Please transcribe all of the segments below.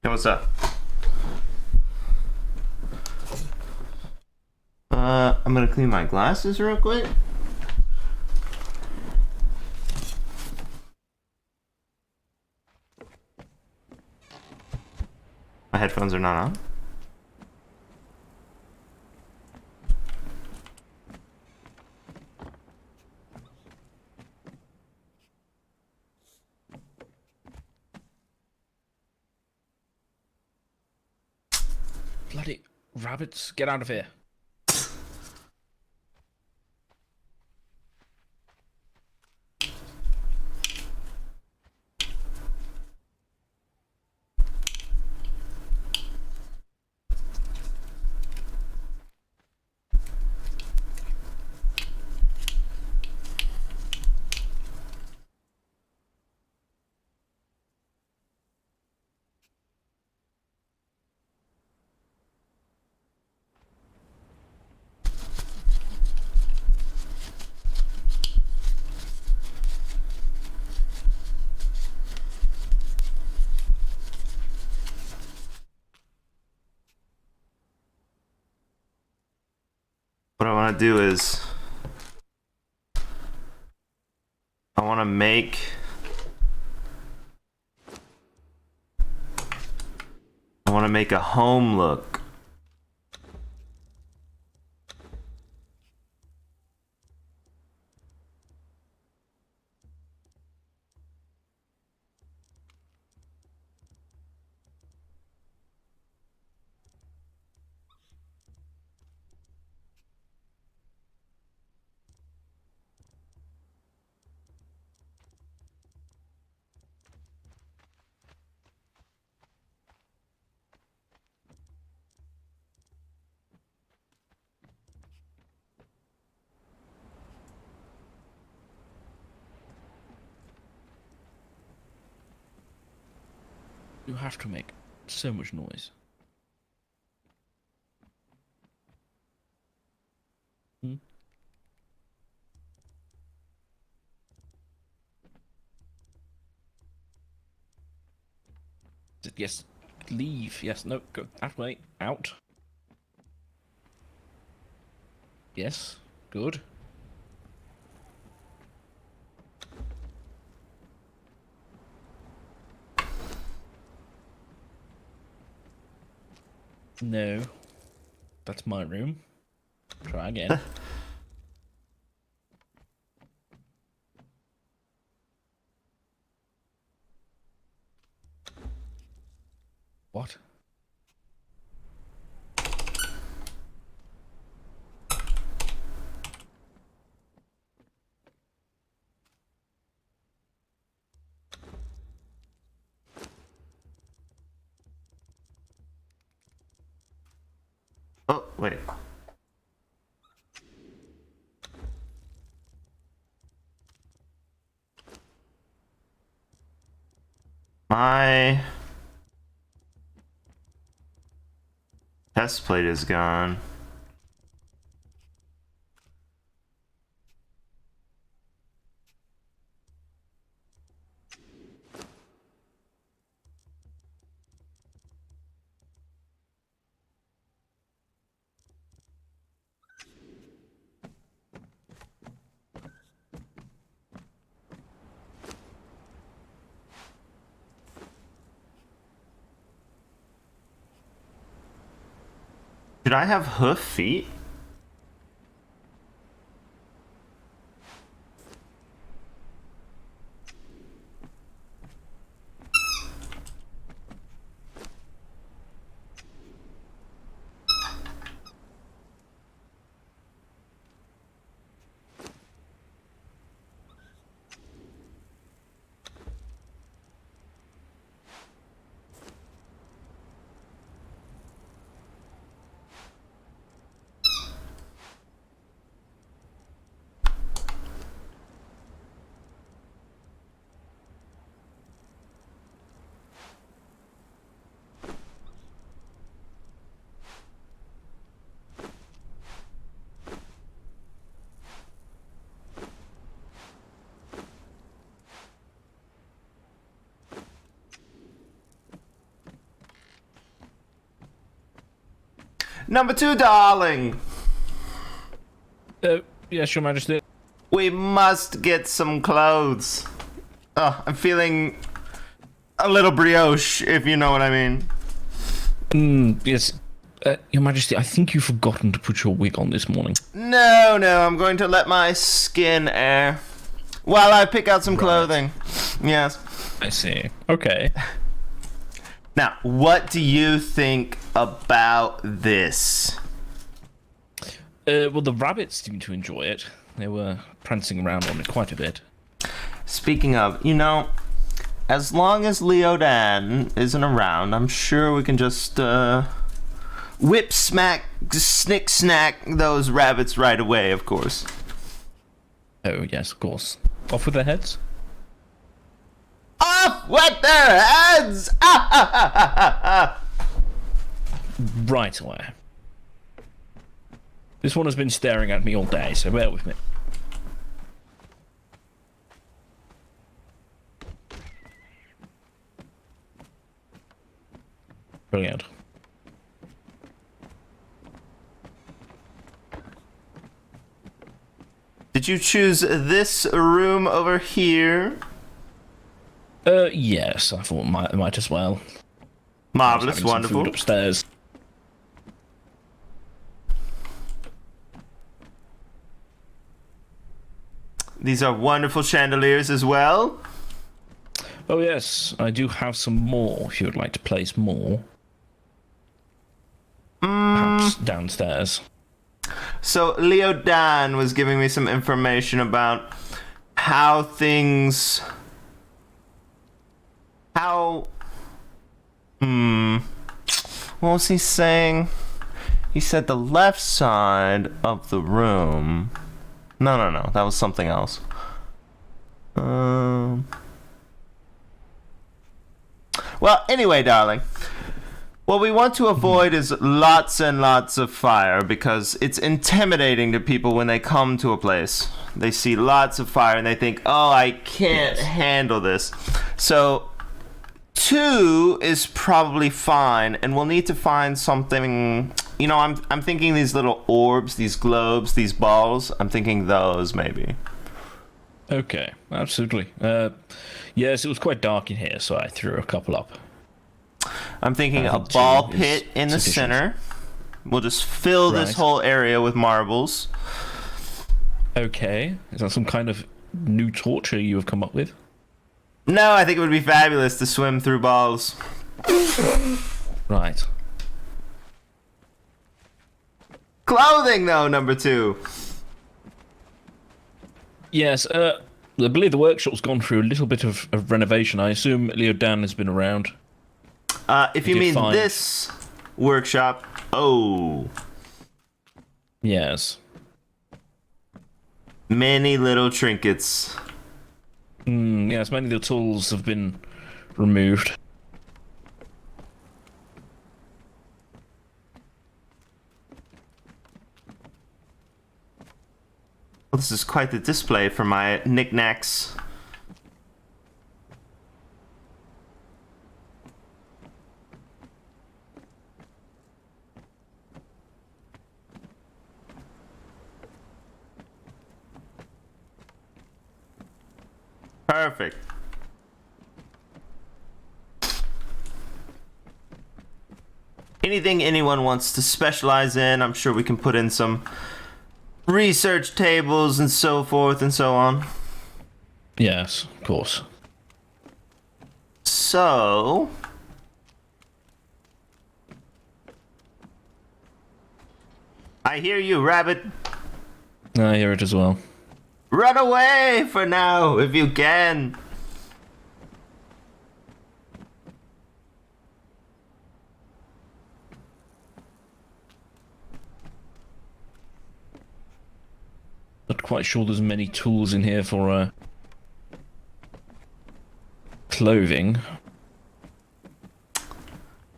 Hey, what's up? I'm gonna clean my glasses real quick. My headphones are not on. Bloody rabbits, get out of here. What I want to do is I want to make a home look. You have to make so much noise. Hmm? Yes, leave. Yes, no, go that way. Out. Yes, good. No, that's my room. Try again. What? Oh, wait. My test plate is gone. Should I have hoof feet? Number 2, darling. Yes, Your Majesty. We must get some clothes. Oh, I'm feeling a little brioche, if you know what I mean. Yes. Your Majesty, I think you've forgotten to put your wig on this morning. No, I'm going to let my skin air while I pick out some clothing. Yes. I see. Okay. Now, what do you think about this? Well, the rabbits seem to enjoy it. They were prancing around on it quite a bit. Speaking of, as long as Leodan isn't around, I'm sure we can just whip smack, snick snack those rabbits right away, of course. Oh, yes, of course. Off with their heads? Off with their heads! Right away. This one has been staring at me all day, so bear with me. Brilliant. Did you choose this room over here? Yes, I thought might as well. Marvelous, Having some wonderful. food upstairs. These are wonderful chandeliers as well. Oh yes, I do have some more if you would like to place more. Perhaps downstairs. So Leo Dan was giving me some information about how things... What was he saying? He said the left side of the room... No. That was something else. Well, anyway, darling. What we want to avoid is lots and lots of fire because it's intimidating to people when they come to a place. They see lots of fire and they think, oh, I can't handle this. So 2 is probably fine, and we'll need to find something. I'm thinking these little orbs, these globes, these balls. I'm thinking those maybe. Okay, absolutely. Yes, it was quite dark in here, so I threw a couple up. I'm thinking I a think ball 2 is pit in the sufficient. center. We'll just fill this Right. whole area with marbles. Okay, is that some kind of new torture you have come up with? No, I think it would be fabulous to swim through balls. Right. Clothing, though, number 2. Yes, I believe the workshop's gone through a little bit of renovation. I assume Leo Dan has been around. If you did mean find- this workshop, Yes. many little trinkets. Yes, many of the tools have been removed. Well, this is quite the display for my knickknacks. Perfect. Anything anyone wants to specialize in, I'm sure we can put in some research tables and so forth and so on. Yes, of course. So... I hear you, rabbit. I hear it as well. Run away for now, if you can. Not quite sure there's many tools in here for clothing.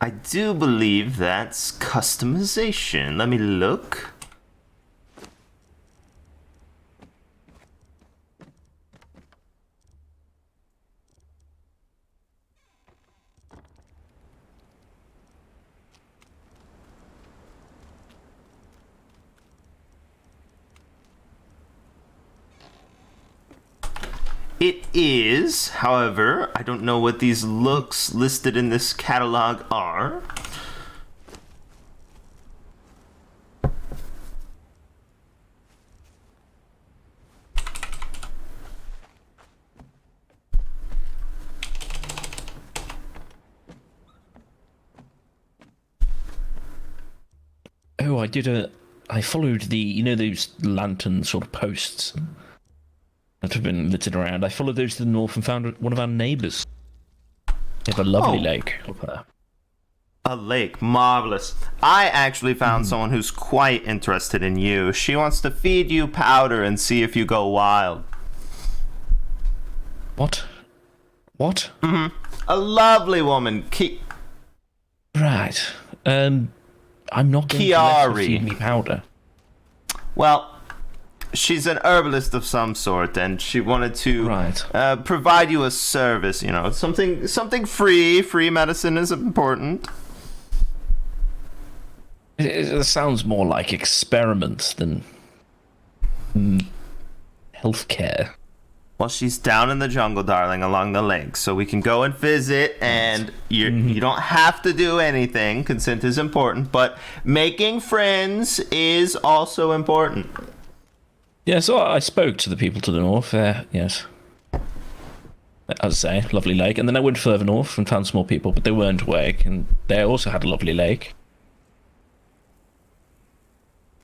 I do believe that's customization. Let me look. It is, however, I don't know what these looks listed in this catalog are. Oh, I followed those lantern sort of posts that have been littered around. I followed those to the north and found one of our neighbours. They have a lovely lake up there. A lake, marvelous. I actually found someone who's quite interested in you. She wants to feed you powder and see if you go wild. What? What? A lovely woman, Right. I'm not going to let her feed me powder. Well, she's an herbalist of some sort, and she wanted to provide you a service. Something free. Free medicine is important. It sounds more like experiments than healthcare. Well, she's down in the jungle, darling, along the lake, so we can go and visit, and you don't have to do anything. Consent is important, but making friends is also important. Yeah, so I spoke to the people to the north. Yes. As I say, lovely lake. And then I went further north and found some more people, but they weren't awake, and they also had a lovely lake.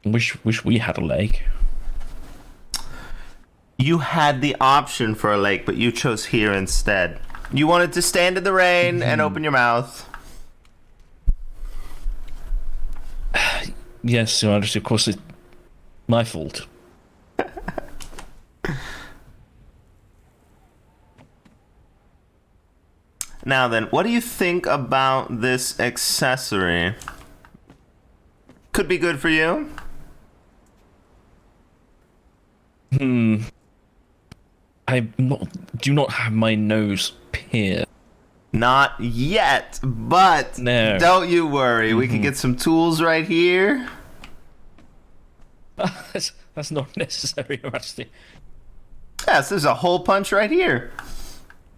Wish we had a lake. You had the option for a lake, but you chose here instead. You wanted to stand in the rain and open your mouth. Yes, of course, it's my fault. Now then, what do you think about this accessory? Could be good for you. I do not have my nose pierced. Not yet, but no. Don't you worry. We can get some tools right here. That's not necessary, actually. Yes, there's a hole punch right here.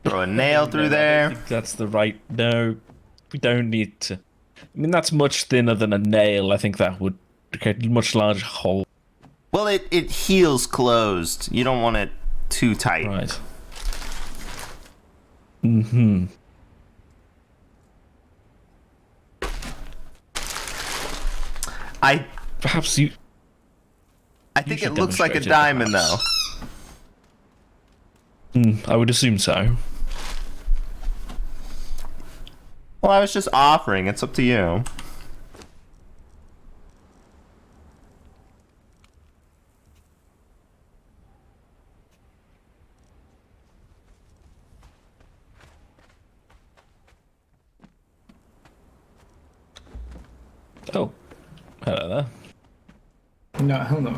Throw a nail through there. I think that's the right... No, we don't need to... I mean, that's much thinner than a nail. I think that would create a much larger hole. Well, it heals closed. You don't want it too tight. Right. Perhaps you... I think it looks like a diamond, though. I would assume so. Well, I was just offering. It's up to you. Oh. Hello there. No, hello.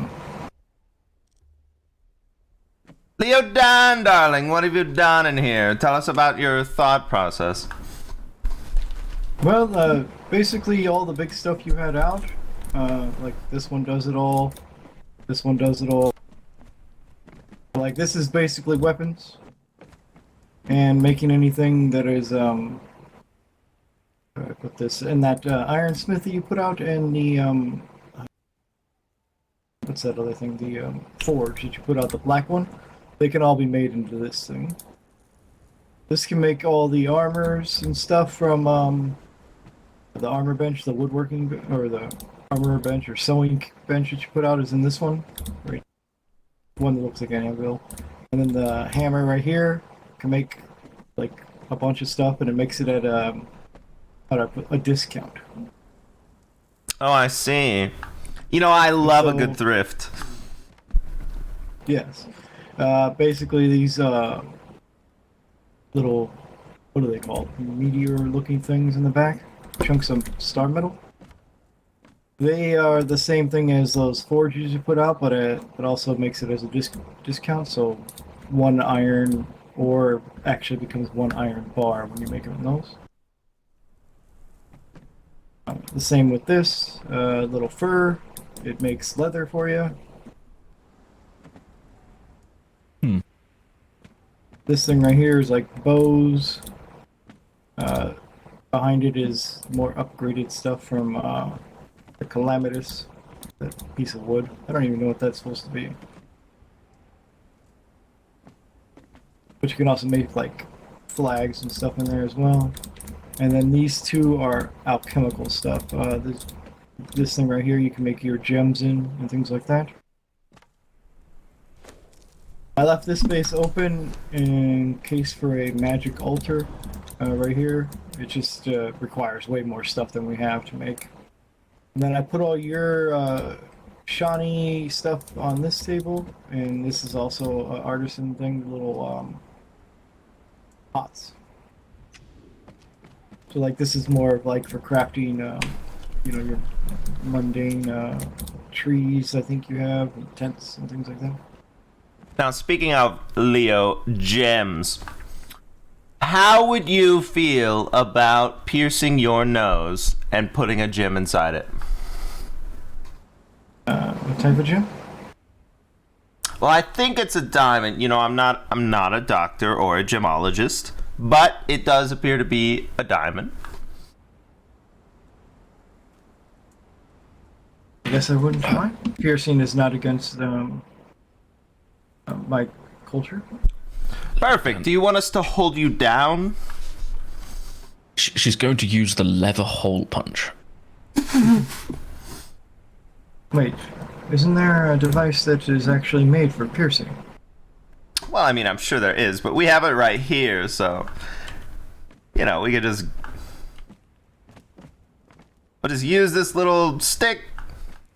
Leo Dan, darling, what have you done in here? Tell us about your thought process. Well, basically all the big stuff you had out, like this one does it all, this one does it all. Like this is basically weapons, and making anything that is, I put this in that iron smith that you put out, and the, what's that other thing, the forge that you put out, the black one, they can all be made into this thing. This can make all the armors and stuff from, the armor bench, the woodworking, or the armor bench or sewing bench that you put out is in this one. Right. One that looks like an anvil. And then the hammer right here can make like a bunch of stuff, and it makes it at a discount. Oh, I see. You know, I love a good thrift. Yes. Basically these little, what are they called? Meteor looking things in the back. Chunks of star metal. They are the same thing as those forges you put out, but it also makes it as a discount. So one iron ore actually becomes one iron bar when you make them those. The same with this little fur. It makes leather for you. This thing right here is like bows. Behind it is more upgraded stuff from the Calamitous, that piece of wood. I don't even know what that's supposed to be. But you can also make like flags and stuff in there as well. And then these two are alchemical stuff. This thing right here you can make your gems in and things like that. I left this space open in case for a magic altar right here. It just requires way more stuff than we have to make. And then I put all your shiny stuff on this table, and this is also an artisan thing, little pots. So like this is more of like for crafting, you know, your mundane trees. I think you have and tents and things like that. Now, speaking of Leo gems, how would you feel about piercing your nose and putting a gem inside it? What type of gem? Well, I think it's a diamond. You know, I'm not a doctor or a gemologist, but it does appear to be a diamond. I guess I wouldn't try. Piercing is not against my culture. Perfect. Do you want us to hold you down? She's going to use the lever hole punch. Wait, isn't there a device that is actually made for piercing? Well, I mean, I'm sure there is, but we have it right here, so you know, we could just we'll just use this little stick.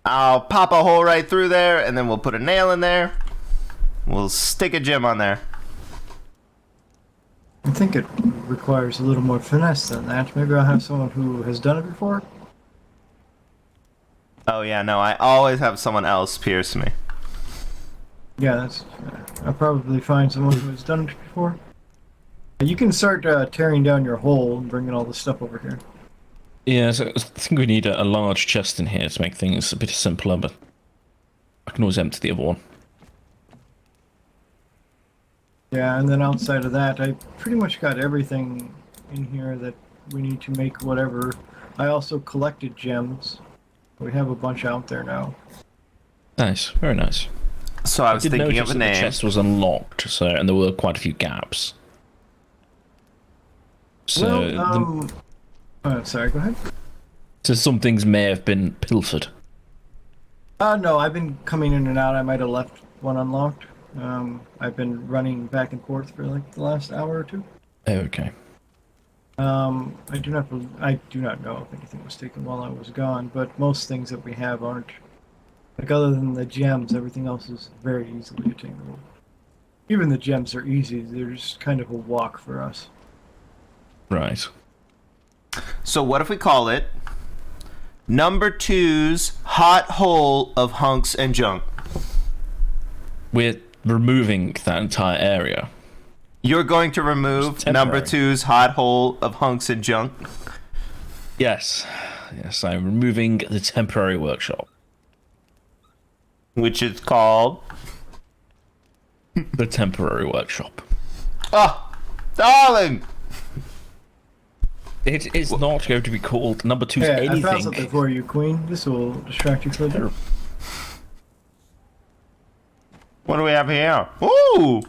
I'll pop a hole right through there, and then we'll put a nail in there. We'll stick a gem on there. I think it requires a little more finesse than that. Maybe I'll have someone who has done it before. Oh yeah, no, I always have someone else pierce me. Yeah, that's. I'll probably find someone who has done it before. You can start tearing down your hole and bringing all the stuff over here. Yeah, so I think we need a large chest in here to make things a bit simpler, but I can always empty the other one. Yeah, and then outside of that, I pretty much got everything in here that we need to make whatever. I also collected gems. We have a bunch out there now. Nice, very nice. So I was did thinking notice of a that the name. chest was unlocked, so and there were quite a few gaps. So, sorry, go ahead. so some things may have been pilfered. No, I've been coming in and out. I might have left one unlocked. I've been running back and forth for like the last hour or two. Oh, okay. I do not know if anything was taken while I was gone, but most things that we have aren't. Like other than the gems, everything else is very easily attainable. Even the gems are easy. They're just kind of a walk for us. Right. So what if we call it number 2's hot hole of hunks and junk? We're removing that entire area. You're going to remove number 2's hot hole of hunks and junk? Yes. Yes, I'm removing the temporary workshop. Which is called... The temporary workshop. Oh, darling! It is not going to be called number 2's Hey, I found anything. something for you, Queen. This will distract you further. What do we have here? Ooh!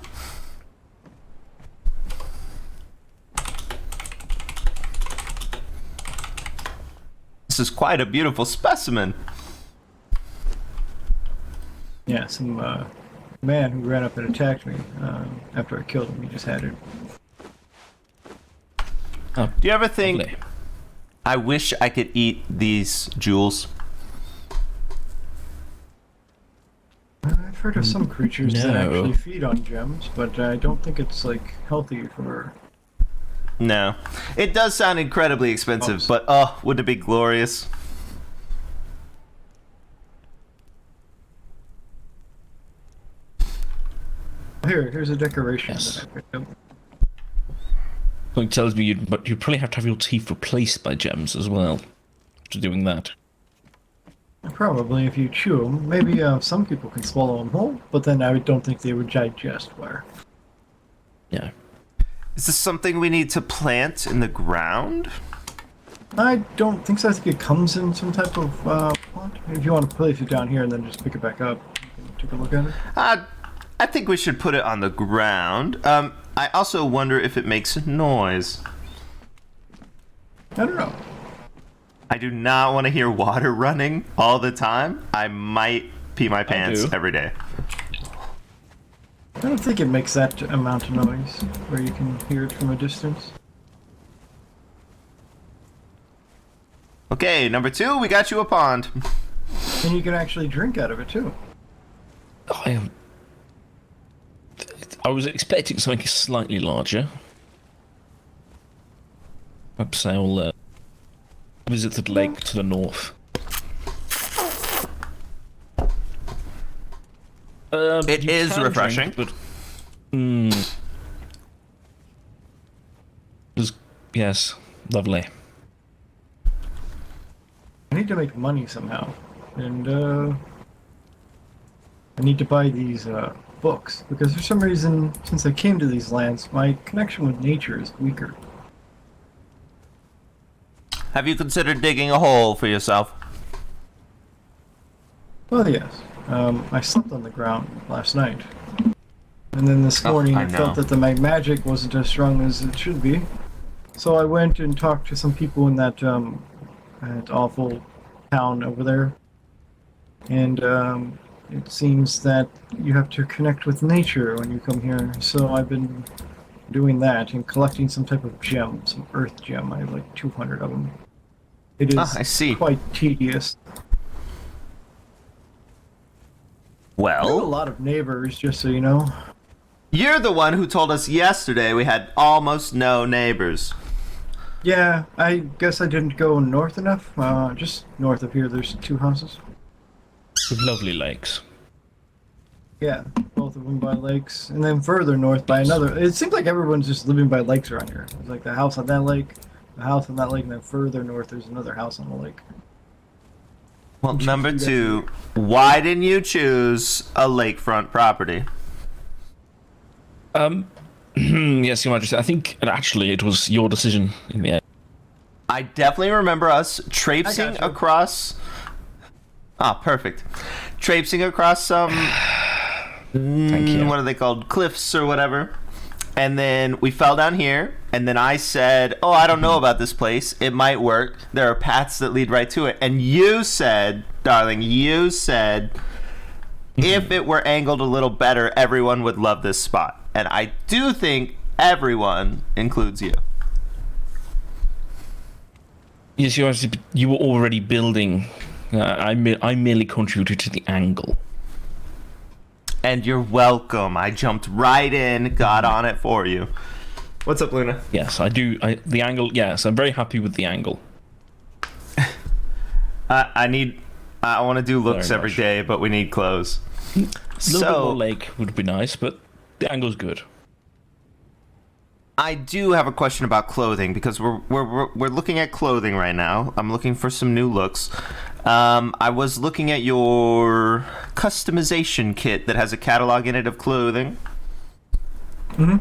This is quite a beautiful specimen. Yeah, some man who ran up and attacked me after I killed him. He just had it. Oh, Do you ever think, lovely. I wish I could eat these jewels? I've heard of some creatures that No. actually feed on gems, but I don't think it's like healthy for. No. It does sound incredibly expensive, but wouldn't it be glorious? Here's a decoration Yes. that I picked up. Something tells me you'd probably have to have your teeth replaced by gems as well. After doing that. Probably if you chew them. Maybe some people can swallow them whole, but then I don't think they would digest well. Yeah. Is this something we need to plant in the ground? I don't think so. I think it comes in some type of plant. If you want to place it down here and then just pick it back up, you can take a look at it. I think we should put it on the ground. I also wonder if it makes noise. I don't know. I do not want to hear water running all the time. I might pee my pants do. every day. I don't think it makes that amount of noise where you can hear it from a distance. Okay, number 2, we got you a pond. And you can actually drink out of it too. I was expecting something slightly larger. Perhaps I'll visit the lake to the north. It You is can refreshing. drink, but yes, lovely. I need to make money somehow. And I need to buy these books. Because for some reason, since I came to these lands, my connection with nature is weaker. Have you considered digging a hole for yourself? Well, yes. I slept on the ground last night. And then this morning I I felt know. that my magic wasn't as strong as it should be. So I went and talked to some people in that awful town over there. And it seems that you have to connect with nature when you come here. So I've been doing that and collecting some type of gem, some earth gem. I have like 200 of them. It is I see. quite tedious. I have a Well, lot of neighbors, just so you know. you're the one who told us yesterday we had almost no neighbors. Yeah, I guess I didn't go north enough. Just north of here, there's 2 houses. With lovely lakes. Yeah, both of them by lakes, and then further north by another. It seems like everyone's just living by lakes around here. There's like the house on that lake, the house on that lake, and then further north there's another house on the lake. Well, number 2, why didn't you choose a lakefront property? Yes, Your Majesty. I think actually it was your decision in the end. I definitely remember us I traipsing got you. across. Ah, perfect. Traipsing across some. Thank you. What are they called? Cliffs or whatever. And then we fell down here. And then I said, "Oh, I don't know about this place. It might work. There are paths that lead right to it." And you said, darling, you said, if it were angled a little better, everyone would love this spot. And I do think everyone includes you. Yes, Your Majesty. But you were already building. I merely contributed to the angle. And you're welcome. I jumped right in, got on it for you. What's up, Luna? Yes, I do. The angle. Yes, I'm very happy with the angle. I want to do looks Very every much. day, but we need clothes. A little bit more lake would be nice, but the angle's good. I do have a question about clothing because we're looking at clothing right now. I'm looking for some new looks. I was looking at your customization kit that has a catalog in it of clothing. Mm-hmm.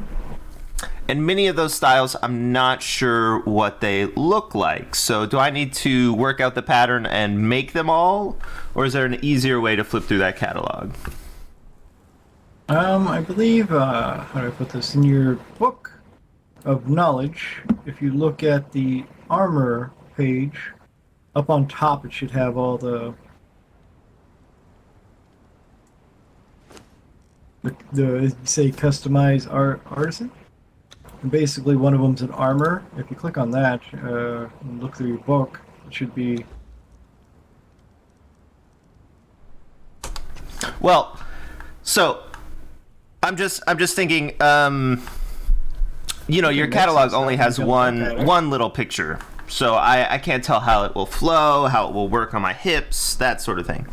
And many of those styles, I'm not sure what they look like. So do I need to work out the pattern and make them all? Or is there an easier way to flip through that catalog? I believe, how do I put this? In your book of knowledge, if you look at the armor page, up on top it should have all the say customize artisan. And basically one of them's an armor. If you click on that and look through your book, it should be. Well, so I'm just thinking, your Makes catalog sense. only has You can look at it. one little picture. So I can't tell how it will flow, how it will work on my hips, that sort of thing.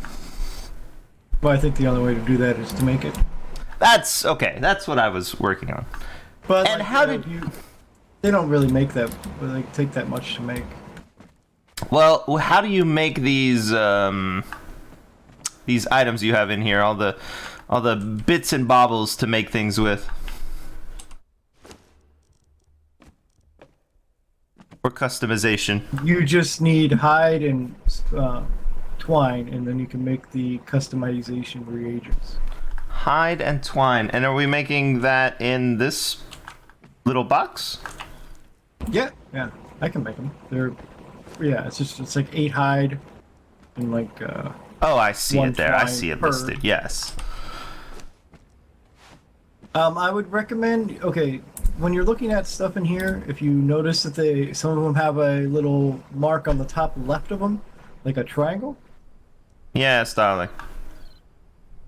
Well, I think the only way to do that is to make it. That's okay. That's what I was working on. But And like, how you know, did- they don't really make that. They take that much to make. Well, how do you make these items you have in here, all the bits and baubles to make things with? for customization? You just need hide and twine, and then you can make the customization reagents. Hide and twine. And are we making that in this little box? Yeah, I can make them. It's like 8 hide and like Oh, I see one it there. I twine see it per. listed. Yes. I would recommend, okay, when you're looking at stuff in here, if you notice that some of them have a little mark on the top left of them, like a triangle, Yes, darling.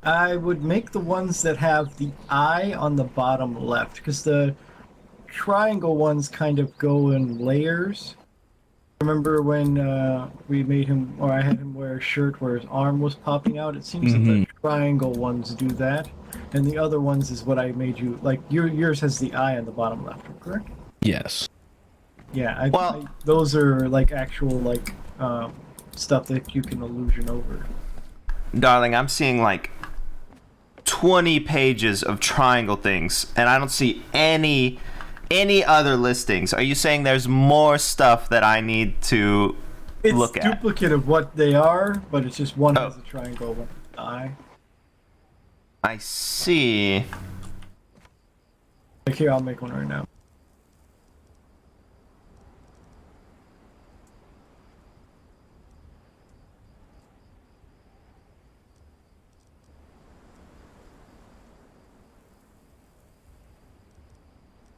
I would make the ones that have the eye on the bottom left, because the triangle ones kind of go in layers. Remember when we made him, or I had him wear a shirt where his arm was popping out? It seems that the triangle ones do that, and the other ones is what I made you, like yours has the eye on the bottom left, correct? Yes. Yeah, Well- those are like actual like stuff that you can illusion over. Darling, I'm seeing like 20 pages of triangle things, and I don't see any other listings. Are you saying there's more stuff that I need to look It's at? duplicate of what they are, but it's just one Oh. has a triangle, one has an eye. I see. Like here, I'll make one right now.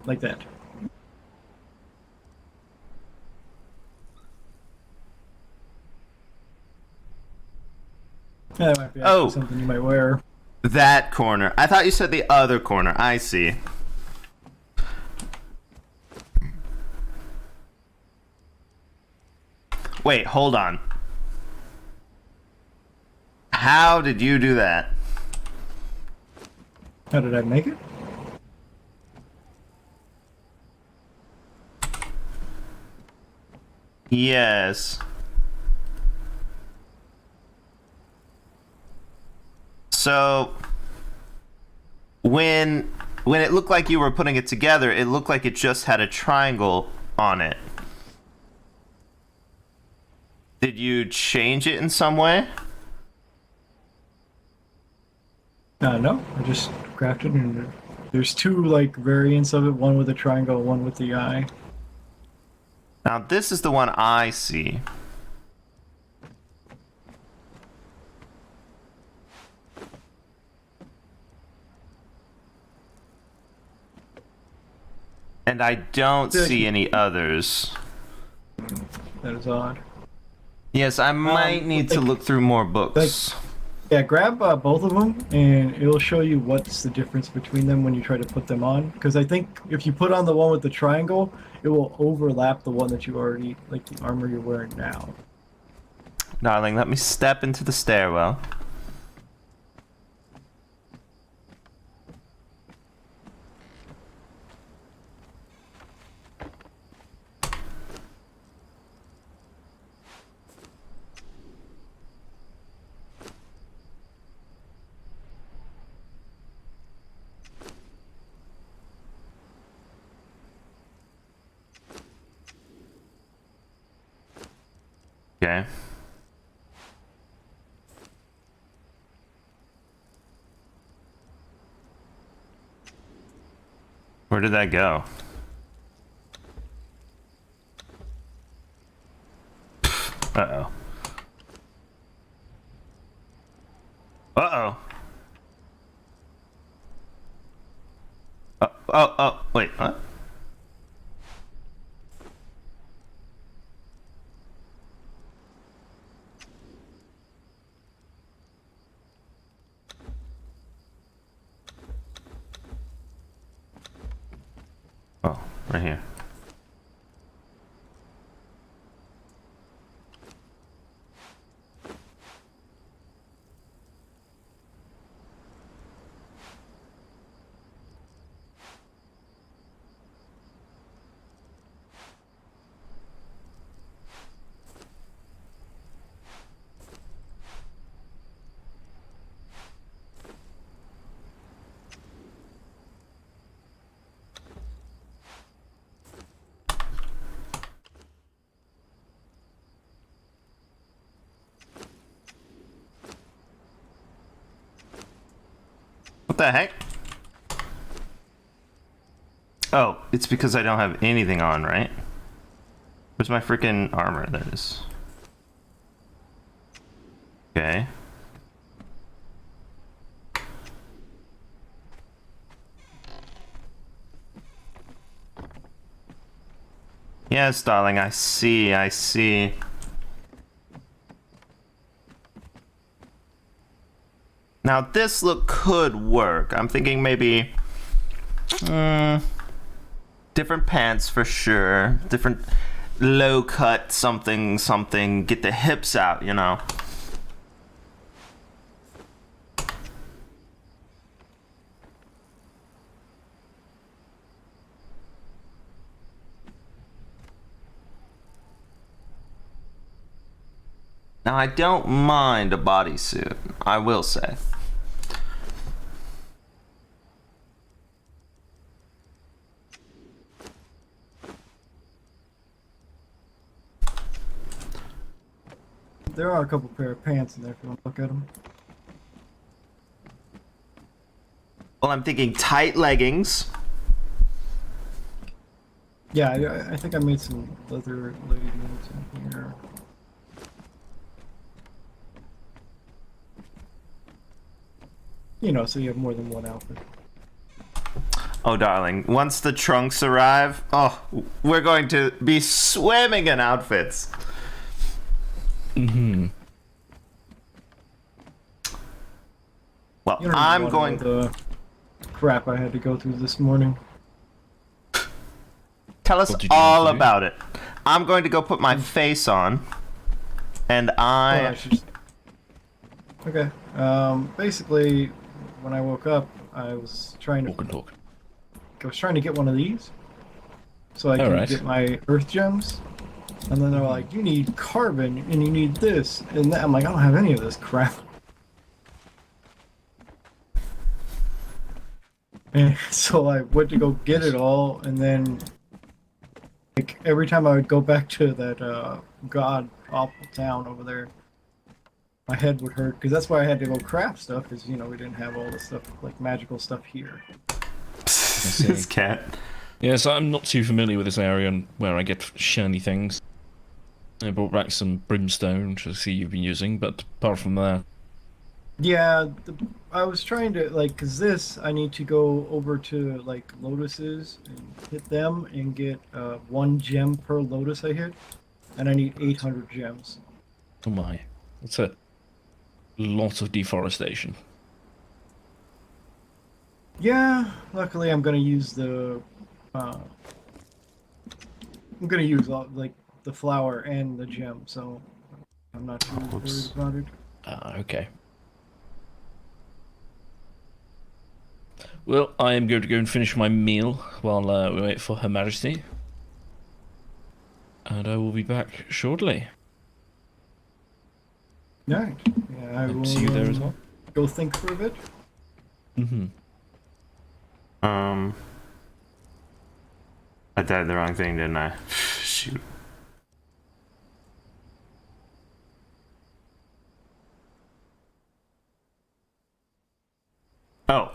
Like that. That might be actually something you might wear. That corner. I thought you said the other corner. I see. Wait, hold on. How did you do that? How did I make it? Yes. So when it looked like you were putting it together, it looked like it just had a triangle on it. Did you change it in some way? No, I just crafted and there's 2 like variants of it, one with a triangle, one with the eye. Now this is the one I see. And I don't see any others. That is odd. Yes, I might need to look through more books. Yeah, grab both of them, and it'll show you what's the difference between them when you try to put them on. Because I think if you put on the one with the triangle, it will overlap the one that you already, like the armor you're wearing now. Darling, let me step into the stairwell. Okay. Where did that go? Uh-oh. Uh-oh. Oh, wait, what? Oh, right here. the heck? Oh, it's because I don't have anything on, right? Where's my freaking armor? There it is. Okay. Yes, darling, I see, I see. Now, this look could work. I'm thinking maybe... different pants for sure. Different low cut something, something. Get the hips out, you know? Now, I don't mind a bodysuit, I will say. There are a couple pair of pants in there if you want to look at them. Well, I'm thinking tight leggings. Yeah, I think I made some leather leggings in here. You know, so you have more than one outfit. Oh, darling, once the trunks arrive, oh, we're going to be swimming in outfits. Mm-hmm. Well, You don't I'm even going... wanna know the crap I had to go through this morning. Tell us What did you all do? about it. I'm going to go put my face on, and Oh, I... I should... Okay. Basically, when I woke up, I was trying to... Walk and talk. I was trying to get one of these, so I could Alright. get my earth gems. And then they were like, you need carbon, and you need this, and that. I'm like, I don't have any of this crap. And so I went to go get it all, and then, like, every time I would go back to that god awful town over there, my head would hurt, because that's why I had to go craft stuff, because, you know, we didn't have all this stuff, like, magical stuff here. this cat. Yes, I'm not too familiar with this area and where I get shiny things. I brought back some brimstone, which I see you've been using, but apart from that... Yeah, I was trying to, like, because this, I need to go over to, like, lotuses and hit them and get 1 gem per lotus I hit, and I need 800 gems. Oh my. That's a lot of deforestation. Yeah, luckily I'm gonna use the, I'm gonna use, like, the flower and the gem, so I'm not too worried about it. Ah, okay. Well, I am going to go and finish my meal while we wait for Her Majesty. And I will be back shortly. Alright, yeah, I Hope will to see you there as well. go think for a bit. Mm-hmm. I did the wrong thing, didn't I? Shoot. Oh,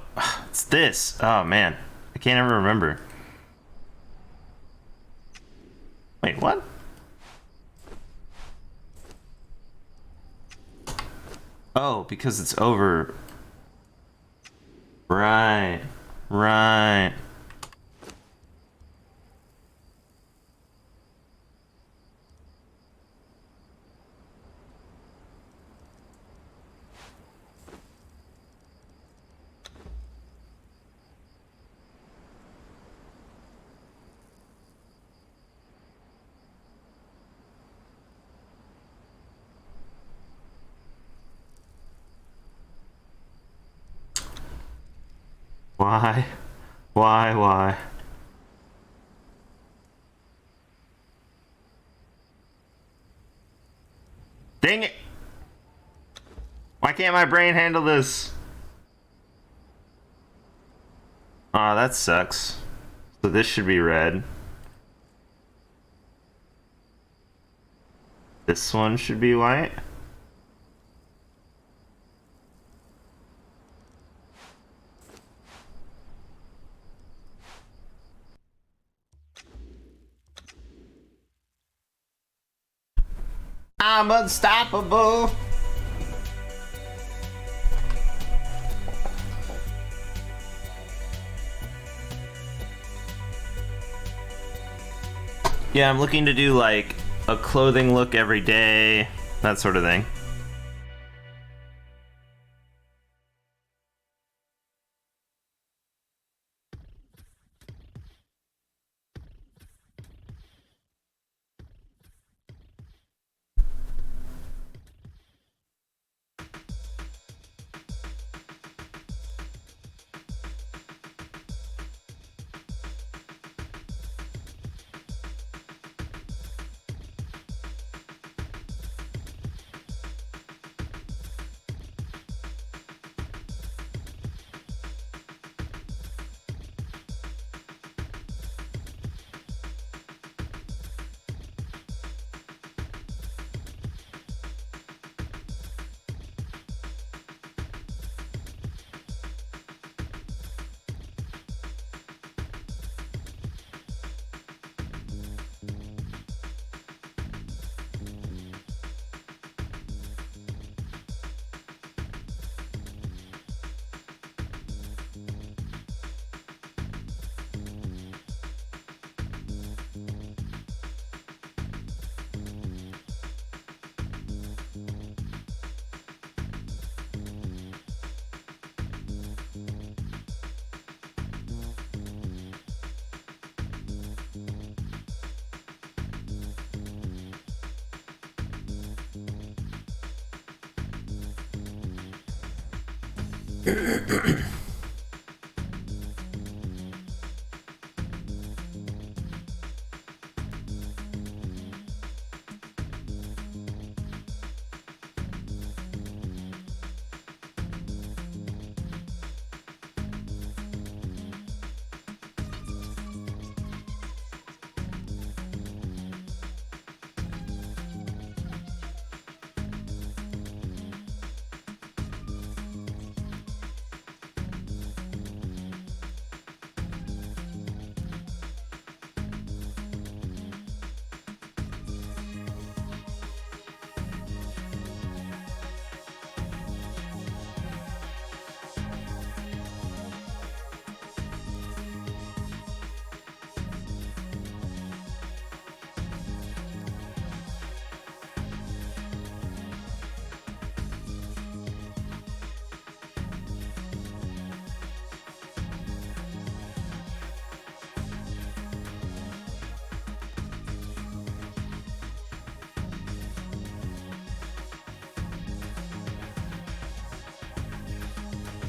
it's this. Oh, man. I can't ever remember. Wait, what? Oh, because it's over. Right. Right. Why? Why? Dang it! Why can't my brain handle this? Aw, that sucks. So this should be red. This one should be white. I'm unstoppable. Yeah, I'm looking to do like a clothing look every day, that sort of thing.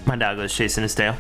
My dog was chasing his tail.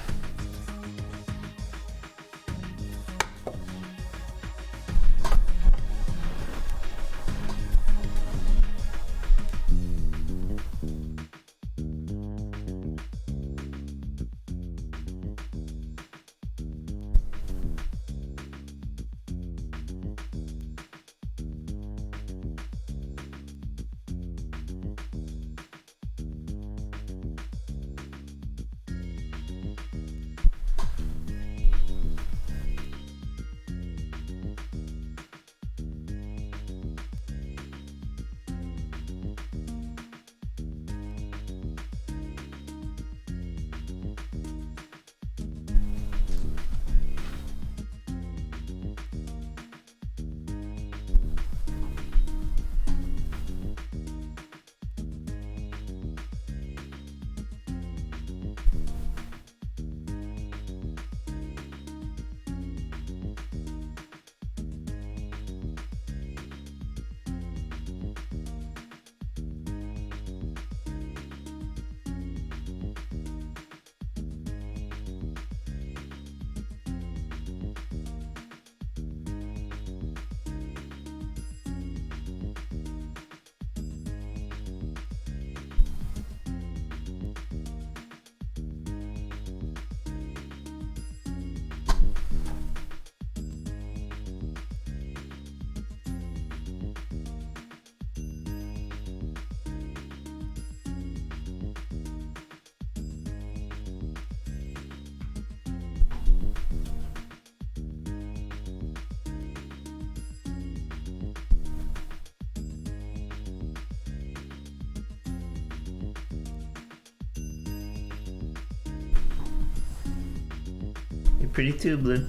Pretty too, Blue.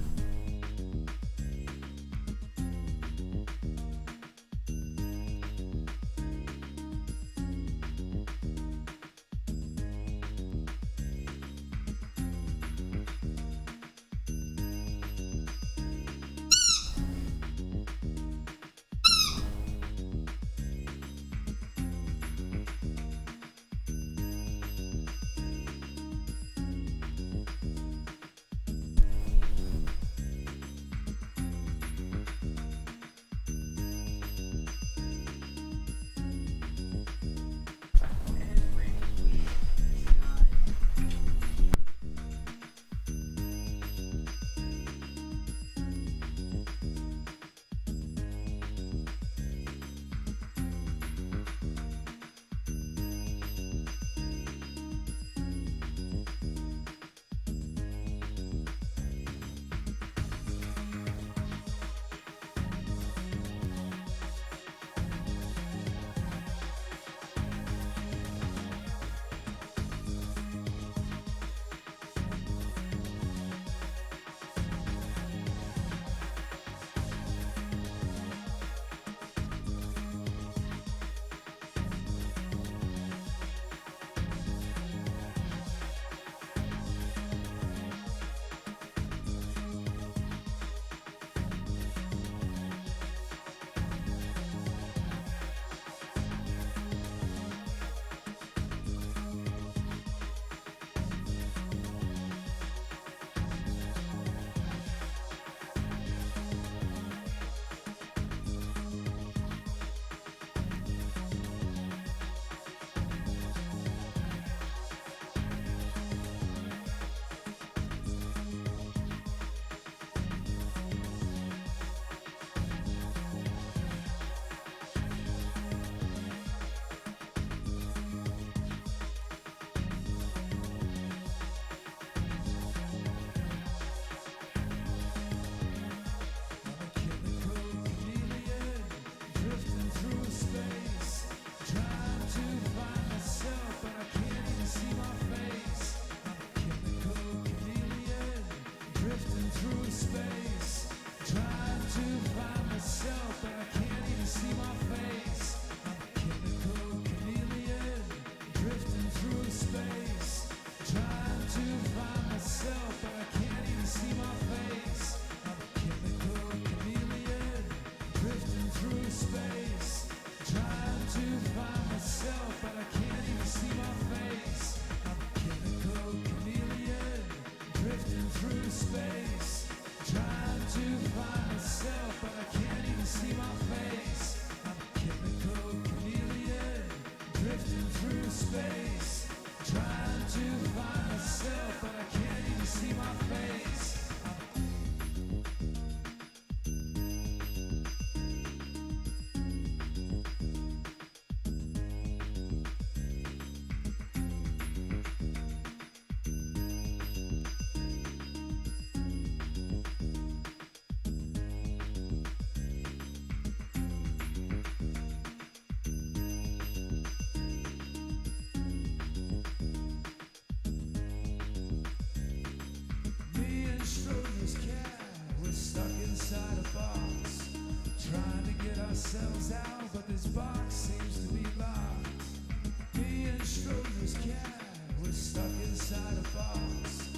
ourselves out, but this box seems to be locked. Me and Schrodinger's cat, we're stuck inside a box.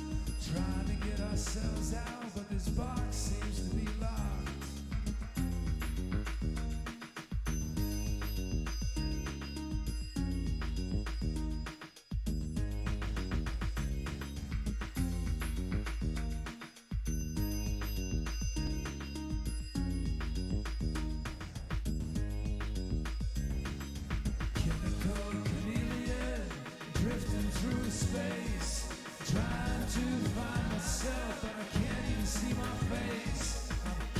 Trying to get ourselves out, but this box seems to be locked. Trying to find myself, but I can't even see my face. I'm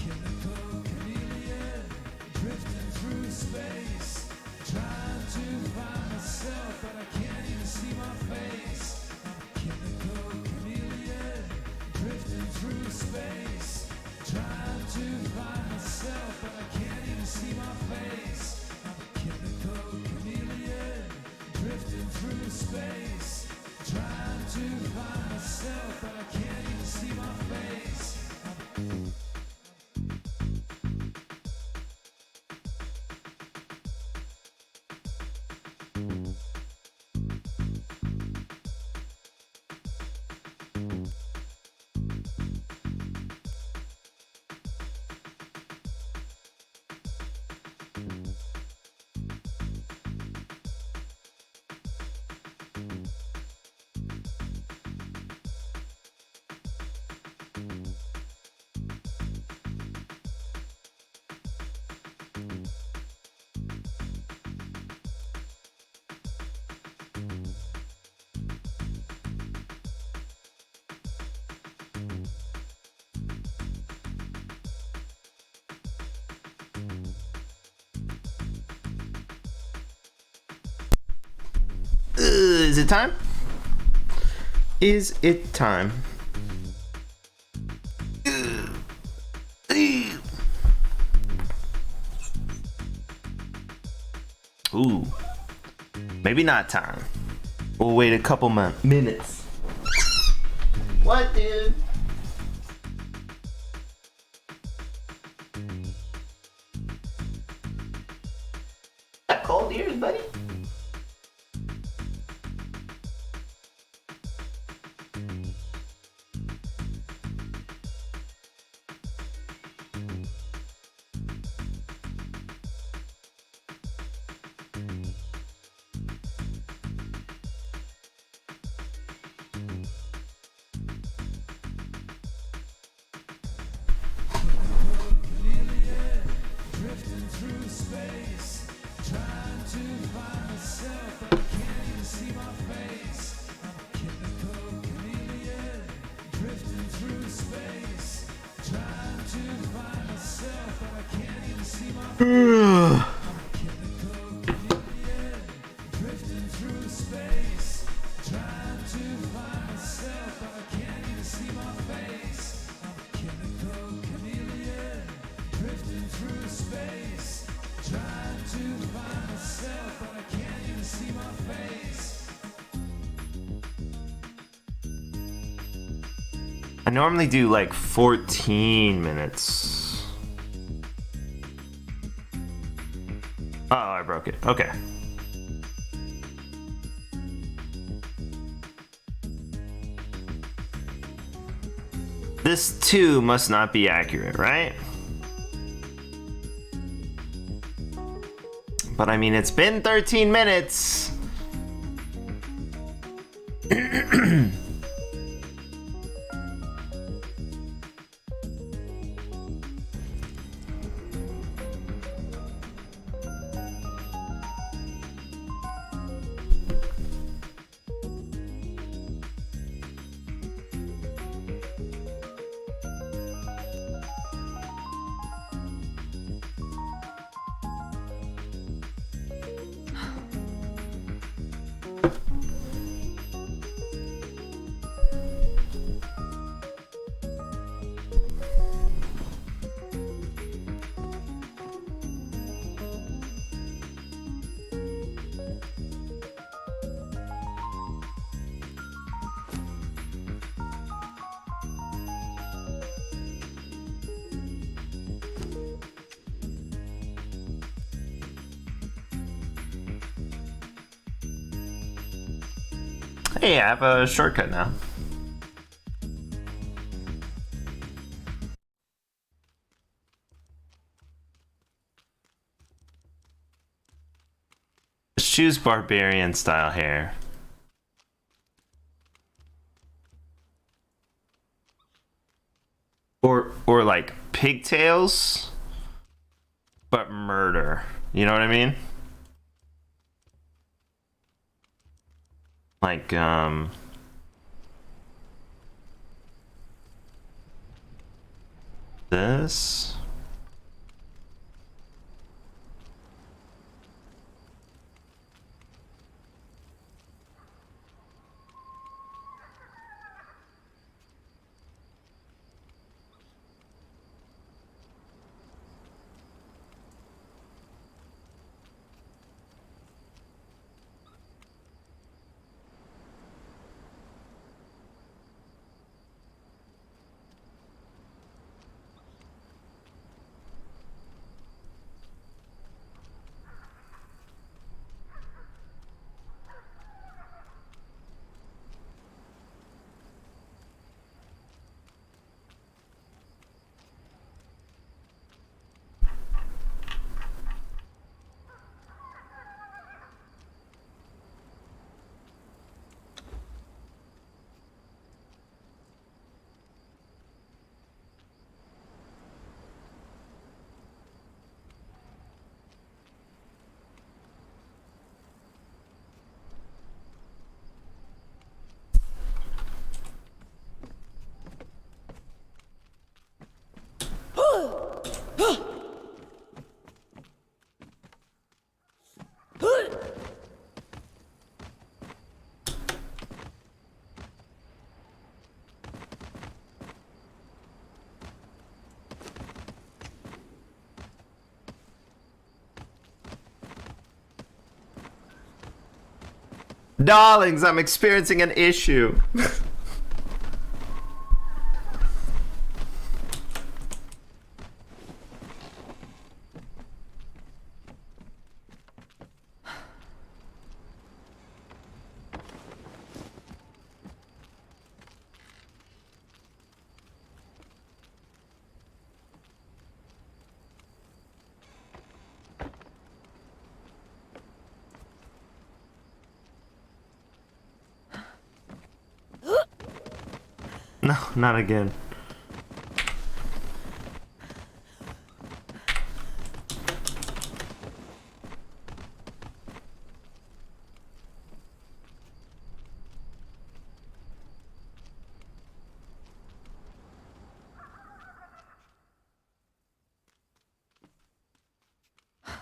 Is it time? Is it time? Ooh. Maybe not time. We'll wait a couple minutes. What, dude? Got cold ears, buddy? I normally do like 14 minutes. Oh, I broke it. Okay. This too must not be accurate, right? But I mean, it's been 13 minutes. Hey, I have a shortcut now. Let's choose barbarian style hair. Or like pigtails, but murder. You know what I mean? Like, this. Darlings, I'm experiencing an issue. No, not again.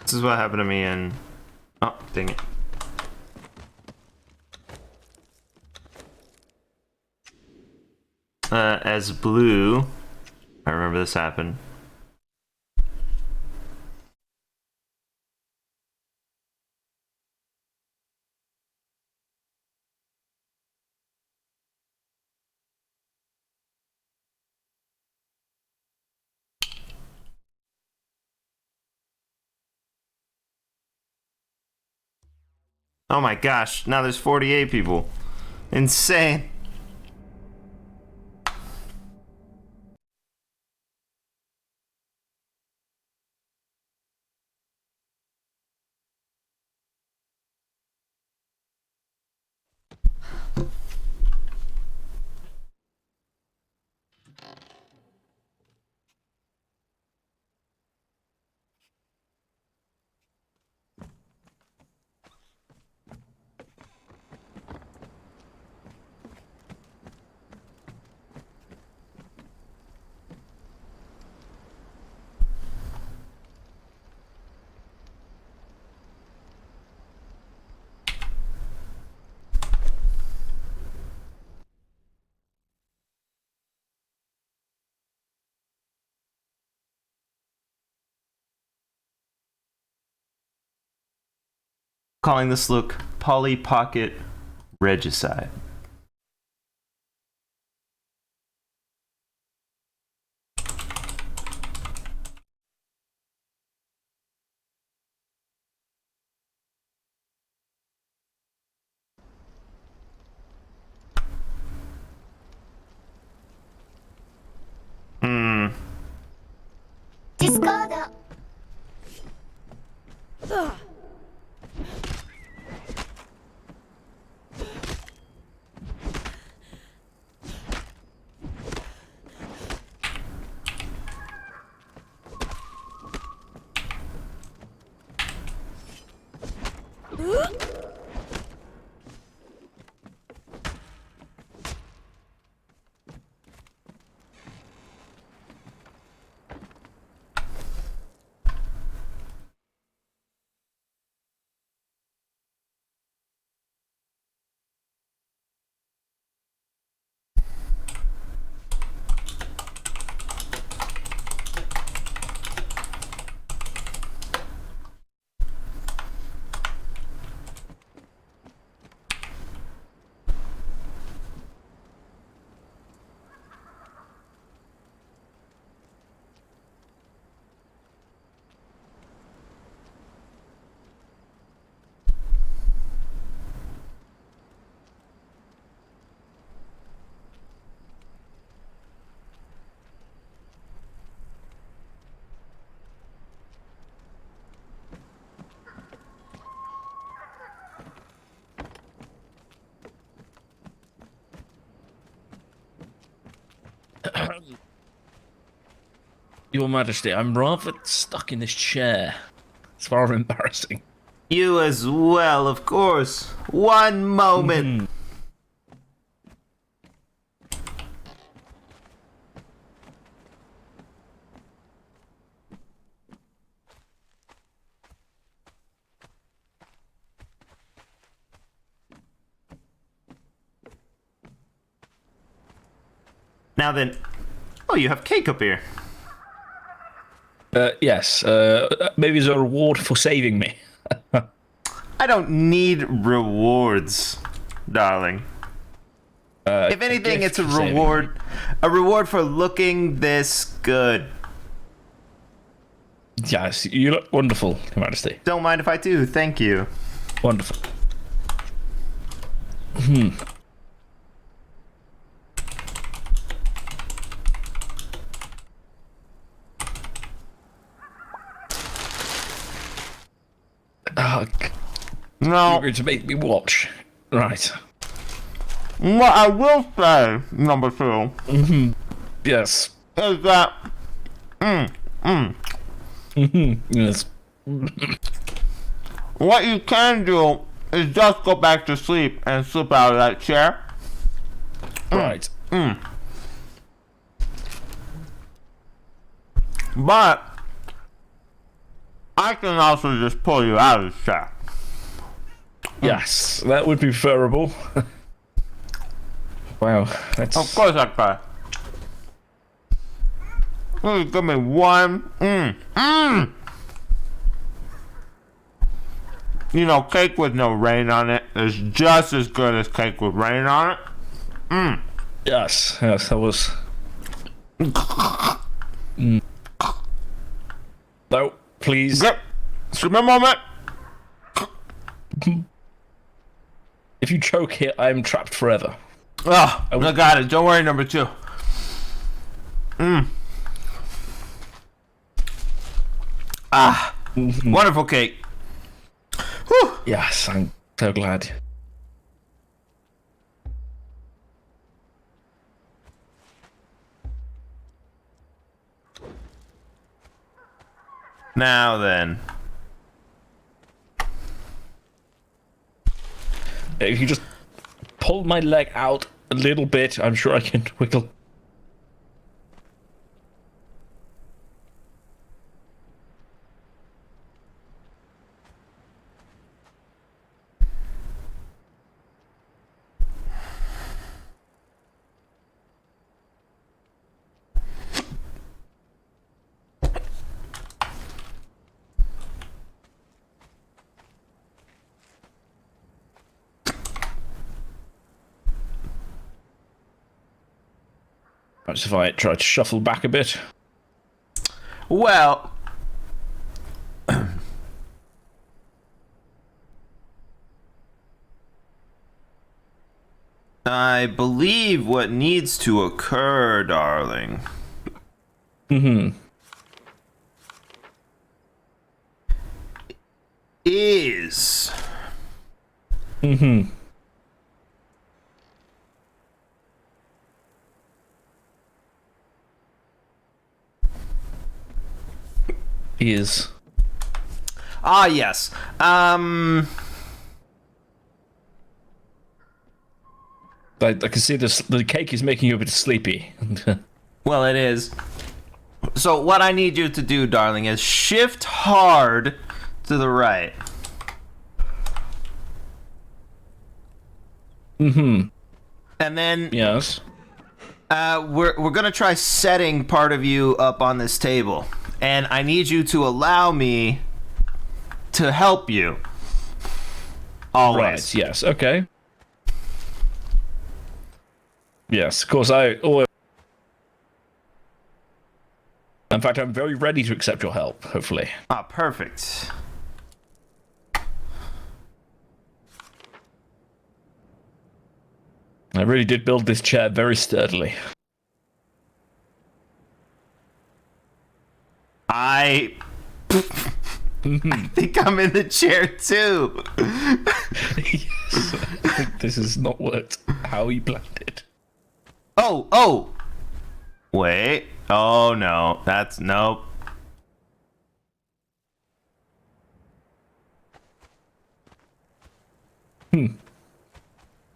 This is what happened to me in... Oh, dang it. As blue, I remember this happened. Oh my gosh, now there's 48 people. Insane. Calling this look Polly Pocket Regicide. Discord. Your Majesty, I'm rather stuck in this chair. It's rather embarrassing. You as well, of course. One moment. Now then, oh, you have cake up here. Yes, maybe as a reward for saving me. I don't need rewards. darling. If anything, gift it's a for saving reward. A reward for looking this good. Yes, you look wonderful, Your Majesty. Don't mind if I do. Thank you. Wonderful. No. You're going to make me watch. Right. What I will say, number 2, Yes. is that Yes. what you can do is just go back to sleep and slip out of that chair. Right. But I can also just pull you out of the chair. Yes, that would be preferable. Wow, that's... Of course I can. Please give me one. You know, cake with no rain on it is just as good as cake with rain on it. Yes, that was... No, please. Good. Excuse me a moment. If you choke here, I am trapped forever. Oh, I got it. Don't worry, number 2. Wonderful cake. Whew. Yes, I'm so glad. Now then. If you just pull my leg out a little bit, I'm sure I can wiggle. Perhaps if I try to shuffle back a bit. Well, I believe what needs to occur, darling, is Is... yes. I can see this. The cake is making you a bit sleepy. Well, it is. So what I need you to do, darling, is shift hard to the right. And then Yes. we're gonna try setting part of you up on this table, and I need you to allow me to help you. Always. Right. Yes. Okay. Yes. Of course. I always. In fact, I'm very ready to accept your help. Hopefully. Ah, perfect. I really did build this chair very sturdily. I think I'm in the chair too. Yes. I think this has not worked how you planned it. Oh. Wait. Oh no. That's nope.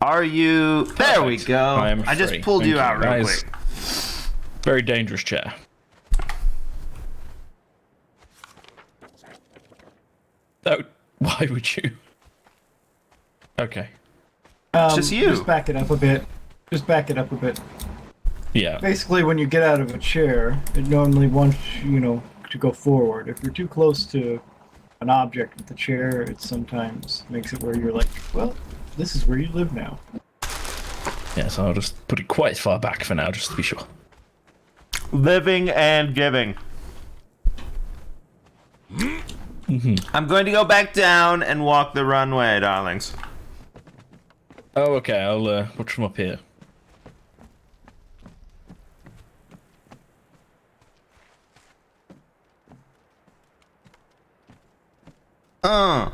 Are you? There we Perfect. go. I am I just free. pulled Thank you out That real is quick. Very dangerous chair. Oh, why would you? Okay. Just you. Just back it up a bit. Yeah. Basically, when you get out of a chair, it normally wants to go forward. If you're too close to an object with the chair, it sometimes makes it where you're like, well, this is where you live now. Yes, I'll just put it quite far back for now, just to be sure. Living and giving. I'm going to go back down and walk the runway, darlings. Oh, okay, I'll watch from up here. Mm.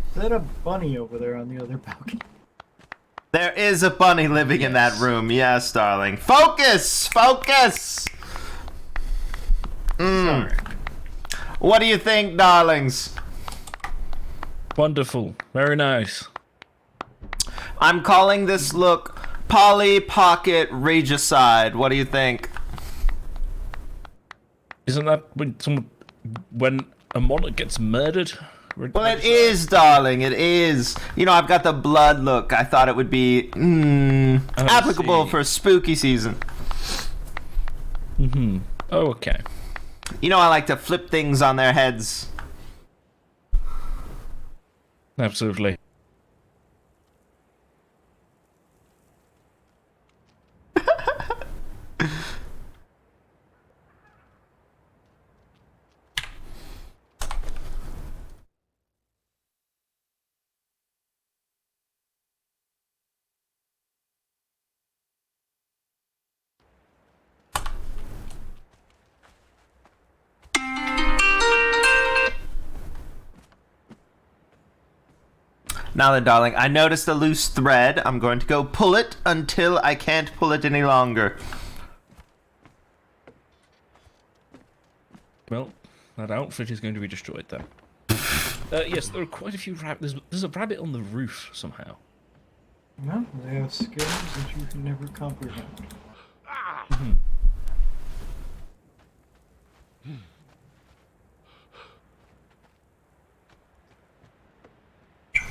Is that a bunny over there on the other balcony? There is a bunny living in that room. Yes, darling. Focus! Focus! Sorry. What do you think, darlings? Wonderful. Very nice. I'm calling this look Polly Pocket Regicide. What do you think? Isn't that when a monarch gets murdered? Well, it is, darling. It is. You know, I've got the blood look. I thought it would be applicable for spooky season. Oh, okay. You know, I like to flip things on their heads. Absolutely. Now then, darling, I noticed a loose thread. I'm going to go pull it until I can't pull it any longer. Well, that outfit is going to be destroyed then. Yes, there are quite a few rabbits. There's a rabbit on the roof somehow. No, they have skills that you can never comprehend.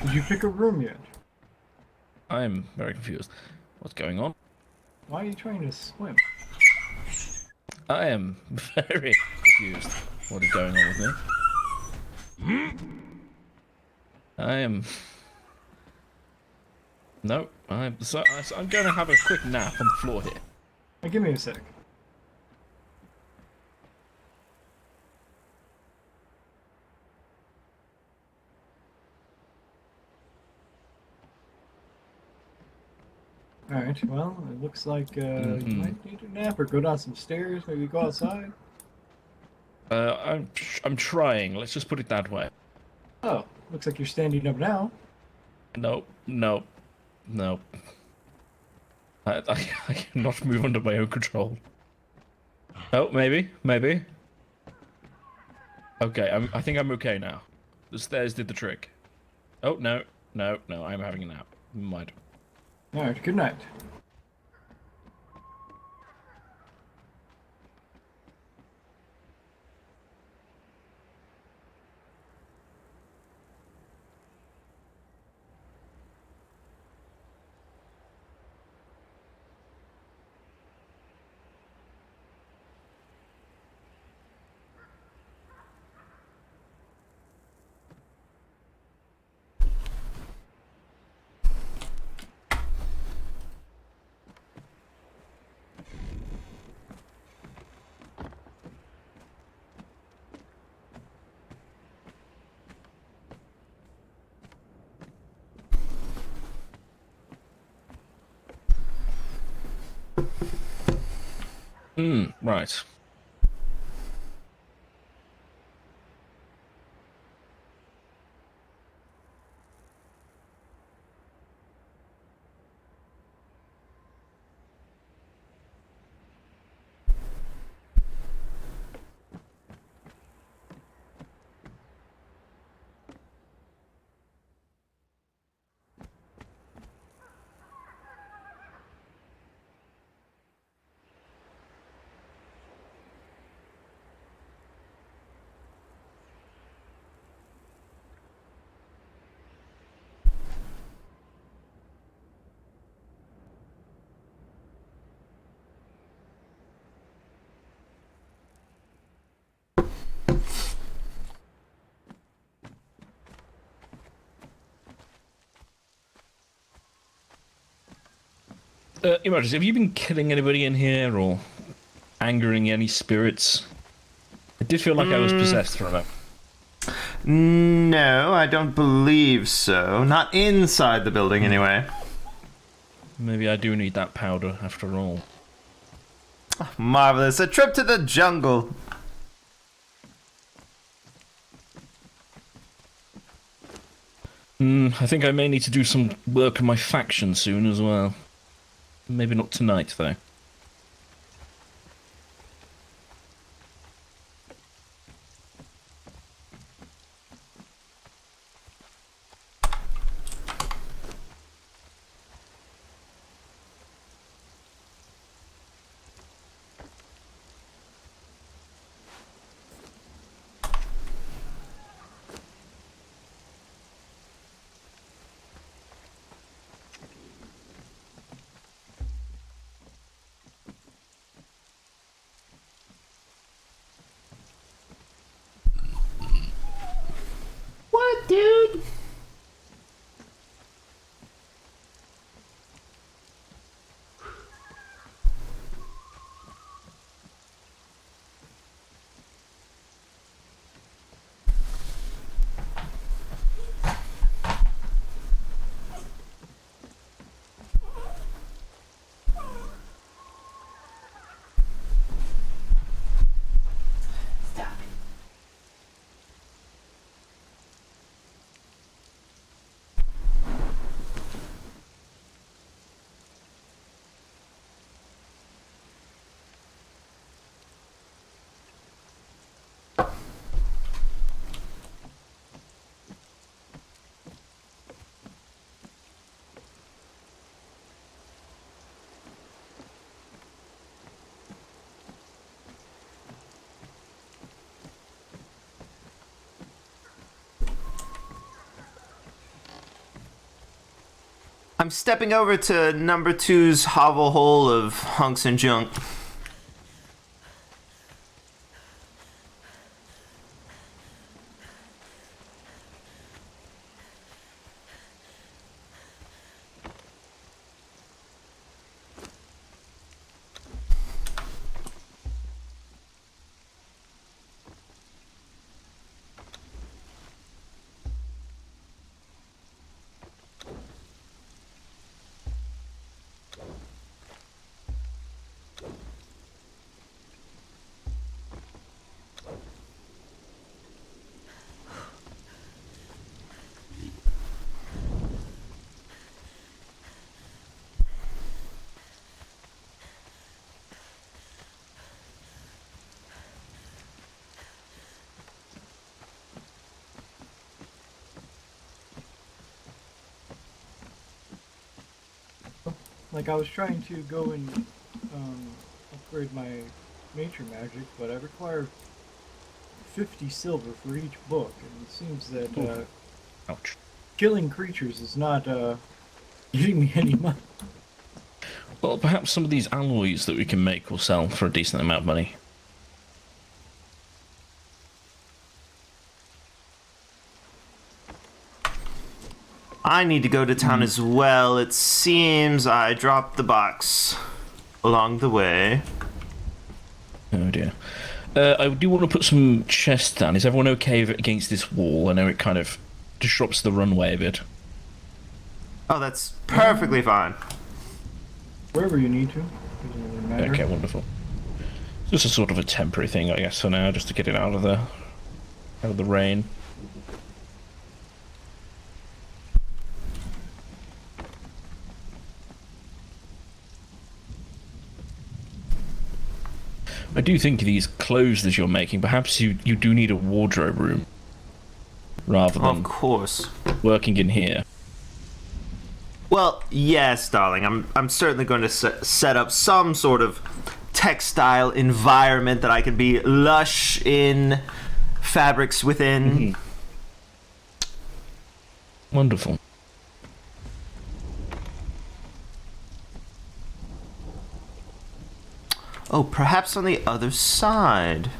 Did you pick a room yet? I am very confused. What's going on? Why are you trying to swim? I am very confused. What is going on with me? I am. No, I'm going to have a quick nap on the floor here. Hey, give me a sec. Alright, well, it looks like you might need a nap or go down some stairs, maybe go outside. I'm trying. Let's just put it that way. Oh, looks like you're standing up now. Nope. I cannot move under my own control. Oh, maybe. Okay, I think I'm okay now. The stairs did the trick. Oh, no, I'm having a nap. Never mind. Alright, good night. Right. Your Majesty, have you been killing anybody in here or angering any spirits? I did feel like I was possessed for a moment. No, I don't believe so. Not inside the building, anyway. Maybe I do need that powder after all. Marvelous. A trip to the jungle. I think I may need to do some work on my faction soon as well. Maybe not tonight, though. What, dude? I'm stepping over to number 2's hovel hole of hunks and junk. Like, I was trying to go and upgrade my nature magic, but I require 50 silver for each book, and it seems that Ouch. killing creatures is not getting me any money. Well, perhaps some of these alloys that we can make will sell for a decent amount of money. I need to go to town as well. It seems I dropped the box along the way. Oh dear. I do want to put some chests down. Is everyone okay against this wall? I know it kind of disrupts the runway a bit. Oh, that's perfectly fine. Wherever you need to. Doesn't really matter. Okay, wonderful. Just a sort of a temporary thing, I guess, for now, just to get it out of the rain. I do think these clothes that you're making, perhaps you do need a wardrobe room rather than Of course. working in here. Well, yes, darling. I'm certainly going to set up some sort of textile environment that I can be lush in, fabrics within. Wonderful. Oh, perhaps on the other side.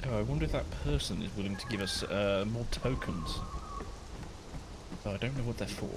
Oh, I wonder if that person is willing to give us more tokens. Oh, I don't know what they're for.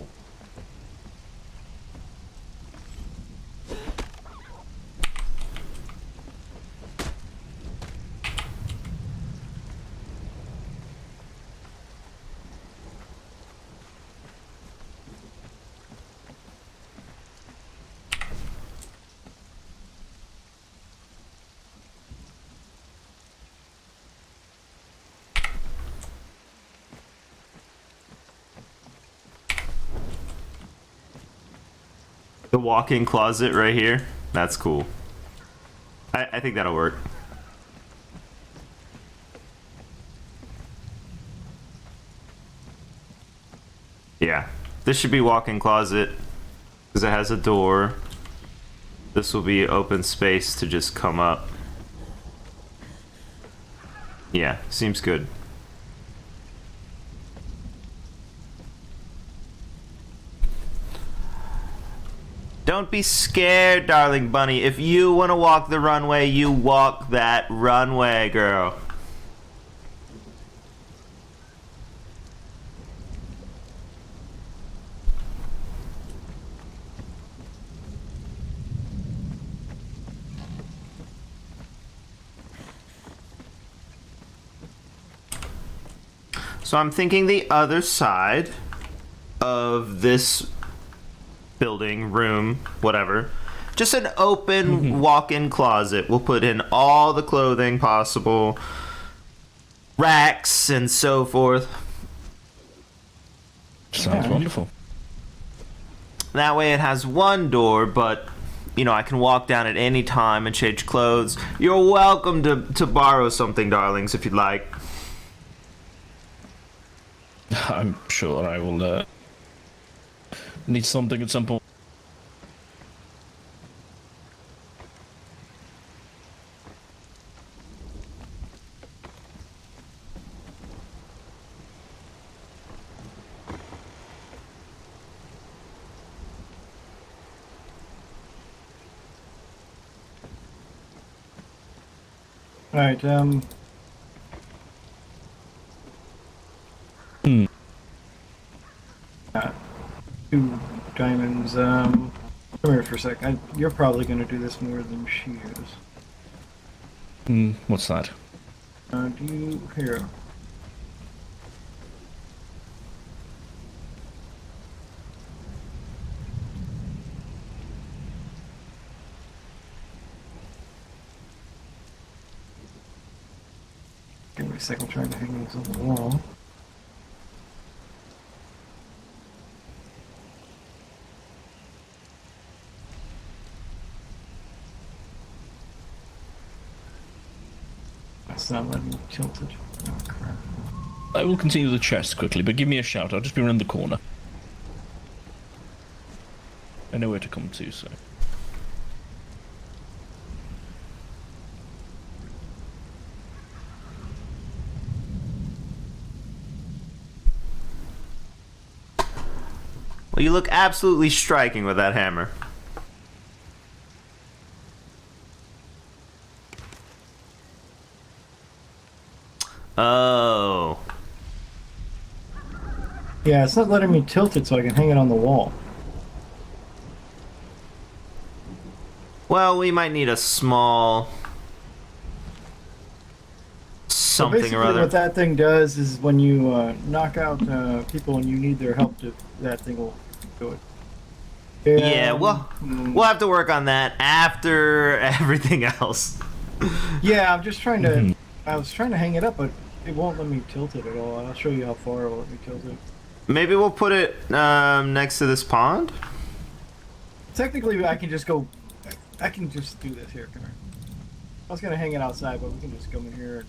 The walk-in closet right here. That's cool. I think that'll work. Yeah. This should be walk-in closet because it has a door. This will be open space to just come up. Yeah, seems good. Don't be scared, darling bunny. If you want to walk the runway, you walk that runway, girl. So I'm thinking the other side of this building, room, whatever. Just an open walk-in closet. We'll put in all the clothing possible, racks and so forth. Sounds wonderful. That way it has one door, but you know, I can walk down at any time and change clothes. You're welcome to borrow something, darlings, if you'd like. I'm sure I will need something at some point. Alright, 2 diamonds, come here for a sec. You're probably gonna do this more than she is. What's that? Here. Give me a second, trying to hang these on the wall. It's not letting me tilt it. Oh, crap. I will continue the chest quickly, but give me a shout. I'll just be around the corner. I know where to come to, so. Well, you look absolutely striking with that hammer. Oh. Yeah, it's not letting me tilt it so I can hang it on the wall. Well, we might need a small So something basically or other. what that thing does is when you knock out people and you need their help, that thing will do it. Yeah, well, we'll have to work on that after everything else. Yeah, I'm just trying to... I was trying to hang it up, but it won't let me tilt it at all. I'll show you how far it'll let me tilt it. Maybe we'll put it next to this pond? Technically, I can just go... I can just do this here. Come here. I was going to hang it outside, but we can just come in here.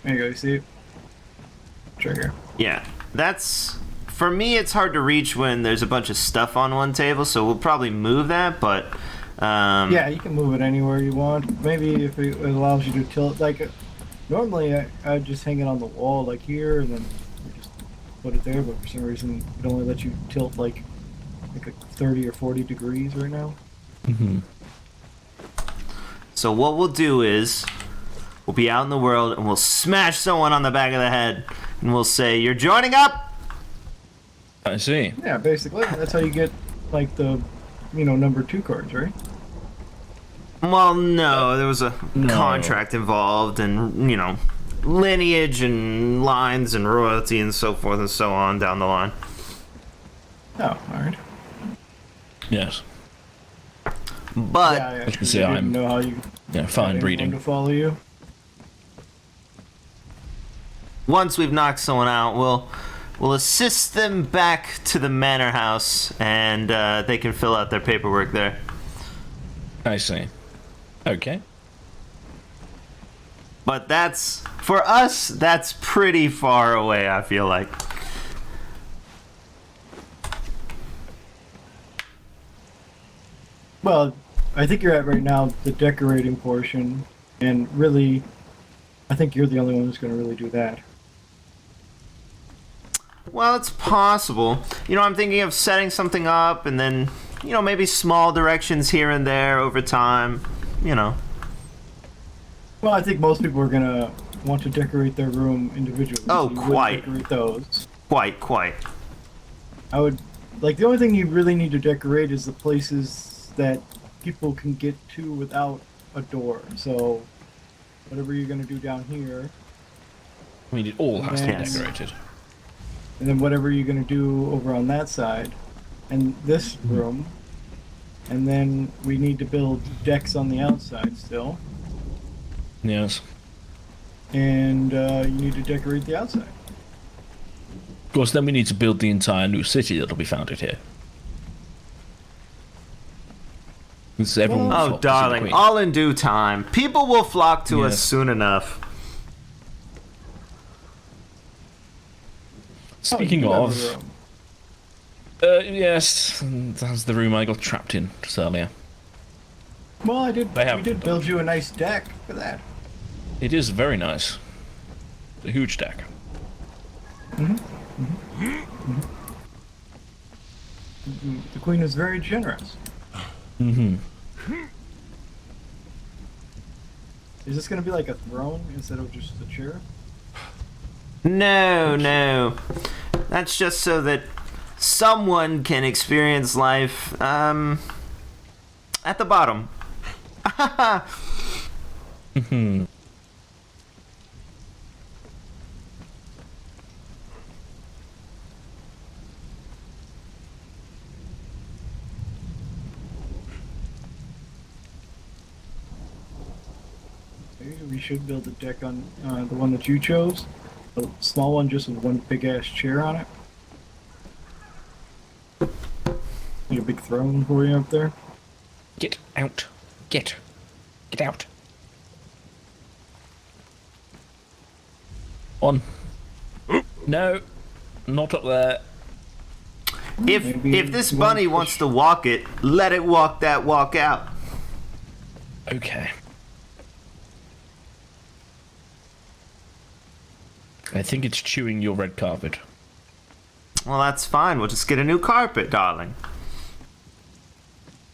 There you go, you see it? Trigger. Yeah, that's... For me, it's hard to reach when there's a bunch of stuff on one table, so we'll probably move that, but... Yeah, you can move it anywhere you want. Maybe if it allows you to tilt, like... Normally, I'd just hang it on the wall like here, and then we just put it there. But for some reason, it only lets you tilt like 30 or 40 degrees right now. Mm-hmm. So what we'll do is, we'll be out in the world and we'll smash someone on the back of the head, and we'll say, "You're joining up." I see. Yeah, basically, that's how you get like the, number 2 cards, right? Well, no, there was a No. contract involved, and lineage and lines and royalty and so forth and so on down the line. Oh, all right. Yes. But Yeah, I can actually say didn't I'm- know how you Yeah, got fine anyone breeding. to follow you. once we've knocked someone out, we'll assist them back to the manor house, and they can fill out their paperwork there. I see. Okay. But for us, that's pretty far away, I feel like. Well, I think you're at right now the decorating portion, and really, I think you're the only one who's going to really do that. Well, it's possible. I'm thinking of setting something up, and then, maybe small directions here and there over time. Well, I think most people are going to want to decorate their room individually. Oh, so you would quite. Decorate those. Quite. I would the only thing you really need to decorate is the places that people can get to without a door. So, whatever you're going to do down here, I mean, it all has to be Yes. decorated. and then whatever you're going to do over on that side, and this room, and then we need to build decks on the outside still, Yes. and you need to decorate the outside. Of course, then we need to build the entire new city that'll be founded here. Since everyone will Oh, flock to see the darling, Queen. all in due time. People will flock to us Yes. soon enough. Speaking Oh, you of, have a room. yes, that's the room I got trapped in just earlier. Well, we haven't did build you a nice deck for that. It is very nice. A huge deck. The queen is very generous. Mm-hmm. Is this going to be like a throne instead of just a chair? No. That's just so that someone can experience life at the bottom. Maybe we should build a deck on the one that you chose. A small one just with one big ass chair on it. Need a big throne for you up there. Get out. Get out. On. No. Not up there. Maybe If this you bunny want to wants push- to walk it, let it walk that walk out. Okay. I think it's chewing your red carpet. Well, that's fine. We'll just get a new carpet, darling.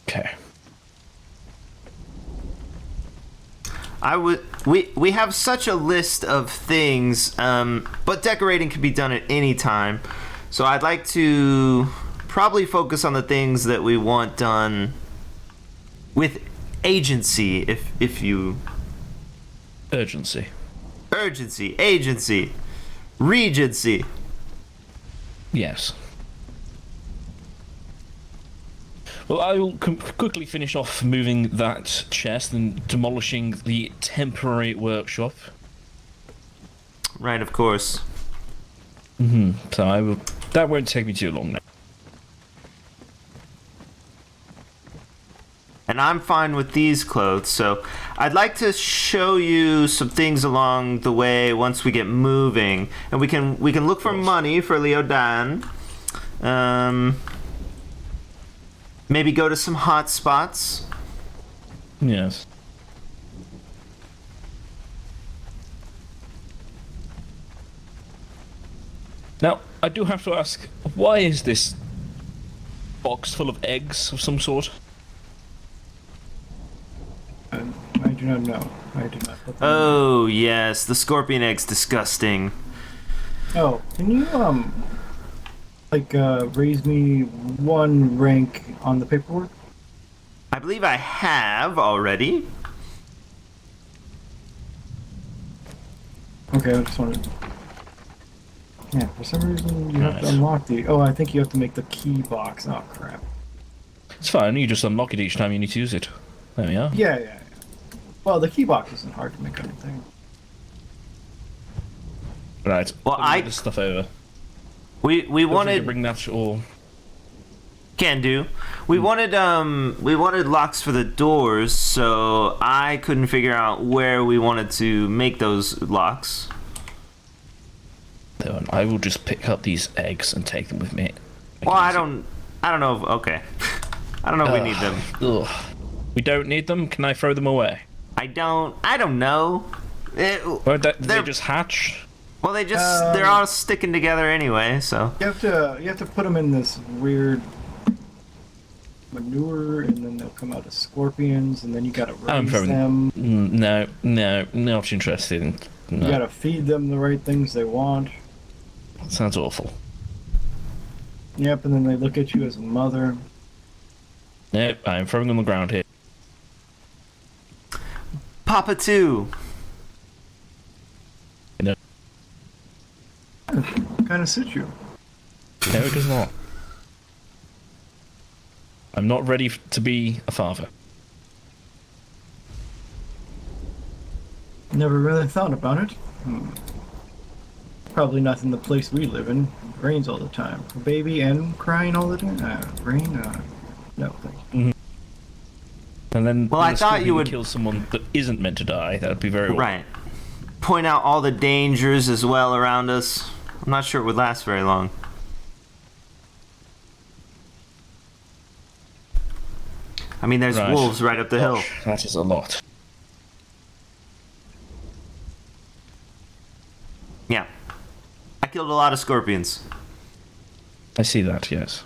Okay. We have such a list of things, but decorating can be done at any time. So I'd like to probably focus on the things that we want done with agency, if you... Urgency. Urgency, agency, regency. Yes. Well, I will quickly finish off moving that chest and demolishing the temporary workshop. Right, of course. So I will. That won't take me too long now. And I'm fine with these clothes, so I'd like to show you some things along the way once we get moving, and we can look for money for Leodan. Maybe go to some hot spots. Yes. Now, I do have to ask, why is this box full of eggs of some sort? I do not know. I do not put them Oh, yes, the scorpion egg's disgusting. in. Oh, can you, raise me 1 rank on the paperwork? I believe I have already. Okay, I just wanted. Yeah, for some reason you have to Nice. unlock the. Oh, I think you have to make the key box. Oh crap. It's fine, you just unlock it each time you need to use it. There we are. Yeah. Well, the key box isn't hard to make anything. Right. Well, let me get this stuff over. We Feel free to wanted bring that or can do. We wanted locks for the doors, so I couldn't figure out where we wanted to make those locks. no, I will just pick up these eggs and take them with me. Well, I don't know. Okay, I don't know if we need them. Ugh. We don't need them. Can I throw them away? I don't know. Won't they They're- just hatch? Well, they're all sticking together anyway, so. You have to put them in this weird manure, and then they'll come out as scorpions, and then you gotta I'm raise throwing them. No, not interested in. You No, gotta feed them the right things they want. sounds awful. Yep, and then they look at you as a mother. Nope, I'm throwing them on the ground here. Papa 2. No, Kind of suits you. no, it does not. I'm not ready to be a father. Never really thought about it. Probably not in the place we live in. It rains all the time. A baby and crying all the time. Rain? No, thank you. And then Well, when I the thought scorpion you would- kill someone that isn't meant to die. That would be very Right. Point out all the dangers as well around us. I'm not sure it would last very long. I mean, there's Right. wolves right up the hill. Gosh, that is a lot. Yeah. I killed a lot of scorpions. I see that, yes.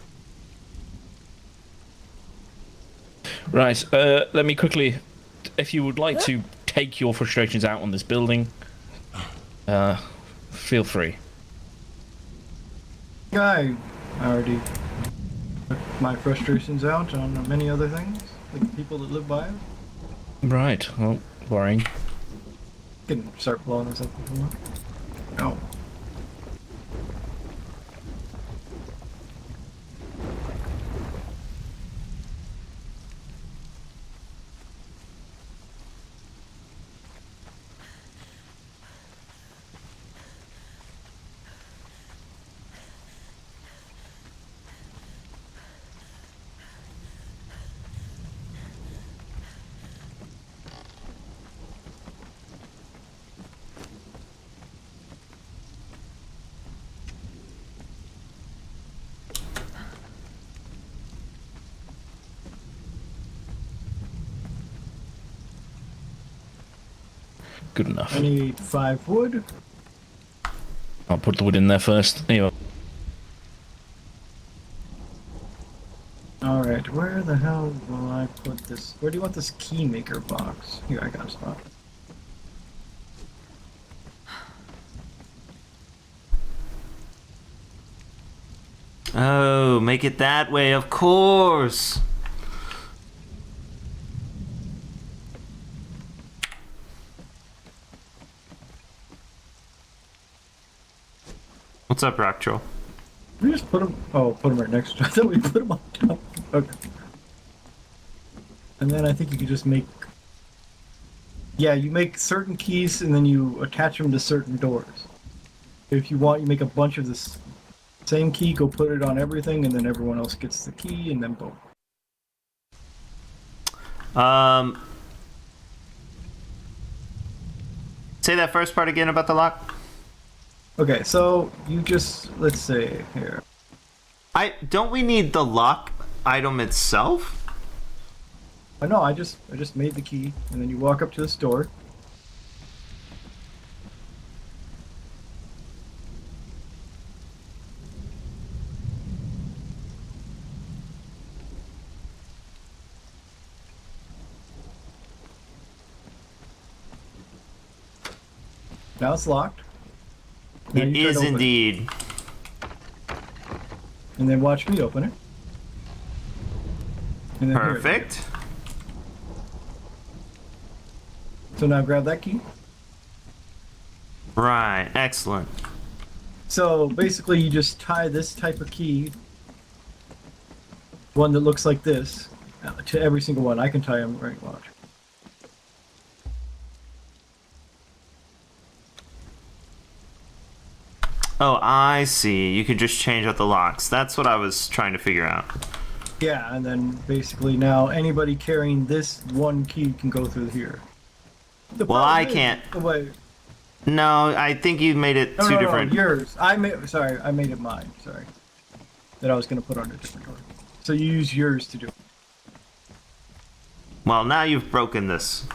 Right, let me quickly, if you would like to take your frustrations out on this building, feel free. I already took my frustrations out on many other things, like the people that live by it. Right, well, boring. Can start blowing this up if you want. No. Good enough. I need 5 wood. I'll put the wood in there first. Anyway, Alright, where the hell will I put this? Where do you want this key maker box? Here, I got a spot. Oh, make it that way, of course. What's up, Rock Troll? We just put them. Oh, put them right next to. I thought we put them on top. Okay. And then I think you could just make. Yeah, you make certain keys and then you attach them to certain doors. If you want, you make a bunch of this same key, go put it on everything, and then everyone else gets the key, and then boom. Say that first part again about the lock. Okay, so you just let's say here. Don't we need the lock item itself? No, I just made the key, and then you walk up to this door. Now it's locked. Now It you try is to open it. indeed. And then watch me open it. And then here. Perfect. So now grab that key. Right, excellent. So basically, you just tie this type of key, one that looks like this, to every single one. I can tie them right. Watch. Oh, I see. You could just change out the locks. That's what I was trying to figure out. Yeah, and then basically now anybody carrying this one key can go through here. The Well, problem I is can't. The way. No, I think you made it two different. Yours. I made it mine. Sorry, that I was gonna put on a different door. So you use yours to do it. Well, now you've broken this.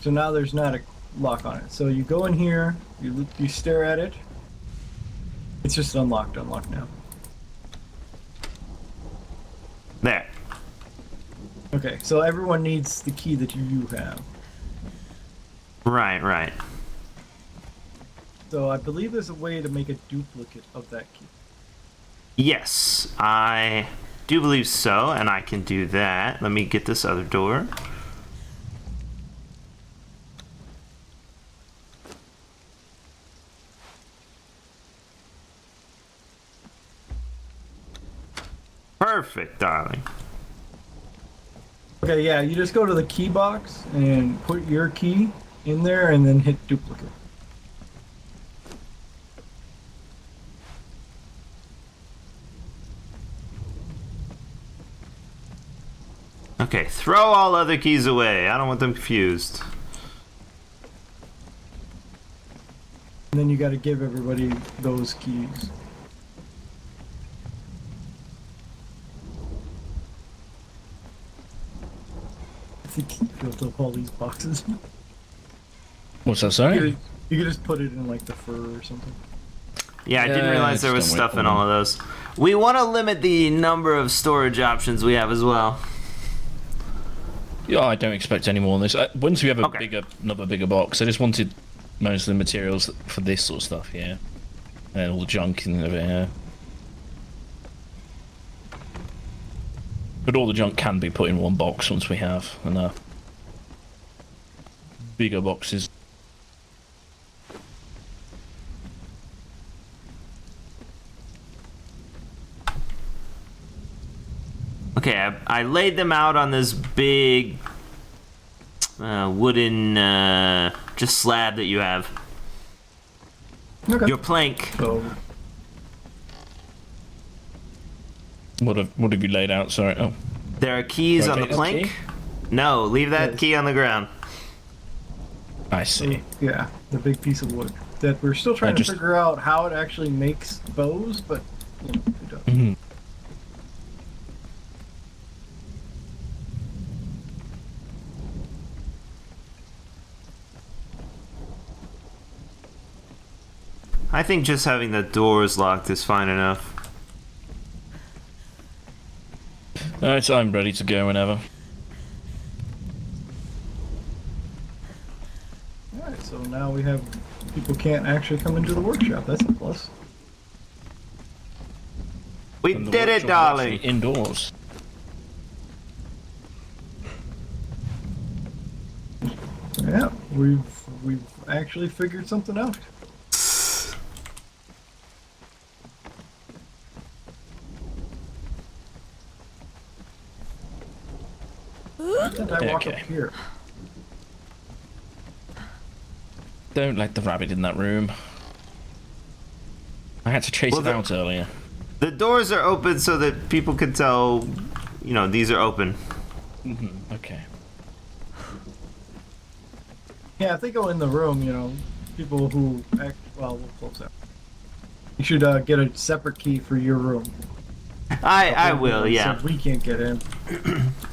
So now there's not a lock on it. So you go in here, you stare at it. It's just unlocked now. There. Okay, so everyone needs the key that you have. Right, right. So I believe there's a way to make a duplicate of that key. Yes, I do believe so, and I can do that. Let me get this other door. Perfect, darling. Okay, yeah, you just go to the key box and put your key in there and then hit duplicate. Okay, throw all other keys away. I don't want them confused. And then you got to give everybody those keys. I think you filled up all these boxes. What's that, You sorry? could just put it in like the fur or something. Yeah, I didn't Yeah, realize there was just don't wait stuff for in all of those. We want to limit the number of storage options we have as well. Yeah, I don't expect any more on this. Once we have Okay. another bigger box, I just wanted most of the materials for this sort of stuff, yeah. And all the junk in of it, yeah. But all the junk can be put in one box once we have enough. Bigger boxes. Okay, I laid them out on this big wooden just slab that you have. Okay. Your plank. So What have you laid out? Sorry. Oh, There are keys on the Rotate this plank. key? No, leave that Yes. key on the ground. I see. yeah, the big piece of wood that we're still trying just- to figure out how it actually makes bows, but you know, it does. Mhm. I think just having the doors locked is fine enough. Alright, I'm ready to go whenever. Alright, so now we have people can't actually come into the workshop. That's a plus. We And the did it, workshop is darling. actually indoors. Yeah, we've actually figured something out. Why did I walk up Okay. here? Don't let the rabbit in that room. I had to chase Well, it the- out earlier. The doors are open so that people can tell, you know, these are open. Okay. Yeah, if they go in the room, you know, people who act well, we'll close that. You should get a separate key for your room. I will, yeah. So we can't get in.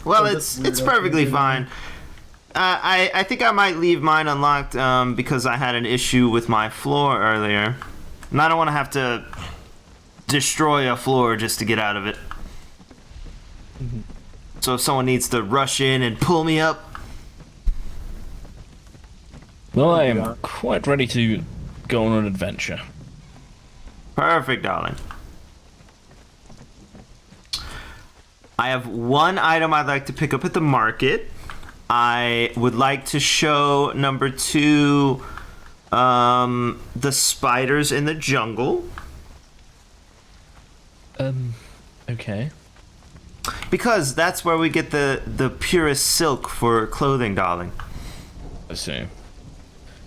Well, Oh, that's it's weird. perfectly Okay. fine. I think I might leave mine unlocked because I had an issue with my floor earlier, and I don't want to have to destroy a floor just to get out of it. So if someone needs to rush in and pull me up, Well, I am quite ready to go on an adventure. perfect, darling. I have one item I'd like to pick up at the market. I would like to show number 2, the spiders in the jungle. Okay. Because that's where we get the purest silk for clothing, darling. I see.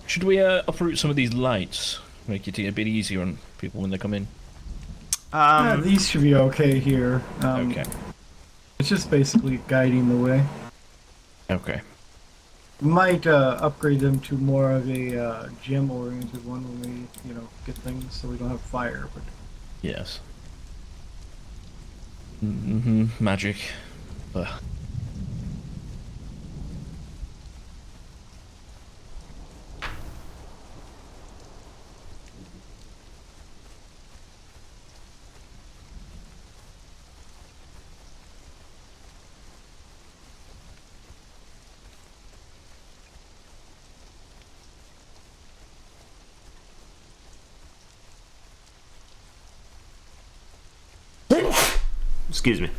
Should we uproot some of these lights? Make it a bit easier on people when they come in? These should be okay here. Okay. It's just basically guiding the way. Okay. Might upgrade them to more of a gem-oriented one when we, get things so we don't have fire. But Yes. Magic. Ugh. Excuse me.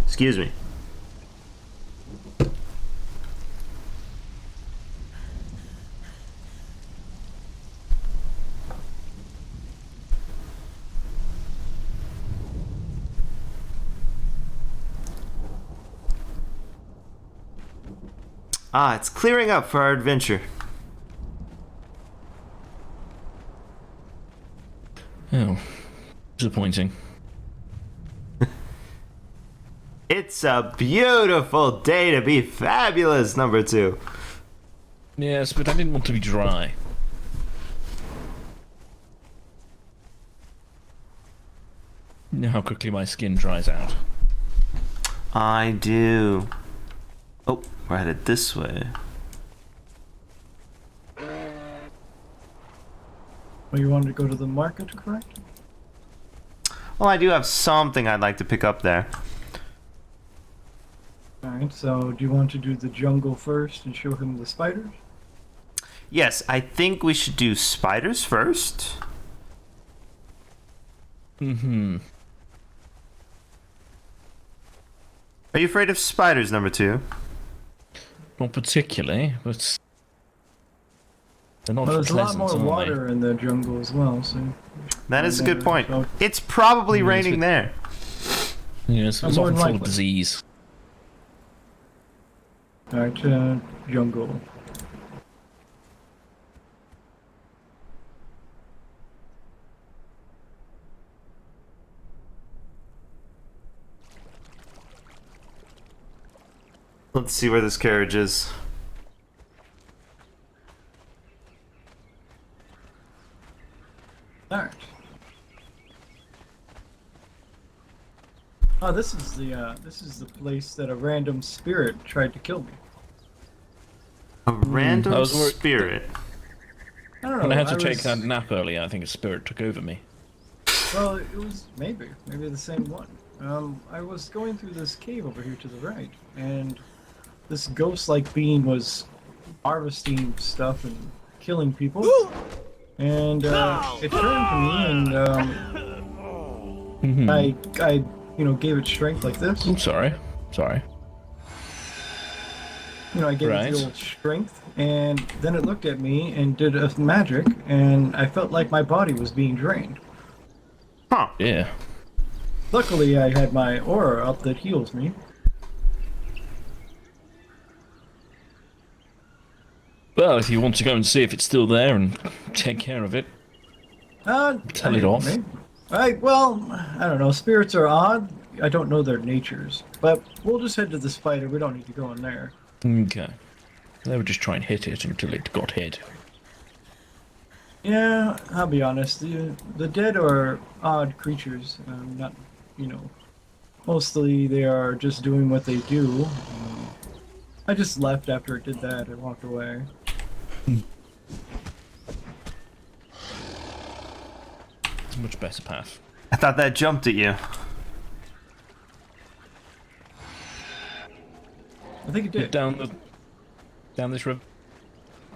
Excuse me. Ah, it's clearing up for our adventure. Oh. Disappointing. It's a beautiful day to be fabulous, number 2. Yes, but I didn't want to be dry. You know how quickly my skin dries out. I do. Oh, we're headed this way. well, you wanted to go to the market, correct? Well, I do have something I'd like to pick up there. Alright, so do you want to do the jungle first and show him the spiders? Yes, I think we should do spiders first. Mm-hmm. Are you afraid of spiders, number 2? Not particularly, but they're not Well, there's a lot pleasant, more aren't water in the jungle as well, so... That is a good point. So, It's probably Yes, raining but- there. they? Yes, it's More often than full of likely. disease. Alright, jungle. Let's see where this carriage is. Alright. Oh, this is the place that a random spirit tried to kill me. A random I was wor- spirit. I don't know. When I had to was- take that nap earlier, I think a spirit took over me. Well, it was maybe the same one. I was going through this cave over here to the right, and this ghost-like being was harvesting stuff and killing people. And it turned to me, and I gave it strength like this. I'm sorry. Sorry. I gave it Right. the old strength, and then it looked at me and did a magic, and I felt like my body was being drained. Huh. Yeah. Luckily, I had my aura up that heals me. Well, if you want to go and see if it's still there and take care of it, Tell it off. I don't know. Spirits are odd. I don't know their natures, but we'll just head to the spider. We don't need to go in there. okay. They would just try and hit it until it got hit. Yeah, I'll be honest. The dead are odd creatures. Not, Mostly they are just doing what they do. I just left after it did that. I walked away. It's a much better path. I thought that jumped at you. I think it did. Down this river.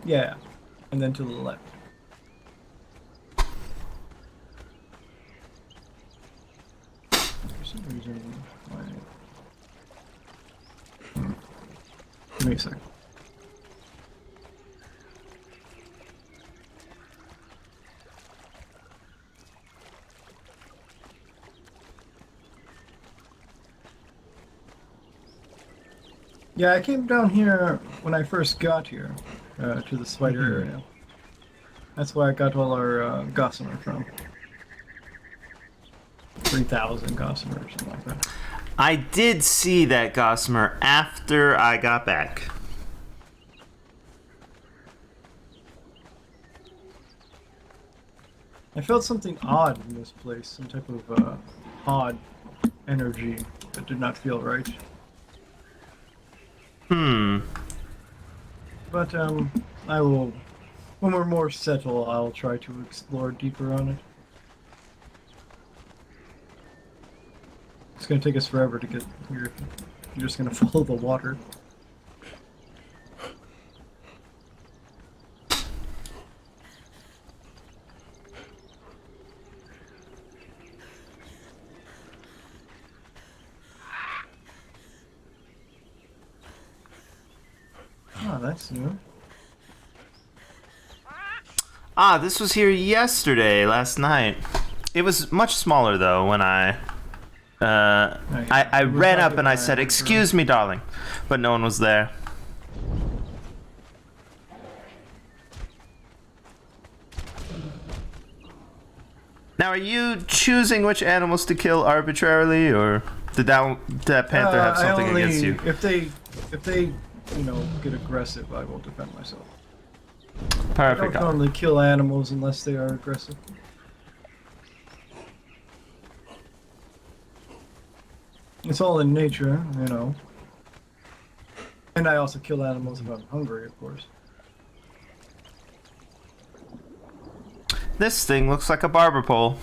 Yeah. And then to the left. For some reason, give me a second. Yeah, I came down here when I first got here, to the spider area. That's where I got all our gossamer from. 3,000 gossamer or something like that. I did see that gossamer after I got back. I felt something odd in this place, some type of odd energy that did not feel right. But I will, when we're more settled, I'll try to explore deeper on it. It's gonna take us forever to get here. You're just gonna follow the water. Ah, that's new. Ah, this was here yesterday, last night. It was much smaller though when I ran up and I said, "Excuse me, darling," but no one was there. Now, are you choosing which animals to kill arbitrarily, or did that panther have something against you? If they, you know, get aggressive, I will defend myself. I Perfect. don't normally kill animals unless they are aggressive. It's all in nature, you know. And I also kill animals if I'm hungry, of course. This thing looks like a barber pole.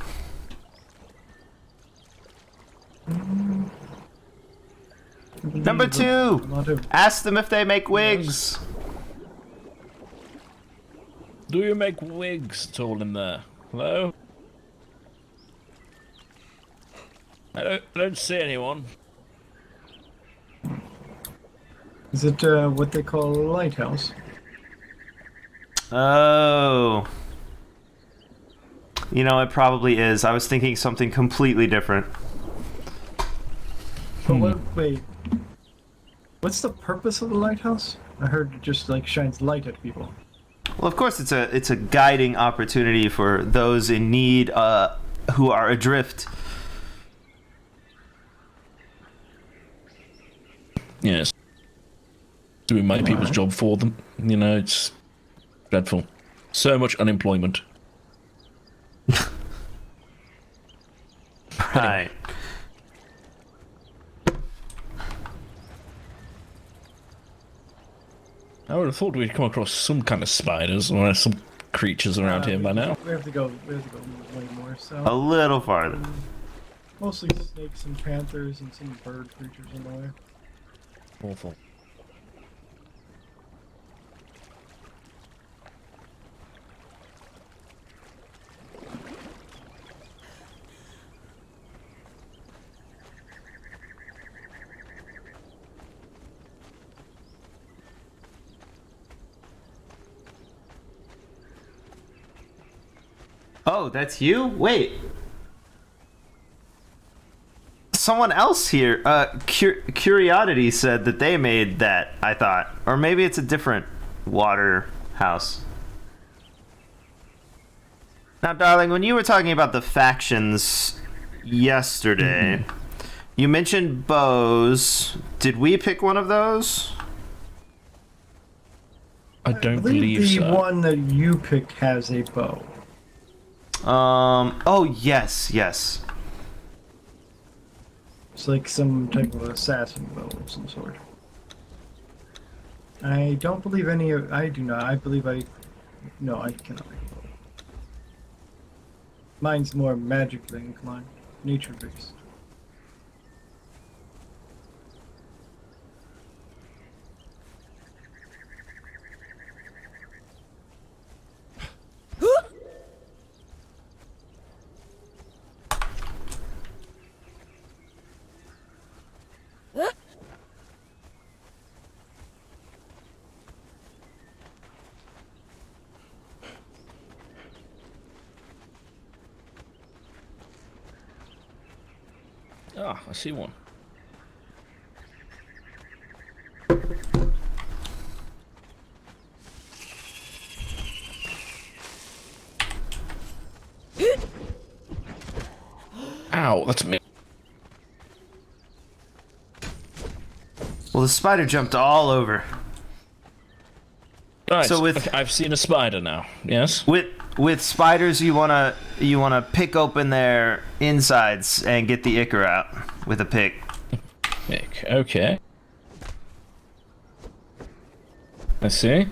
Number 2. Ask them if they make wigs. Do you make wigs at all in there? Hello? I don't see anyone. Is it what they call a lighthouse? Oh. You know, it probably is. I was thinking something completely different. But wait. What's the purpose of the lighthouse? I heard it just like shines light at people. Well, of course, it's a guiding opportunity for those in need who are adrift. Yes. Doing my people's job for them. You know, it's dreadful. So much unemployment. Right. I would have thought we'd come across some kind of spiders or some creatures around here by now. We have to go way more A south. little farther. Mostly snakes and panthers and some bird creatures in the way. Awful. Oh, that's you? Wait. Someone else here, Curiosity said that they made that, I thought. Or maybe it's a different water house. Now, darling, when you were talking about the factions yesterday, you mentioned bows. Did we pick one of those? I don't I believe believe the so. one that you picked has a bow. Oh, yes. It's like some type of assassin bow of some sort. I don't believe any of... I do not. I believe I... No, I cannot make a bow. Mine's more magically inclined. Nature-based. Ah, I see one. Ow, that's me. Well, the spider jumped all over. Right, So with- okay, I've seen a spider now. Yes. With spiders, you wanna pick open their insides and get the ichor out with a pick. Nick. Okay. I see.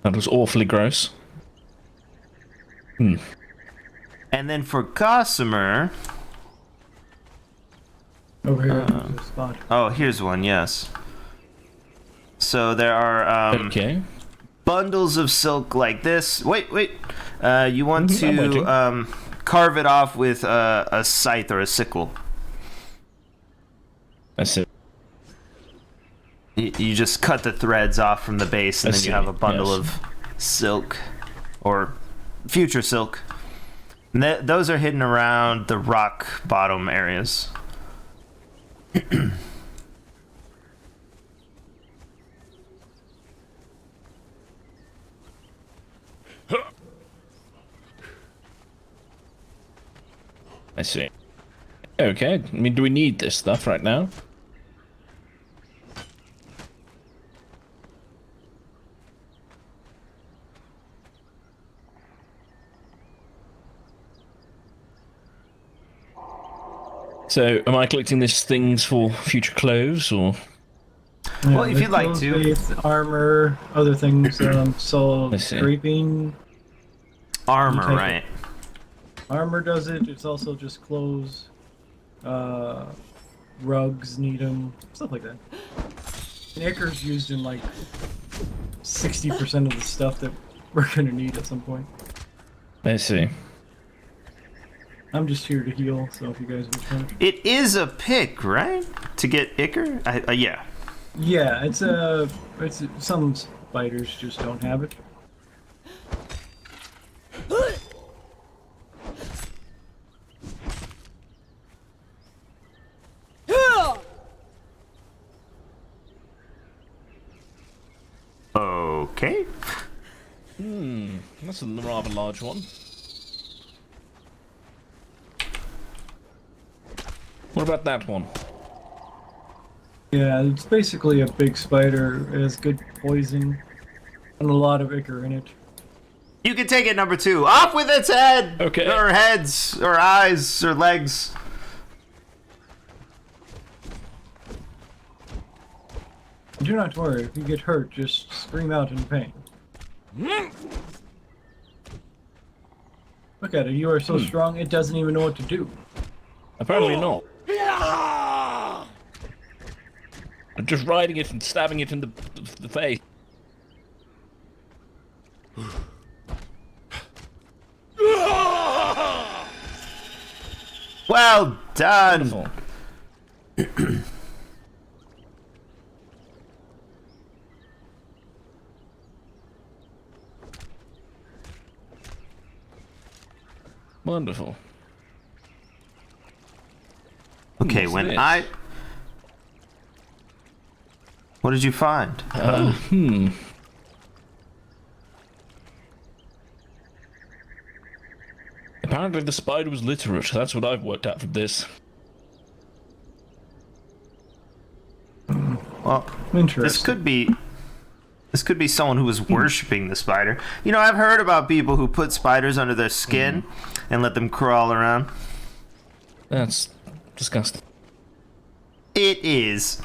That was awfully gross. And then for Gossamer, Over here, there's a spot. oh, here's one. Yes. So there are Okay. bundles of silk like this. Wait. You want I'm waiting. to carve it off with a scythe or a sickle. I see. You just cut the threads off from the base, and I then you see, have a bundle yes. of silk, or future silk. And those are hidden around the rock bottom areas. I see. Okay. I mean, do we need this stuff right now? So, am I collecting these things for future clothes, or? Well, if the you'd like clothes to. base, armor, other things, so I see. scraping. Armor, Okay. right? Armor does it. It's also just clothes. Rugs need them. Stuff like that. And ichor's used in like 60% of the stuff that we're gonna need at some point. I see. I'm just here to heal, so if you guys would come. It is a pick, right? To get ichor? Yeah. Yeah, it's some spiders just don't have it. Okay. That's a rather large one. What about that one? Yeah, it's basically a big spider. It has good poison and a lot of ichor in it. You can take it, number 2. Off with its head! Okay. Or heads, or eyes, or legs. Do not worry, if you get hurt, just scream out in pain. Look at it, you are so strong, it doesn't even know what to do. Apparently not. I'm just riding it and stabbing it in the face. Well done! Wonderful. Wonderful. Okay, What's when this? What did you find? Apparently the spider was literate. That's what I've worked out from this. Well, Interesting. this could be someone who was worshipping the spider. You know, I've heard about people who put spiders under their skin and let them crawl around. That's disgusting. It is.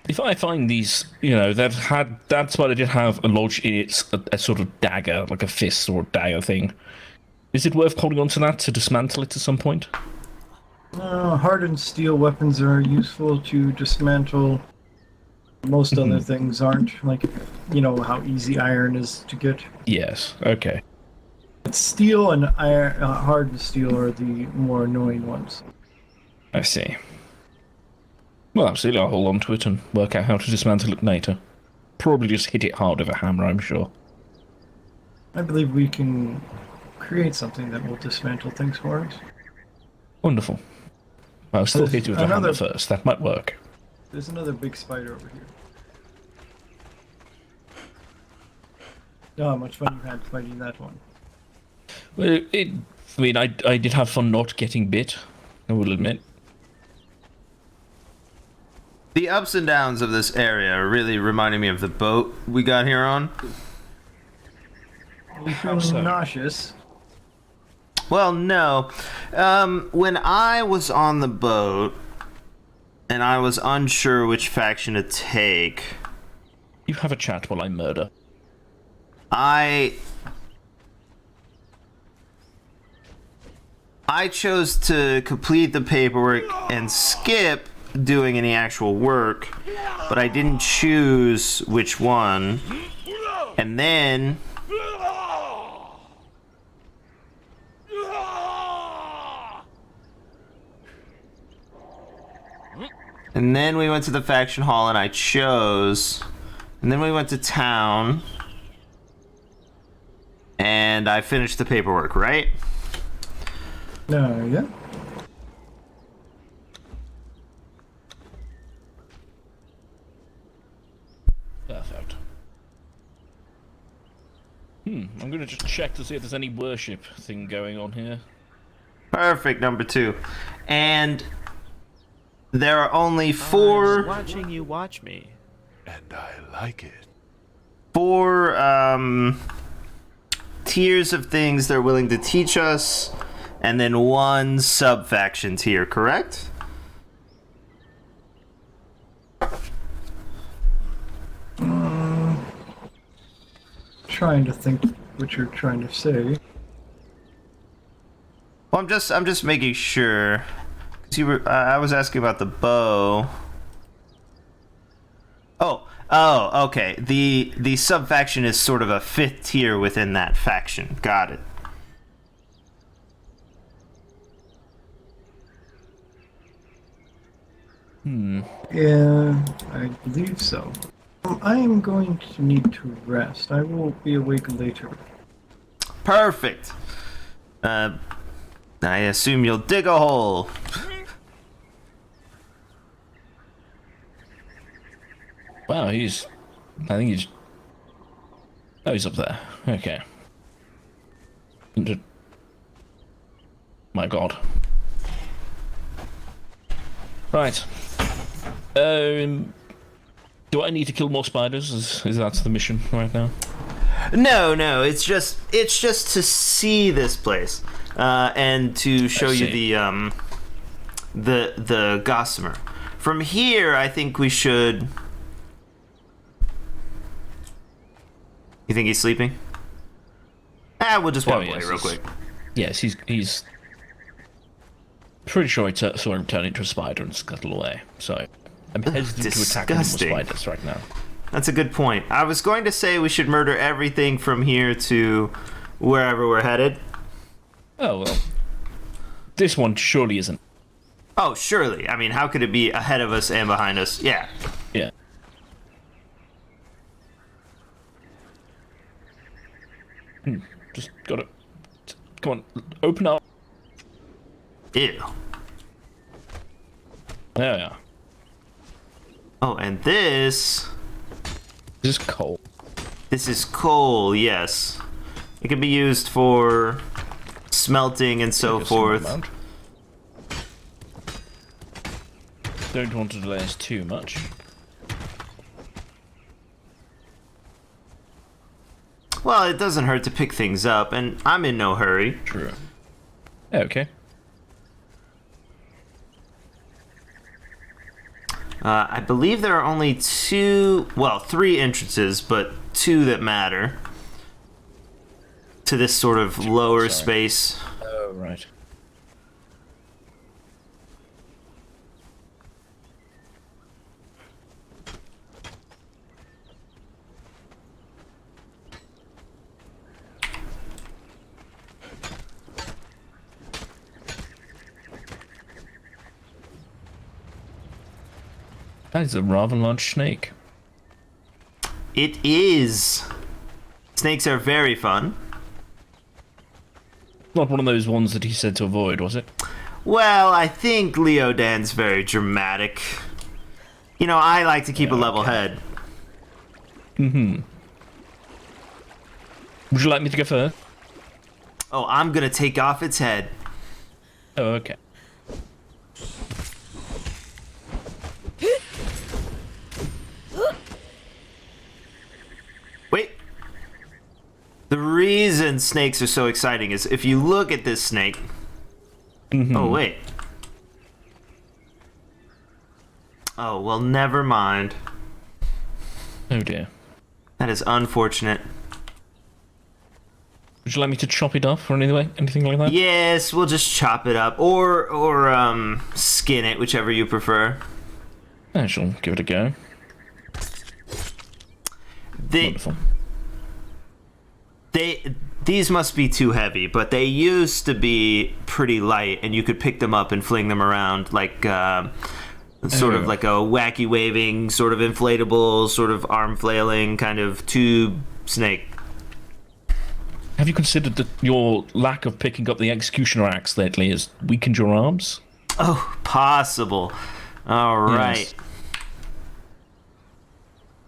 If I find these, that spider did have a lodge in its a sort of dagger, like a fist or dagger thing. Is it worth holding on to that to dismantle it at some point? Hardened steel weapons are useful to dismantle. Most other things aren't. Like, you know how easy iron is to get. Yes. Okay. Steel and iron, hardened steel are the more annoying ones. I see. Well, absolutely. I'll hold on to it and work out how to dismantle it later. Probably just hit it hard with a hammer, I'm sure. I believe we can create something that will dismantle things for us. Wonderful. I'll still There's hit it with a hammer first. That might work. There's another big spider over here. Oh, how much fun you had fighting that one. Well, I did have fun not getting bit, I will admit. The ups and downs of this area are really reminding me of the boat we got here on. You feel so? nauseous. Well, no. When I was on the boat, and I was unsure which faction to take, You have a chat while I murder. I chose to complete the paperwork and skip doing any actual work, but I didn't choose which one. And then we went to the faction hall and I chose. And then we went to town. And I finished the paperwork, right? Yeah. Perfect. I'm gonna just check to see if there's any worship thing going on here. Perfect, number 2. And there are only I four was watching you watch me. And I like it. tiers of things they're willing to teach us, and then one sub-faction tier, correct? Trying to think what you're trying to say. Well, I'm just making sure. 'Cause you were, I was asking about the bow. Oh, okay. The sub-faction is sort of a 5th tier within that faction. Got it. Yeah, I believe so. I am going to need to rest. I will be awake later. Perfect. I assume you'll dig a hole. Wow, I think he's... Oh, he's up there. Okay. My god. Right. Do I need to kill more spiders? Is that the mission right now? No, it's just to see this place, and to show you the gossamer. From here, I think we should. You think he's sleeping? We'll just walk away real quick. Yes, he's pretty sure I saw him turn into a spider and scuttle away. So I'm hesitant to attack any more spiders right now. That's a good point. I was going to say we should murder everything from here to wherever we're headed. Oh, well. This one surely isn't. Oh, surely. I mean, how could it be ahead of us and behind us? Yeah. Yeah. Just gotta... Come on, open up. Ew. There we are. Oh, and this... This is coal. This is coal, yes. It can be used for smelting and so forth. Don't want to delay us too much. Well, it doesn't hurt to pick things up, and I'm in no hurry. True. Okay. I believe there are only three entrances, but two that matter to this sort of lower space. Oh, right. That is a rather large snake. It is. Snakes are very fun. Not one of those ones that he said to avoid, was it? Well, I think Leo Dan's very dramatic. You know, I like to keep a level head. Mm-hmm. Would you like me to go first? Oh, I'm gonna take off its head. Oh, okay. Wait. The reason snakes are so exciting is if you look at this snake. Oh, wait. Oh, well, never mind. Oh dear. That is unfortunate. Would you like me to chop it off or anything like that? Yes, we'll just chop it up. Or skin it, whichever you prefer. I shall give it a go. Wonderful. These must be too heavy, but they used to be pretty light, and you could pick them up and fling them around like sort of like a wacky waving, sort of inflatable, sort of arm flailing kind of tube snake. Have you considered that your lack of picking up the executioner axe lately has weakened your arms? Oh, possible. All right. Yes.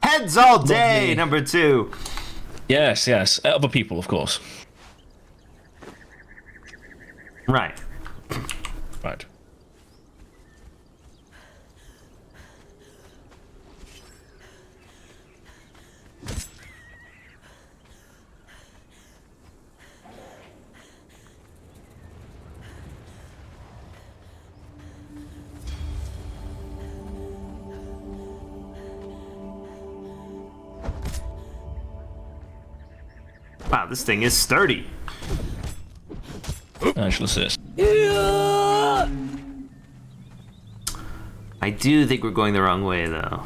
Heads all day, Lovely. number 2. Yes, yes. Other people, of course. Right. Right. Wow, this thing is sturdy. I shall assist. I do think we're going the wrong way, though.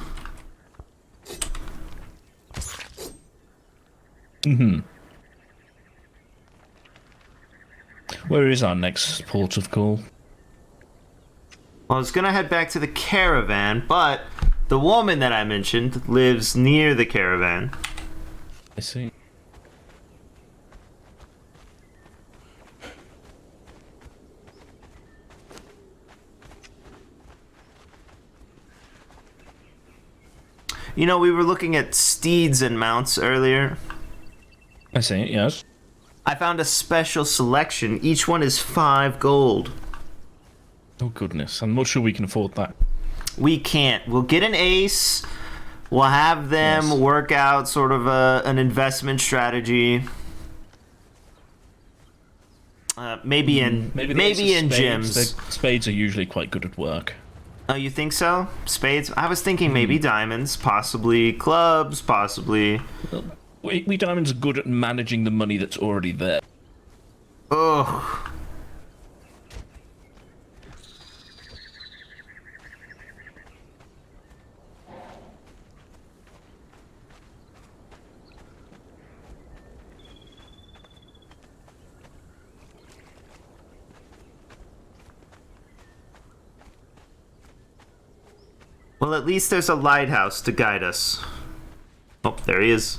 Where is our next port of call? Well, I was gonna head back to the caravan, but the woman that I mentioned lives near the caravan. I see. You know, we were looking at steeds and mounts earlier. I see, yes. I found a special selection. Each one is 5 gold. Oh, goodness. I'm not sure we can afford that. We can't. We'll get an ace. We'll have them Yes. work out sort of an investment strategy. Maybe in the ace of in spades. gyms. The spades are usually quite good at work. Oh, you think so? Spades? I was thinking maybe diamonds, possibly clubs, possibly. We diamonds are good at managing the money that's already there. Ugh. Well, at least there's a lighthouse to guide us. Oh, there he is.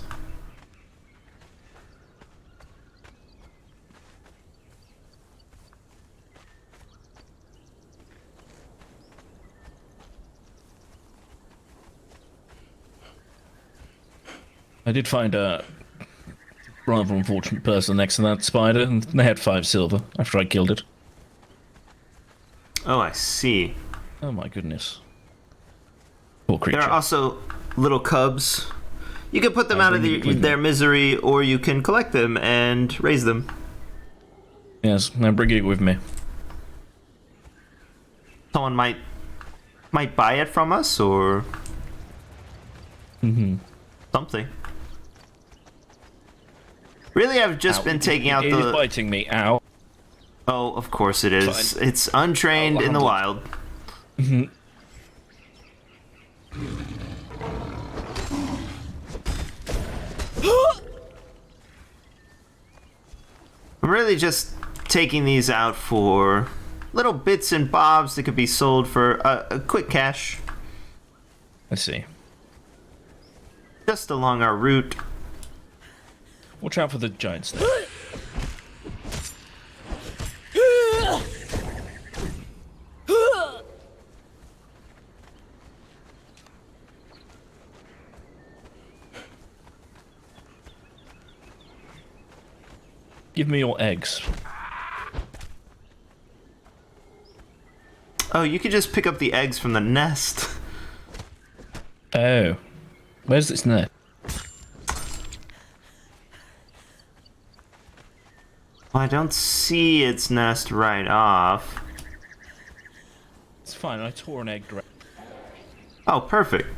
I did find a rather unfortunate person next to that spider, and they had 5 silver after I killed it. Oh, I see. Oh my goodness. Poor creature. There are also little cubs. You can put them out of their misery, or you can collect them and raise them. Yes, now bring it with me. Someone might might buy it from us or Mm-hmm. something. Really, I've just been taking out It is the. biting me. Ow. Oh, of course it is. Fine. It's untrained in the wild. Mhm. I'm really just taking these out for little bits and bobs that could be sold for a quick cash. I see. Just along our route. Watch out for the giant snake. Give me your eggs. Oh, you could just pick up the eggs from the nest. Oh. Where's its nest? Well, I don't see its nest right off. It's fine, I tore an egg direct. Oh, perfect.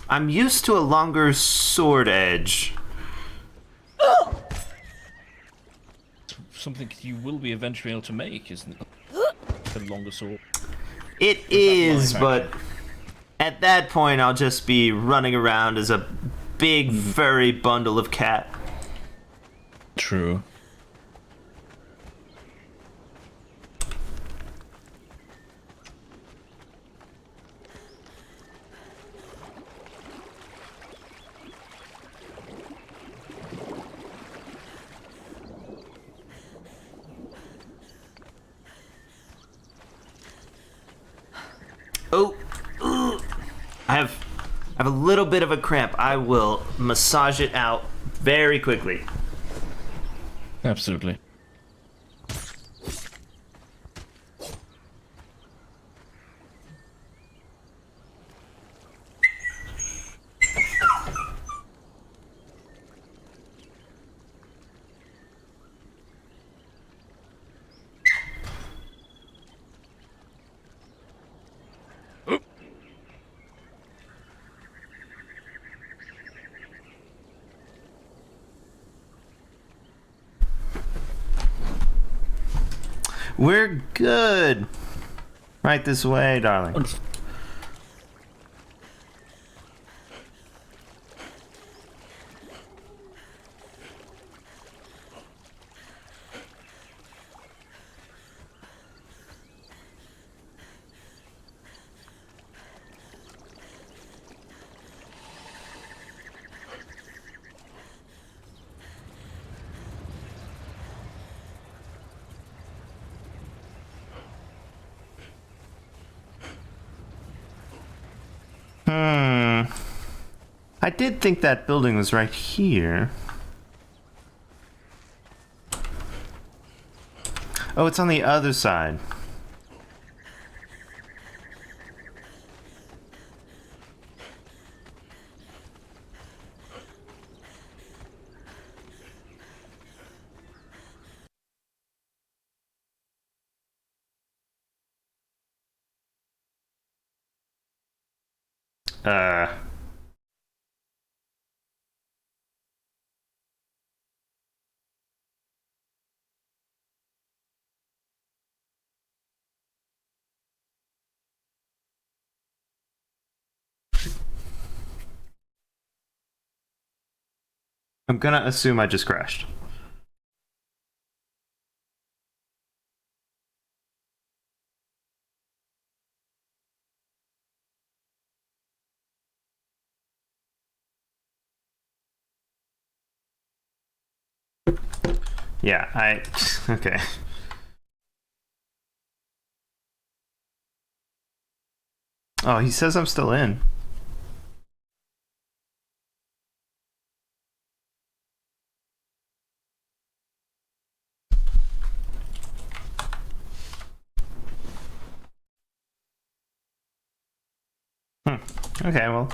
I'm used to a longer sword edge. Something you will be eventually able to make, isn't it? A longer sword. It is, life but at that point I'll just be running around as a big furry bundle of cat. True. Oh, ooh. I have a little bit of a cramp. I will massage it out very quickly. Absolutely. We're good. Right this way, darling. I did think that building was right here. Oh, it's on the other side. Uh... I'm gonna assume I just crashed. Yeah, okay. Oh, he says I'm still in. Okay, well.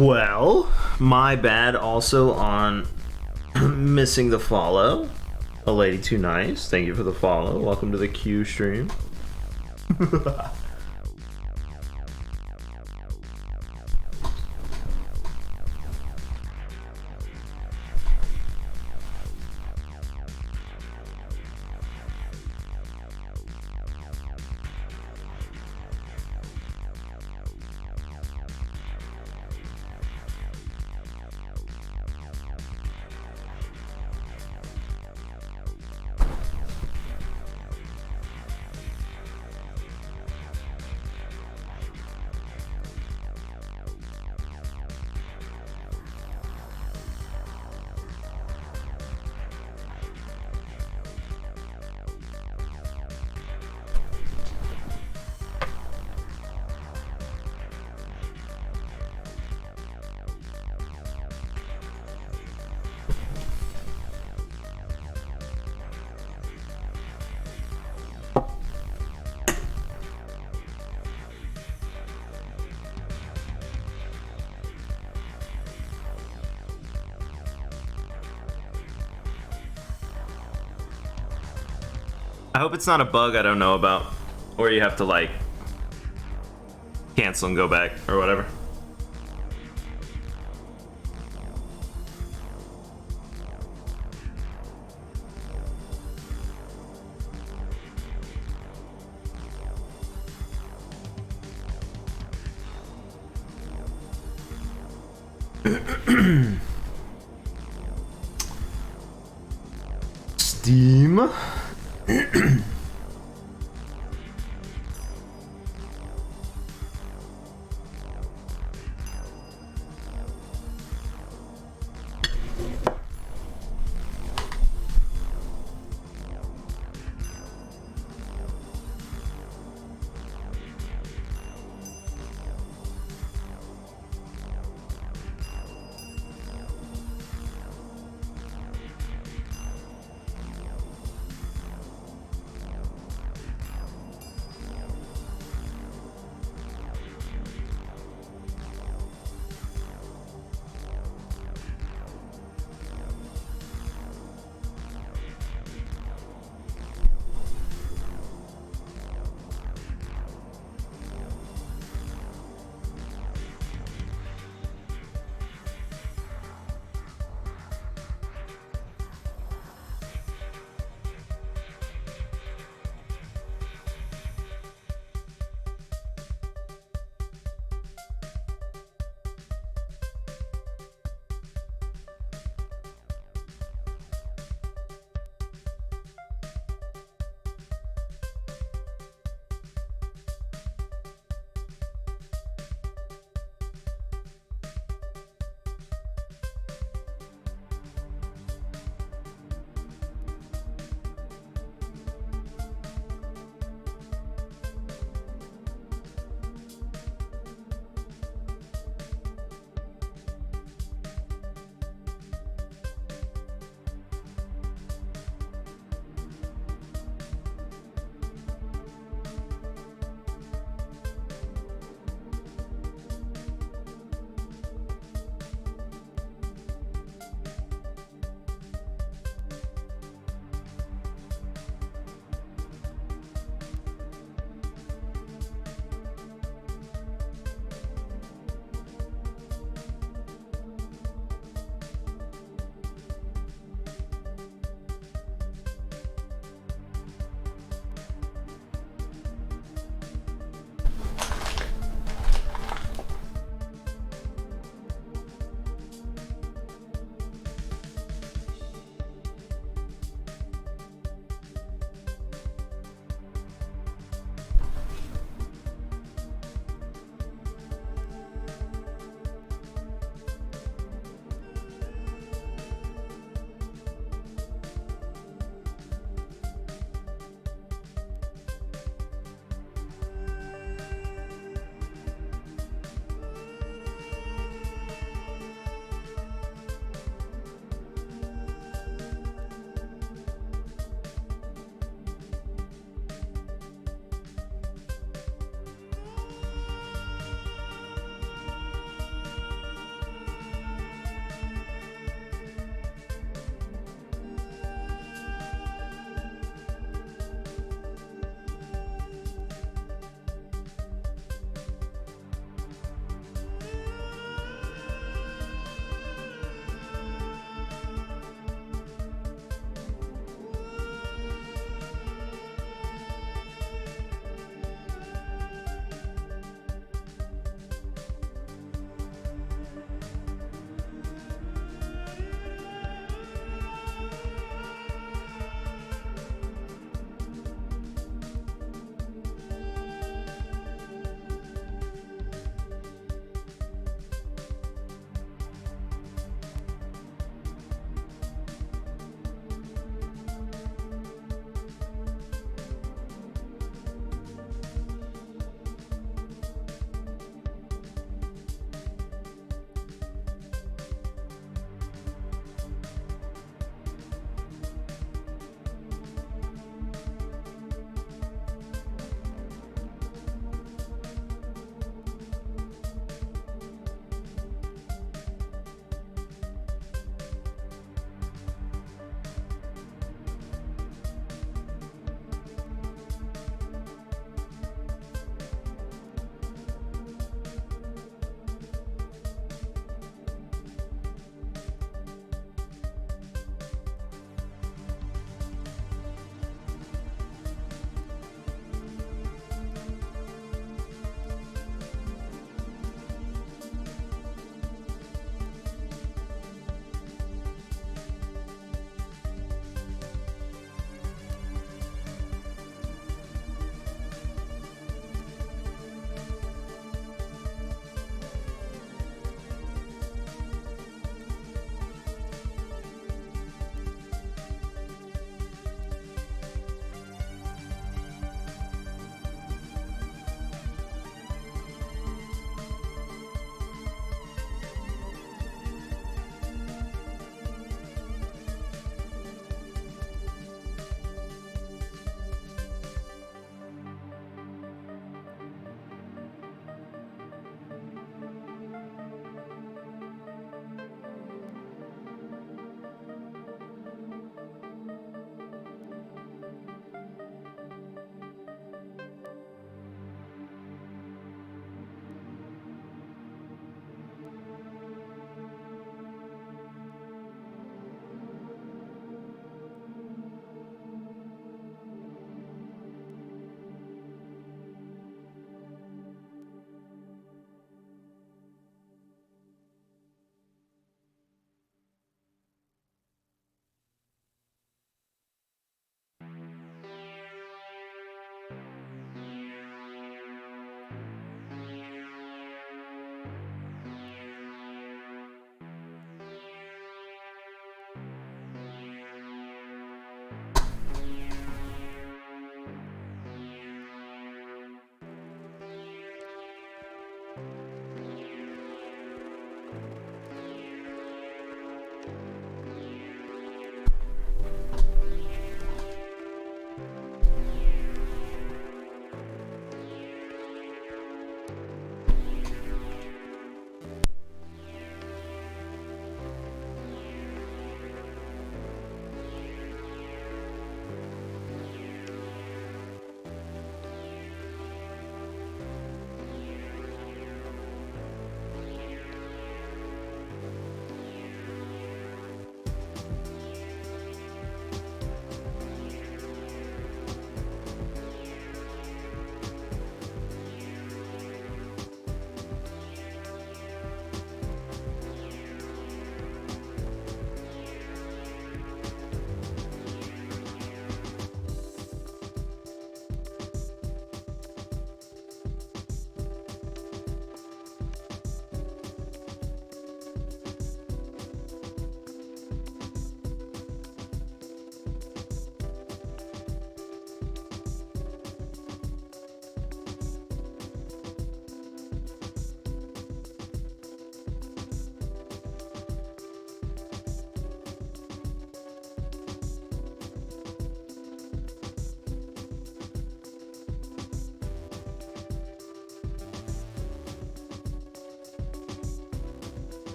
Well, my bad also on missing the follow. A lady too nice. Thank you for the follow. Welcome to the Q stream. I hope it's not a bug I don't know about, or you have to like cancel and go back or whatever. Steam.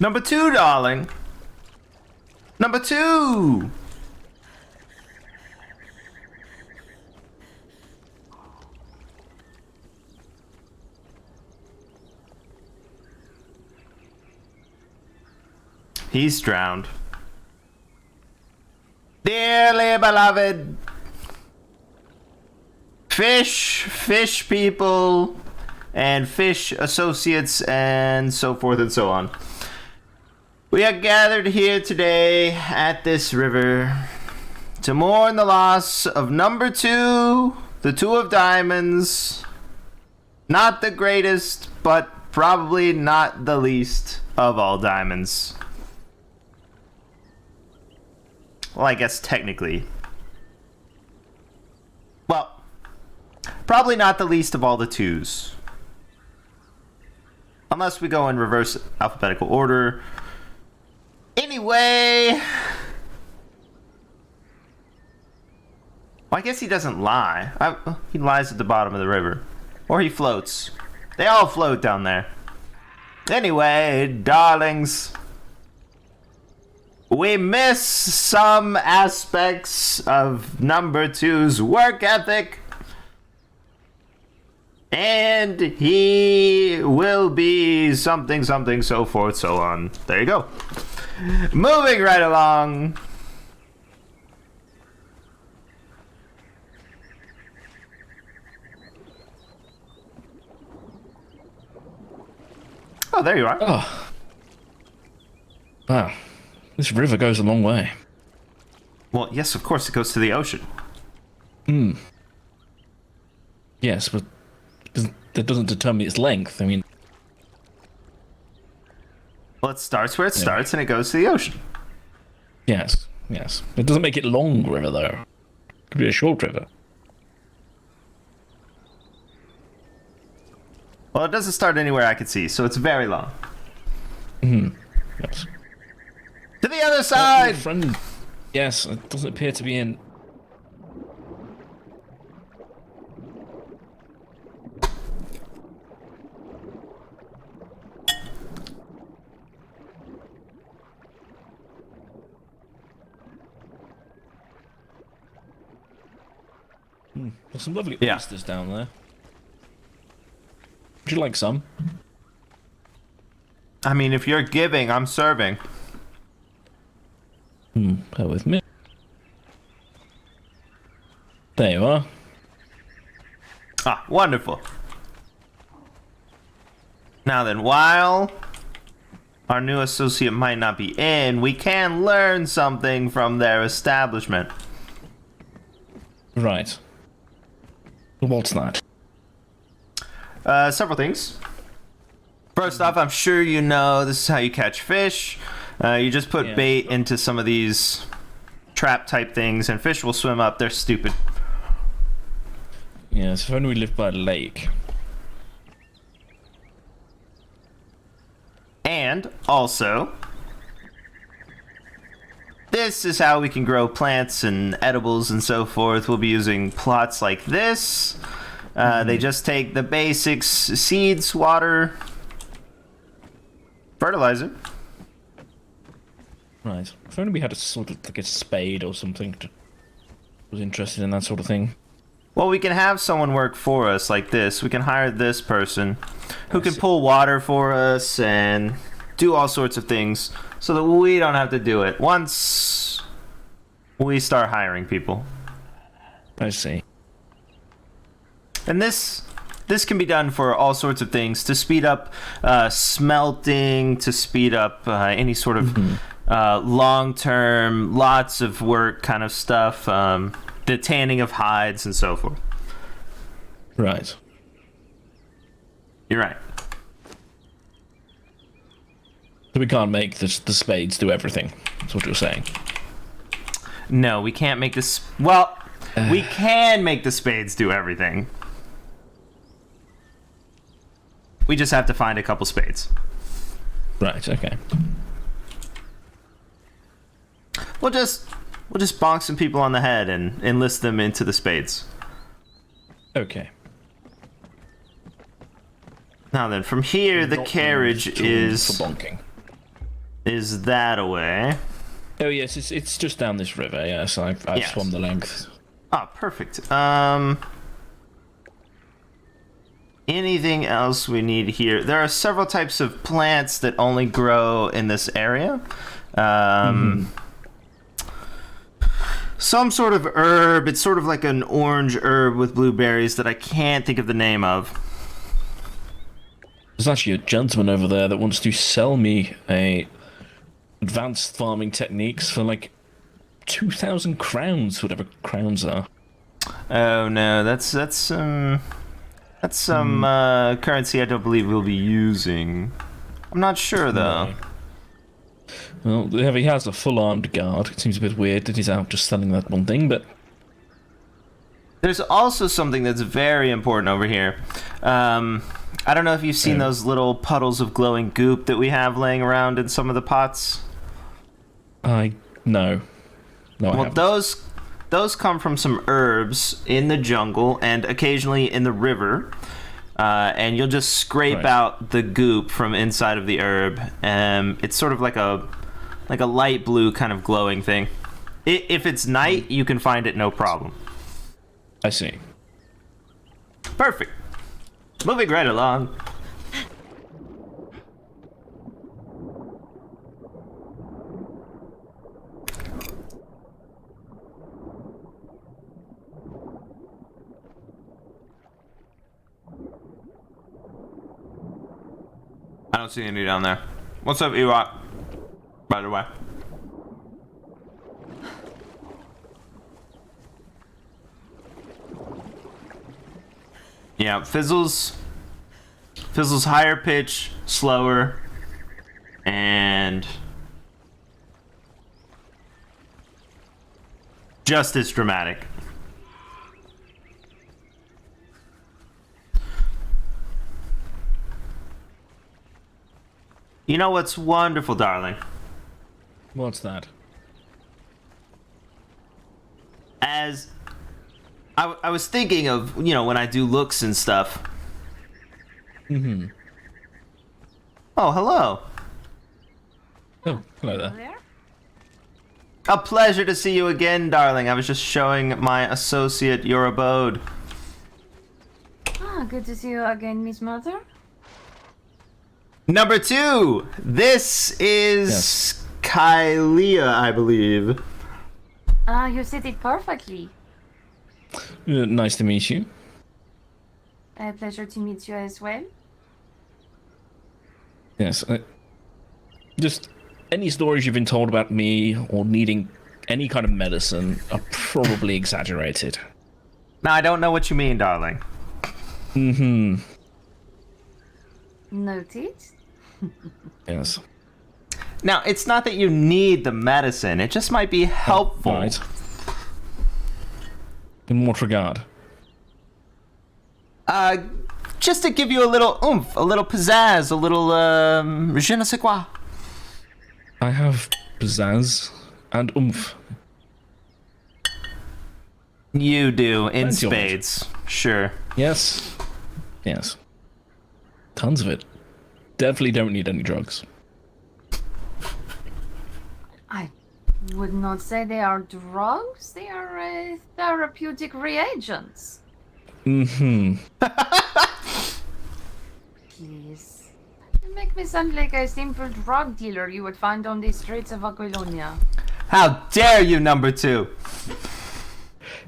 Number 2, darling. Number 2. He's drowned. Dearly beloved. Fish people, and fish associates, and so forth and so on. We are gathered here today at this river to mourn the loss of number 2, the 2 of diamonds. Not the greatest, but probably not the least of all diamonds. Well, I guess technically. Well, probably not the least of all the 2s. Unless we go in reverse alphabetical order. Anyway. Well, I guess he doesn't lie. He lies at the bottom of the river. Or he floats. They all float down there. Anyway, darlings. We miss some aspects of number 2's work ethic. And he will be something, something, so forth, so on. There you go. Moving right along. Oh, there you are. Oh. Wow. This river goes a long way. Well, yes, of course, it goes to the ocean. Yes, but that doesn't determine its length. I mean... Well, it starts where it starts, and it goes to the ocean. Yes. It doesn't make it long river, though. It could be a short river. Well, it doesn't start anywhere I can see, so it's very long. Yes. To the other side! Your friend... Yes, it doesn't appear to be in... There's some lovely oysters down there. Would you like some? I mean, if you're giving, I'm serving. Bear with me. There you are. Ah, wonderful. Now then, while our new associate might not be in, we can learn something from their establishment. Right. What's that? Several things. First off, I'm sure you know this is how you catch fish. You just put bait into some of these trap type things and fish will swim up. They're stupid. Yes, if only we lived by a lake. And also, this is how we can grow plants and edibles and so forth. We'll be using plots like this. They just take the basics: seeds, water, fertilizer. Right. If only we had a sort of like a spade or something to was interested in that sort of thing. Well, we can have someone work for us like this. We can hire this person who can pull water for us and do all sorts of things so that we don't have to do it once we start hiring people. I see. And this can be done for all sorts of things to speed up smelting, to speed up any sort of long-term, lots of work kind of stuff, the tanning of hides and so forth. Right. You're right. So we can't make the spades do everything. That's what you're saying. No, we can't make this... Well, we can make the spades do everything. We just have to find a couple spades. Right, okay. We'll just bonk some people on the head and enlist them into the spades. Okay. Now then, from here, the Not carriage tools is... for bonking. is that away. Oh yes, it's just down this river. Yes, I've Yes. swum the length. Ah, perfect. Anything else we need here? There are several types of plants that only grow in this area. Some sort of herb. It's sort of like an orange herb with blueberries that I can't think of the name of. There's actually a gentleman over there that wants to sell me advanced farming techniques for like 2,000 crowns, whatever crowns are. Oh no, that's some currency I don't believe we'll be using. I'm not sure though. No. Well, he has a full-armed guard. It seems a bit weird that he's out just selling that one thing, but... There's also something that's very important over here. I don't know if you've seen those little puddles of glowing goop that we have laying around in some of the pots. No. I Well, haven't. those come from some herbs in the jungle and occasionally in the river. And you'll just scrape out the goop from inside of the herb. It's sort of like a light blue kind of glowing thing. If it's night, you can find it no problem. I see. Perfect. Moving right along. I don't see any down there. What's up, Ewok? By the way. Yeah, Fizzle's higher pitch, slower, and just as dramatic. You know what's wonderful, darling? What's that? As I was thinking of, when I do looks and stuff. Mm-hmm. Oh, hello. Oh, hello there. A pleasure to see you again, darling. I was just showing my associate your abode. Ah, good to see you again, Miss Mother. Number 2. This is Kylia, I believe. Ah, you said it perfectly. Nice to meet you. A pleasure to meet you as well. Yes. Just any stories you've been told about me or needing any kind of medicine are probably exaggerated. Now, I don't know what you mean, darling. Mm-hmm. Noted. Yes. Now, it's not that you need the medicine. It just might be helpful. Right. In what regard? Just to give you a little oomph, a little pizzazz, a little, je ne sais quoi. I have pizzazz and oomph. You do, in Thank you. spades. Sure. Yes. Yes. Tons of it. Definitely don't need any drugs. I would not say they are drugs. They are therapeutic reagents. Mm-hmm. Please. You make me sound like a simple drug dealer you would find on the streets of Aquilonia. How dare you, number 2?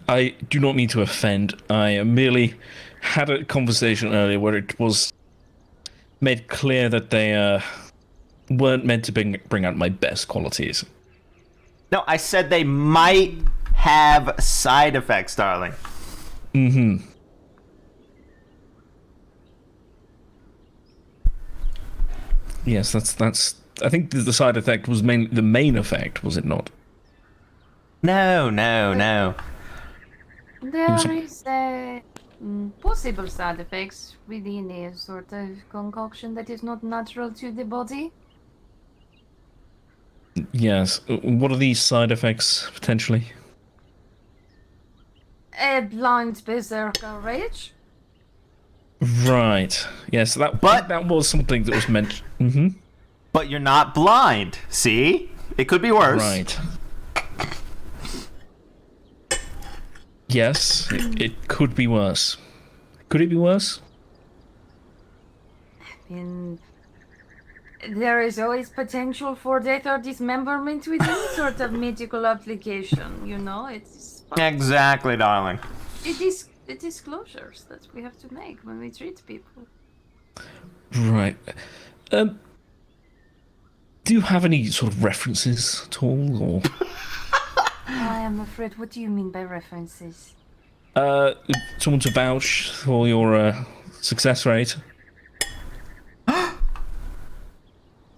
I do not mean to offend. I merely had a conversation earlier where it was made clear that they weren't meant to bring out my best qualities. No, I said they might have side effects, darling. Mm-hmm. Yes, that's. I think the side effect was the main effect, was it not? No. There is a possible side effects within a sort of concoction that is not natural to the body. Yes. What are these side effects potentially? A blind berserker rage. Right. Yes. That But- that was something that was meant. Mm-hmm. But you're not blind. See? It could be worse. Right. Yes, it could be worse. Could it be worse? And there is always potential for death or dismemberment with any sort of medical application, you know? It's Exactly, darling. it is the disclosures that we have to make when we treat people. Right. Do you have any sort of references at all, or I am afraid. What do you mean by references? someone to vouch for your success rate?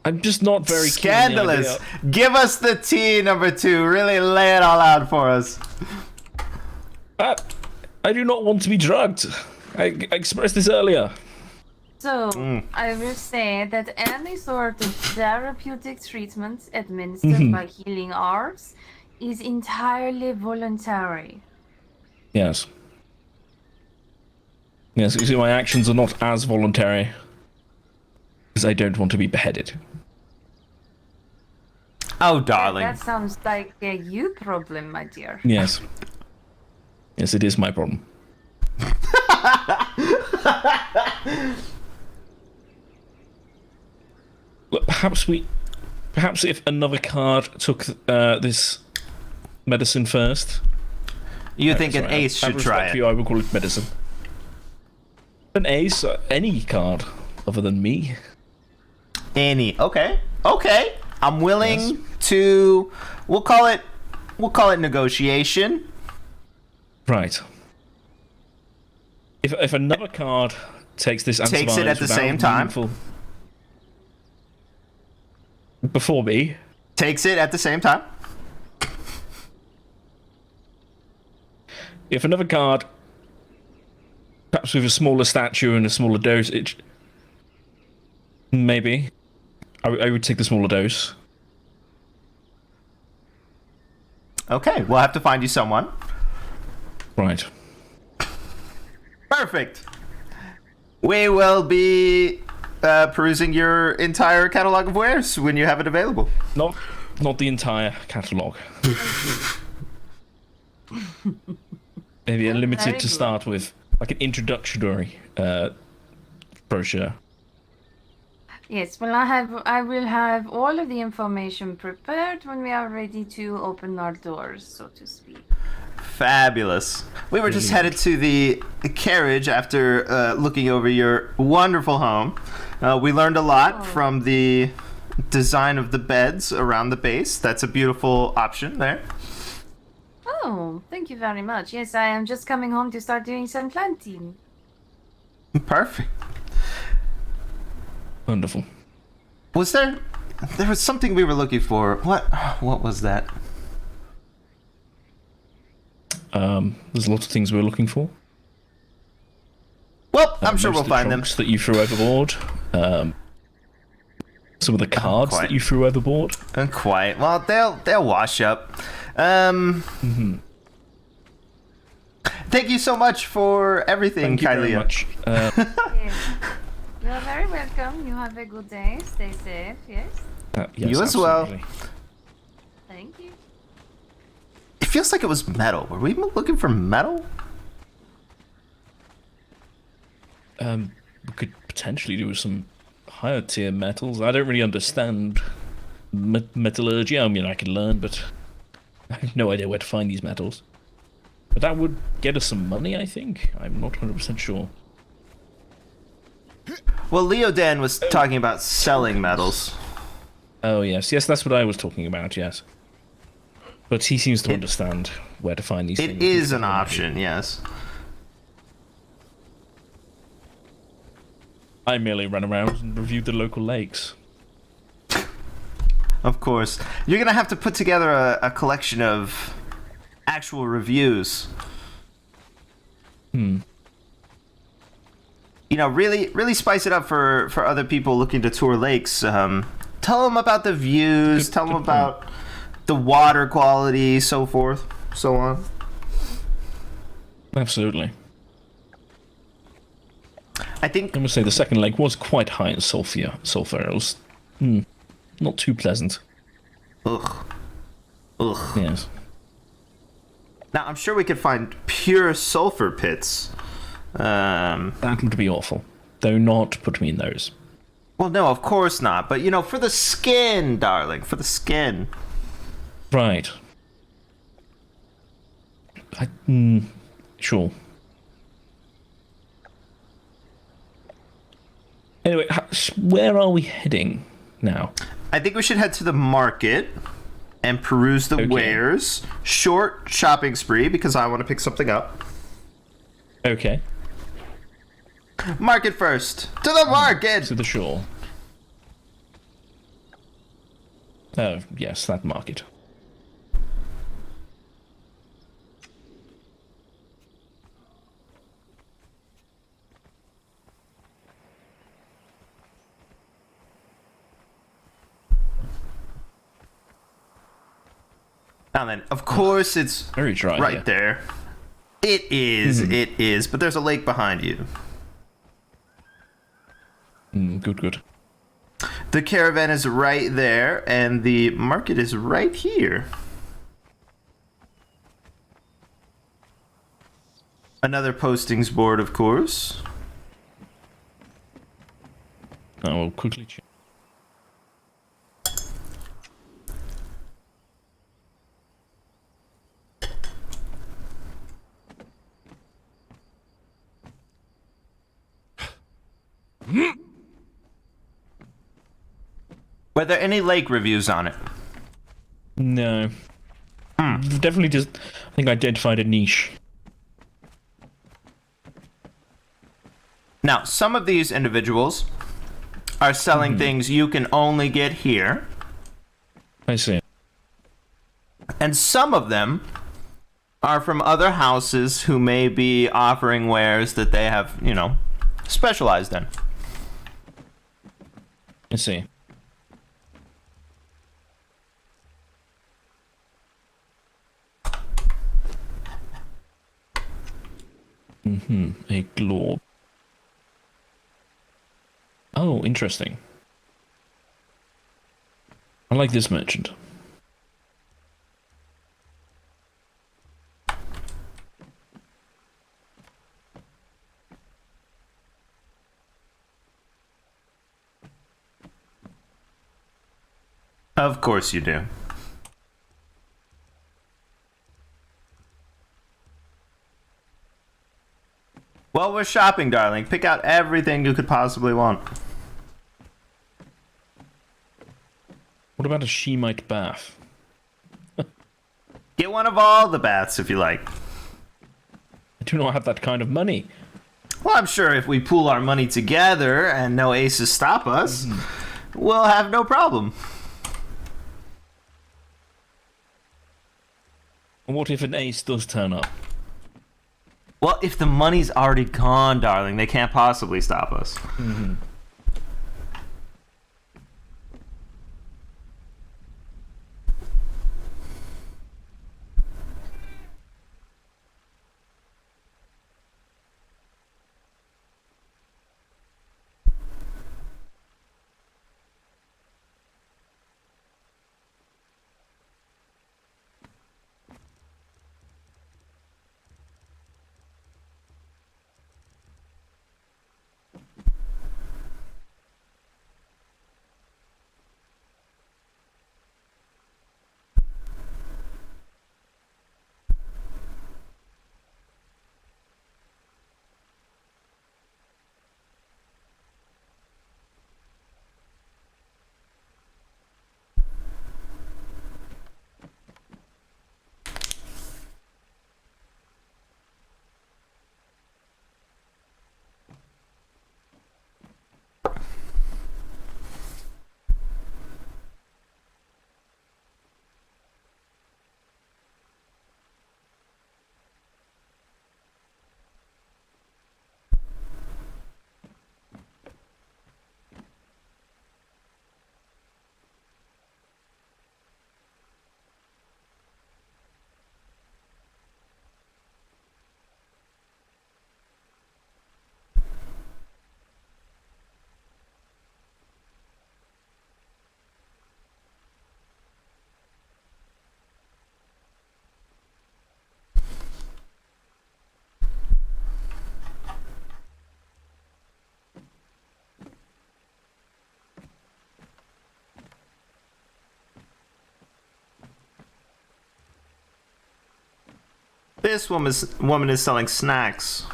I'm just not very keen on the Scandalous. idea. Give us the tea, number 2. Really lay it all out for us. I do not want to be drugged. I expressed this earlier. So, I will say that any sort of therapeutic treatment administered by healing arts is entirely voluntary. Yes. Yes, you see, my actions are not as voluntary because I don't want to be beheaded. Oh, darling. That sounds like a you problem, my dear. Yes. Yes, it is my problem. Look, perhaps if another card took this medicine first. You think an Sorry, ace should out of try respect for it? you, I will call it medicine. An ace, any card other than me. Any. Okay. Okay. I'm willing Yes. to. We'll call it negotiation. Right. If another card takes this Takes it at the without same time. meaningful- Before me. Takes it at the same time. If another card, perhaps with a smaller statue and a smaller dosage, maybe, I would take the smaller dose. Okay. We'll have to find you someone. Right. Perfect. We will be perusing your entire catalog of wares when you have it available. Not the entire catalogue. Maybe a limited Very to good. start with, like an introductory brochure. Yes, well, I will have all of the information prepared when we are ready to open our doors, so to speak. Fabulous. We were just headed to the carriage after looking over your wonderful home. We learned a lot from the design of the beds around the base. That's a beautiful option there. Oh, thank you very much. Yes, I am just coming home to start doing some planting. Perfect. Wonderful. Was there was something we were looking for. What was that? There's lots of things we're looking for. Well, I'm sure Most we'll of the find them. trunks that you threw overboard. Some of the cards quite. that you threw overboard. Quite. Well, they'll wash up. Thank you so much for everything, Thank you very Kylie. much. Yes. You are very welcome. You have a good day. Stay safe. Yes. Yes, You as well. absolutely. Thank you. It feels like it was metal. Were we looking for metal? We could potentially do some higher tier metals. I don't really understand metallurgy. I mean, I can learn, but I have no idea where to find these metals. But that would get us some money, I think. I'm not 100% sure. Well, Leo Dan was talking about selling metals. Oh, yes. Yes, that's what I was talking about, yes. But he seems to understand where to find these things. It is an option, yes. I merely ran around and reviewed the local lakes. Of course. You're going to have to put together a collection of actual reviews. You know, really spice it up for other people looking to tour lakes. Tell them about the views, tell them about the water quality, so forth, so on. Absolutely. I think I must say the second lake was quite high in sulfur. It was not too pleasant. Ugh. Ugh. Yes. Now, I'm sure we could find pure sulfur pits. That would be awful. Do not put me in those. Well, no, of course not. But, you know, for the skin, darling. For the skin. Right. Sure. Anyway, where are we heading now? I think we should head to the market and peruse the wares. Short shopping spree, because I want to pick something up. Okay. Market first. To the market! To the shore. Oh, yes, that market. Now then, of course it's Very dry right here. there. It is, it is, but there's a lake behind you. Good. The caravan is right there, and the market is right here. Another postings board, of course. I will quickly check. Were there any lake reviews on it? No. We've definitely just, I think, identified a niche. Now, some of these individuals are selling things you can only get here, I see. and some of them are from other houses who may be offering wares that they have, you know, specialized in. I see. A globe. Oh, interesting. I like this merchant. Of course you do. Well, we're shopping, darling. Pick out everything you could possibly want. What about a Shemite bath? Get one of all the baths if you like. I do not have that kind of money. Well, I'm sure if we pool our money together and no aces stop us, we'll have no problem. What if an ace does turn up? Well, if the money's already gone, darling, they can't possibly stop us. This woman is selling snacks.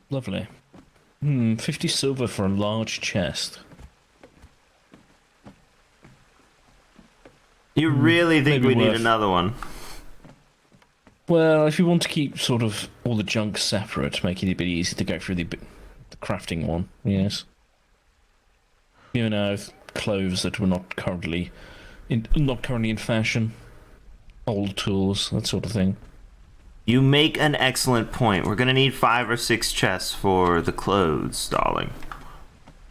Lovely. 50 silver for a large chest. You really think maybe we need worth- another one? Well, if you want to keep sort of all the junk separate, make it a bit easy to go through the crafting one, yes. You know, clothes that were not currently in fashion, old tools, that sort of thing. You make an excellent point. We're gonna need 5 or 6 chests for the clothes, darling.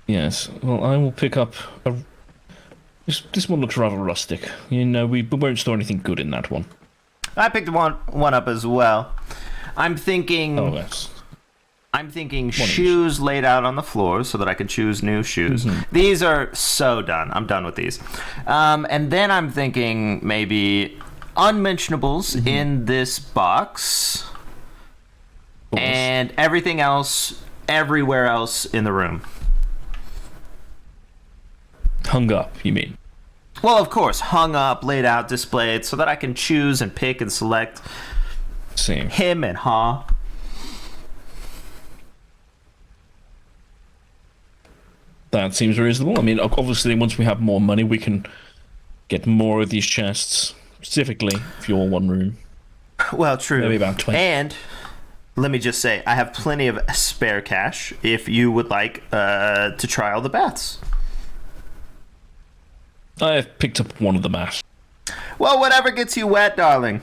Yes. Well, I will pick up a. This one looks rather rustic. You know, we won't store anything good in that one. I picked one up as well. I'm thinking. Oh, yes. I'm thinking each. shoes laid out on the floor so that I can choose new shoes. These are so done. I'm done with these. And then I'm thinking maybe unmentionables in this box and everything else everywhere else in the room. Hung up, you mean? Well, of course, hung up, laid out, displayed so that I can choose and pick and select Same. him and her. That seems reasonable. I mean, obviously, once we have more money, we can get more of these chests. Specifically, if you're one room. Well, true. Maybe about 20. And let me just say, I have plenty of spare cash if you would like to trial the baths. I have picked up one of the baths. Well, whatever gets you wet, darling.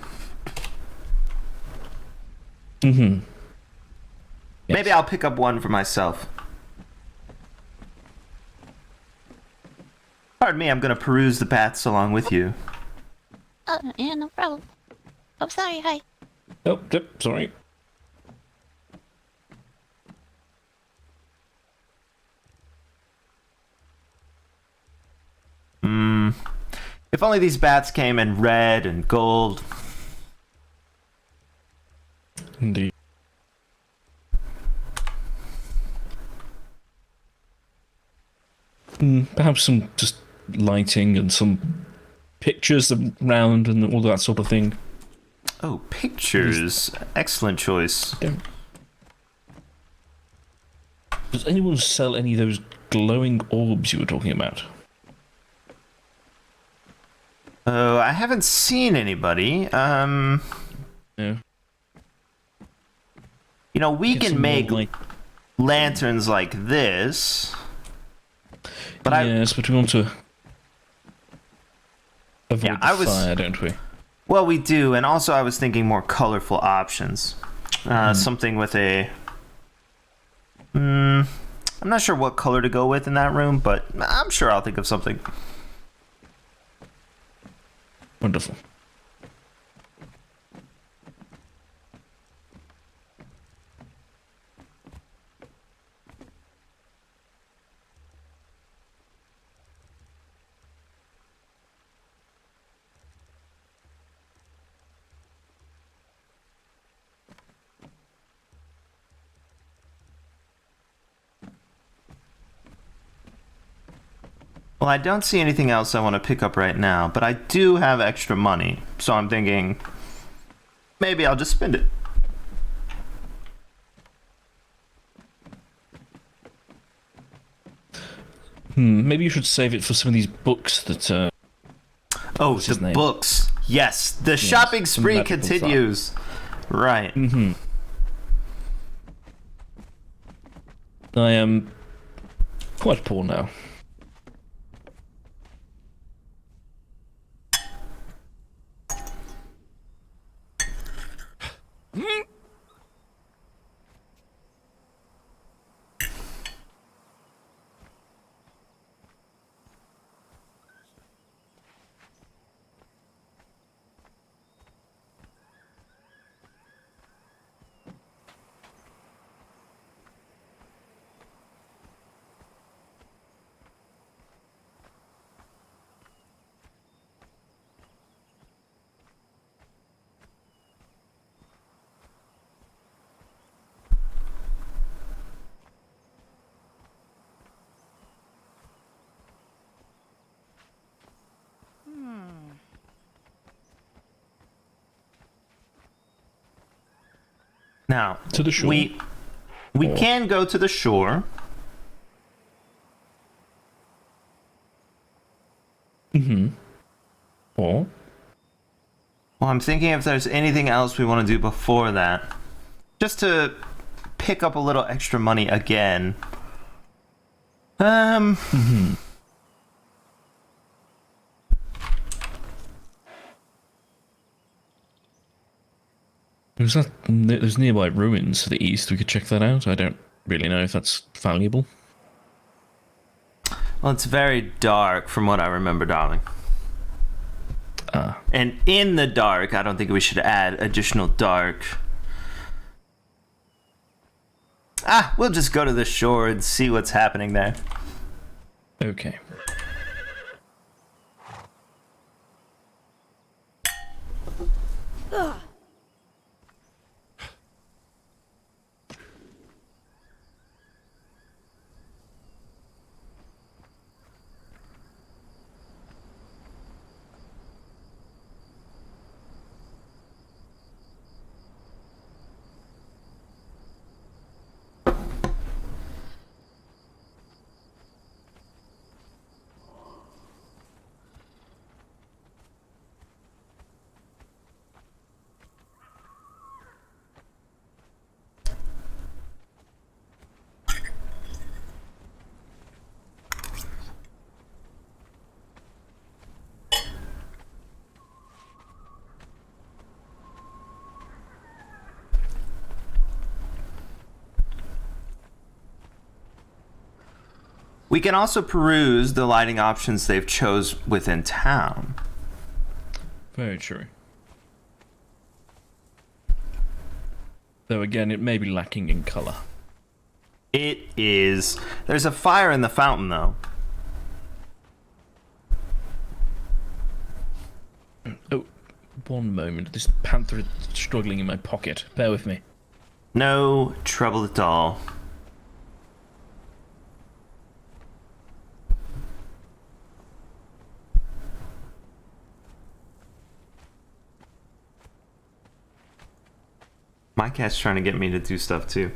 Yes. Maybe I'll pick up one for myself. Pardon me, I'm going to peruse the baths along with you. Oh, yeah, no problem. Oh, sorry, hi. Oh, yep, sorry. If only these bats came in red and gold. Indeed. Perhaps some just lighting and some pictures around and all that sort of thing. Oh, pictures. Excellent choice. Does anyone sell any of those glowing orbs you were talking about? Oh, I haven't seen anybody. No. You know, we Get can some more make light- lanterns like this. But yes, but we want to avoid Yeah, I the was- fire, don't we? Well, we do, and also I was thinking more colorful options. Something with a... I'm not sure what color to go with in that room, but I'm sure I'll think of something. Wonderful. Well, I don't see anything else I want to pick up right now, but I do have extra money, so I'm thinking maybe I'll just spend it. Maybe you should save it for some of these books that Oh, his the name? books. Yes, the shopping some spree magical stuff. continues. Right. I am quite poor now. Now, To the shore. we Or- can go to the shore. Or Well, I'm thinking if there's anything else we want to do before that. Just to pick up a little extra money again. there's nearby ruins to the east. We could check that out. I don't really know if that's valuable. Well, it's very dark from what I remember, darling. And in the dark, I don't think we should add additional dark. We'll just go to the shore and see what's happening there. Okay. We can also peruse the lighting options they've chose within town. Very true. Though again, it may be lacking in colour. It is. There's a fire in the fountain, though. Oh, one moment. This panther is struggling in my pocket. Bear with me. No trouble at all. My cat's trying to get me to do stuff too.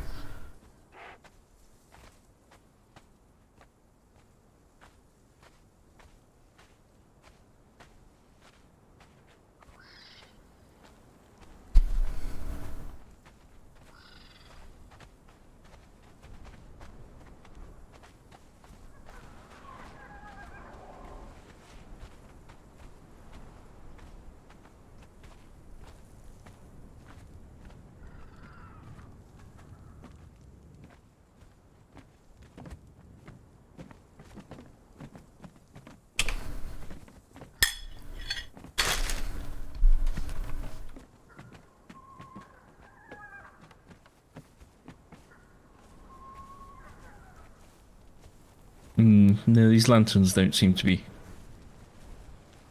No, these lanterns don't seem to be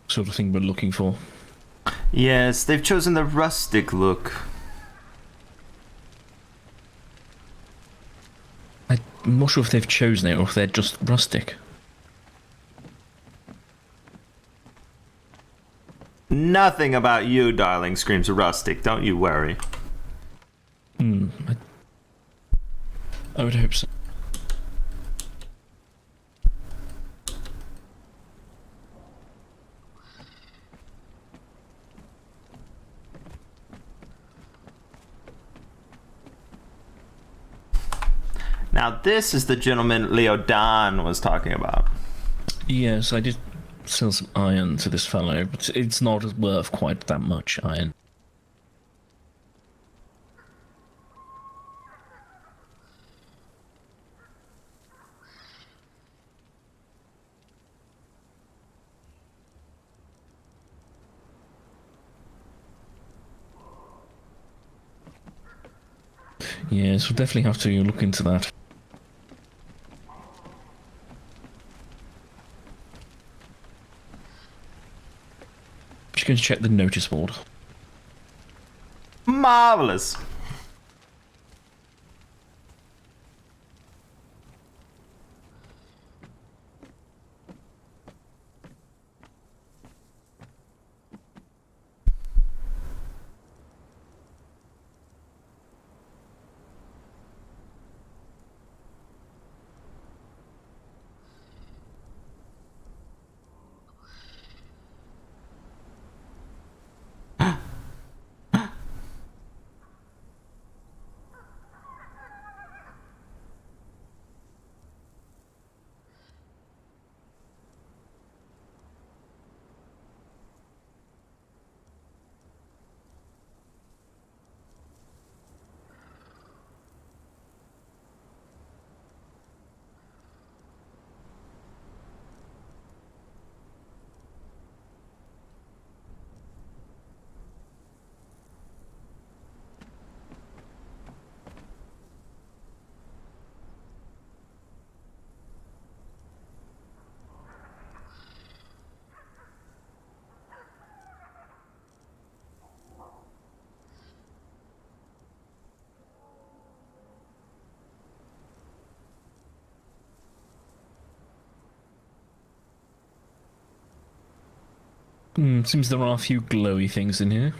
sort of thing we're looking for. Yes, they've chosen the rustic look. I'm not sure if they've chosen it or if they're just rustic. Nothing about you, darling, screams rustic. Don't you worry. I would hope so. Now, this is the gentleman Leodan was talking about. Yes, I did sell some iron to this fellow, but it's not worth quite that much iron. Yes, we'll definitely have to look into that. Just going to check the notice board. Marvelous. Seems there are a few glowy things in here.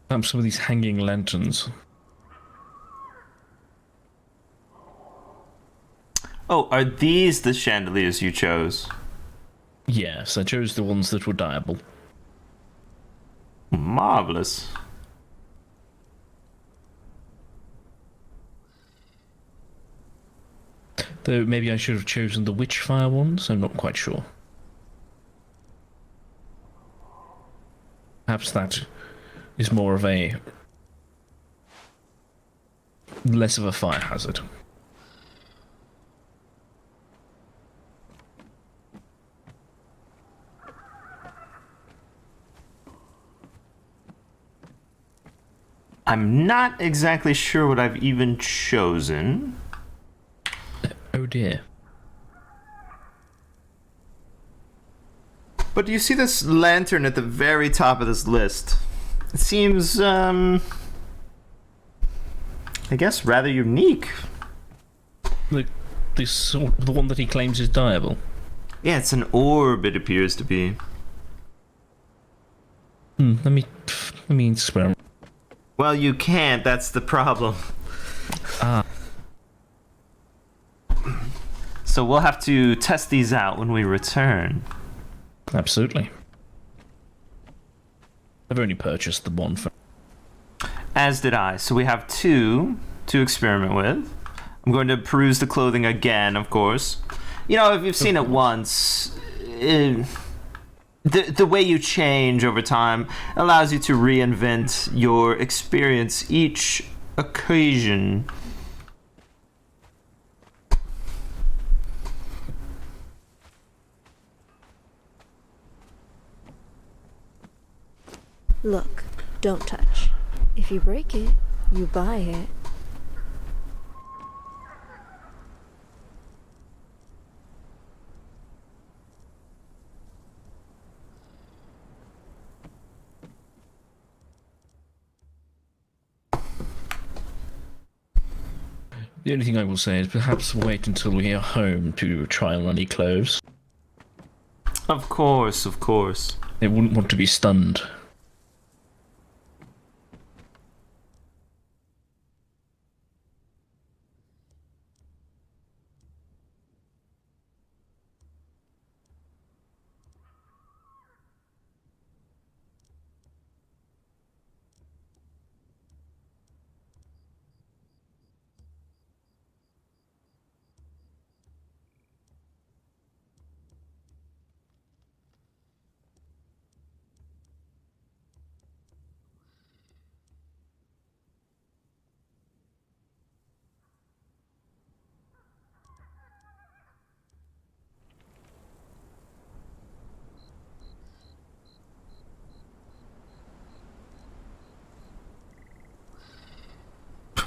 Perhaps some of these hanging lanterns. Oh, are these the chandeliers you chose? Yes, I chose the ones that were diable. Marvelous. Though maybe I should have chosen the witchfire ones, I'm not quite sure. Perhaps that is more of a... less of a fire hazard. I'm not exactly sure what I've even chosen. Oh dear. But do you see this lantern at the very top of this list? It seems, I guess, rather unique. The one that he claims is diable. Yeah, it's an orb, it appears to be. Let me experiment. Well, you can't, that's the problem. Ah. So we'll have to test these out when we return. Absolutely. I've only purchased the one for... As did I. So we have two to experiment with. I'm going to peruse the clothing again, of course. You know, if you've seen it once, the way you change over time allows you to reinvent your experience each occasion. Look, don't touch. If you break it, you buy it. The only thing I will say is perhaps wait until we are home to try on any clothes. Of course, of course. They wouldn't want to be stunned.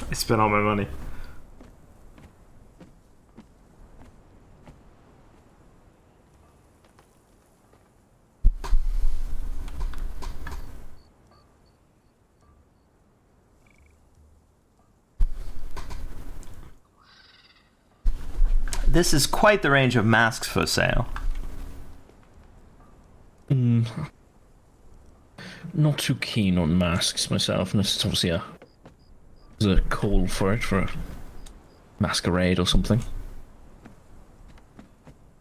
I spent all my money. This is quite the range of masks for sale. Not too keen on masks myself, unless it's obviously there's a call for it, for a masquerade or something.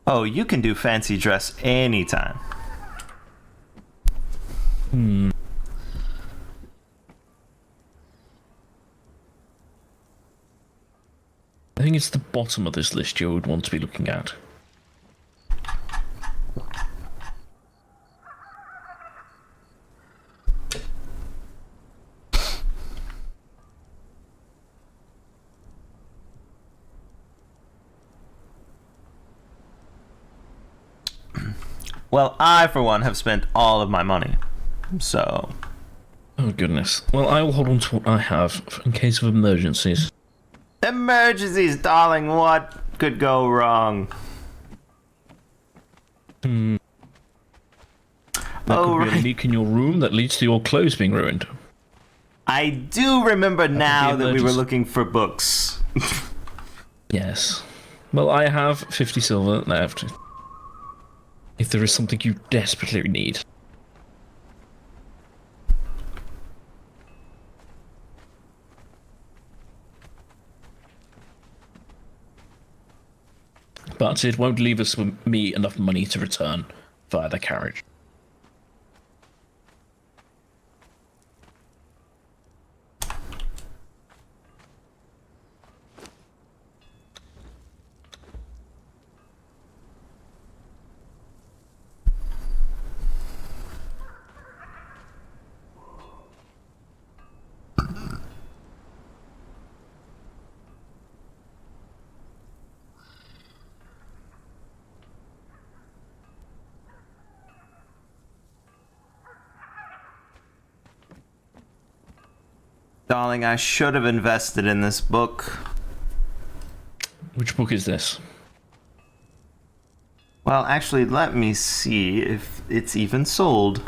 Oh, you can do fancy dress anytime. I think it's the bottom of this list you would want to be looking at. Well, I, for one, have spent all of my money. So... Oh goodness. Well, I will hold on to what I have in case of emergencies. Emergencies, darling, what could go wrong? There Oh, could be a right. leak in your room that leads to your clothes being ruined. I do remember now that we were emergency. looking for books. Yes. Well, I have 50 silver left. If there is something you desperately need. But it won't leave us with me enough money to return via the carriage. Darling, I should have invested in this book. Which book is this? Well, actually, let me see if it's even sold.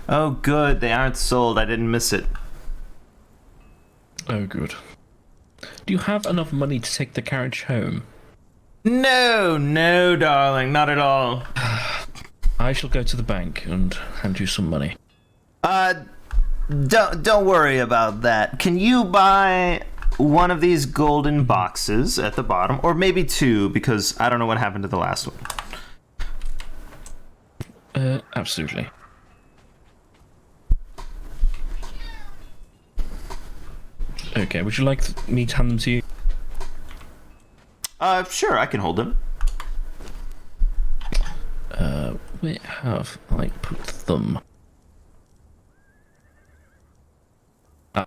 Oh, good. They aren't sold. I didn't miss it. Oh, good. Do you have enough money to take the carriage home? No, no, darling. Not at all. I shall go to the bank and hand you some money. Don't worry about that. Can you buy one of these golden boxes at the bottom? Or maybe two, because I don't know what happened to the last one. Absolutely. Okay, would you like me to hand them to you? Sure, I can hold them. Where have I put them? Ah.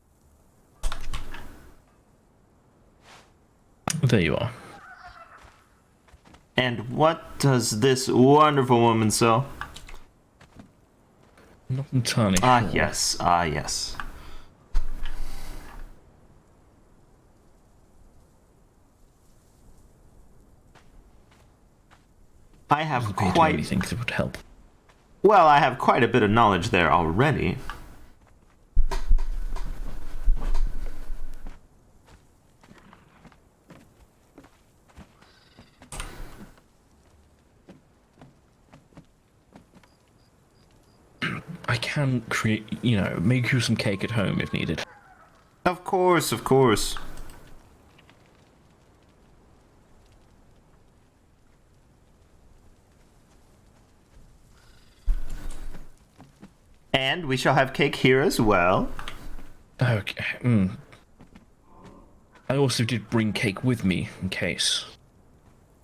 There you are. And what does this wonderful woman sell? Not entirely Ah, sure. yes. Ah, yes. I have Appear to be quite... anything that would help. Well, I have quite a bit of knowledge there already. I can create, make you some cake at home if needed. Of course, of course. And we shall have cake here as well. Okay. I also did bring cake with me, in case.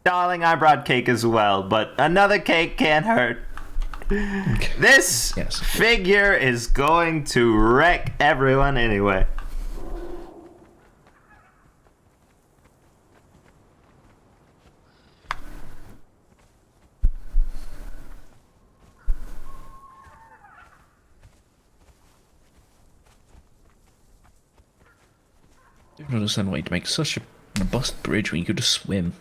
Darling, I brought cake as well, but another cake can't hurt. Okay. This Yes. figure is going to wreck everyone anyway. I don't understand why you'd make such a robust bridge when you could just swim.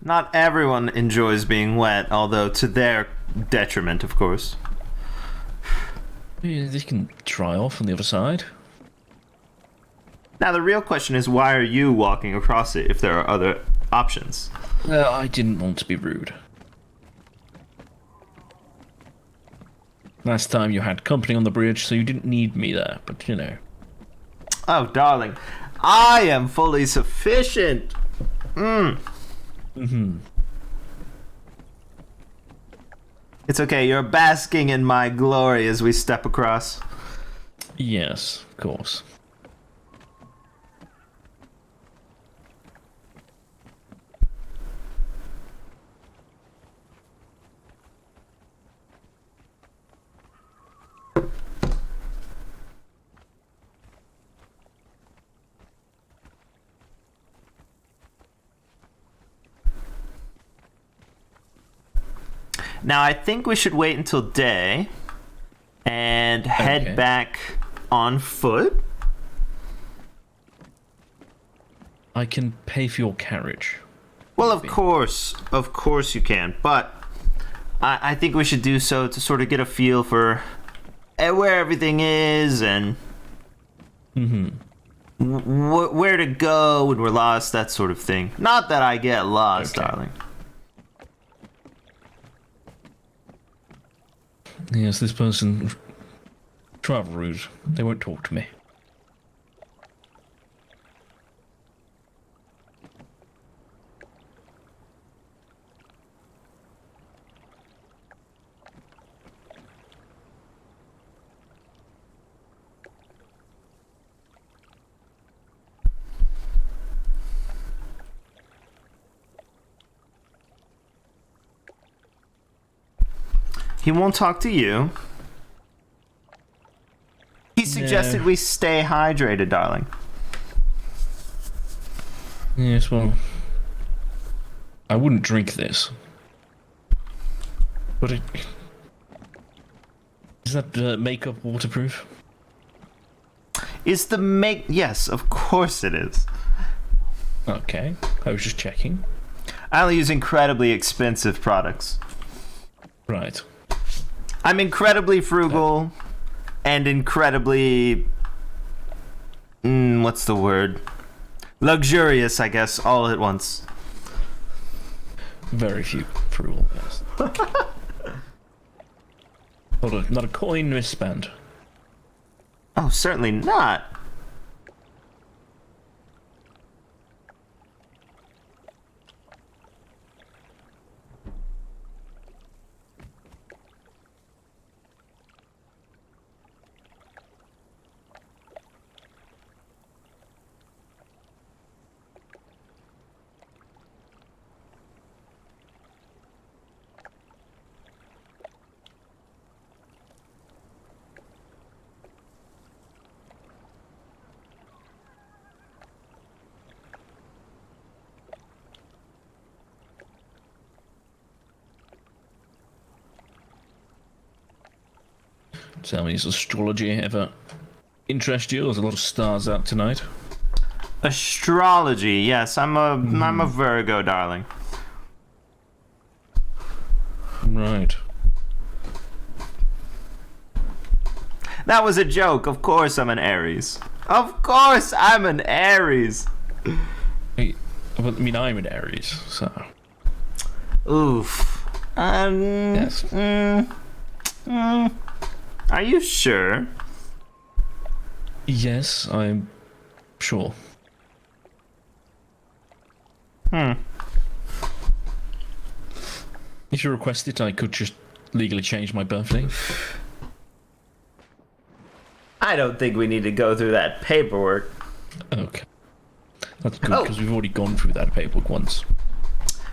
Not everyone enjoys being wet, although to their detriment, of course. Yeah, they can dry off on the other side. Now, the real question is, why are you walking across it if there are other options? I didn't want to be rude. Last time you had company on the bridge, so you didn't need me there, but Oh, darling, I am fully sufficient. It's okay. You're basking in my glory as we step across. Yes, of course. Now, I think we should wait until day and head Okay. back on foot. I can pay for your carriage. Well, of course you can, but I think we should do so to sort of get a feel for where everything is and where to go when we're lost, that sort of thing. Not that I get lost, Okay. darling. Yes, this person... Travel rude. They won't talk to me. He won't talk to you. He suggested we stay hydrated, darling. Yes, well... I wouldn't drink this. But it... Is that makeup waterproof? Is the make... Yes, of course it is. Okay, I was just checking. I only use incredibly expensive products. Right. I'm incredibly frugal and incredibly... what's the word? Luxurious, I guess, all at once. Very few frugal, yes. Hold on, not a coin misspent. Oh, certainly not. Tell me, does astrology ever interest you? There's a lot of stars out tonight. Astrology, yes, I'm a Virgo, darling. Right. That was a joke. Of course I'm an Aries. Of course I'm an Aries. Hey, well, I mean, I'm an Aries, so... Oof. Yes. Are you sure? Yes, I'm sure. If you request it, I could just legally change my birthday. I don't think we need to go through that paperwork. Okay. That's good, Oh. because we've already gone through that paperwork once.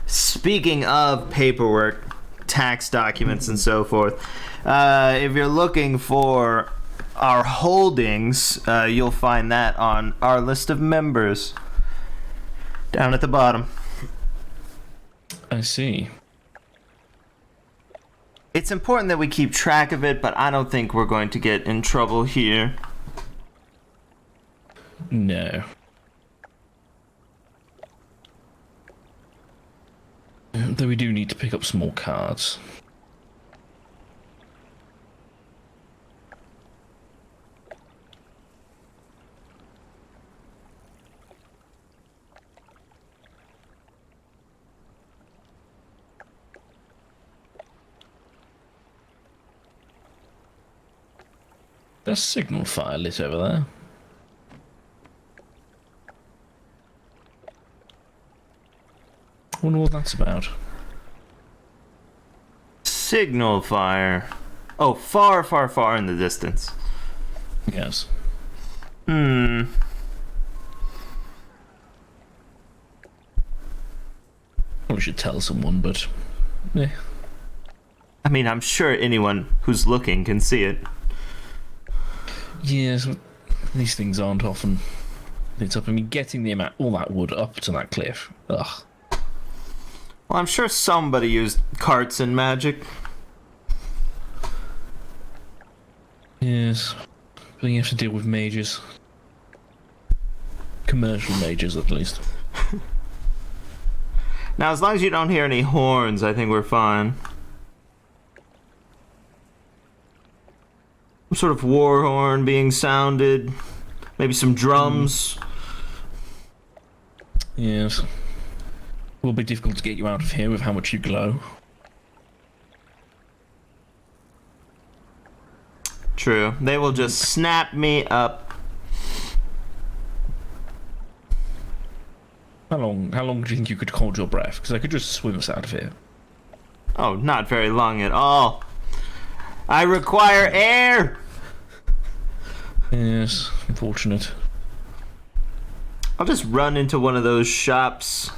Speaking of paperwork, tax documents and so forth, if you're looking for our holdings, you'll find that on our list of members down at the bottom. I see. It's important that we keep track of it, but I don't think we're going to get in trouble here. No. Though we do need to pick up some more cards. There's signal fire lit over there. Wonder what that's about. Signal fire. Oh, far, far, far in the distance. Yes. Hmm. Probably should tell someone, but... Eh. I mean, I'm sure anyone who's looking can see it. Yes, these things aren't often lit up. I mean, getting the amount, all that wood up to that cliff. Ugh. Well, I'm sure somebody used carts and magic. Yes. But you have to deal with mages. Commercial mages, at least. Now, as long as you don't hear any horns, I think we're fine. Some sort of war horn being sounded. Maybe some drums. Yes. Will be difficult to get you out of here with how much you glow. True. They will just snap me up. How long do you think you could hold your breath? Because I could just swim us out of here. Oh, not very long at all. I require air! Yes, unfortunate. I'll just run into one of those shops.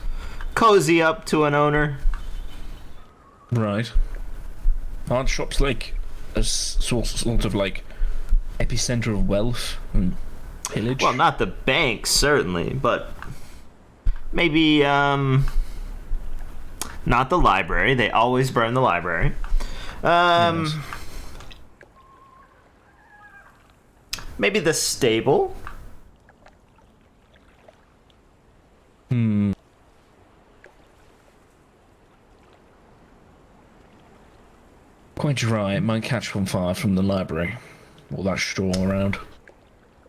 Cozy up to an owner. Right. Aren't shops like a sort of like epicenter of wealth and pillage? Well, not the banks, certainly, but maybe, not the library. They always burn the library. Yes. Maybe the stable? Quite right. It might catch on fire from the library. All that straw around.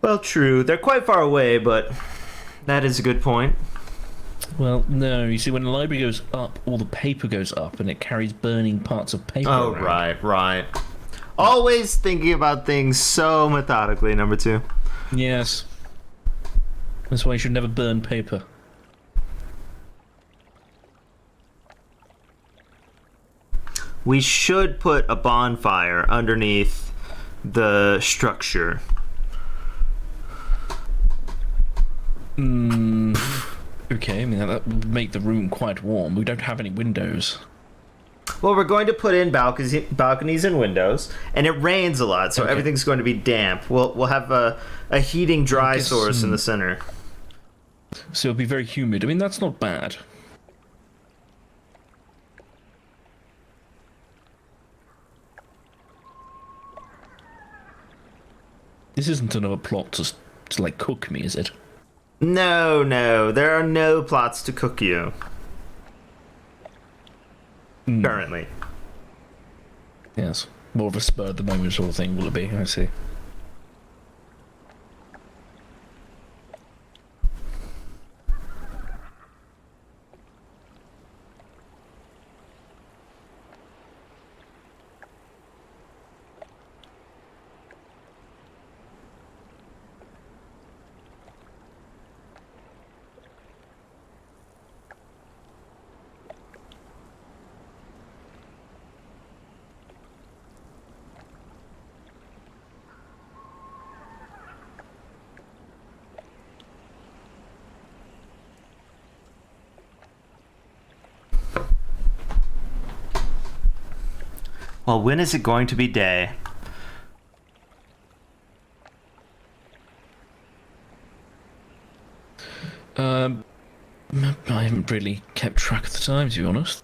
Well, true. They're quite far away, but that is a good point. Well, no. You see, when the library goes up, all the paper goes up, and it carries burning parts of paper Oh, around. right. Always thinking about things so methodically, number 2. Yes. That's why you should never burn paper. We should put a bonfire underneath the structure. Okay, I mean, that would make the room quite warm. We don't have any windows. Well, we're going to put in balconies and windows, and it rains a lot, so Okay. everything's going to be damp. We'll have a heating dry guess, source in the center. So it'll be very humid. I mean, that's not bad. This isn't another plot to like cook me, is it? No, there are no plots to cook you. Currently. Yes. More of a spur at the moment sort of thing, will it be? I see. Well, when is it going to be day? I haven't really kept track of the time, to be honest.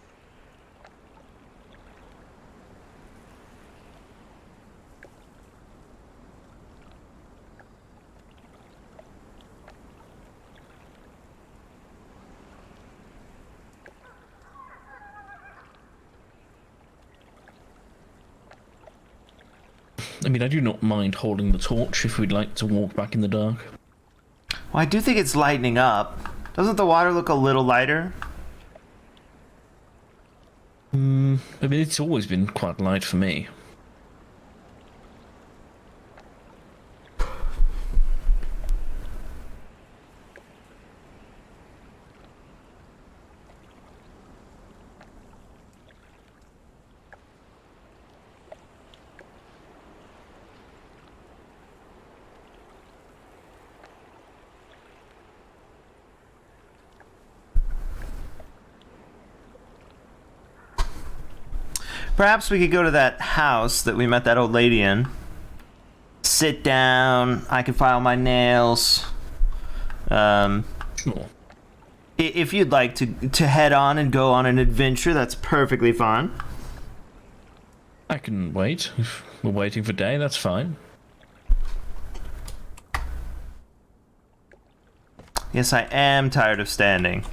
I mean, I do not mind holding the torch if we'd like to walk back in the dark. Well, I do think it's lightening up. Doesn't the water look a little lighter? I mean, it's always been quite light for me. Perhaps we could go to that house that we met that old lady in. Sit down. I can file my nails. Sure. If you'd like to head on and go on an adventure, that's perfectly fine. I can wait. If we're waiting for day, that's fine. Yes, I am tired of standing.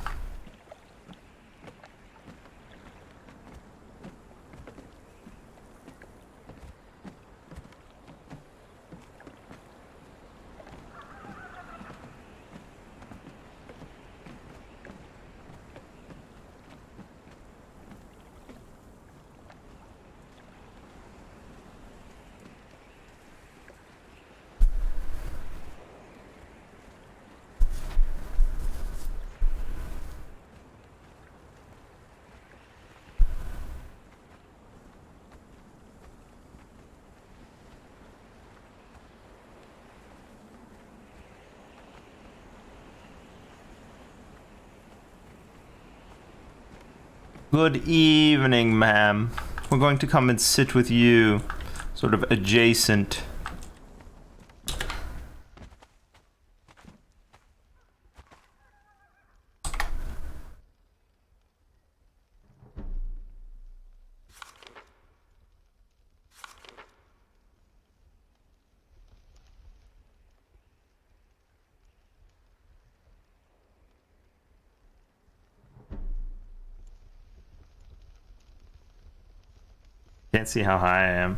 Good evening, ma'am. We're going to come and sit with you, sort of adjacent. Can't see how high I am.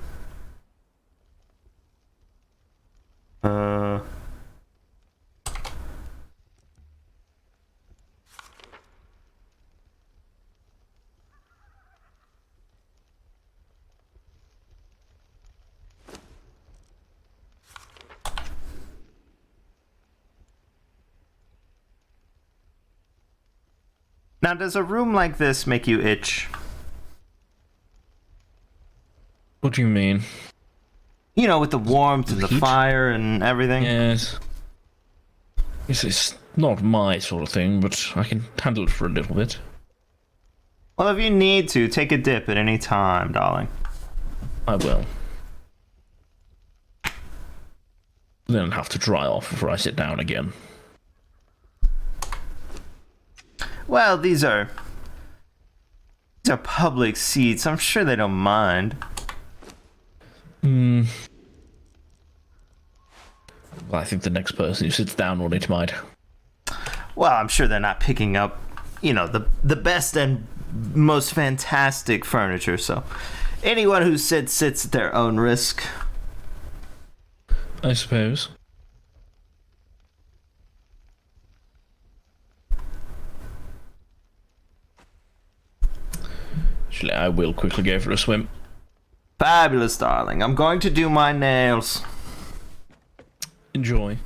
Now, does a room like this make you itch? What do you mean? You know, with the warmth and the Heat? fire and everything. Yes. It's not my sort of thing, but I can handle it for a little bit. Well, if you need to, take a dip at any time, darling. I will. Then have to dry off before I sit down again. Well, these are public seats. I'm sure they don't mind. Well, I think the next person who sits down will need mind. Well, I'm sure they're not picking up, you know, the best and most fantastic furniture. So, anyone who sits at their own risk. I suppose. Actually, I will quickly go for a swim. Fabulous, darling. I'm going to do my nails. Enjoy.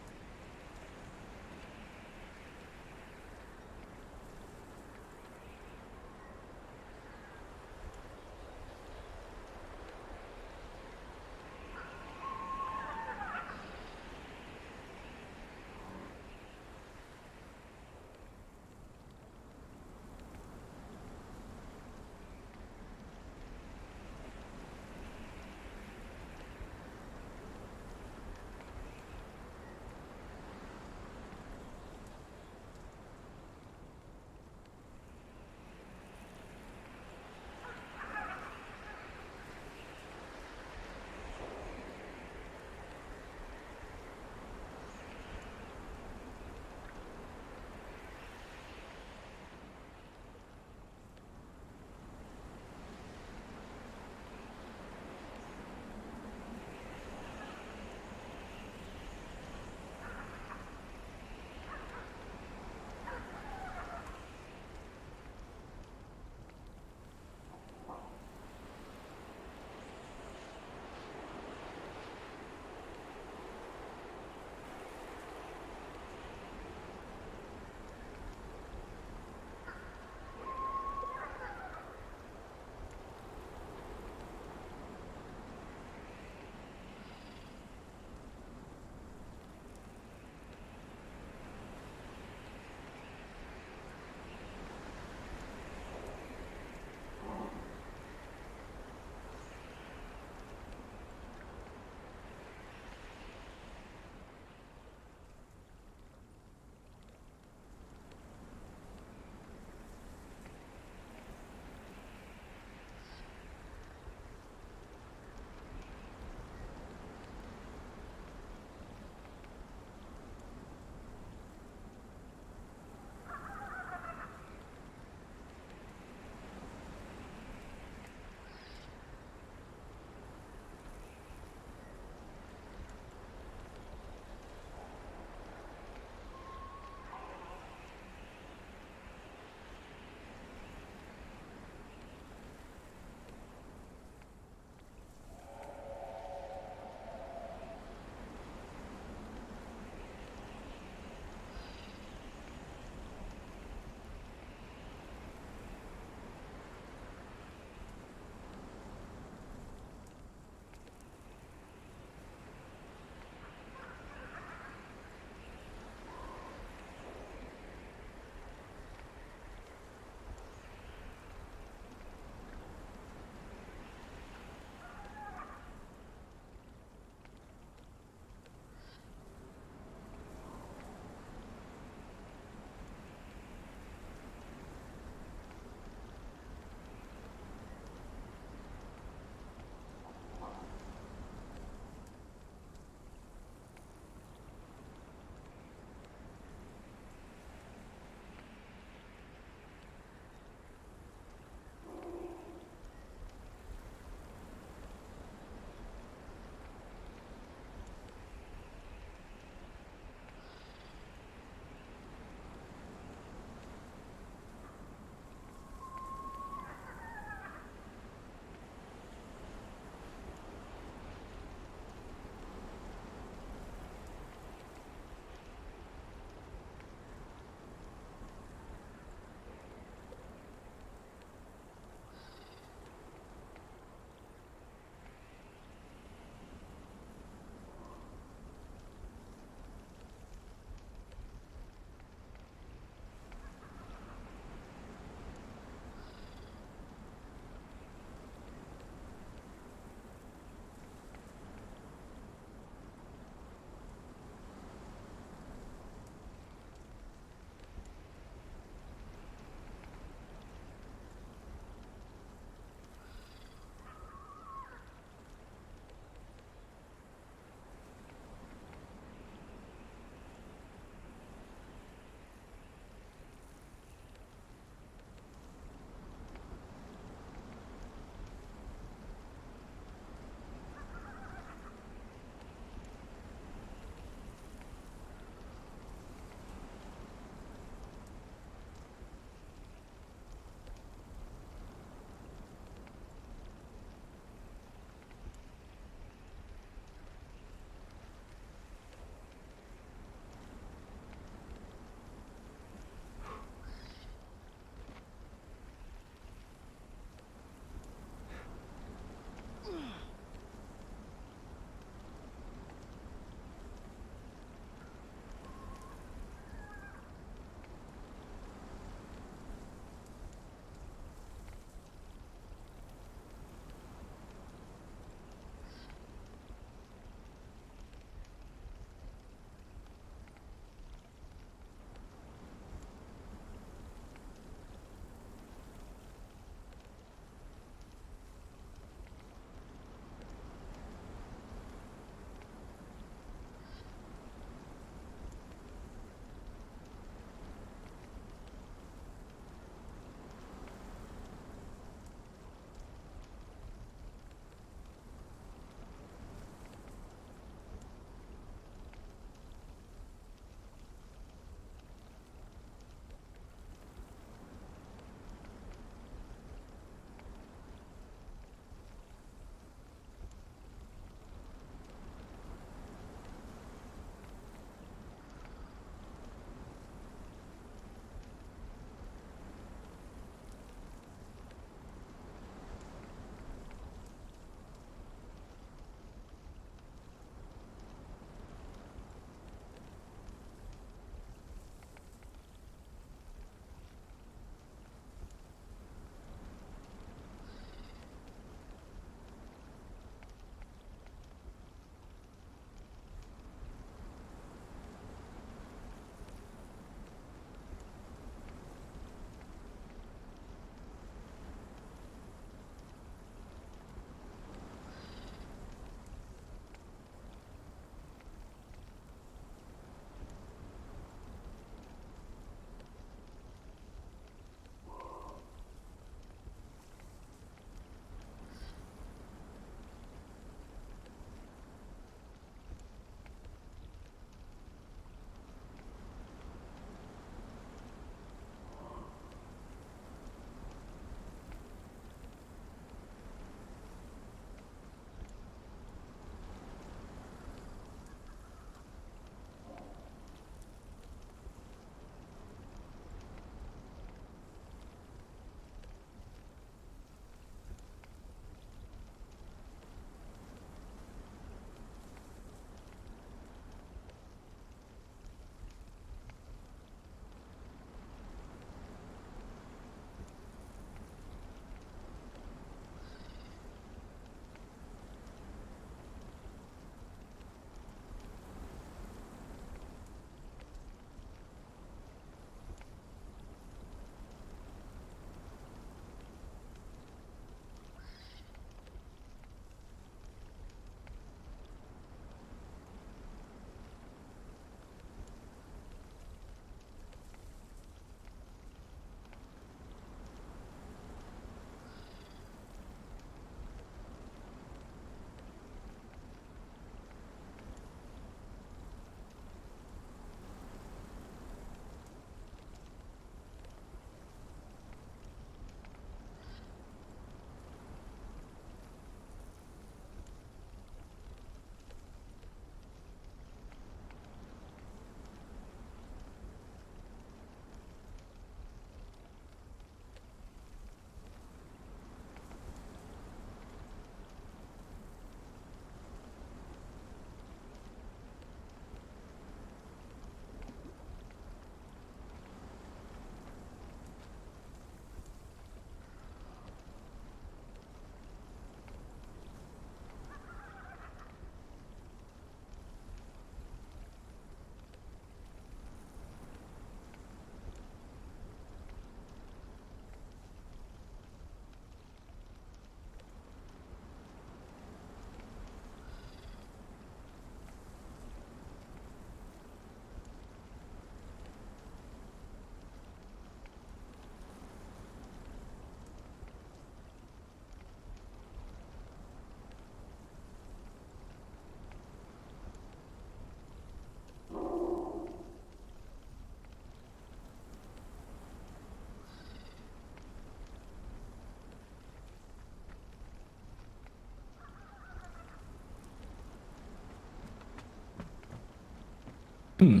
Hmm.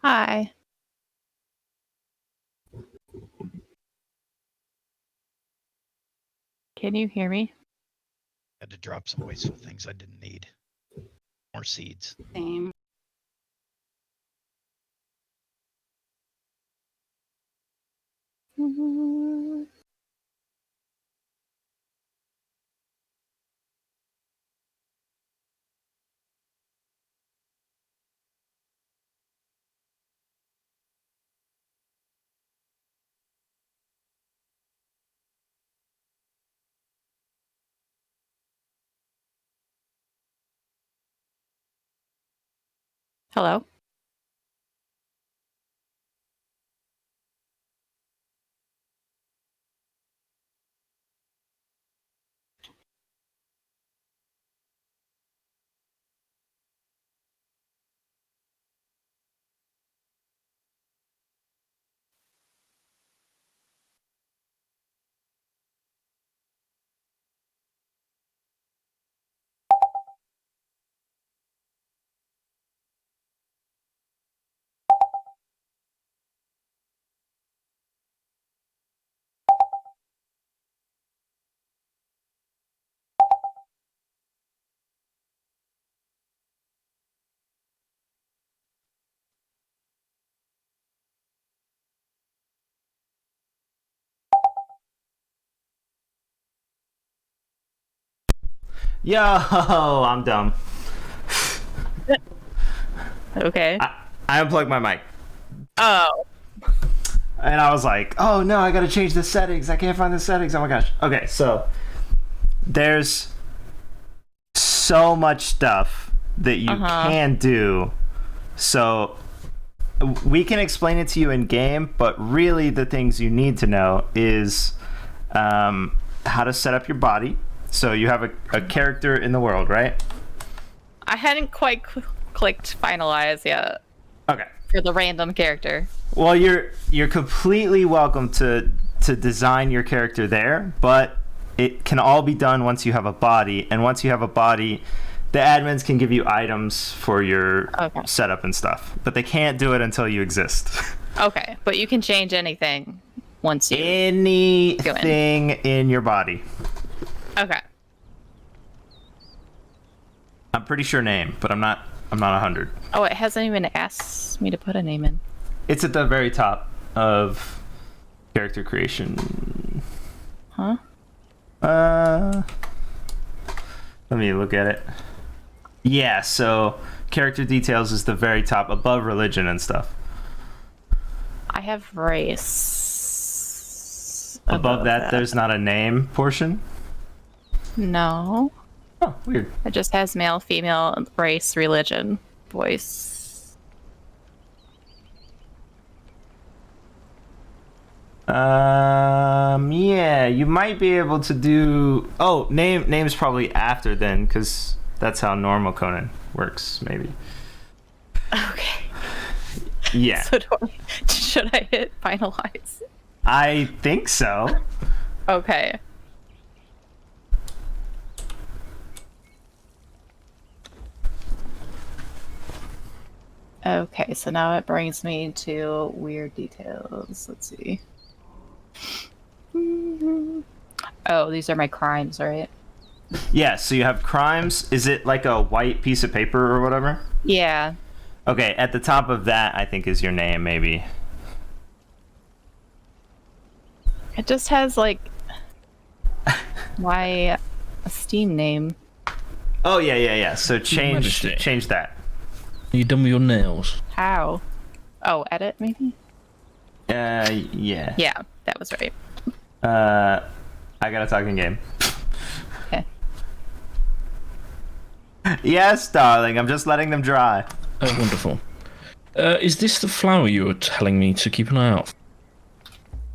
Hi. Can you hear me? Had to drop some wasteful things I didn't need. More seeds. Same. Hello? Yo, I'm dumb. Okay. I unplugged my mic. Oh. And I was like, oh no, I gotta change the settings. I can't find the settings. Oh my gosh. Okay, so there's so much stuff that you can do. So we can explain it to you in game, but really the things you need to know is how to set up your body. So you have a character in the world, right? I hadn't quite clicked finalize yet. Okay. For the random character. Well, you're completely welcome to design your character there, but it can all be done once you have a body, and once you have a body, the admins can give you items for your setup and stuff, but they can't do it until you exist. Okay, but you can change anything once you anything in your body. Okay. I'm pretty sure name, but I'm not 100. Oh, it hasn't even asked me to put a name in. It's at the very top of character creation. Huh? Let me look at it. Yeah, so character details is the very top, above religion and stuff. I have race. Above that, there's not a name portion? No. Oh, weird. It just has male, female, race, religion, voice. Yeah, you might be able to do... Oh, name's probably after then, because that's how normal Conan works, maybe. Okay. Yeah. So should I hit finalize? I think so. Okay. Okay, so now it brings me to weird details. Let's see. Oh, these are my crimes, right? Yeah, so you have crimes. Is it like a white piece of paper or whatever? Yeah. Okay, at the top of that, I think, is your name, maybe. It just has, like, my Steam name. Oh, yeah. So change that. Are you done with your nails? How? Oh, edit, maybe? Yeah. Yeah, that was right. I got a talking game. Okay. Yes, darling, I'm just letting them dry. Oh, wonderful. Is this the flower you were telling me to keep an eye out for?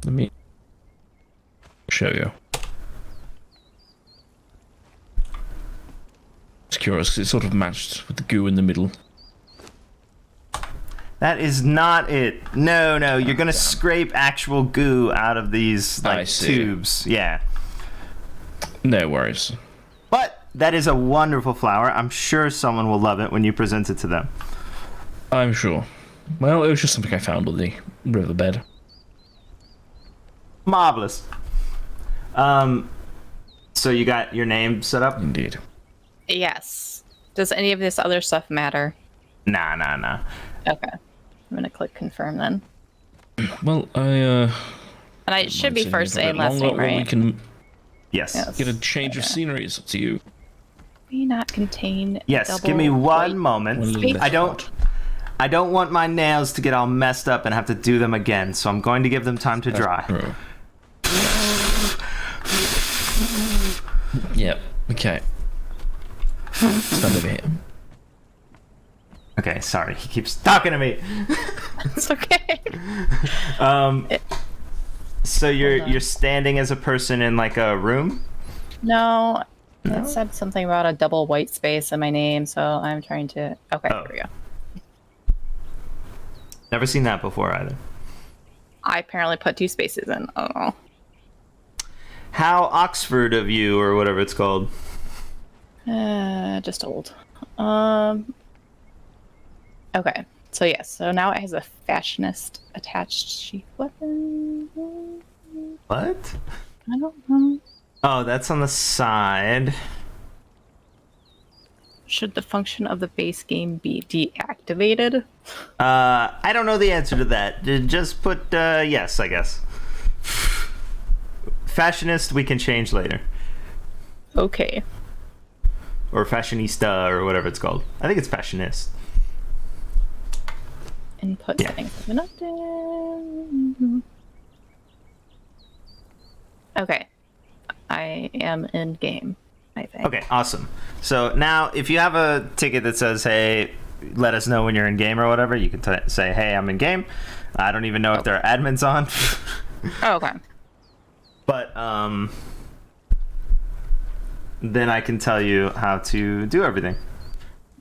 Let me show you. It's curious because it sort of matched with the goo in the middle. That is not it. No, you're gonna scrape actual goo out of these like tubes. Yeah. No worries. But that is a wonderful flower. I'm sure someone will love it when you present it to them. I'm sure. Well, it was just something I found on the riverbed. Marvelous. So you got your name set up? Indeed. Yes. Does any of this other stuff matter? Nah. Okay. I'm gonna click confirm then. Well, And it should be first name, last name, right? We can yes. Get a change of scenery. It's up to you. May not contain. Yes. Give me one moment. I don't want my nails to get all messed up and have to do them again. So I'm going to give them time to dry. Yep. Okay. Stand over here. Okay, sorry. He keeps talking to me. It's okay. So you're standing as a person in like a room? No, it said something about a double white space in my name, so I'm trying to. Okay, here we go. Never seen that before either. I apparently put 2 spaces in. Oh. How Oxford of you, or whatever it's called. Just old. Okay, so yes, so now it has a fashionist attached sheath weapon. What? I don't know. Oh, that's on the side. Should the function of the base game be deactivated? I don't know the answer to that. Just put yes, I guess. Fashionist we can change later. Okay. or fashionista or whatever it's called. I think it's fashionist. Input Yeah. settings have been updated. Okay. I am in game, I think. Okay, awesome. So now if you have a ticket that says, hey, let us know when you're in game or whatever, you can say, hey, I'm in game. I don't even know if there are admins on. Oh, okay. But then I can tell you how to do everything.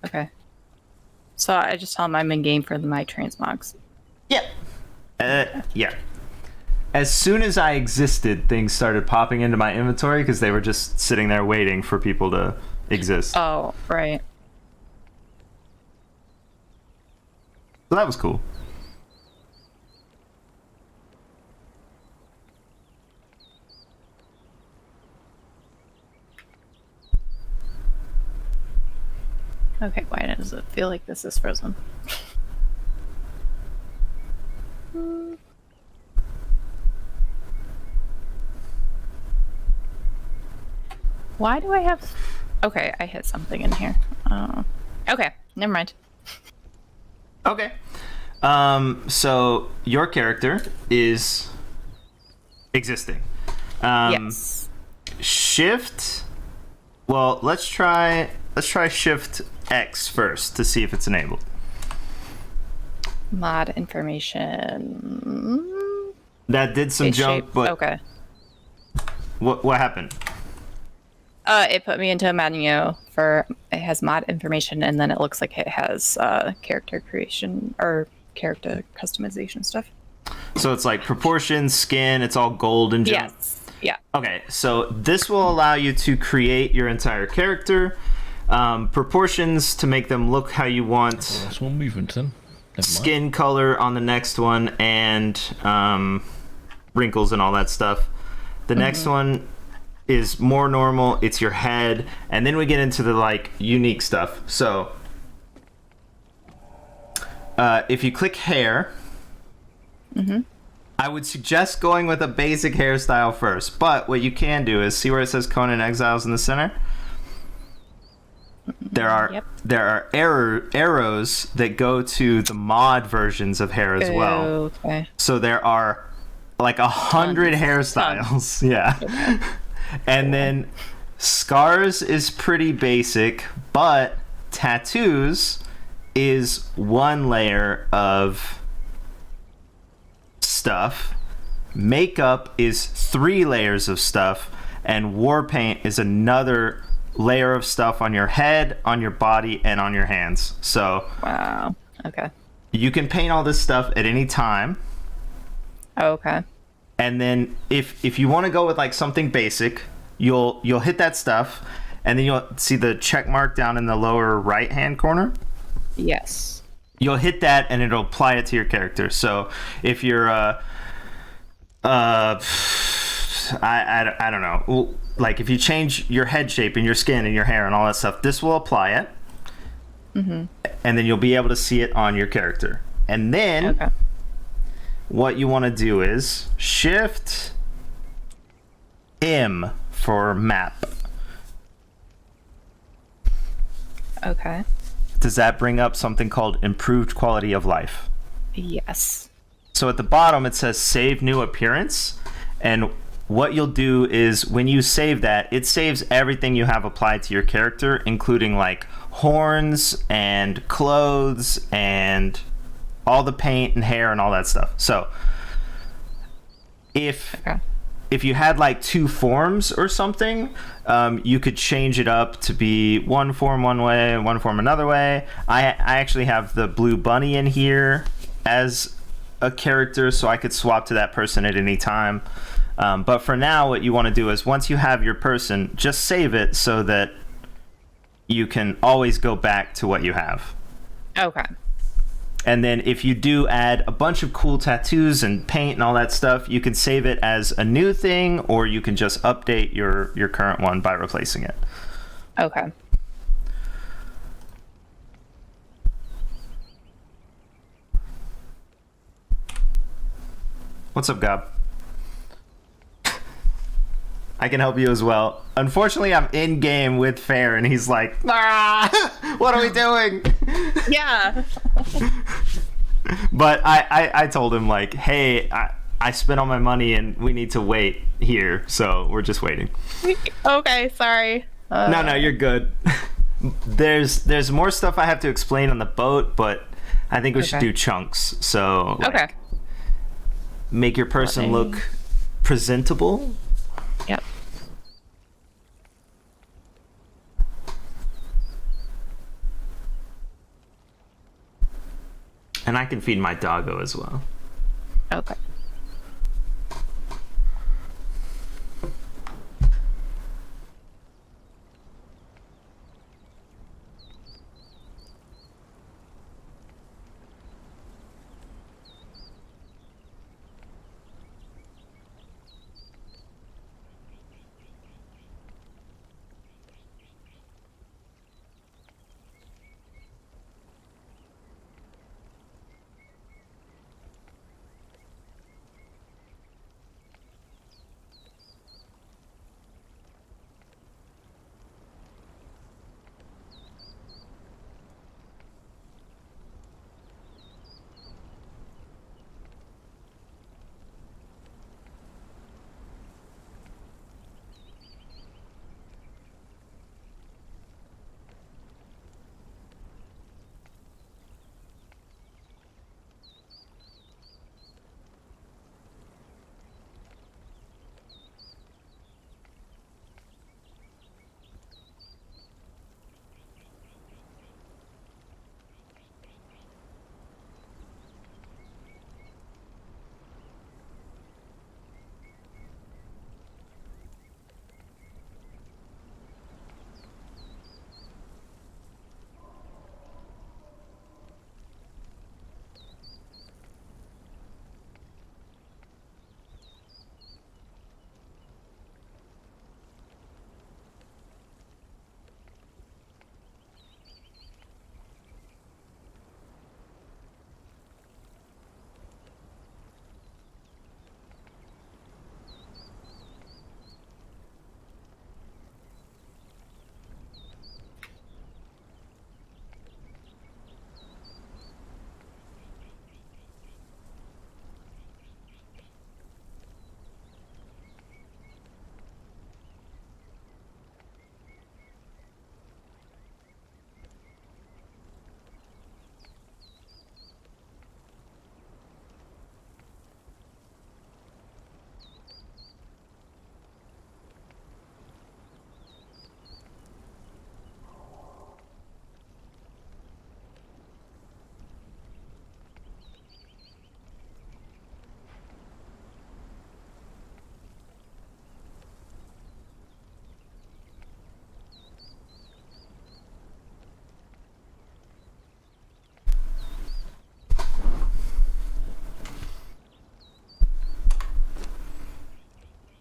Okay. So I just tell them I'm in game for my transmogs. Yeah. Yeah. As soon as I existed, things started popping into my inventory because they were just sitting there waiting for people to exist. Oh, right. So that was cool. Okay, why does it feel like this is frozen? Why do I have... Okay, I hit something in here. Okay, never mind. Okay. So your character is existing. Yes. Shift. Well, let's try Shift X first to see if it's enabled. Mod information. That did some Face junk, shape. but Okay. what happened? It put me into a menu for... It has mod information, and then it looks like it has character creation or character customization stuff. So it's like proportions, skin, it's all gold and junk. Yes. Yeah. Okay, so this will allow you to create your entire character, proportions to make them look how you want, That's one movement then. Never mind. skin color on the next one, and wrinkles and all that stuff. The next one is more normal, it's your head, and then we get into the like unique stuff. So if you click hair, I would suggest going with a basic hairstyle first, but what you can do is see where it says Conan Exiles in the center? There are arrows that go to the mod versions of hair as well. Okay. So there are like 100 hairstyles. Yeah. And then scars is pretty basic, but tattoos is one layer of stuff. Makeup is 3 layers of stuff, and war paint is another layer of stuff on your head, on your body, and on your hands. So Wow. Okay. you can paint all this stuff at any time. Okay. And then if you want to go with like something basic, you'll hit that stuff, and then you'll see the check mark down in the lower right hand corner. Yes. You'll hit that and it'll apply it to your character. So if you're I don't know, well, like if you change your head shape and your skin and your hair and all that stuff, this will apply it. And then you'll be able to see it on your character. And then Okay. what you want to do is Shift M for map. Okay. Does that bring up something called improved quality of life? Yes. So at the bottom it says save new appearance, and what you'll do is when you save that, it saves everything you have applied to your character, including like horns and clothes and all the paint and hair and all that stuff. So if you had like 2 forms or something, you could change it up to be one form one way and one form another way. I actually have the blue bunny in here as a character, so I could swap to that person at any time. But for now, what you want to do is once you have your person, just save it so that you can always go back to what you have. Okay. And then if you do add a bunch of cool tattoos and paint and all that stuff, you can save it as a new thing, or you can just update your current one by replacing it. Okay. What's up, Gob? I can help you as well. Unfortunately, I'm in game with Fair, and he's like, ah, what are we doing? Yeah. But I told him, like, hey, I spent all my money, and we need to wait here, so we're just waiting. Okay, sorry. No, you're good. There's more stuff I have to explain on the boat, but I think we should do chunks. So, like, make your person look presentable. Yep. And I can feed my doggo as well. Okay.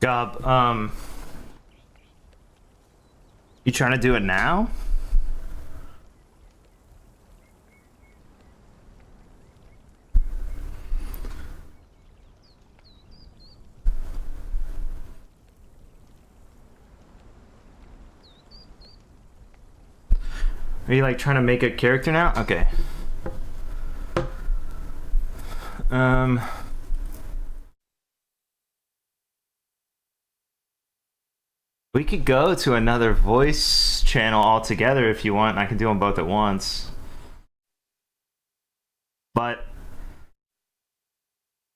Gob, you trying to do it now? Are you like trying to make a character now? Okay. We could go to another voice channel altogether if you want. I can do them both at once. But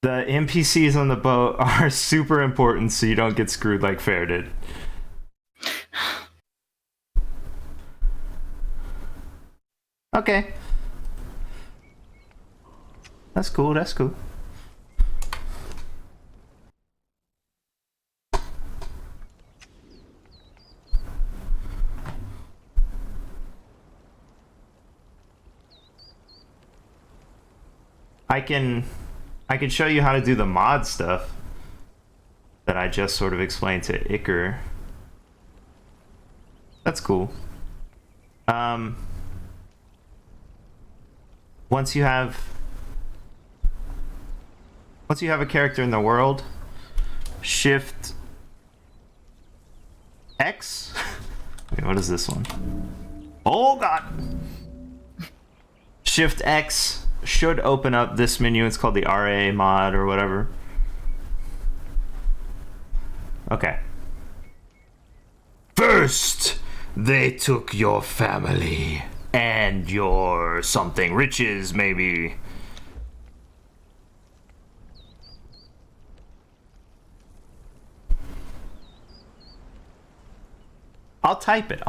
the NPCs on the boat are super important so you don't get screwed like Fair did. Okay. That's cool, that's cool. I can show you how to do the mod stuff that I just sort of explained to Iker. That's cool. Once you have a character in the world, shift X. Wait, what is this one? Oh god. Shift X should open up this menu. It's called the RA mod or whatever. Okay. First, they took your family and your something riches, maybe. I'll type it.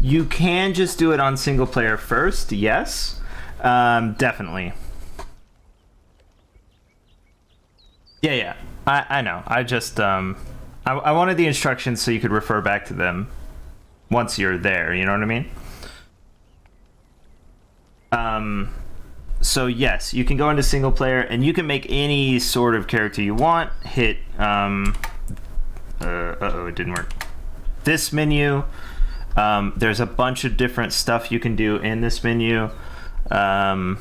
You can just do it on single player first, yes. Definitely. Yeah. I know. I just, I wanted the instructions so you could refer back to them once you're there, you know what I mean? So yes, you can go into single player and you can make any sort of character you want. Hit, it didn't work. This menu. There's a bunch of different stuff you can do in this menu. You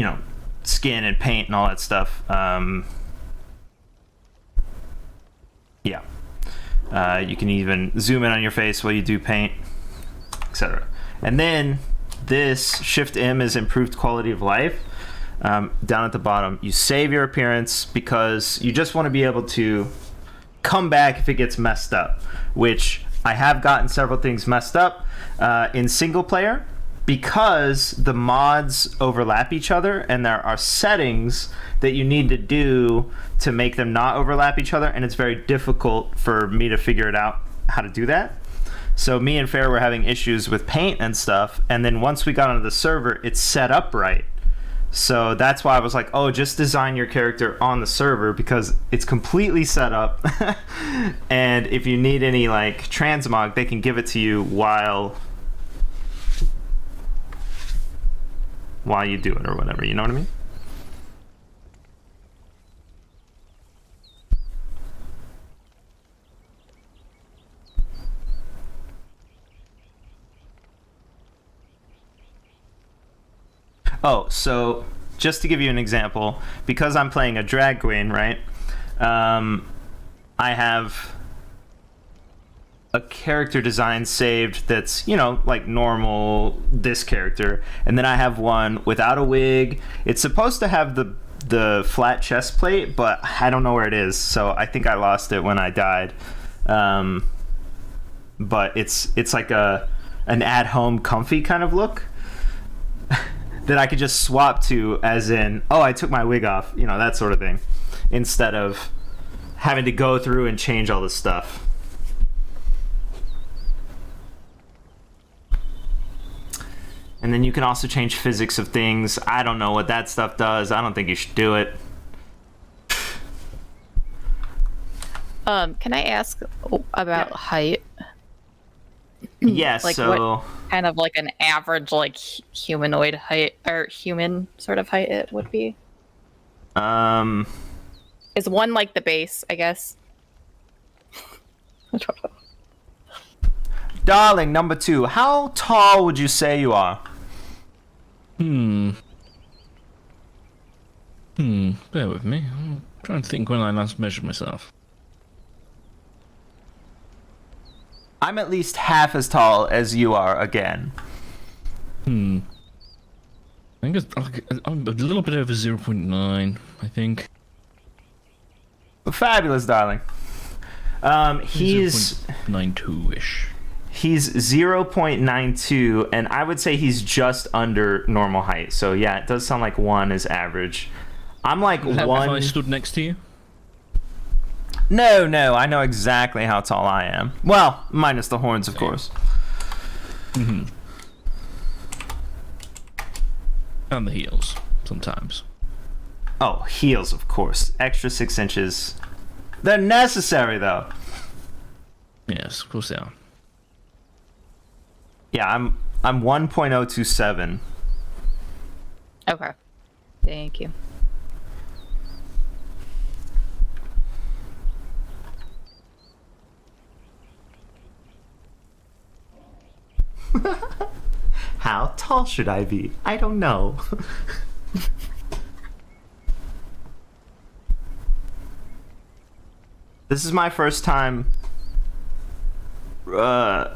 know, skin and paint and all that stuff. Yeah. You can even zoom in on your face while you do paint, etc. And then this Shift M is improved quality of life. Down at the bottom, you save your appearance because you just want to be able to come back if it gets messed up, which I have gotten several things messed up in single player because the mods overlap each other and there are settings that you need to do to make them not overlap each other, and it's very difficult for me to figure it out how to do that. So me and Fair were having issues with paint and stuff, and then once we got onto the server, it's set up right. So that's why I was like, oh, just design your character on the server because it's completely set up. And if you need any like transmog, they can give it to you while you do it or whatever, you know what I mean? Oh, so just to give you an example, because I'm playing a drag queen, right? I have a character design saved that's, you know, like normal, this character. And then I have one without a wig. It's supposed to have the flat chest plate, but I don't know where it is. So I think I lost it when I died. But it's like an at-home comfy kind of look. That I could just swap to, as in, oh, I took my wig off, you know, that sort of thing, instead of having to go through and change all this stuff. And then you can also change physics of things. I don't know what that stuff does. I don't think you should do it. Can I ask about height? Yes, Like so... what kind of like an average like humanoid height or human sort of height it would be? Is one like the base, I guess? I don't know. Darling, number 2, how tall would you say you are? Bear with me. I'm trying to think when I last measured myself. I'm at least half as tall as you are again. I think I'm a little bit over 0.9, I think. Fabulous, darling. He's 0.92-ish. He's 0.92, and I would say he's just under normal height. So yeah, it does sound like 1 is average. I'm like 1. If I stood next to you? No, I know exactly how tall I am. Well, minus the horns, of course. And the heels, sometimes. Oh, heels, of course. Extra 6 inches. They're necessary, though. Yes, of course they are. Yeah, I'm 1.027. Okay. Thank you. How tall should I be? I don't know. This is my first time, I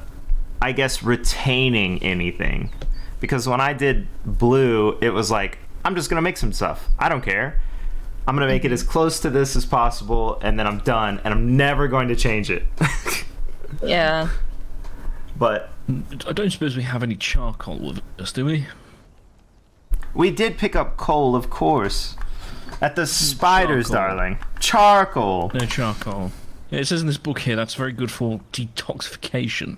guess, retaining anything. Because when I did blue, it was like, I'm just going to make some stuff. I don't care. I'm going to make it as close to this as possible, and then I'm done, and I'm never going to change it. Yeah. But I don't suppose we have any charcoal with us, do we? we did pick up coal, of course. At the spiders, Charcoal. darling. Charcoal. No charcoal. Yeah, it says in this book here that's very good for detoxification.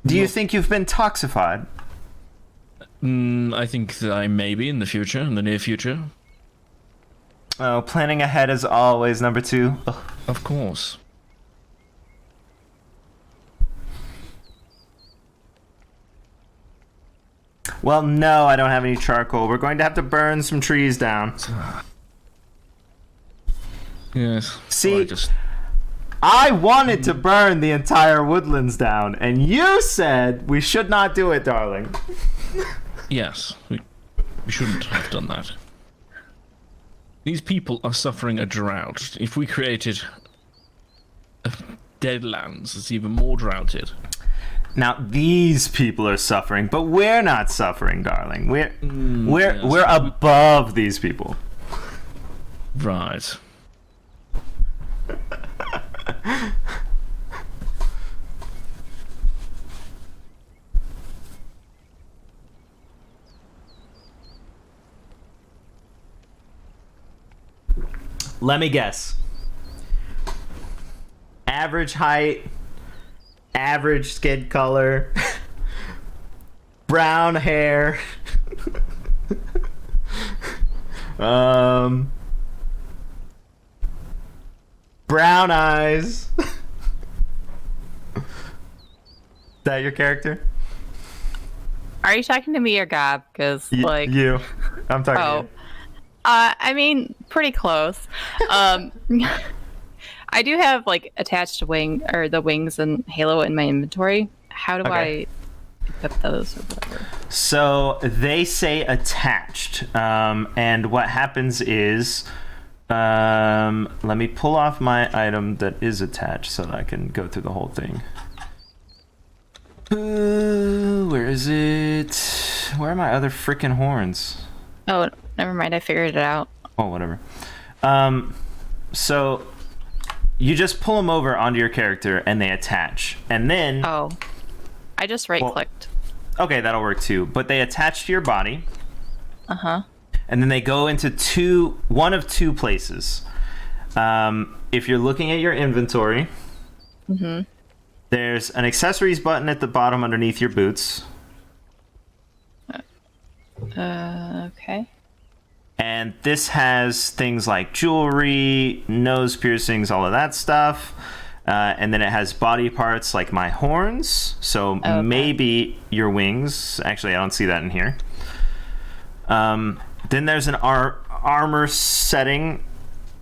Do you think you've been toxified? I think that I may be in the future, in the near future. Oh, planning ahead as always, number 2. Ugh. Of course. Well, no, I don't have any charcoal. We're going to have to burn some trees down. Yes. See, Or I wanted to burn the entire woodlands down, and you said we should not do it, darling. yes, we shouldn't have done that. These people are suffering a drought. If we created deadlands, it's even more droughted. Now these people are suffering, but we're not suffering, darling. We're above these people. Right. Let me guess. Average height, average skin color, brown hair, brown eyes. Is that your character? Are you talking to me or Gab? Because like you. I'm talking to you. I mean, pretty close. I do have like attached wing or the wings and halo in my inventory. How do I equip those or whatever? So they say attached, and what happens is, let me pull off my item that is attached so that I can go through the whole thing. Where is it? Where are my other freaking horns? Oh, never mind. I figured it out. Oh, whatever. So you just pull them over onto your character and they attach. And then... Oh. I just right-clicked. Okay, that'll work too. But they attach to your body. Uh-huh. And then they go into one of two places. If you're looking at your inventory, there's an accessories button at the bottom underneath your boots. Okay. And this has things like jewelry, nose piercings, all of that stuff. And then it has body parts like my horns. So maybe your wings. Actually, I don't see that in here. Then there's an armor setting.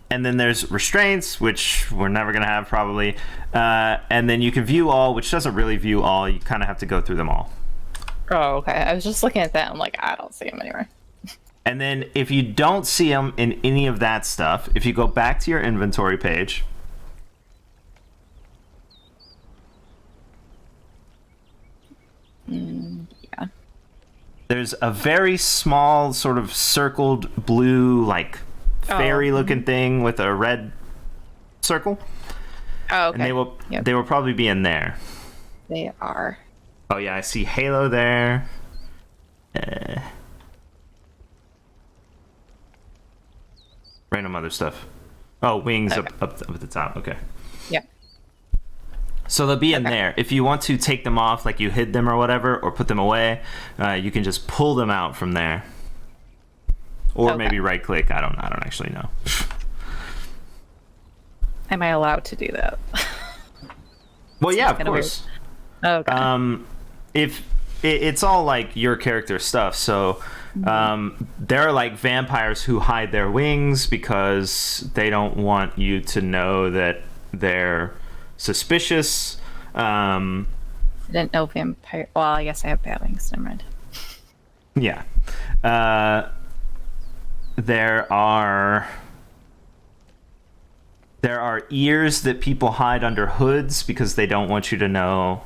And then there's restraints, which we're never going to have probably. And then you can view all, which doesn't really view all. You kind of have to go through them all. Oh, okay. I was just looking at that. I'm like, I don't see them anywhere. And then if you don't see them in any of that stuff, if you go back to your inventory page, yeah. There's a very small sort of circled blue, like fairy-looking thing with a red circle. Oh, okay. And they will probably be in there. They are. Oh yeah, I see Halo there. Random other stuff. Oh, wings up at the top. Okay. Yeah. So they'll be in there. If you want to take them off, like you hid them or whatever, or put them away, you can just pull them out from there. Or maybe right click. I don't actually know. Am I allowed to do that? Well, yeah, of course. Weird. Okay. If it's all like your character stuff, so there are like vampires who hide their wings because they don't want you to know that they're suspicious. I didn't know vampire. Well, I guess I have bat wings. Never mind. Yeah. There are ears that people hide under hoods because they don't want you to know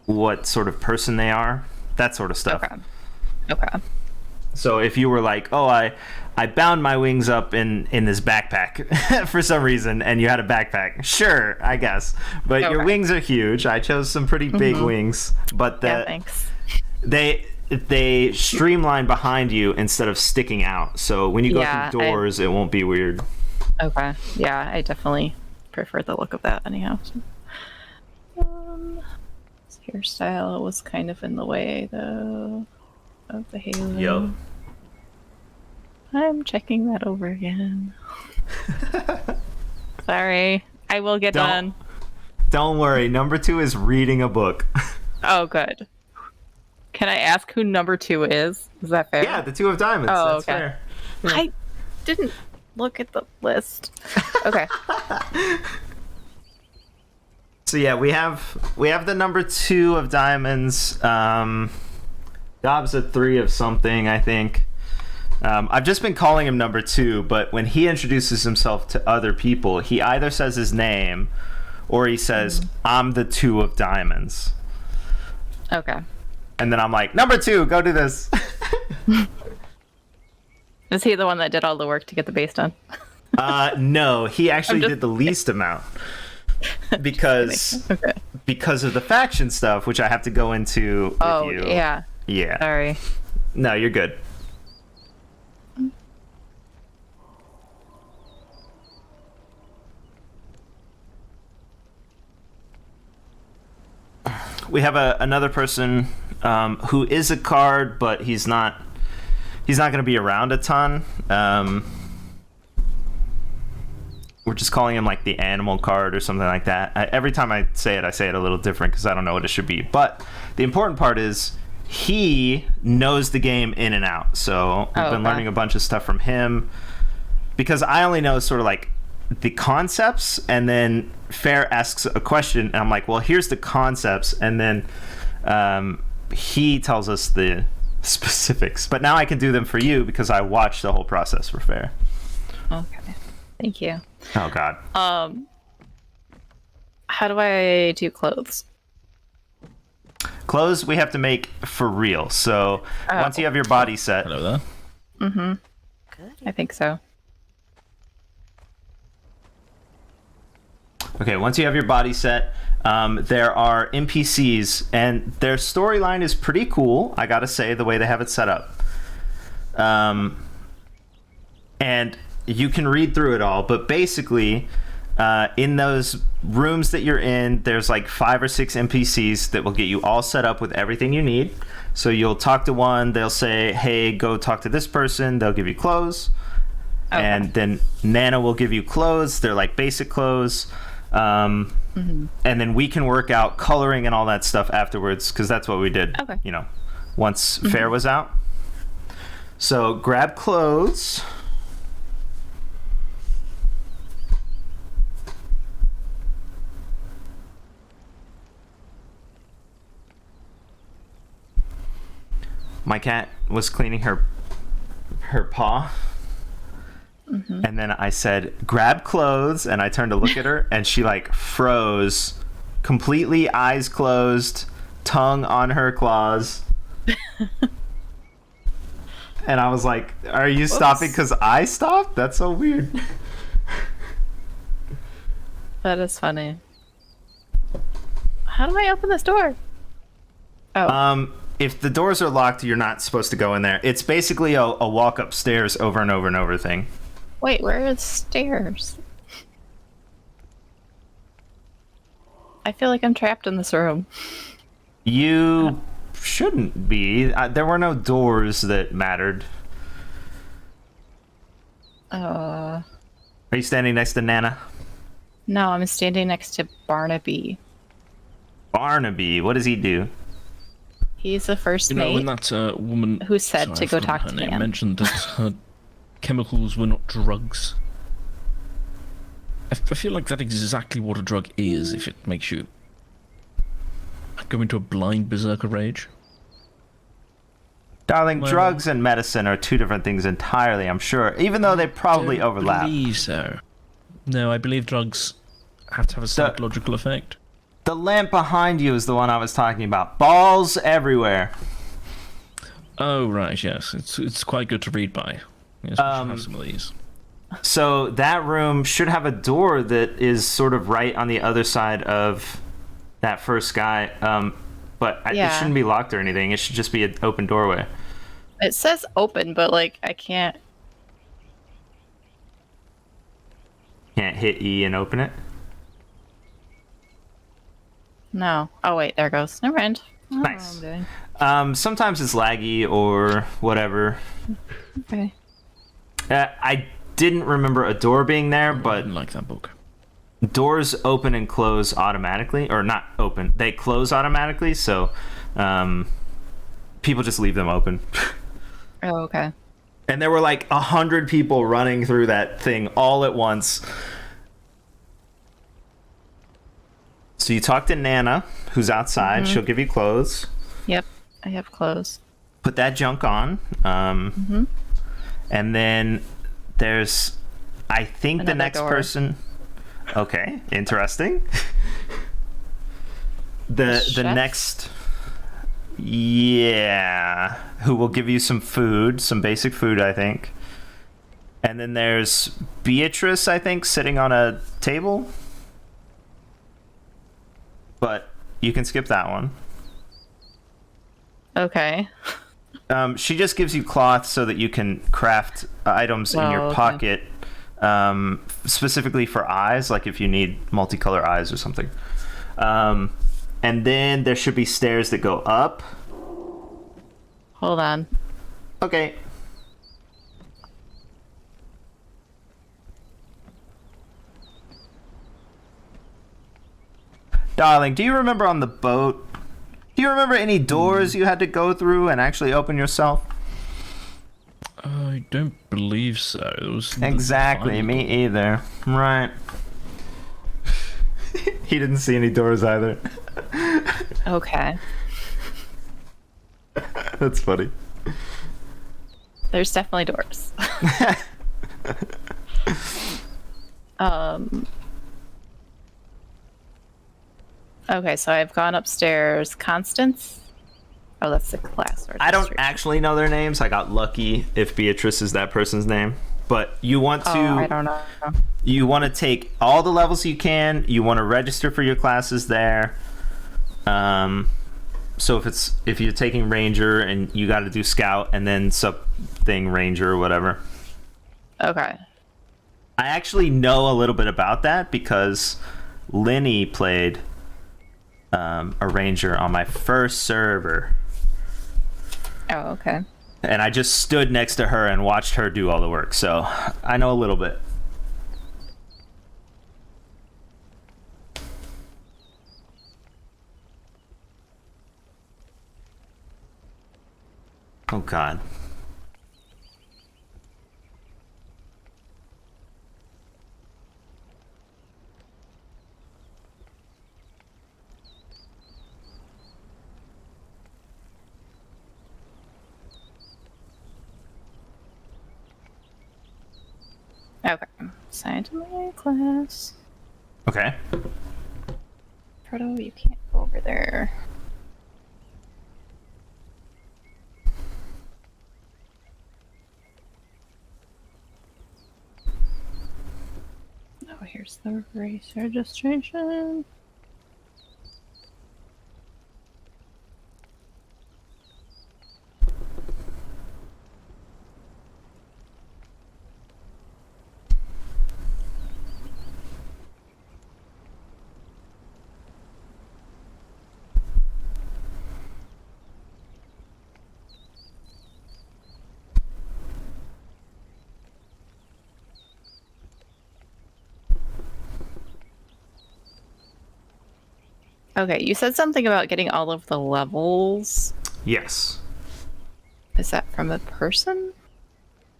what sort of person they are. That sort of stuff. Okay. So if you were like, oh, I bound my wings up in this backpack for some reason, and you had a backpack, sure, I guess. But your wings are huge. I chose some pretty big wings. But thanks. They streamline behind you instead of sticking out. So when you go through doors, it won't be weird. Okay. Yeah, I definitely prefer the look of that anyhow. His hairstyle was kind of in the way, though, of the halo. Yup. I'm checking that over again. Sorry. I will get done. Don't worry. Number 2 is reading a book. Oh, good. Can I ask who number 2 is? Is that fair? Yeah, the 2 of diamonds. Oh, that's fair. Yeah. I didn't look at the list. Okay. So yeah, we have the number 2 of diamonds. Gob's a 3 of something, I think. I've just been calling him number 2, but when he introduces himself to other people, he either says his name or he says, I'm the 2 of diamonds. Okay. And then I'm like, number 2, go do this. Is he the one that did all the work to get the base done? No, he actually did the least amount. Because of the faction stuff, which I have to go into with you. Yeah. Yeah. Sorry. No, you're good. We have another person who is a card, but he's not going to be around a ton. We're just calling him like the animal card or something like that. Every time I say it a little different because I don't know what it should be. But the important part is he knows the game in and out. So we've been learning a bunch of stuff from him because I only know sort of like the concepts, and then Fair asks a question and I'm like, well, here's the concepts, and then he tells us the specifics. But now I can do them for you because I watched the whole process for Fair. Okay. Thank you. Oh God. How do I do clothes? Clothes we have to make for real. So once you have your body set. Hello there. Mm-hmm. Good. I think so. Okay, once you have your body set, there are NPCs, and their storyline is pretty cool, I gotta say, the way they have it set up. And you can read through it all, but basically, In those rooms that you're in, there's like 5 or 6 NPCs that will get you all set up with everything you need. So you'll talk to one, they'll say, hey, go talk to this person, they'll give you clothes. Okay. And then Nana will give you clothes. They're like basic clothes. And then we can work out coloring and all that stuff afterwards, because that's what we did, once fair was out. So grab clothes. My cat was cleaning her paw. And then I said, grab clothes, and I turned to look at her, and she like froze, completely eyes closed, tongue on her claws. And I was like, are you stopping because I stopped? That's so weird. That is funny. How do I open this door? Oh. If the doors are locked, you're not supposed to go in there. It's basically a walk upstairs over and over and over thing. Wait, where are the stairs? I feel like I'm trapped in this room. You shouldn't be. There were no doors that mattered. Are you standing next to Nana? No, I'm standing next to Barnaby. Barnaby? What does he do? He's the first mate. When that woman who said to go talk to him mentioned that chemicals were not drugs. I feel like that's exactly what a drug is, if it makes you go into a blind berserker rage. Darling, drugs and medicine are 2 different things entirely, I'm sure, even though they probably overlap. I believe so. No, I believe drugs have to have a psychological effect. The lamp behind you is the one I was talking about. Balls everywhere. Oh, right, yes. It's quite good to read by. Yes, we should have some of these. So that room should have a door that is sort of right on the other side of that first guy. But it shouldn't be locked or anything. It should just be an open doorway. It says open, but like I can't hit E and open it? No. Oh wait, there it goes. Never mind. Nice. Sometimes it's laggy or whatever. Okay. I didn't remember a door being there, but I didn't like that book. Doors open and close automatically, or not open. They close automatically, so people just leave them open. Oh, okay. And there were like 100 people running through that thing all at once. So you talk to Nana, who's outside. She'll give you clothes. Yep, I have clothes. Put that junk on. And then there's, I think, the next person. Okay, interesting. The next, who will give you some food, some basic food, I think. And then there's Beatrice, I think, sitting on a table. But you can skip that one. Okay. She just gives you cloth so that you can craft items in your pocket, specifically for eyes, like if you need multicolor eyes or something. And then there should be stairs that go up. Hold on. Okay. Darling, do you remember on the boat? Do you remember any doors you had to go through and actually open yourself? I don't believe so. Exactly, me either. Right. He didn't see any doors either. Okay. That's funny. There's definitely doors. Okay, so I've gone upstairs. Constance? Oh, that's the class. I don't actually know their names. I got lucky if Beatrice is that person's name. But you want to... I don't know. You want to take all the levels you can. You want to register for your classes there. So if you're taking Ranger and you got to do Scout and then something Ranger or whatever. Okay. I actually know a little bit about that because Linny played a ranger on my first server. Oh, okay. And I just stood next to her and watched her do all the work, so I know a little bit. Oh god. Okay. Assigned to my class. Okay. Proto, you can't go over there. Oh, here's the race registration. Okay, you said something about getting all of the levels. Yes. Is that from a person?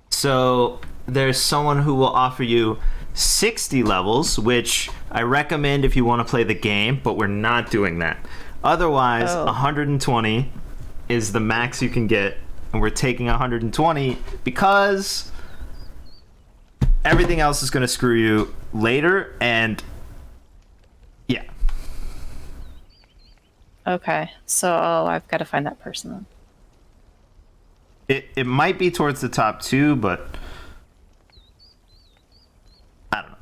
So there's someone who will offer you 60 levels, which I recommend if you want to play the game, but we're not doing that. Otherwise, 120 is the max you can get, and we're taking 120 because everything else is going to screw you later, and yeah. Okay, so I've got to find that person then. It might be towards the top too, but I don't know.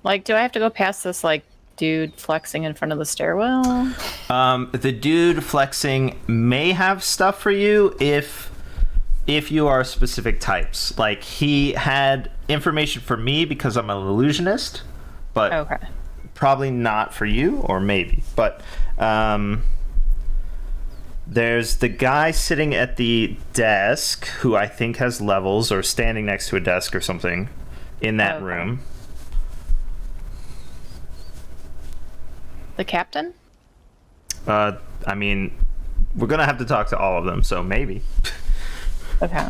Like, do I have to go past this, like, dude flexing in front of the stairwell? The dude flexing may have stuff for you if you are specific types. Like, he had information for me because I'm an illusionist, but Okay. probably not for you, or maybe. But there's the guy sitting at the desk who I think has levels, or standing next to a desk or something in that room. The captain? I mean, we're gonna have to talk to all of them, so maybe. Okay.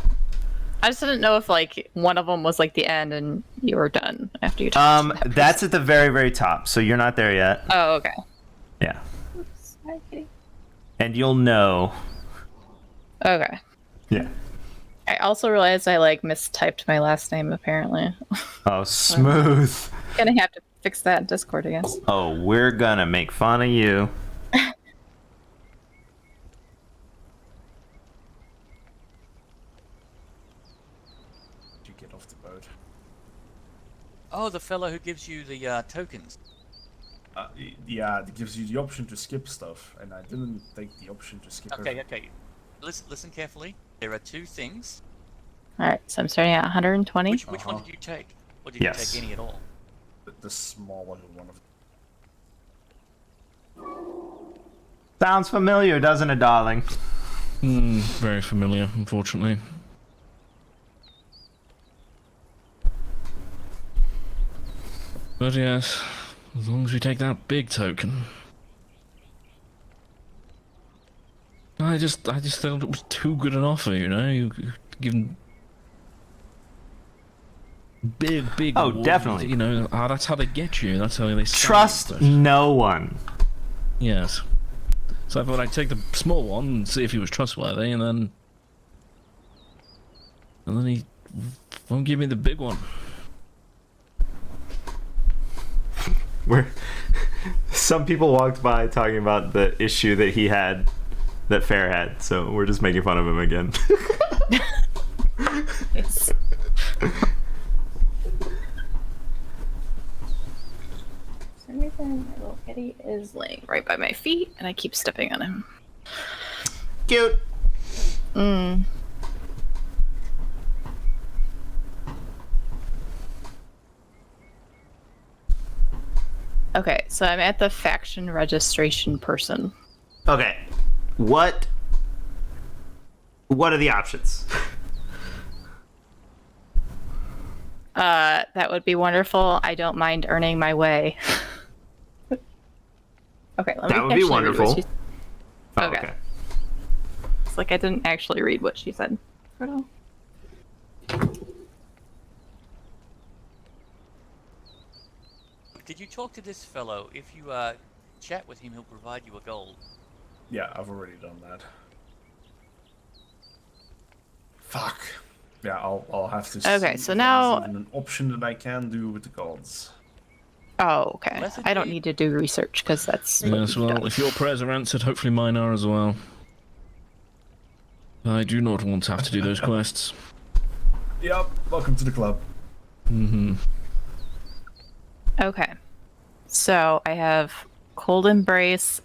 I just didn't know if, like, one of them was, like, the end and you were done after you talked to that That's at the very, very top, so you're not there yet. Oh, okay. Yeah. Sorry, kitty. And you'll know. Okay. Yeah. I also realized I, like, mistyped my last name, apparently. Oh, smooth. Gonna have to fix that in Discord, I guess. Oh, we're gonna make fun of you. You get off the boat. Oh, the fellow who gives you the tokens. Yeah, it gives you the option to skip stuff, and I didn't take the option to skip Okay, everything. okay. Listen carefully. There are two things. Alright, so I'm starting at 120. Which one did you take? Or did you take any at all? The smaller one of Sounds familiar, doesn't it, darling? Very familiar, unfortunately. But yes, as long as we take that big token. I just thought it was too good an offer, you know? You given big Oh, rewards, definitely. You know, that's how they get you. That's how they Trust no one. Yes. So I thought I'd take the small one and see if he was trustworthy, and then he won't give me the big one. Some people walked by talking about the issue that he had, that Fair had, so we're just making fun of him again. Yes. For some reason, my little kitty is laying right by my feet, and I keep stepping on him. Cute. Okay, so I'm at the faction registration person. Okay. What are the options? That would be wonderful. I don't mind earning my way. Okay, let me That would be actually read what wonderful. she- Oh, Okay. It's like I didn't actually read what she said. Did you talk to this fellow? If you chat with him, he'll provide you a gold. Yeah, I've already done that. Fuck. Yeah, I'll have to. Okay, see so if now- there's even an option that I can do with the gods. Oh, okay. Unless it I don't be- need to do research because that's what Yes, we've well, done. if your prayers are answered, hopefully mine are as well. I do not want to have to do those quests. Yep. Welcome to the club. Mm-hmm. Okay. So I have Cold Embrace,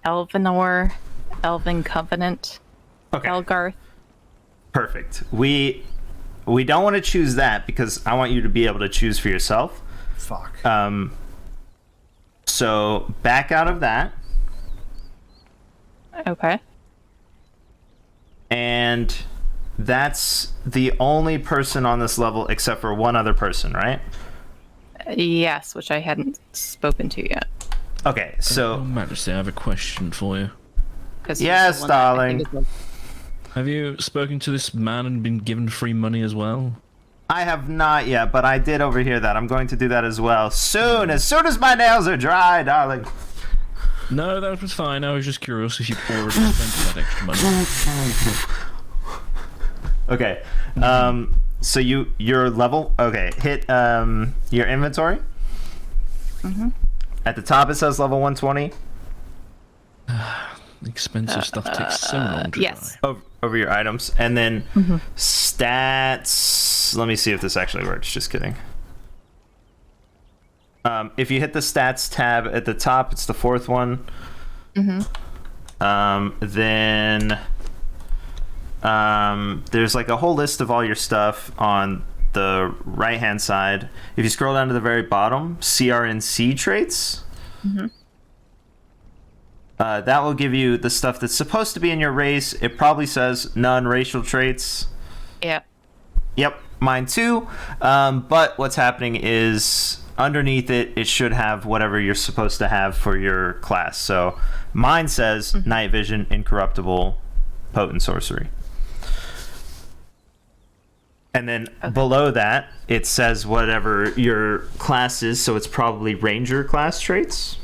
Elvenor, Elven Covenant, Okay. Elgarth. Perfect. We don't want to choose that because I want you to be able to choose for yourself. Fuck. So back out of that, Okay. and that's the only person on this level except for one other person, right? Yes, which I hadn't spoken to yet. Okay, Oh, so Majesty, I have a question for you. 'Cause he's Yes, the one that I darling. think is the- Have you spoken to this man and been given free money as well? I have not yet, but I did overhear that. I'm going to do that as well soon as my nails are dry, darling. No, that was fine. I was just curious if you already spent that extra money. Okay. So your level. Okay, hit your inventory. Mm-hmm. At the top it says level 120. Expensive stuff takes so long to yes. dry. Over your items, and then stats. Let me see if this actually works. Just kidding. If you hit the stats tab at the top, it's the fourth one. Mm-hmm. Then there's like a whole list of all your stuff on the right hand side. If you scroll down to the very bottom, CRNC traits. Mm-hmm. That will give you the stuff that's supposed to be in your race. It probably says non-racial traits. Yeah. Yep, mine too. But what's happening is underneath it, it should have whatever you're supposed to have for your class. So mine says night vision, incorruptible, potent sorcery. And then below that, it says whatever your class is. So it's probably ranger class traits.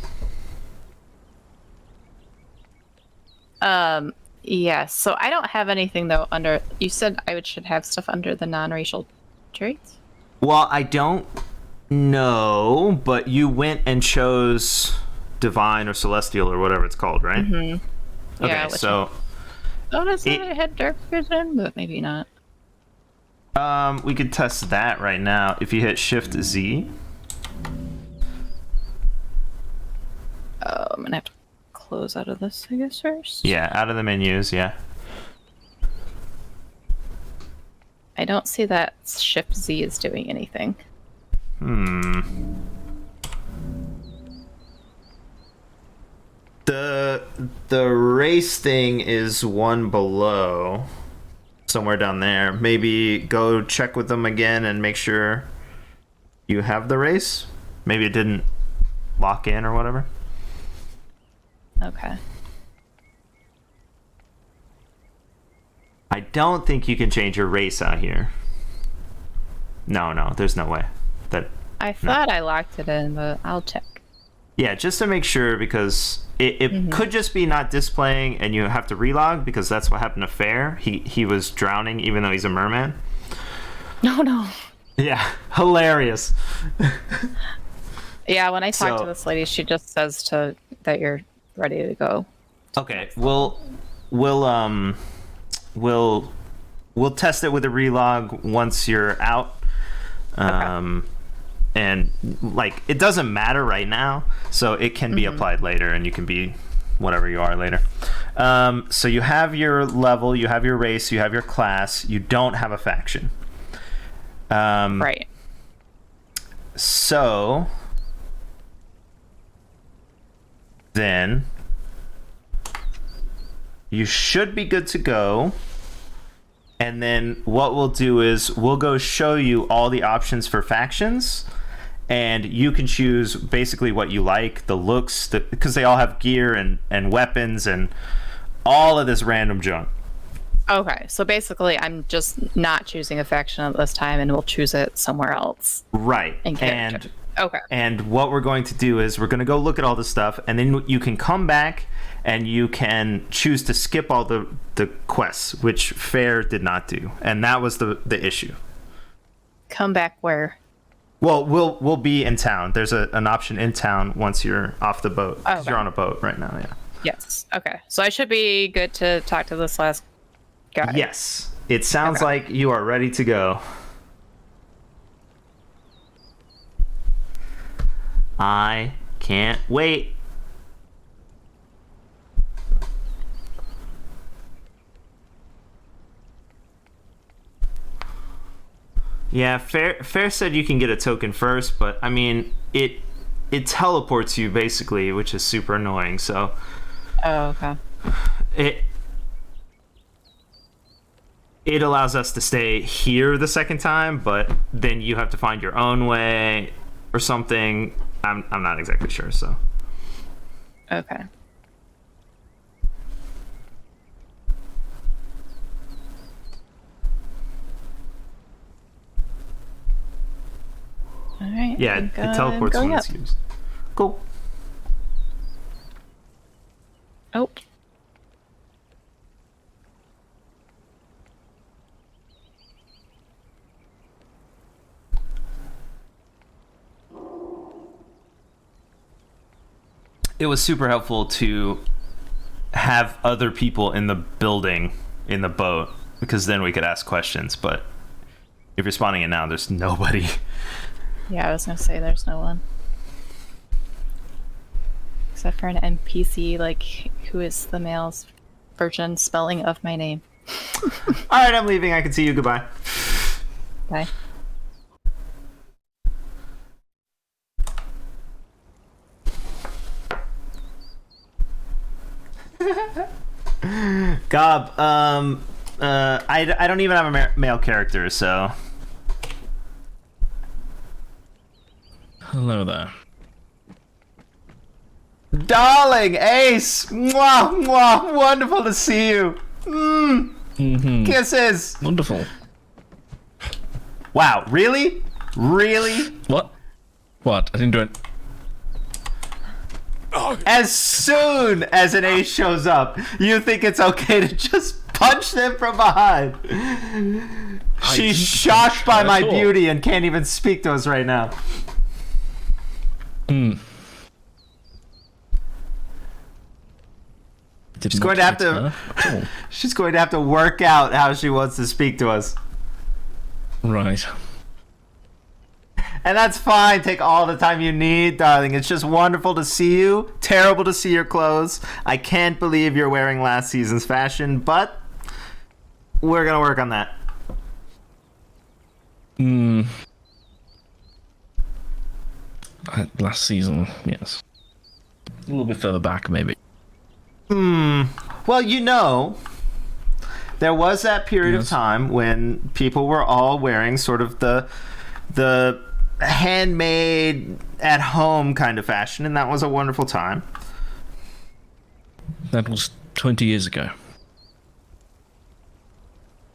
Yes. So I don't have anything though under. You said I should have stuff under the non-racial traits. Well, I don't know, but you went and chose divine or celestial or whatever it's called, right? Mm-hmm. Okay, Yeah, so oh, that's what I had dark vision, but maybe not. we could test that right now if you hit Shift Z. I'm gonna have to close out of this, I guess, first. Yeah, out of the menus, yeah. I don't see that Shift Z is doing anything. The race thing is one below. Somewhere down there. Maybe go check with them again and make sure you have the race. Maybe it didn't lock in or whatever. Okay. I don't think you can change your race out here. No, there's no way. I thought I locked it in, but I'll check. Yeah, just to make sure, because it could just be not displaying and you have to relog, because that's what happened to Fair. He was drowning even though he's a merman. No. Yeah, hilarious. Yeah, when I talk to this lady, she just says that you're ready to go. Okay, we'll test it with a relog once you're out. And like it doesn't matter right now, so it can be applied later, and you can be whatever you are later. So you have your level, you have your race, you have your class. You don't have a faction. Right. So then you should be good to go. And then what we'll do is we'll go show you all the options for factions, and you can choose basically what you like, the looks, because they all have gear and weapons and all of this random junk. Okay, so basically I'm just not choosing a faction at this time, and we'll choose it somewhere else. Right. And okay. And what we're going to do is we're going to go look at all this stuff, and then you can come back and you can choose to skip all the quests, which Fair did not do, and that was the issue. Come back where? Well, we'll be in town. There's an option in town once you're off the boat. 'Cause Okay. you're on a boat right now, yeah. Yes. Okay. So I should be good to talk to this last guy. Yes. It sounds Okay. like you are ready to go. I can't wait. Yeah, Fair said you can get a token first, but I mean, it teleports you basically, which is super annoying. So Oh, okay. it allows us to stay here the second time, but then you have to find your own way or something. I'm not exactly sure, so. Okay. All right. Yeah, it teleports when it's used. Cool. Oh. It was super helpful to have other people in the building, in the boat, because then we could ask questions, but if you're spawning in now, there's nobody. Yeah, I was gonna say there's no one. Except for an NPC, like, who is the male's version spelling of my name. Alright, I'm leaving. I can see you. Goodbye. Bye. Gob, I don't even have a male character, so. Hello there. Darling, Ace! Mwah, mwah, wonderful to see you! Kisses! Wonderful. Wow, really? Really? What? What? I didn't do it. As soon as an Ace shows up, you think it's okay to just punch them from behind. She's shocked by my beauty and can't even speak to us right now. She's going to have to. She's going to have to work out how she wants to speak to us. Right. And that's fine. Take all the time you need, darling. It's just wonderful to see you. Terrible to see your clothes. I can't believe you're wearing last season's fashion, but we're gonna work on that. Last season, yes. A little bit further back, maybe. Well, you know, there was that period of time when people were all wearing sort of the handmade at home kind of fashion, and that was a wonderful time. That was 20 years ago.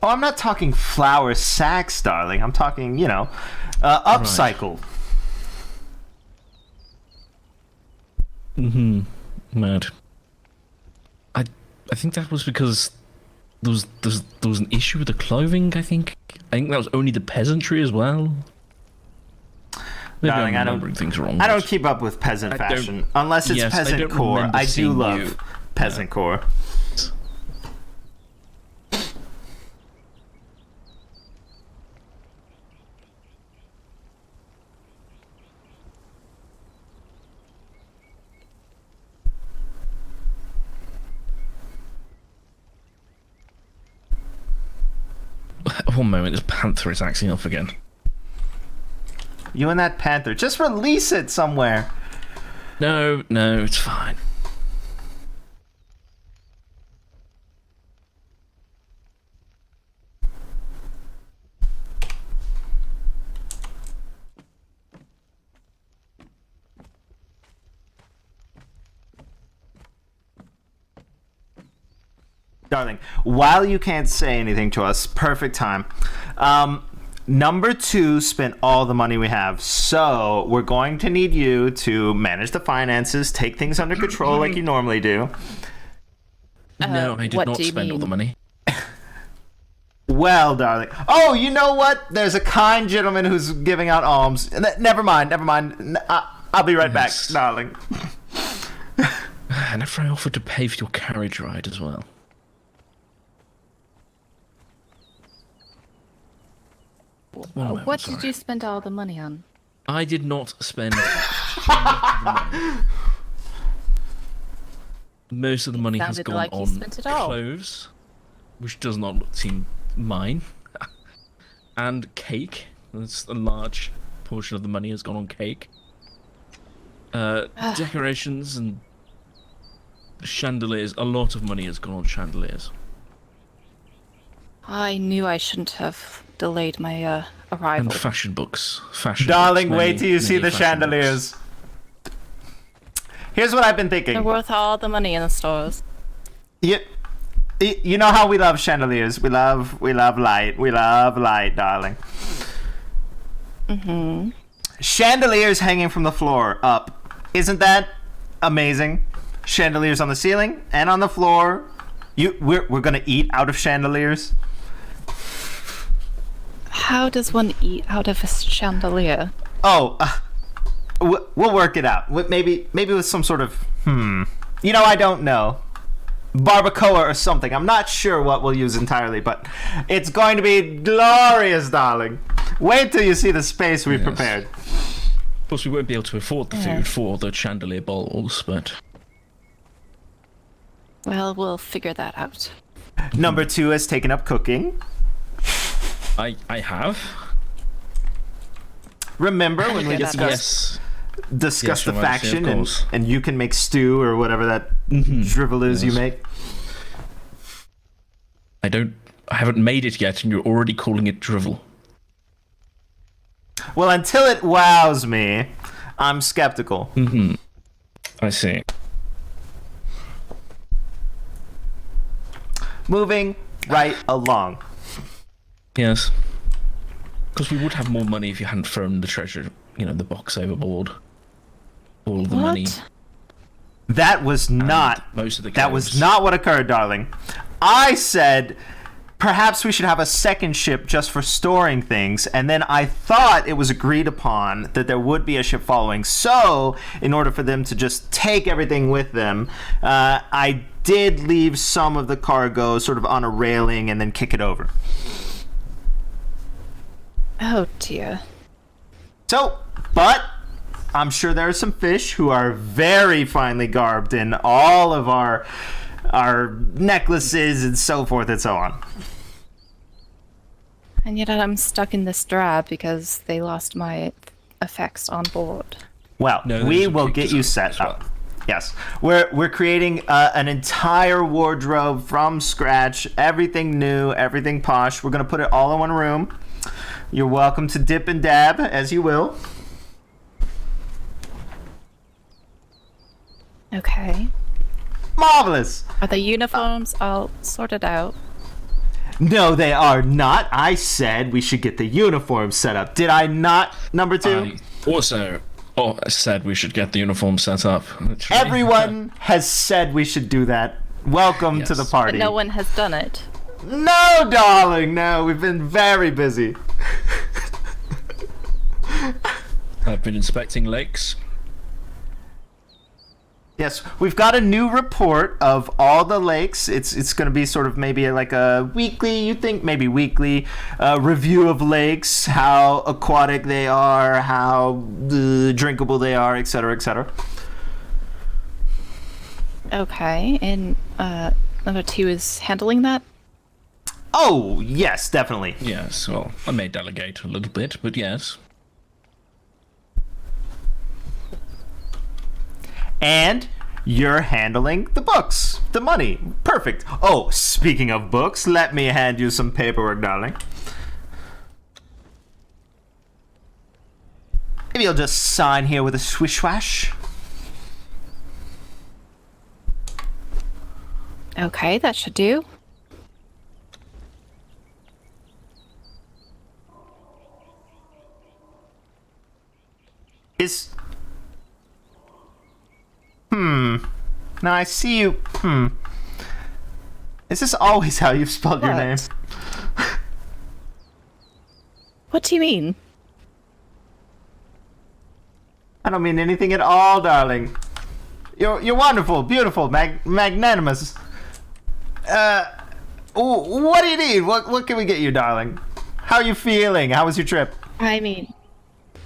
Oh, I'm not talking flour sacks, darling. I'm talking, you know, upcycle. Mad. I think that was because there was an issue with the clothing. I think that was only the peasantry as well. Maybe Darling, I'm remembering things wrong. I don't keep up with peasant fashion unless it's peasant core. I do love peasant core. One moment, this panther is acting up again. You and that panther, just release it somewhere. No, it's fine. Darling, while you can't say anything to us, perfect time. Number 2 spent all the money we have, so we're going to need you to manage the finances, take things under control like you normally do. No, I did what not do you spend all the mean? money. Well, darling. Oh, you know what? There's a kind gentleman who's giving out alms. Never mind. I'll be right back, Yes. darling. And after I offered to pay for your carriage ride as well. One moment, What sorry. did you spend all the money on? I did not spend the money. Most of the money has Sounded gone like you on spent it all. clothes, which does not seem mine, and cake. That's a large portion of the money has gone on cake. Decorations and chandeliers. A lot of money has gone on chandeliers. I knew I shouldn't have delayed my arrival. And fashion books. Fashion Darling, books, wait till you see many the fashion books. chandeliers. Here's what I've been They're thinking. worth all the money in the stores. You know how we love chandeliers. We love light. We love light, darling. Mm-hmm. Chandeliers hanging from the floor up. Isn't that amazing? Chandeliers on the ceiling and on the floor. We're gonna eat out of chandeliers. How does one eat out of a chandelier? Oh, we'll work it out. Maybe with some sort of I don't know. Barbacoa or something. I'm not sure what we'll use entirely, but it's going to be glorious, darling. Wait till you see the space we've prepared. Of course, we won't be able to afford the food for the chandelier bowls, but Well, we'll figure that out. Number 2 has taken up cooking. I have. Remember when we Yes. discussed Yes, the from what I see, of faction course. and you can make stew or whatever that drivel is you Yes. make? I haven't made it yet, and you're already calling it drivel. Well, until it wows me, I'm skeptical. I see. Moving right along. Yes. Because we would have more money if you hadn't thrown the treasure, the box overboard. All the money. That was not Most of the that was clothes. not what occurred, darling. I said perhaps we should have a second ship just for storing things, and then I thought it was agreed upon that there would be a ship following. So, in order for them to just take everything with them, I did leave some of the cargo sort of on a railing and then kick it over. Oh dear. So, but I'm sure there are some fish who are very finely garbed in all of our necklaces and so forth and so on. And yet I'm stuck in this drab because they lost my effects on board. Well, No, we there's a will quick get you design set as well. up. Yes, we're creating an entire wardrobe from scratch, everything new, everything posh. We're gonna put it all in one room. You're welcome to dip and dab as you will. Okay. Marvelous. Are the uniforms all sorted out? No, they are not. I said we should get the uniform set up. Did I not, number 2? I also said we should get the uniform set up. Literally. Everyone has said we should do that. Welcome to the Yes. party. But no one has done it. No, darling, no. We've been very busy. I've been inspecting lakes. Yes, we've got a new report of all the lakes. It's going to be sort of maybe like a weekly, weekly review of lakes, how aquatic they are, how drinkable they are, etc., etc. Okay, and number 2 is handling that? Oh, yes, definitely. Yes, well, I may delegate a little bit, but yes. And you're handling the books, the money. Perfect. Oh, speaking of books, let me hand you some paperwork, darling. Maybe you'll just sign here with a swish swash. Okay, that should do. Is... Now I see you... Is this always how you've spelled your name? What do you mean? I don't mean anything at all, darling. You're wonderful, beautiful, magnanimous. What do you need? What can we get you, darling? How are you feeling? How was your trip? I mean,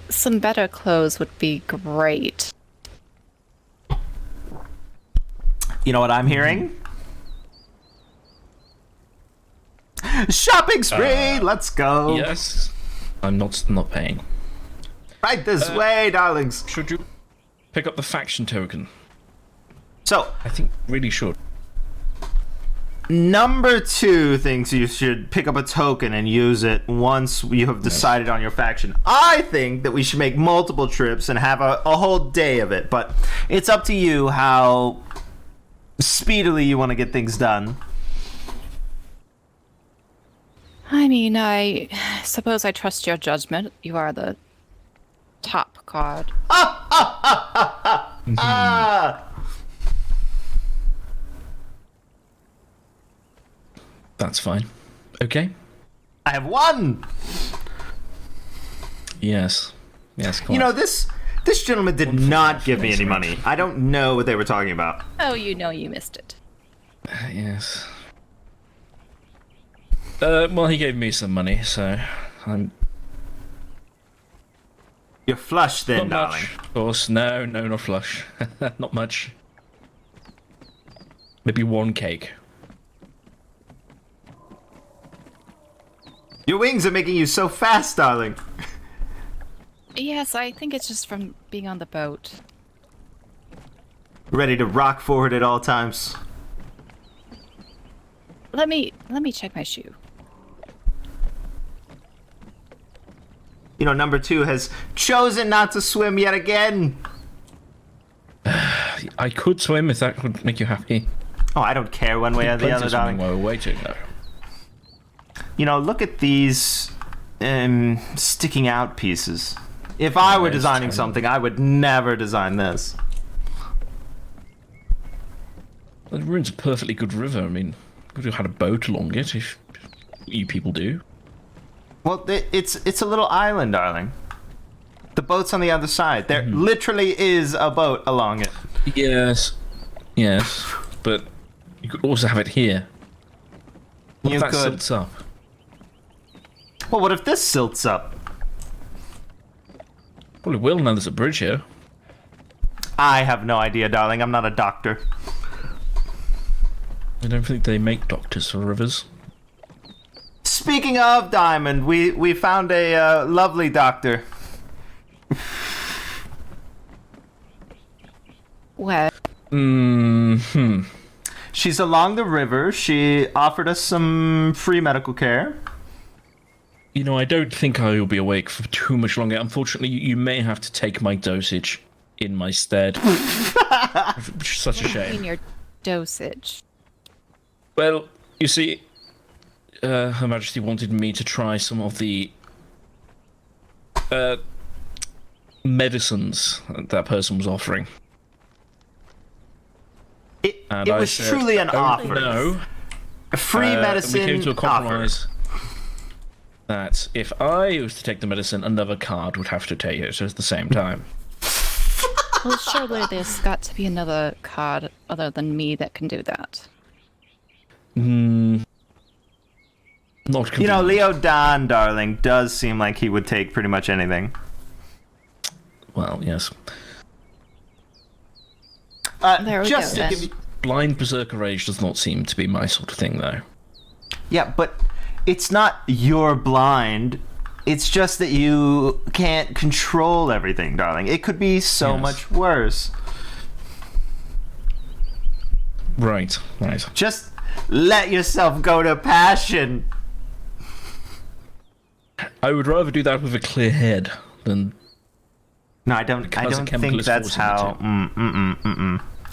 some better clothes would be great. You know what I'm hearing? Shopping spree! Let's go! Yes. I'm not paying. Right this way, darlings! Should you pick up the faction token? So, I think really should. number 2 thinks you should pick up a token and use it once you have decided on your faction. I think that we should make multiple trips and have a whole day of it, but it's up to you how speedily you want to get things done. I mean, I suppose I trust your judgment. You are the top card. That's fine. Okay. I have won! Yes. Yes, You know, this gentleman did not give me any money. I don't know what they were talking about. Oh, you know you missed it. Yes. Well, he gave me some money, so I'm... You're flush then, not darling. much, of course. No, not flush. Not much. Maybe 1 cake. Your wings are making you so fast, darling. Yes, I think it's just from being on the boat. Ready to rock forward at all times. Let me check my shoe. You know, number 2 has chosen not to swim yet again. I could swim if that would make you happy. Oh, I don't care one way or the other, darling. While we're waiting, though. You know, look at these sticking out pieces. If I were designing something, I would never design this. The ruin's a perfectly good river. I mean, could have had a boat along it if you people do. Well, it's a little island, darling. The boat's on the other side. There literally is a boat along it. Yes. Yes. But you could also have it here. What if that silts up? Well, what if this silts up? Probably will now there's a bridge here. I have no idea, darling. I'm not a doctor. I don't think they make doctors for rivers. Speaking of Diamond, we found a lovely doctor. Where? She's along the river. She offered us some free medical care. You know, I don't think I will be awake for too much longer. Unfortunately, you may have to take my dosage in my stead. Such a shame. In your dosage. Well, you see, Her Majesty wanted me to try some of the medicines that person was offering. It was truly an offer. No. A free medicine we came to a compromise offer. That if I was to take the medicine, another card would have to take it at the same time. Well, surely there's got to be another card other than me that can do that. Not convenient. You know, Leo Don, darling, does seem like he would take pretty much anything. Well, yes. There we go, then. Blind Berserker Rage does not seem to be my sort of thing, though. Yeah, but it's not you're blind. It's just that you can't control everything, darling. It could be so much worse. Right. Just let yourself go to passion. I would rather do that with a clear head than... No, I don't think that's how...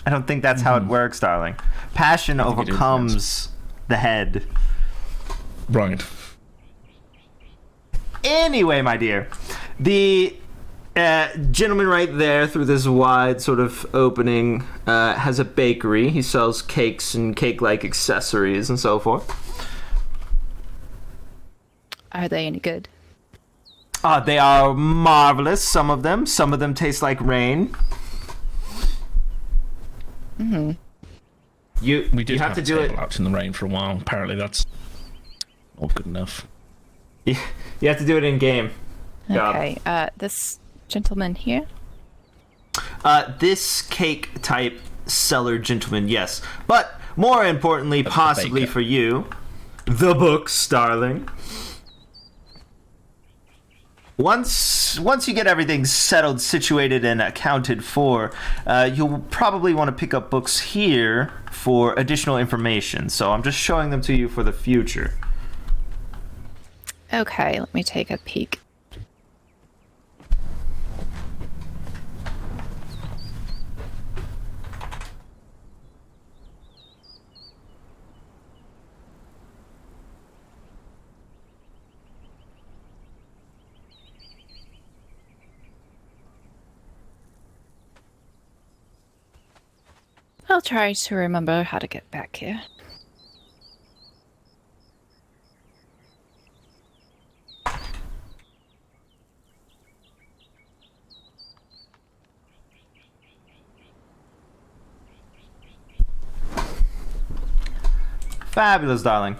I don't think that's how it works, darling. Passion overcomes the head. Right. Anyway, my dear, the Gentleman right there through this wide sort of opening has a bakery. He sells cakes and cake-like accessories and so forth. Are they any good? They are marvelous, some of them. Some of them taste like rain. Mm-hmm. We did you have to do it out in the rain for a while. Apparently that's not good enough. You have to do it in game. Okay. This gentleman here. This cake type seller gentleman, yes. But more importantly, possibly for you, the books, darling. Once you get everything settled, situated, and accounted for, you'll probably want to pick up books here for additional information. So I'm just showing them to you for the future. Okay, let me take a peek. I'll try to remember how to get back here. Fabulous, darling.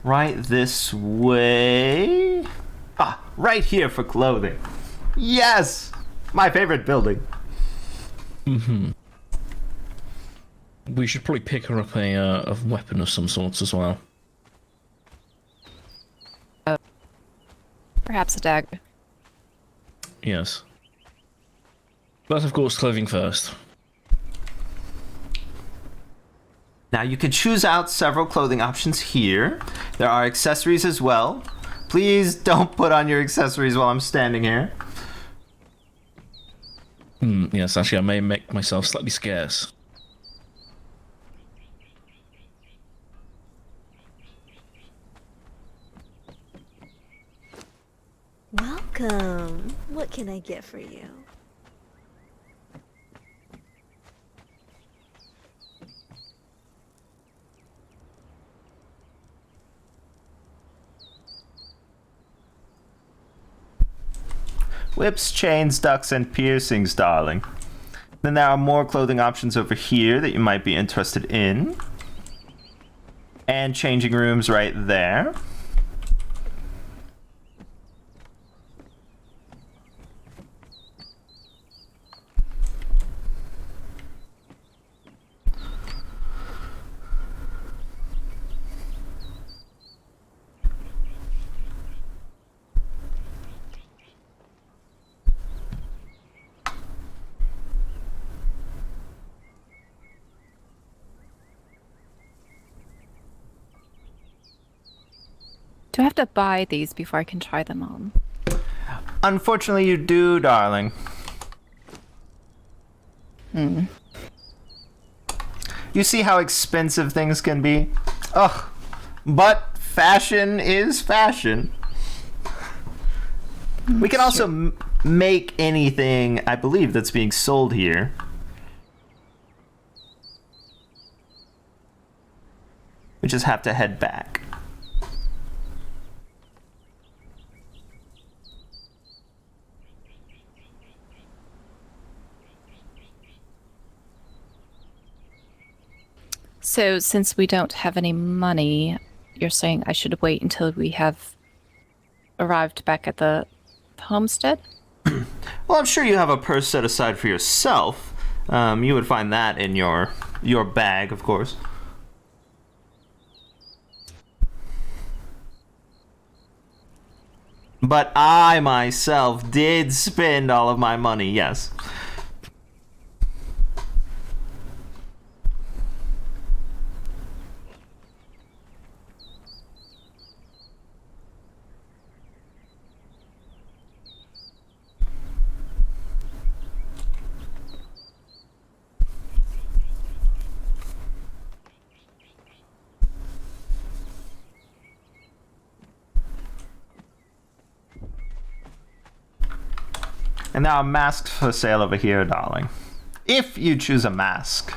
Right this way. Right here for clothing. Yes! My favorite building. Mm-hmm. We should probably pick her up a weapon of some sorts as well. Perhaps a dagger. Yes. But of course, clothing first. Now you can choose out several clothing options here. There are accessories as well. Please don't put on your accessories while I'm standing here. Yes, actually I may make myself slightly scarce. Welcome. What can I get for you? Whips, chains, ducks, and piercings, darling. Then there are more clothing options over here that you might be interested in. And changing rooms right there. Do I have to buy these before I can try them on? Unfortunately, you do, darling. Hmm. You see how expensive things can be? Ugh. But fashion is fashion. We can also make anything, I believe, that's being sold here. We just have to head back. So, since we don't have any money, you're saying I should wait until we have arrived back at the homestead? Well, I'm sure you have a purse set aside for yourself. You would find that in your bag, of course. But I myself did spend all of my money, yes. And there are masks for sale over here, darling. If you choose a mask.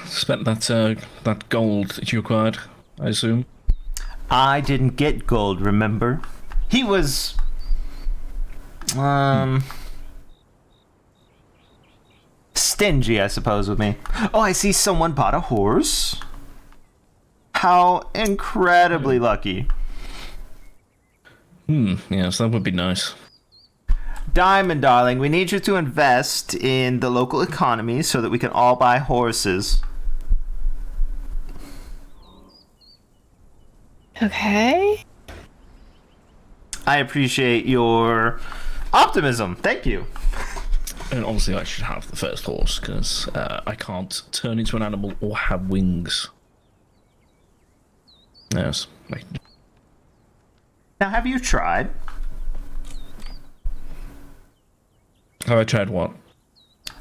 Spent that gold that you acquired, I assume. I didn't get gold, remember? He was... stingy, I suppose, with me. Oh, I see someone bought a horse. How incredibly lucky. Yes, that would be nice. Diamond, darling, we need you to invest in the local economy so that we can all buy horses. Okay. I appreciate your optimism. Thank you. And obviously I should have the first horse, because I can't turn into an animal or have wings. Yes. Now, have you tried? Have I tried what?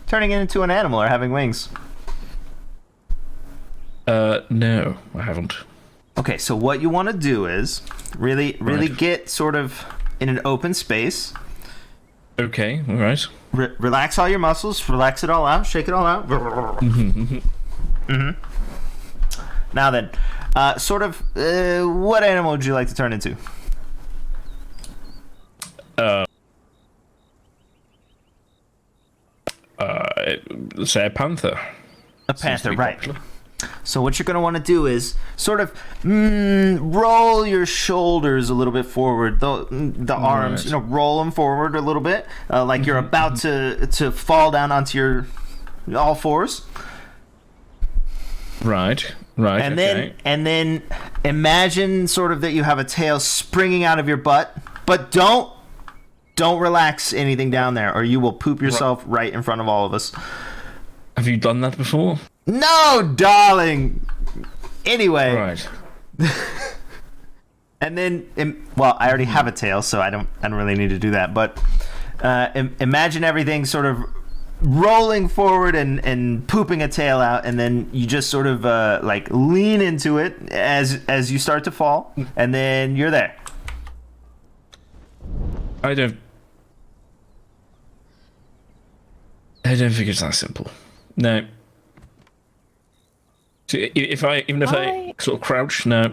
Turning it into an animal or having wings. No, I haven't. Okay, so what you want to do is really get sort of in an open space. Okay, all right. Relax all your muscles. Relax it all out. Shake it all out. Now then, what animal would you like to turn into? Let's say a panther. A panther, right. Popular. So what you're going to want to do is sort of roll your shoulders a little bit forward. The arms, roll them forward a little bit, like you're about to fall down onto your all fours. Right. And then imagine sort of that you have a tail springing out of your butt, but don't relax anything down there, or you will poop yourself right in front of all of us. Have you done that before? No, darling. Anyway. Right. And then, I already have a tail, so I don't really need to do that. But imagine everything sort of rolling forward and pooping a tail out, and then you just sort of lean into it as you start to fall, and then you're there. I don't think it's that simple. No. So if I sort of crouch, no,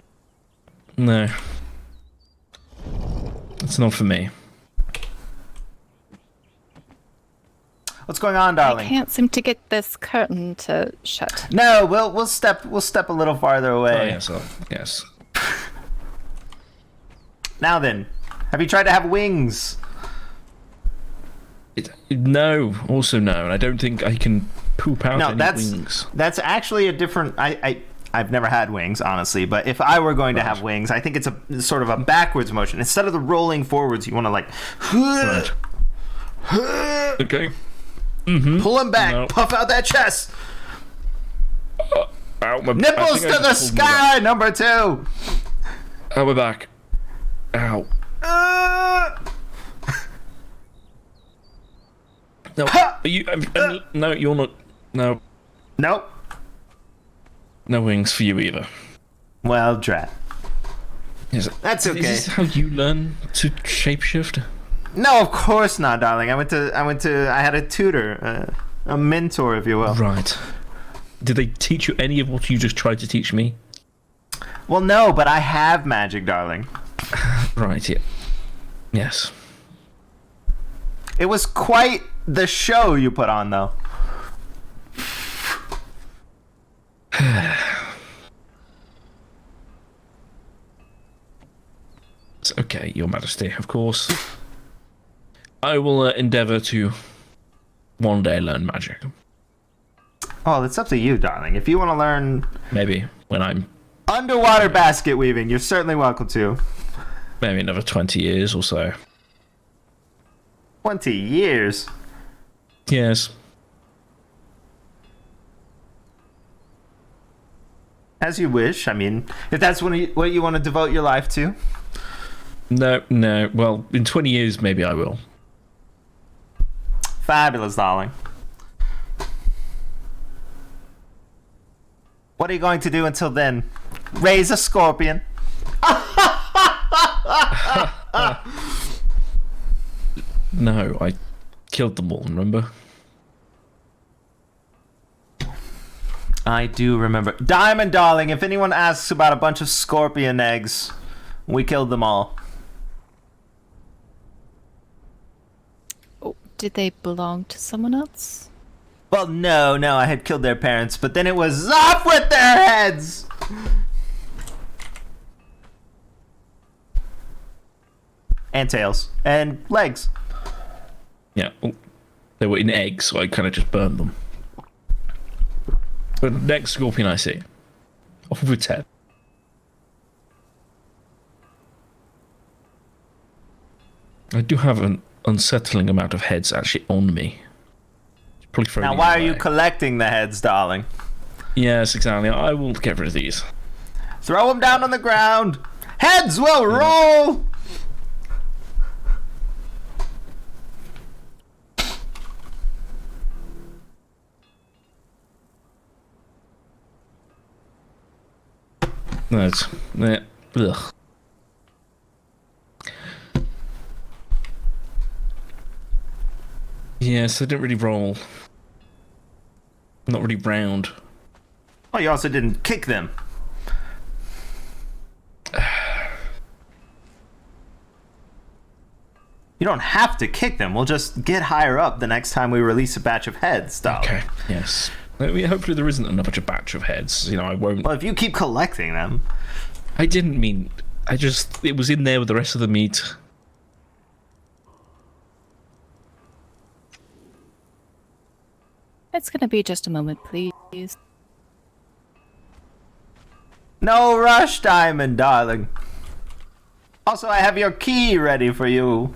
it's not for me. What's going on, darling? I can't seem to get this curtain to shut. No, we'll step a little farther away. Oh, yes. Now then, have you tried to have wings? No, also no, and I don't think I can poop out any wings. That's actually a different. I've never had wings, honestly, but if I were going to have wings, I think it's a sort of a backwards motion. Instead of the rolling forwards, you want to Right. Okay. Pull them back, puff out that chest. Nipples to the sky, number 2. Oh, we're back. Ow. No, are you? No, you're not. No. Nope. No wings for you either. Well, drat. Yes. That's okay. Is this how you learn to shapeshift? No, of course not, darling. I had a tutor, a mentor, if you will. Right. Did they teach you any of what you just tried to teach me? Well, no, but I have magic, darling. Right, yeah. Yes. It was quite the show you put on, though. It's okay, Your Majesty, of course. I will endeavour to one day learn magic. Oh, it's up to you, darling. If you want to learn... Maybe when I'm... underwater basket weaving, you're certainly welcome to. Maybe another 20 years or so. 20 years? Yes. As you wish. I mean, if that's what you want to devote your life to. No. Well, in 20 years, maybe I will. Fabulous, darling. What are you going to do until then? Raise a scorpion? No, I killed them all, remember? I do remember. Diamond, darling, if anyone asks about a bunch of scorpion eggs, we killed them all. Oh, did they belong to someone else? Well, no, I had killed their parents, but then it was off with their heads! And tails. And legs. Yeah, they were in eggs, so I kind of just burned them. But next scorpion I see, off with its head. I do have an unsettling amount of heads actually on me. Now, why are you collecting the heads, darling? Yes, exactly. I will get rid of these. Throw them down on the ground. Heads will roll. No, it's... ugh. Yes, I didn't really roll. Not really round. Oh, you also didn't kick them. You don't have to kick them. We'll just get higher up the next time we release a batch of heads, darling. Okay, yes. I mean, hopefully there isn't another batch of heads. You know, I won't... Well, if you keep collecting them... I didn't mean... it was in there with the rest of the meat. It's gonna be just a moment, please. No rush, Diamond, darling. Also, I have your key ready for you.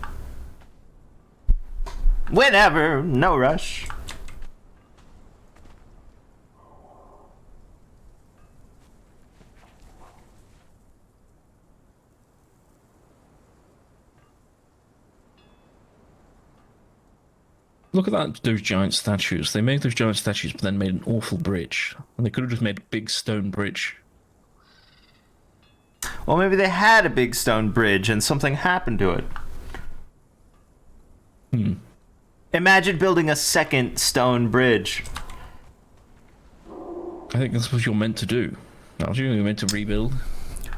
Whenever, no rush. Look at those giant statues. They made those giant statues, but then made an awful bridge. And they could have just made a big stone bridge. Well, maybe they had a big stone bridge and something happened to it. Imagine building a second stone bridge. I think that's what you're meant to do. Aren't you? You're meant to rebuild.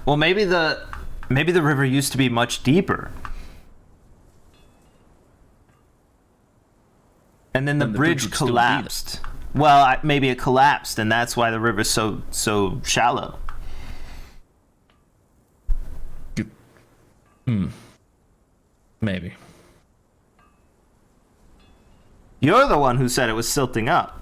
Well, maybe the river used to be much deeper. And then the bridge collapsed. Well, maybe it collapsed, and that's why the river's so shallow. Maybe. You're the one who said it was silting up.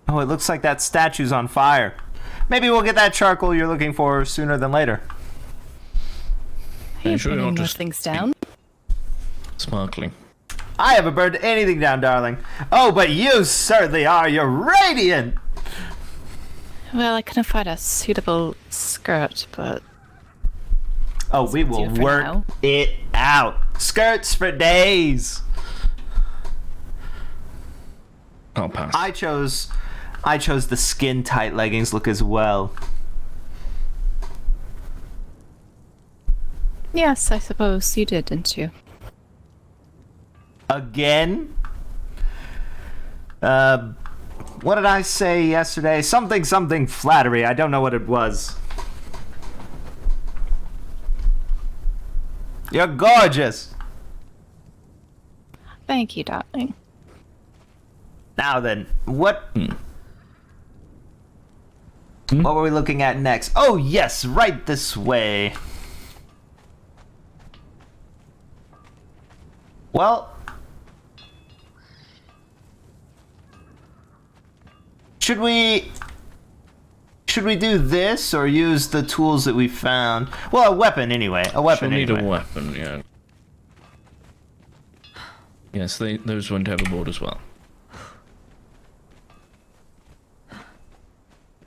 Oh, it looks like that statue's on fire. Maybe we'll get that charcoal you're looking for sooner than later. Are you burning those things down? Sparkling. I haven't burned anything down, darling. Oh, but you certainly are. You're radiant. Well, I couldn't find a suitable skirt, but... Oh, we will work it out. Skirts for days. I'll pass. I chose the skin tight leggings look as well. Yes, I suppose you did, didn't you? Again? What did I say yesterday? Something flattery. I don't know what it was. You're gorgeous. Thank you, darling. Now then, what were we looking at next? Oh yes, right this way. Well, should we do this or use the tools that we found? Well, a weapon anyway. A weapon She'll need anyway. a weapon, yeah. Yes, those went overboard as well.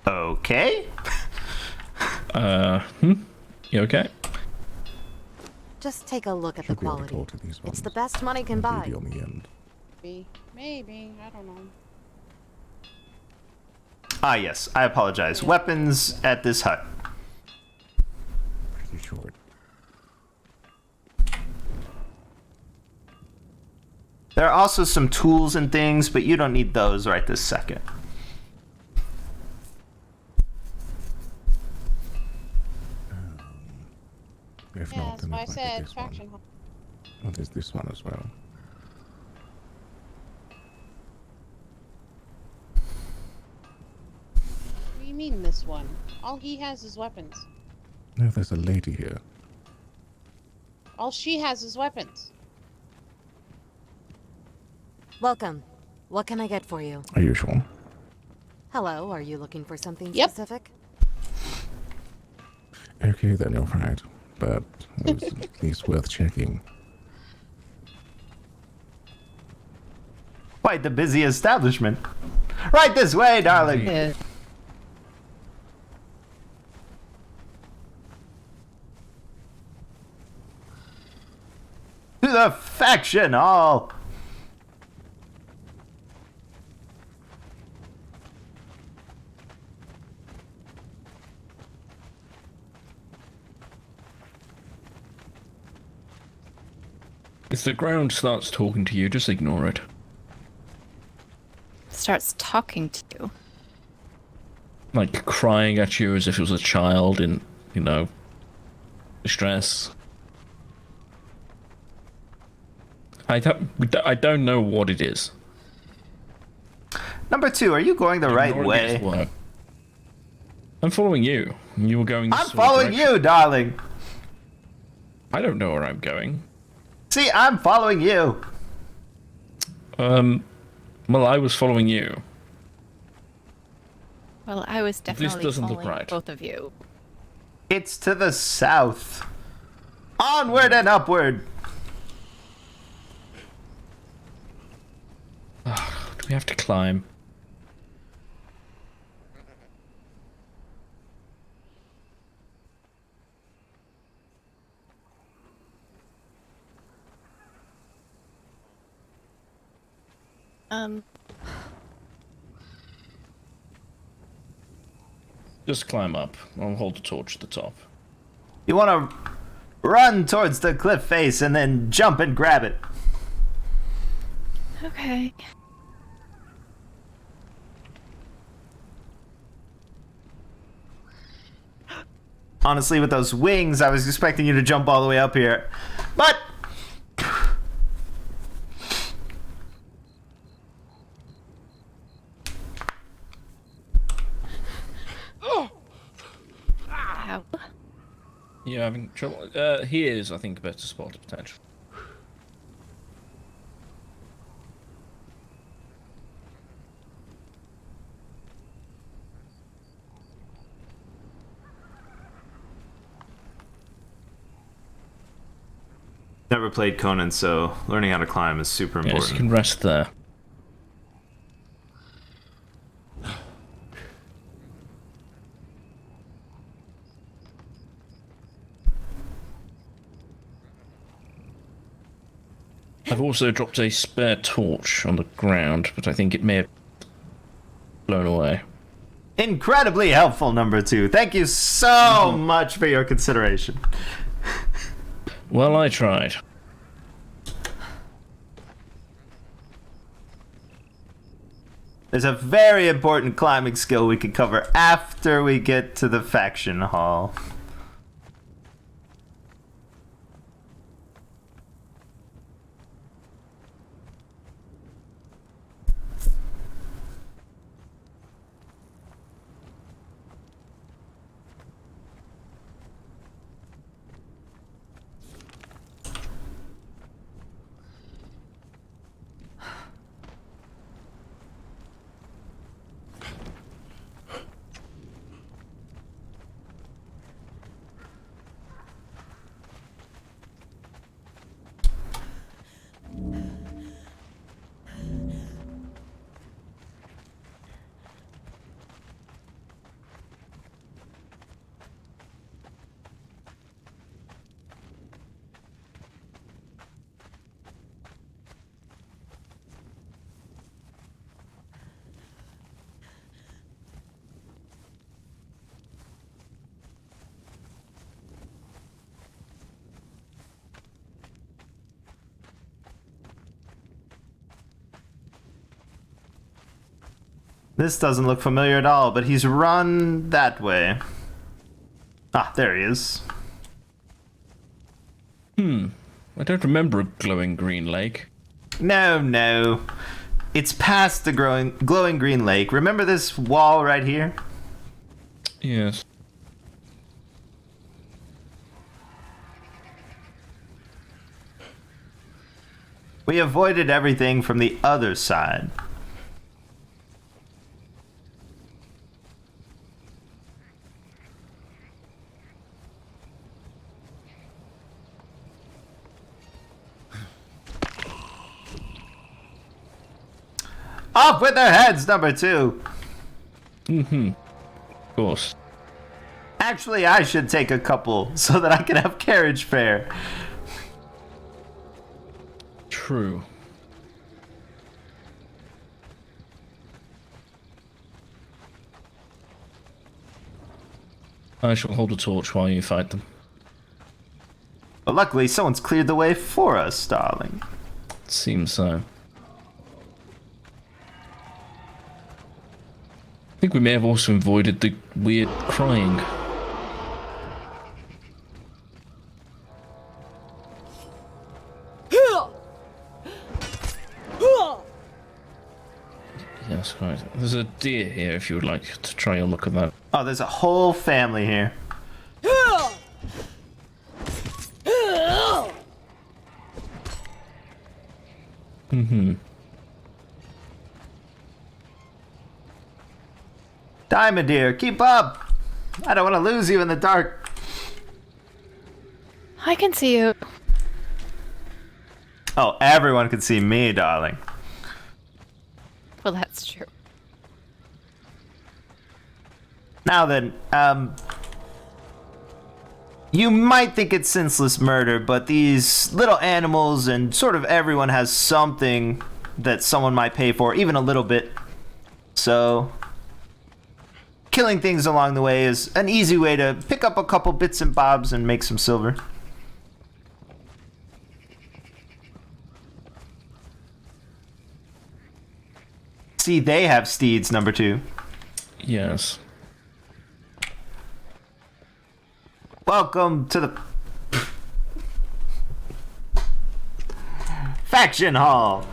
Okay. You okay? Just take a look at the quality. It's the best money can buy. Maybe, I don't know. Ah yes, I apologize. Weapons at this hut. Pretty short. There are also some tools and things, but you don't need those right this second. If Yeah, not, that's then why I it might be said this one. faction hall. Oh, there's this one as well. What do you mean this one? All he has is weapons. No, there's a lady here. All she has is weapons. Welcome. What can I get for you? Are you sure? Hello, are you looking for something Yep. specific? Okay, then you're right. But it's at least worth checking. Quite the busy establishment. Right this way, darling. Yeah. To the faction hall. If the ground starts talking to you, just ignore it. Starts talking to you. Like crying at you as if it was a child in, distress. I don't know what it is. Number 2, are you going the right Ignoring it is way? what? I'm following you. You were going this I'm sort of following direction. you, darling. I don't know where I'm going. See, I'm following you. Well, I was following you. Well, I was definitely doesn't look following right. both of you. It's to the south. Onward and upward. Do we have to climb? Just climb up. I'll hold the torch at the top. You want to run towards the cliff face and then jump and grab it. Okay. Honestly, with those wings, I was expecting you to jump all the way up here. But Ow. You're having trouble? Here's, I think, a better spot of potential. never played Conan, so learning how to climb is super important. Yes, you can rest there. I've also dropped a spare torch on the ground, but I think it may have blown away. Incredibly helpful, number 2. Thank you so much for your consideration. Well, I tried. There's a very important climbing skill we can cover after we get to the faction hall. This doesn't look familiar at all, but he's run that way. Ah, there he is. I don't remember a glowing green lake. No. It's past the glowing green lake. Remember this wall right here? Yes. We avoided everything from the other side. Off with their heads, number 2. Of course. Actually, I should take a couple so that I can have carriage fare. True. I shall hold a torch while you fight them. But luckily, someone's cleared the way for us, darling. Seems so. I think we may have also avoided the weird crying. Yes, right. There's a deer here if you would like to try your luck at that. Oh, there's a whole family here. Diamond deer, keep up! I don't want to lose you in the dark. I can see you. Oh, everyone can see me, darling. Well, that's true. Now then, you might think it's senseless murder, but these little animals and sort of everyone has something that someone might pay for, even a little bit. So, killing things along the way is an easy way to pick up a couple bits and bobs and make some silver. See, they have steeds, number 2. Yes. Welcome to the Faction Hall.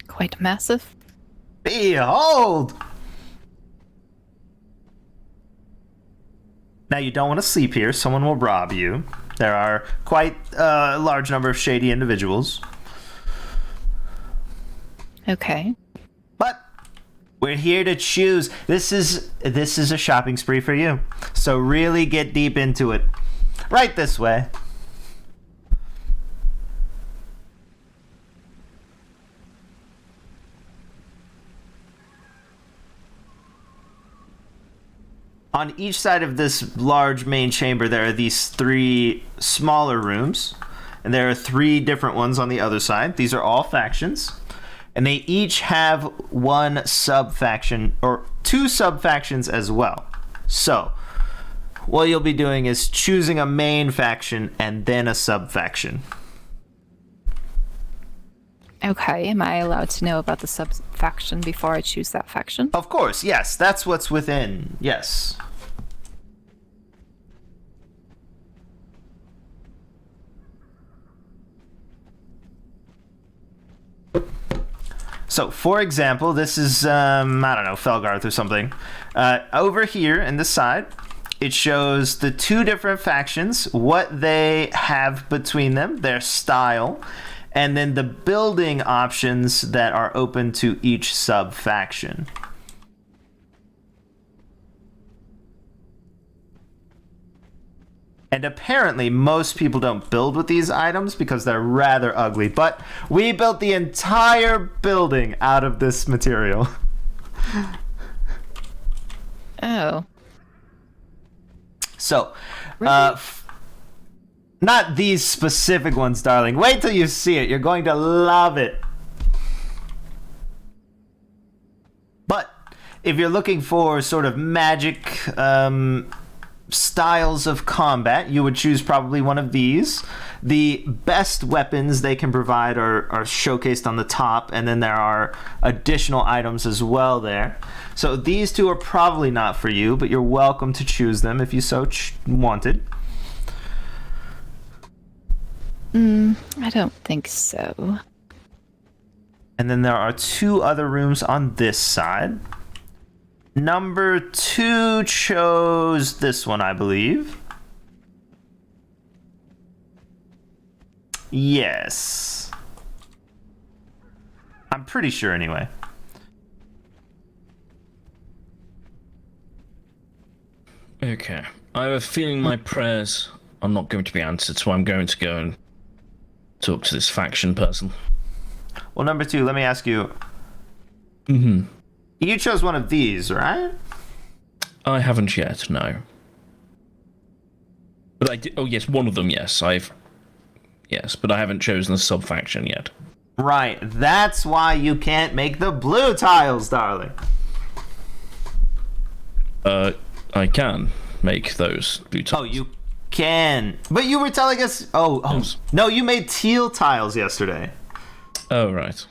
Quite massive. Behold! Now you don't want to sleep here, someone will rob you. There are quite a large number of shady individuals. Okay. But we're here to choose. This is a shopping spree for you. So really get deep into it. Right this way. On each side of this large main chamber, there are these 3 smaller rooms. And there are 3 different ones on the other side. These are all factions. And they each have one sub-faction, or 2 sub-factions as well. So, what you'll be doing is choosing a main faction and then a sub-faction. Okay, am I allowed to know about the sub-faction before I choose that faction? Of course, yes. That's what's within, yes. So, for example, this is, I don't know, Felgarth or something. Over here in the side, it shows the 2 different factions, what they have between them, their style, and then the building options that are open to each sub-faction. And apparently, most people don't build with these items because they're rather ugly. But we built the entire building out of this material. Oh. So, not these specific ones, darling. Wait till you see it. You're going to love it. But if you're looking for sort of magic styles of combat, you would choose probably one of these. The best weapons they can provide are showcased on the top, and then there are additional items as well there. So these 2 are probably not for you, but you're welcome to choose them if you so wanted. I don't think so. And then there are 2 other rooms on this side. Number 2 chose this one, I believe. Yes. I'm pretty sure anyway. Okay. I have a feeling my prayers are not going to be answered, so I'm going to go and talk to this faction person. Well, number 2, let me ask you. Mm-hmm. You chose one of these, right? I haven't yet, no. But I did. Oh, yes, one of them, yes. Yes, but I haven't chosen a sub-faction yet. Right. That's why you can't make the blue tiles, darling. I can make those blue tiles. Oh, you can. But you were telling us... Oh, Yes. No, you made teal tiles yesterday. Oh, right.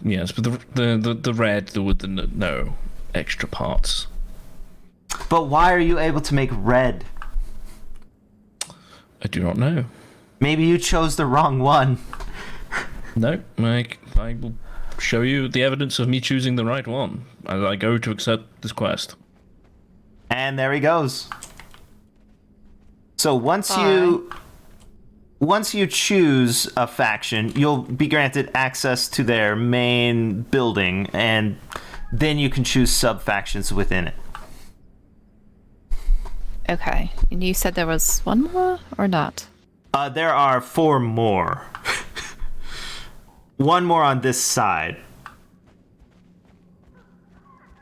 Yes, but the red, there were no extra parts. But why are you able to make red? I do not know. Maybe you chose the wrong one. No, I will show you the evidence of me choosing the right one as I go to accept this quest. And there he goes. So once you choose a faction, you'll be granted access to their main building, and then you can choose sub-factions within it. Okay. And you said there was one more, or not? There are 4 more. 1 more on this side.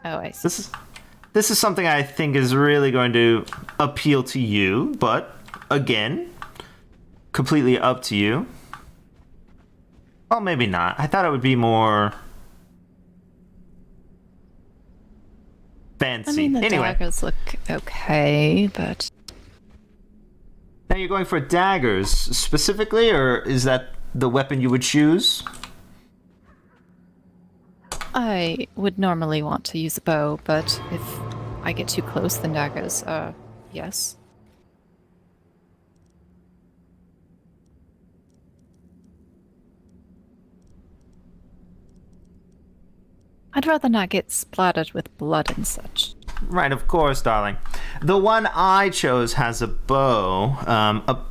Oh, I see. This is something I think is really going to appeal to you, but again, completely up to you. Well, maybe not. I thought it would be more fancy. I mean, the daggers look okay, but... Now you're going for daggers specifically, or is that the weapon you would choose? I would normally want to use a bow, but if I get too close, then daggers, yes. I'd rather not get splattered with blood and such. Right, of course, darling. The one I chose has a bow.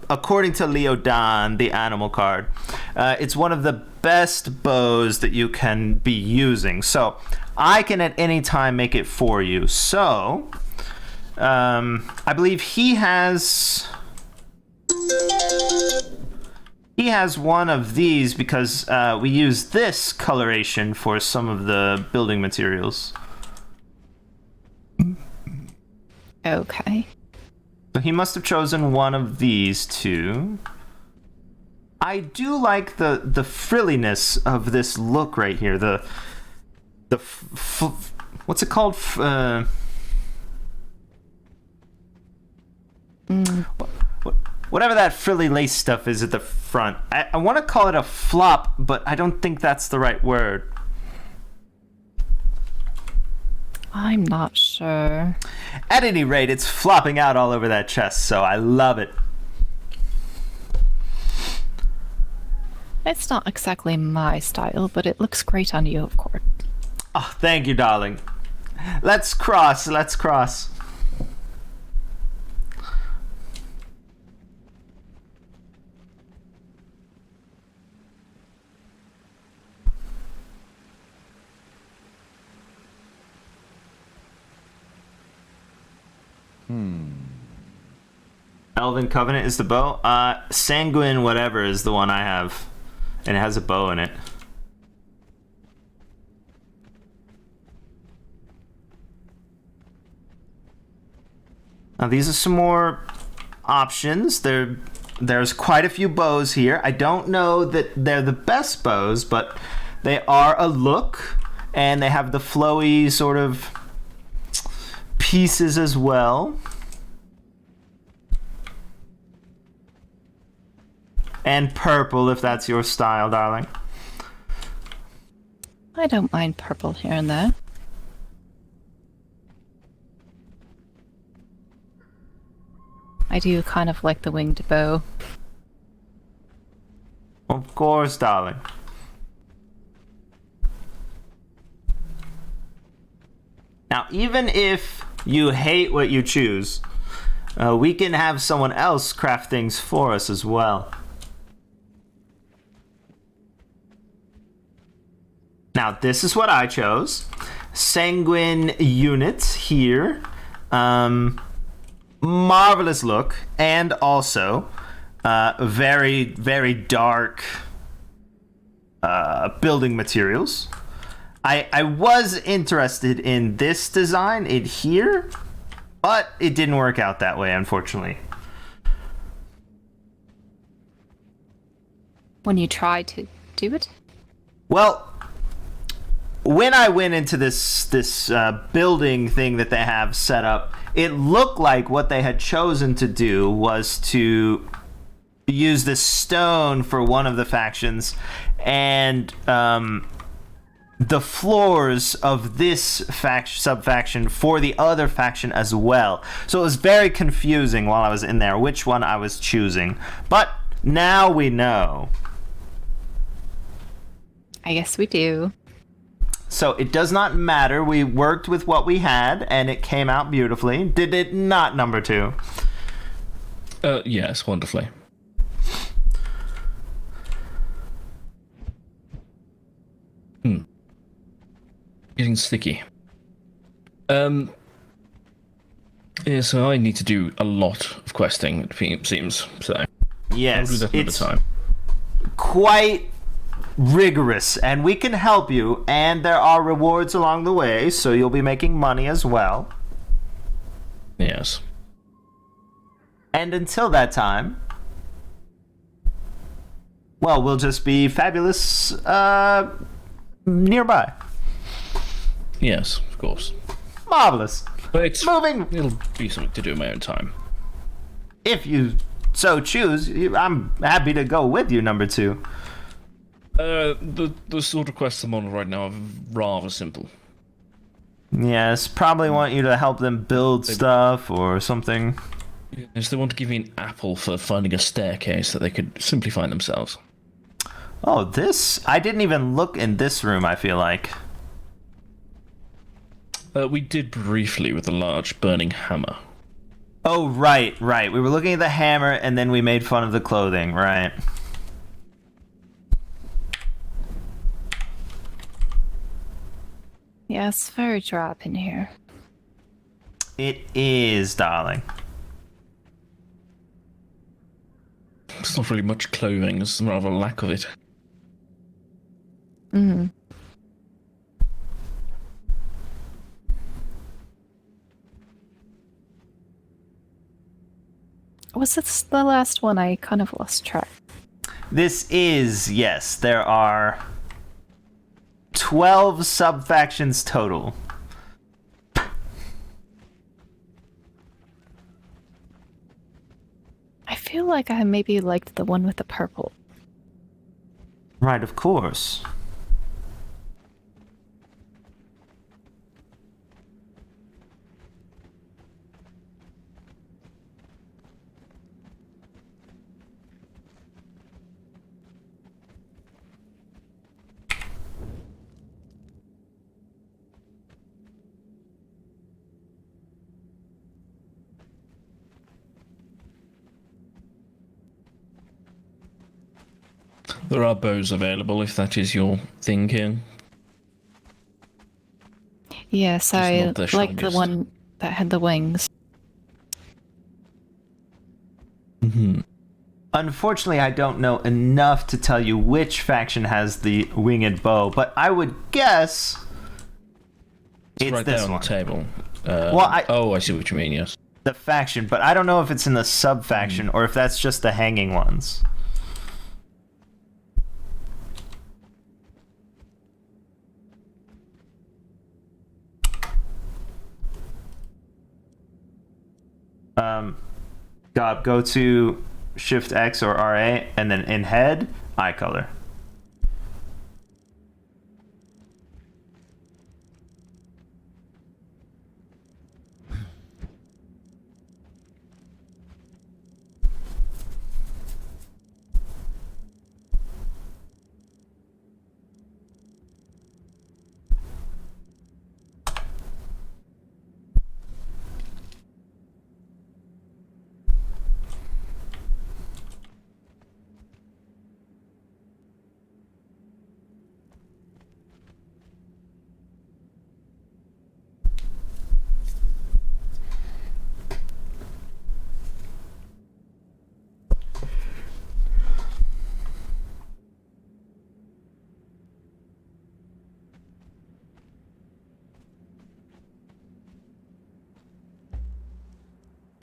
According to Leodan, the animal card, it's one of the best bows that you can be using. So I can at any time make it for you. So I believe he has one of these because we use this coloration for some of the building materials. Okay. So he must have chosen one of these two. I do like the frilliness of this look right here. What's it called? Whatever that frilly lace stuff is at the front. I want to call it a flop, but I don't think that's the right word. I'm not sure. At any rate, it's flopping out all over that chest, so I love it. It's not exactly my style, but it looks great on you, of course. Oh, thank you, darling. Let's cross. Elven Covenant is the bow. Sanguine whatever is the one I have. And it has a bow in it. Now these are some more options. There's quite a few bows here. I don't know that they're the best bows, but they are a look. And they have the flowy sort of pieces as well. And purple, if that's your style, darling. I don't mind purple here and there. I do kind of like the winged bow. Of course, darling. Now, even if you hate what you choose, we can have someone else craft things for us as well. Now, this is what I chose. Sanguine units here. Marvelous look. And also, very, very dark building materials. I was interested in this design in here, but it didn't work out that way, unfortunately. When you try to do it? Well, when I went into this building thing that they have set up, it looked like what they had chosen to do was to use this stone for one of the factions, and the floors of this sub-faction for the other faction as well. So it was very confusing while I was in there which one I was choosing. But now we know. I guess we do. So it does not matter. We worked with what we had, and it came out beautifully. Did it not, number 2? Yes, wonderfully. Getting sticky. Yeah, so I need to do a lot of questing, it seems. So yes, I'll do that another time. Quite rigorous, and we can help you, and there are rewards along the way, so you'll be making money as well. Yes. And until that time, well, we'll just be fabulous nearby. Yes, of course. Marvelous. But it's moving. It'll be something to do in my own time. If you so choose, I'm happy to go with you, number 2. The sort of quests I'm on right now are rather simple. Yes, probably want you to help them build stuff or something. Yes, they want to give me an apple for finding a staircase that they could simply find themselves. Oh, this? I didn't even look in this room, I feel like. We did briefly with a large burning hammer. Oh, right. We were looking at the hammer, and then we made fun of the clothing, right. Yeah, it's very dry up in here. It is, darling. It's not really much clothing, it's rather a lack of it. Mm-hmm. Was this the last one? I kind of lost track. This is, yes, there are 12 sub-factions total. I feel like I maybe liked the one with the purple. Right, of course. There are bows available if that is your thing here. Yes, Just I not the liked the strongest. one that had the wings. Mm-hmm. Unfortunately, I don't know enough to tell you which faction has the winged bow, but I would guess it's right this there on one. the table. I see what you mean, yes. The faction, but I don't know if it's in the sub-faction or if that's just the hanging ones. Go to Shift X or RA, and then in head, eye color.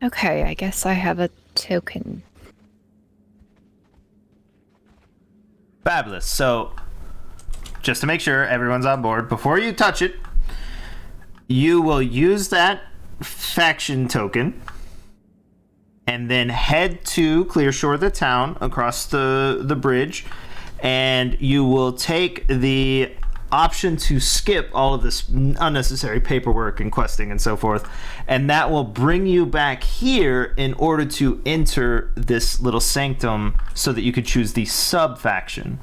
Okay, I guess I have a token. Fabulous. So, just to make sure everyone's on board, before you touch it, you will use that faction token and then head to Clear Shore, the town, across the bridge, and you will take the option to skip all of this unnecessary paperwork and questing and so forth, and that will bring you back here in order to enter this little sanctum so that you could choose the sub-faction.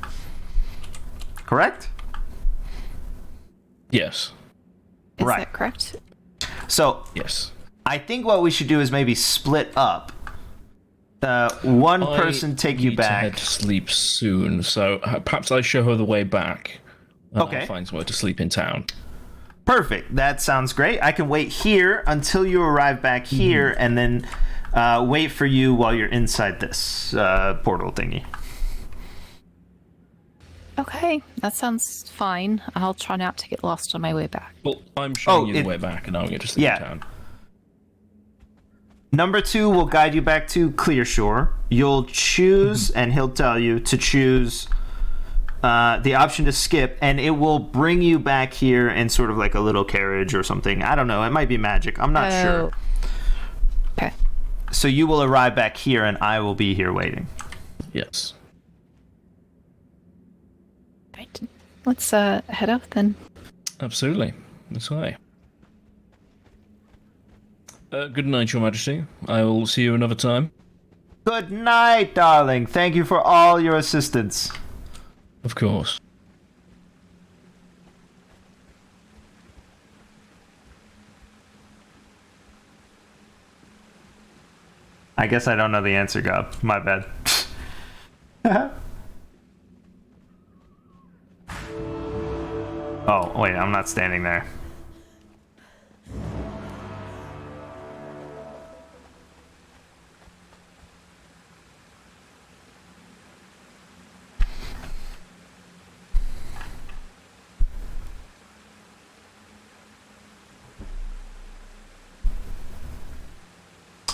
Correct? Yes. Is Right. that correct? So, yes. I think what we should do is maybe split up. One person take you need to back. head to sleep soon, so perhaps I show her the way back. And Okay. I'll find somewhere to sleep in town. Perfect. That sounds great. I can wait here until you arrive back here, and then wait for you while you're inside this portal thingy. Okay, that sounds fine. I'll try not to get lost on my way back. Well, I'm showing you the way back, and I'll get to sleep in town. Number 2 will guide you back to Clear Shore. You'll choose, and he'll tell you to choose the option to skip, and it will bring you back here in sort of like a little carriage or something. I don't know. It might be magic. I'm not sure. Okay. So you will arrive back here, and I will be here waiting. Yes. Right. Let's head out then. Absolutely. That's right. Good night, Your Majesty. I will see you another time. Good night, darling. Thank you for all your assistance. Of course. I guess I don't know the answer, Gob. My bad. Oh, wait, I'm not standing there.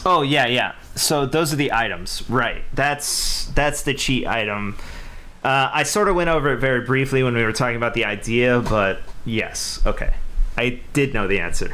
Oh, yeah. So those are the items, right? That's the cheat item. I sort of went over it very briefly when we were talking about the idea, but yes, okay. I did know the answer.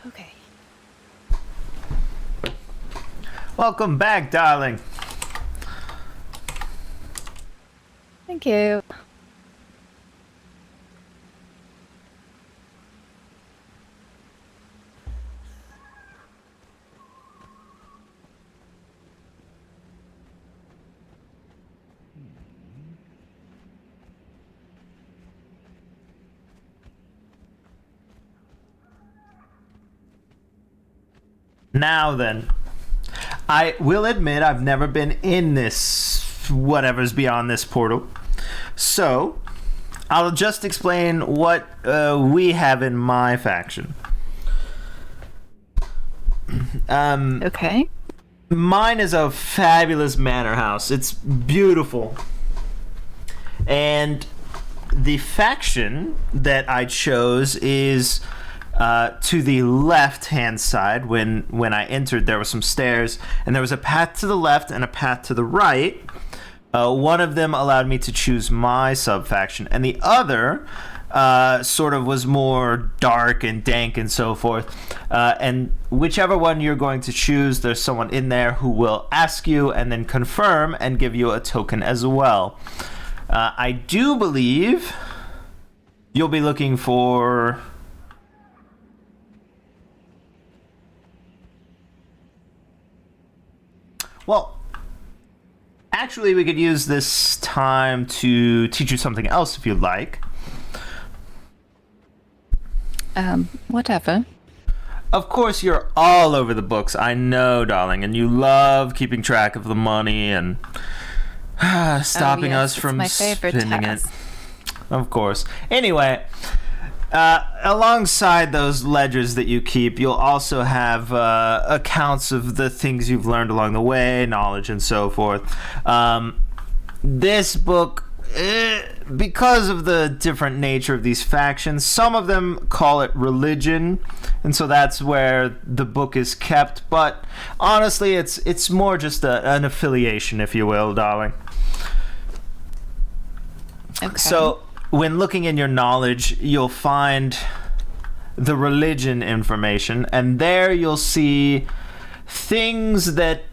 Okay. Welcome back, darling. Thank you. Now then, I will admit I've never been in this whatever's beyond this portal. So, I'll just explain what we have in my faction. Okay. Mine is a fabulous manor house. It's beautiful. And the faction that I chose is to the left-hand side. When I entered, there were some stairs, and there was a path to the left and a path to the right. One of them allowed me to choose my sub-faction, and the other sort of was more dark and dank and so forth. And whichever one you're going to choose, there's someone in there who will ask you and then confirm and give you a token as well. I do believe you'll be looking for... Well, actually, we could use this time to teach you something else if you'd like. Whatever. Of course, you're all over the books, I know, darling, and you love keeping track of the money and stopping us from my favorite spending task. it. Of course. Anyway, alongside those ledgers that you keep, you'll also have accounts of the things you've learned along the way, knowledge and so forth. This book, because of the different nature of these factions, some of them call it religion, and so that's where the book is kept. But honestly, it's more just an affiliation, if you will, darling. Okay. So when looking in your knowledge, you'll find the religion information, and there you'll see things that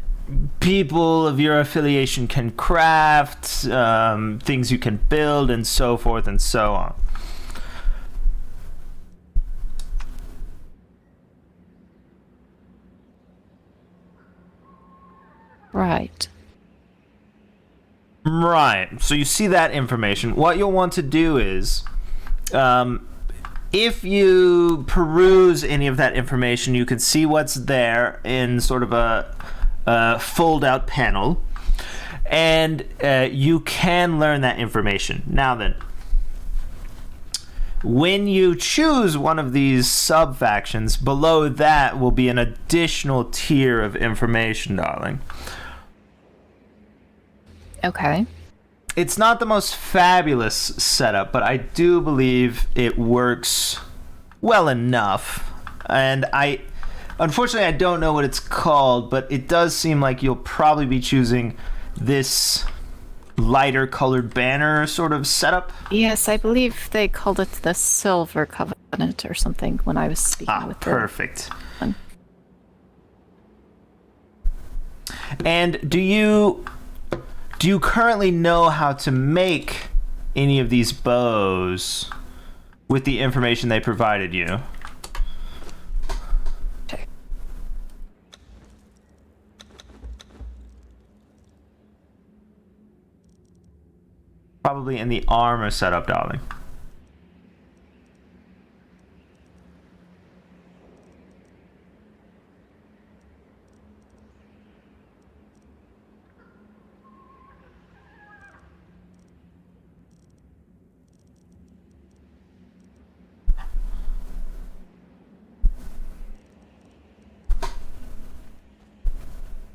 people of your affiliation can craft, things you can build, and so forth and so on. Right. Right. So you see that information. What you'll want to do is, if you peruse any of that information, you can see what's there in sort of a fold-out panel, and you can learn that information. Now then, when you choose one of these sub-factions, below that will be an additional tier of information, darling. Okay. It's not the most fabulous setup, but I do believe it works well enough. And unfortunately, I don't know what it's called, but it does seem like you'll probably be choosing this lighter colored banner sort of setup. Yes, I believe they called it the Silver Covenant or something when I was speaking with them. Perfect. And do you currently know how to make any of these bows with the information they provided you? Okay. Probably in the armor setup, darling.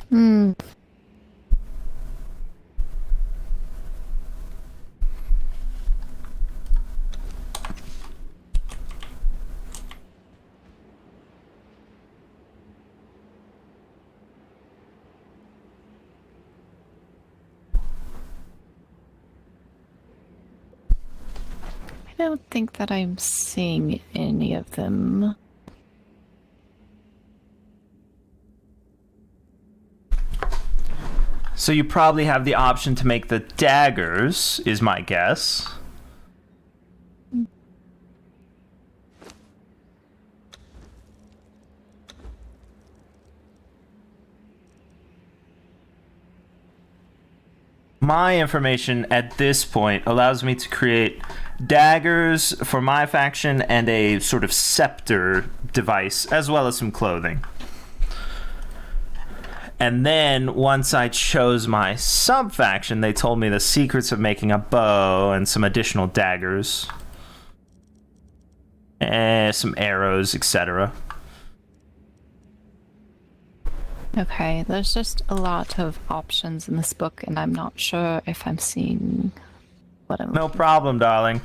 Hmm. I don't think that I'm seeing any of them. So you probably have the option to make the daggers, is my guess. My information at this point allows me to create daggers for my faction and a sort of scepter device, as well as some clothing. And then once I chose my sub-faction, they told me the secrets of making a bow and some additional daggers. Some arrows, etc. Okay, there's just a lot of options in this book, and I'm not sure if I'm seeing what I'm... No problem, darling.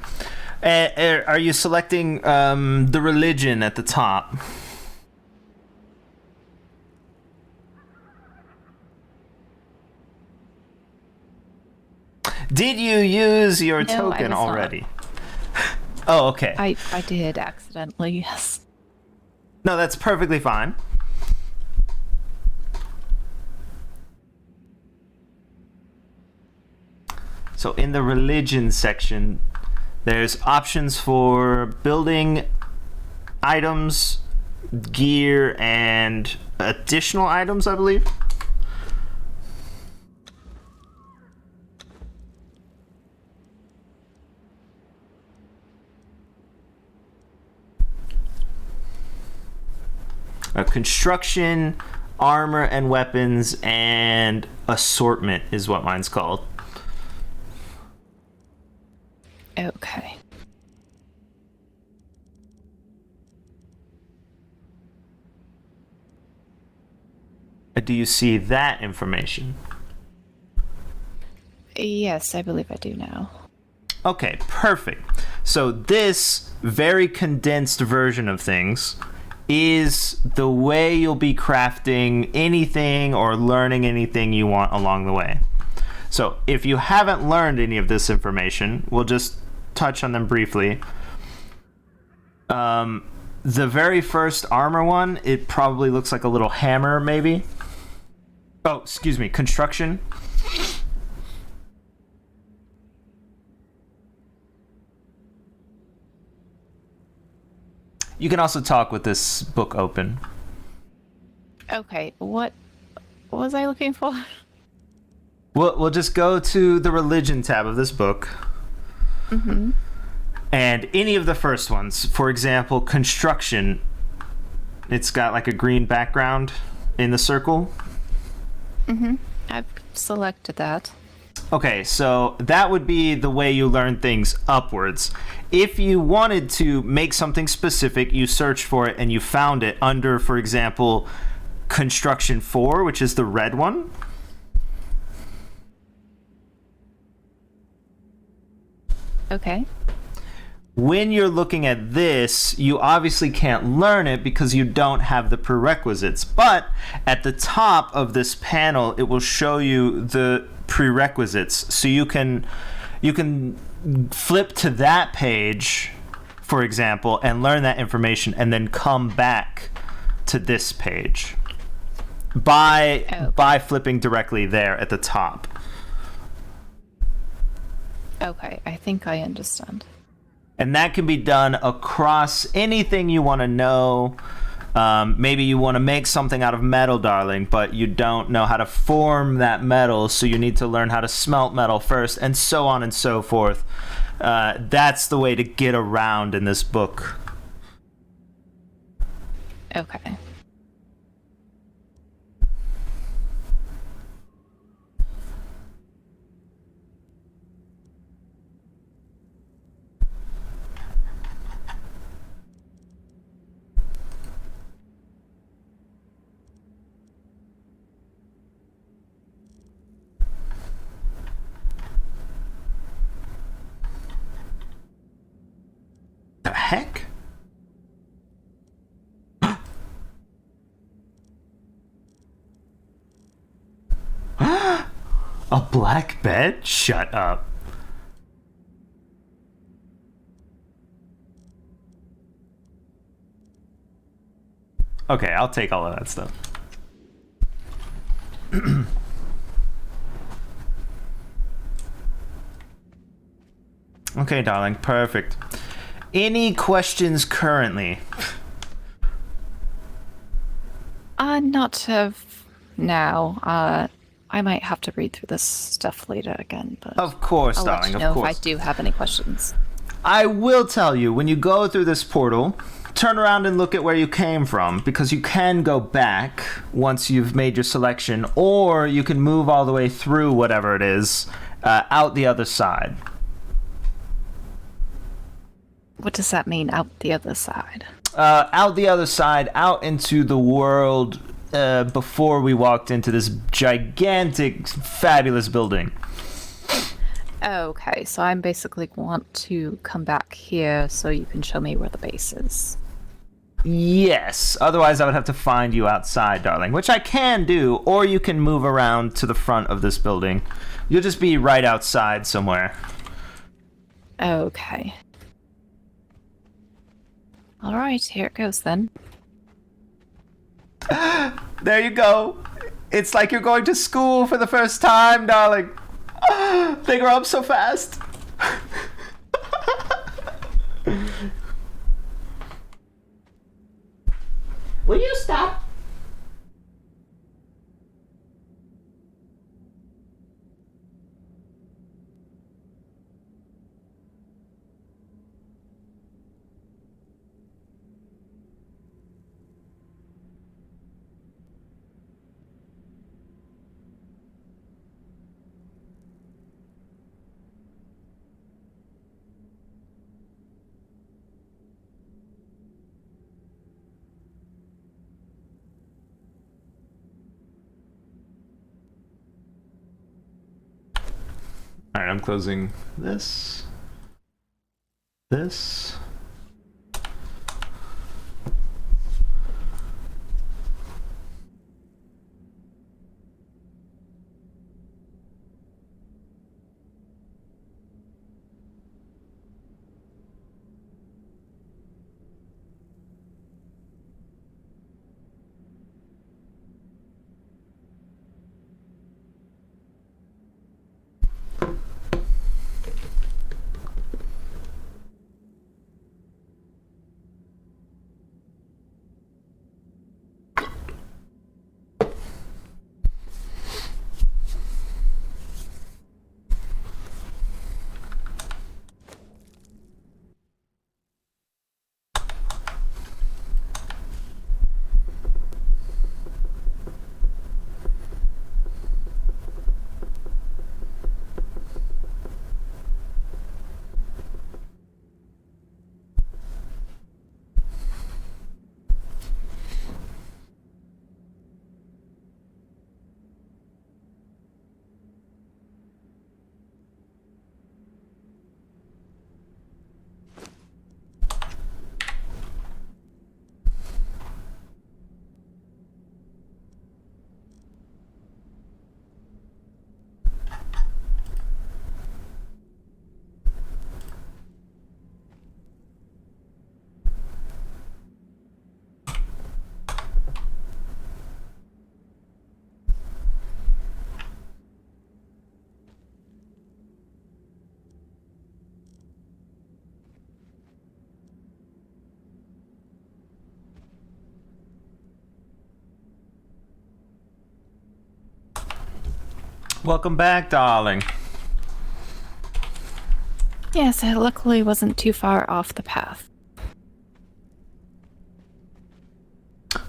Are you selecting the religion at the top? Did you use your token already? Oh, okay. I did accidentally, yes. No, that's perfectly fine. So in the religion section, there's options for building items, gear, and additional items, I believe. Construction, armor and weapons, and assortment is what mine's called. Okay. Do you see that information? Yes, I believe I do now. Okay, perfect. So this very condensed version of things is the way you'll be crafting anything or learning anything you want along the way. So if you haven't learned any of this information, we'll just touch on them briefly. The very first armor one, it probably looks like a little hammer, maybe. Oh, excuse me, construction. You can also talk with this book open. Okay, what was I looking for? We'll just go to the religion tab of this book. Mm-hmm. And any of the first ones. For example, construction. It's got like a green background in the circle. Mm-hmm. I've selected that. Okay, so that would be the way you learn things upwards. If you wanted to make something specific, you search for it and you found it under, for example, construction 4, which is the red one. Okay. When you're looking at this, you obviously can't learn it because you don't have the prerequisites. But at the top of this panel, it will show you the prerequisites. So you can flip to that page, for example, and learn that information and then come back to this page by flipping directly there at the top. Okay, I think I understand. And that can be done across anything you want to know. Maybe you want to make something out of metal, darling, but you don't know how to form that metal, so you need to learn how to smelt metal first, and so on and so forth. That's the way to get around in this book. Okay. The heck? A black bed? Shut up. Okay, I'll take all of that stuff. Okay, darling. Perfect. Any questions currently? Not of now. I might have to read through this stuff later again, but Of course, I'll darling. let you know Of course. if I do have any questions. I will tell you, when you go through this portal, turn around and look at where you came from, because you can go back once you've made your selection, or you can move all the way through whatever it is, out the other side. What does that mean, out the other side? Out the other side, out into the world before we walked into this gigantic, fabulous building. Okay, so I basically want to come back here so you can show me where the base is. Yes, otherwise I would have to find you outside, darling, which I can do, or you can move around to the front of this building. You'll just be right outside somewhere. Okay. Alright, here it goes then. There you go. It's like you're going to school for the first time, darling. They grow up so fast. Will you stop? Alright, I'm closing this. This. Welcome back, darling. Yes, it luckily wasn't too far off the path.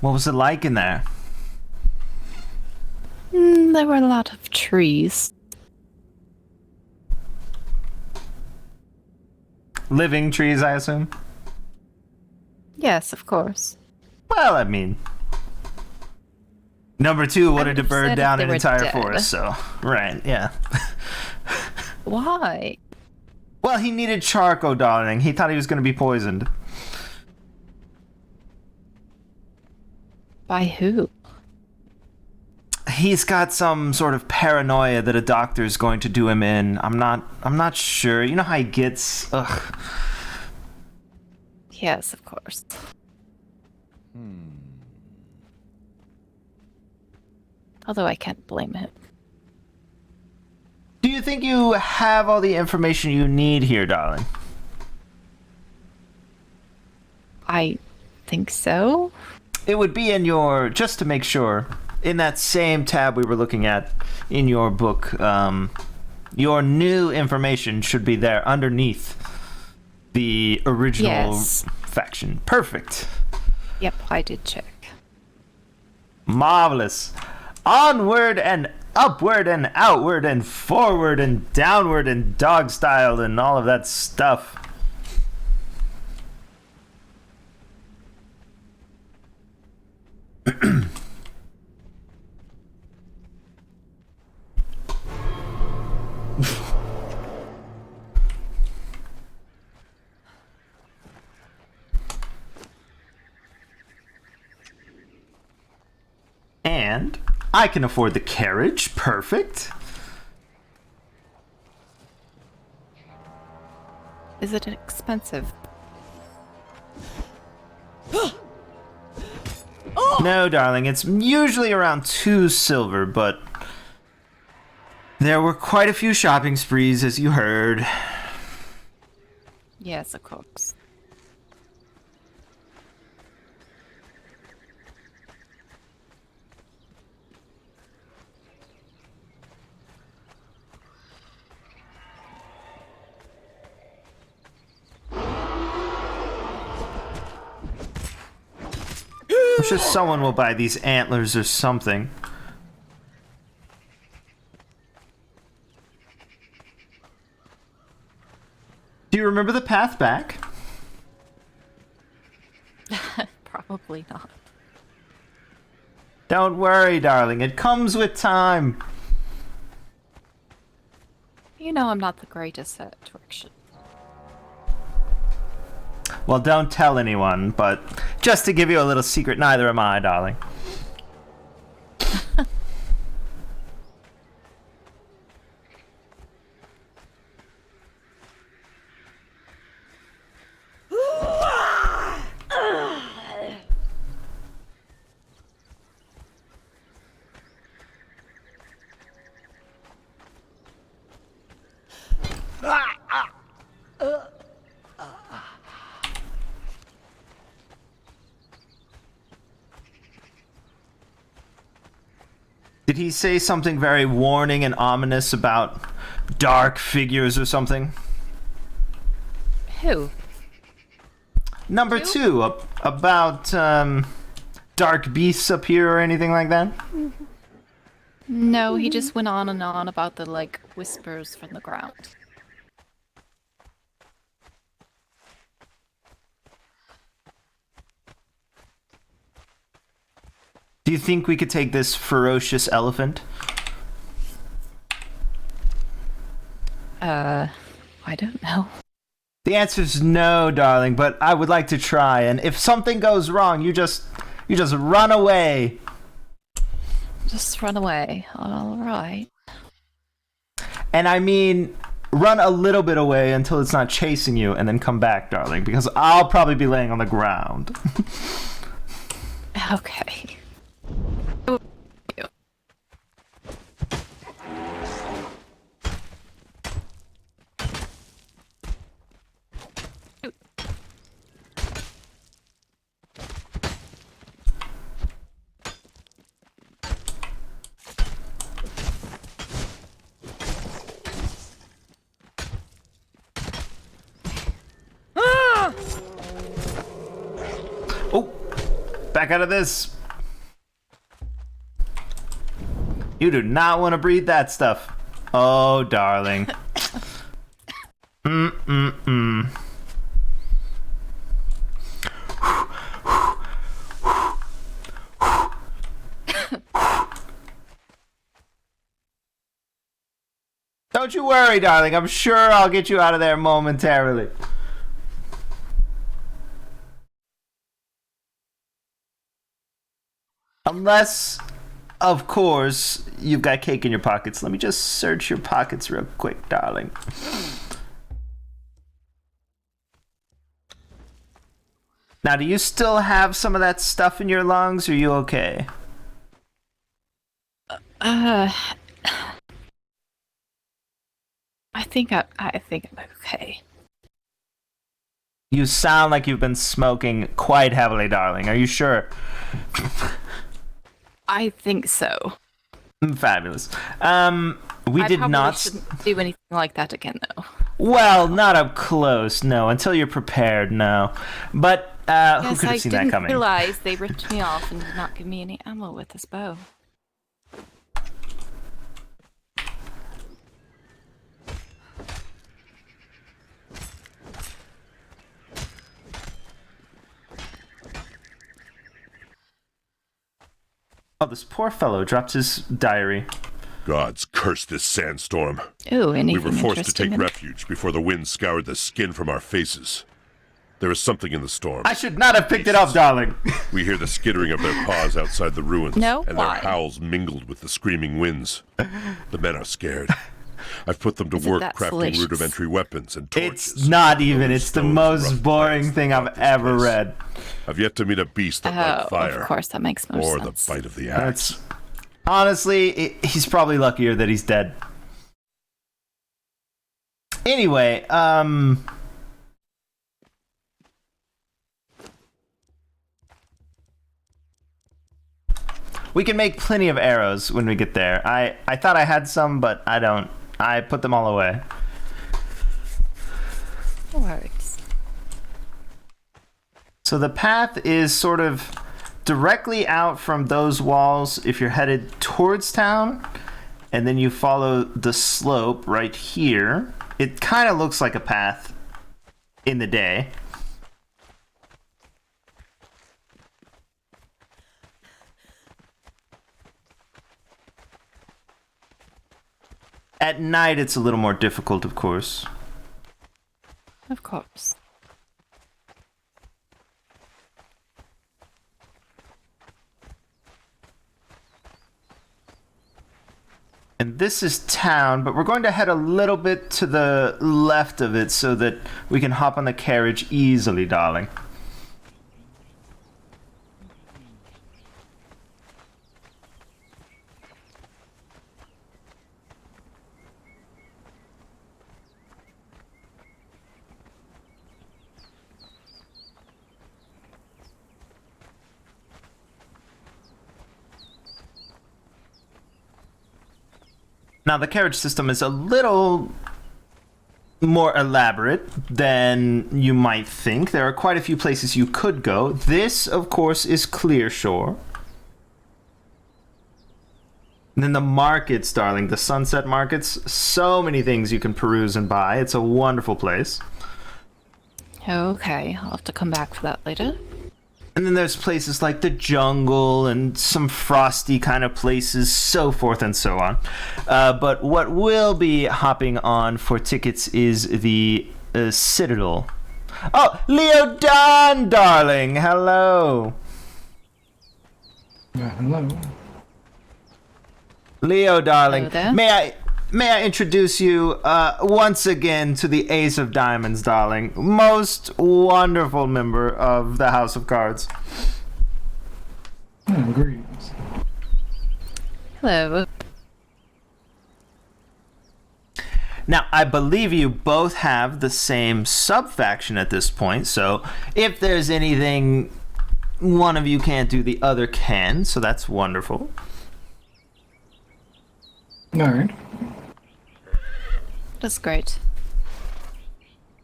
What was it like in there? There were a lot of trees. Living trees, I assume? Yes, of course. Well, I mean... Number two wanted to would've burn said down if an they were entire dead. forest, so... Right, yeah. Why? Well, he needed charcoal, darling. He thought he was going to be poisoned. By who? He's got some sort of paranoia that a doctor's going to do him in. I'm not sure. You know how he gets... Ugh. Yes, of course. Although I can't blame him. Do you think you have all the information you need here, darling? I think so. It would be in your, just to make sure, in that same tab we were looking at in your book. Your new information should be there underneath the original faction. Perfect. Yep, I did check. Marvelous. Onward and upward and outward and forward and downward and dog style and all of that stuff. And I can afford the carriage. Perfect. Is it expensive? No, darling, it's usually around 2 silver, but there were quite a few shopping sprees, as you heard. Yes, of course. I'm sure someone will buy these antlers or something. Do you remember the path back? Probably not. Don't worry, darling. It comes with time. You know I'm not the greatest at direction. Well, don't tell anyone, but just to give you a little secret, neither am I, darling. Did he say something very warning and ominous about dark figures or something? Who? Number 2, about dark beasts up here or anything like that? No, he just went on and on about the, like, whispers from the ground. Do you think we could take this ferocious elephant? I don't know. The answer's no, darling, but I would like to try, and if something goes wrong, you just run away. Just run away. Alright. And I mean, run a little bit away until it's not chasing you, and then come back, darling, because I'll probably be laying on the ground. Okay. Oh, back out of this. You do not want to breathe that stuff. Oh, darling. Don't you worry, darling. I'm sure I'll get you out of there momentarily. Unless, of course, you've got cake in your pockets. Let me just search your pockets real quick, darling. Now, do you still have some of that stuff in your lungs? Or are you okay? I think I'm okay. You sound like you've been smoking quite heavily, darling. Are you sure? I think so. Fabulous. We I did probably not shouldn't do anything like that again, though. Well, not up close, no. Until you're prepared, no. But who Yes, could I have seen that didn't coming? realize they ripped me off and did not give me any ammo with this bow. Oh, this poor fellow dropped his diary. Gods curse this sandstorm. Ooh, anything We were forced to interesting take in- refuge before the wind scoured the skin from our faces. There is something in the storm. I should not have picked it up, darling. We hear the skittering of their paws outside the ruins, No, and why? their howls mingled with the screaming winds. The men are scared. I've put them to Isn't work that crafting salacious? rudimentary weapons and torches. It's not even. Those It's the stones most rough boring plants thing I've throughout this ever place. read. I've yet to meet a beast that liked fire. Of course, that makes more or sense. the bite of the axe. Honestly, he's probably luckier that he's dead. Anyway, we can make plenty of arrows when we get there. I thought I had some, but I don't. I put them all away. Works. So the path is sort of directly out from those walls if you're headed towards town, and then you follow the slope right here. It kind of looks like a path in the day. At night, it's a little more difficult, of course. Of course. And this is town, but we're going to head a little bit to the left of it so that we can hop on the carriage easily, darling. Now, the carriage system is a little more elaborate than you might think. There are quite a few places you could go. This, of course, is Clearshore. And then the markets, darling, the sunset markets. So many things you can peruse and buy. It's a wonderful place. Okay, I'll have to come back for that later. And then there's places like the jungle and some frosty kind of places, so forth and so on. But what we'll be hopping on for tickets is the Citadel. Oh, Leo Don, darling, hello. Hello. Leo, darling, Hello there. may I introduce you once again to the Ace of Diamonds, darling. Most wonderful member of the House of Cards. Greetings. Hello. Now, I believe you both have the same sub-faction at this point, so if there's anything one of you can't do, the other can, so that's wonderful. Alright. That's great.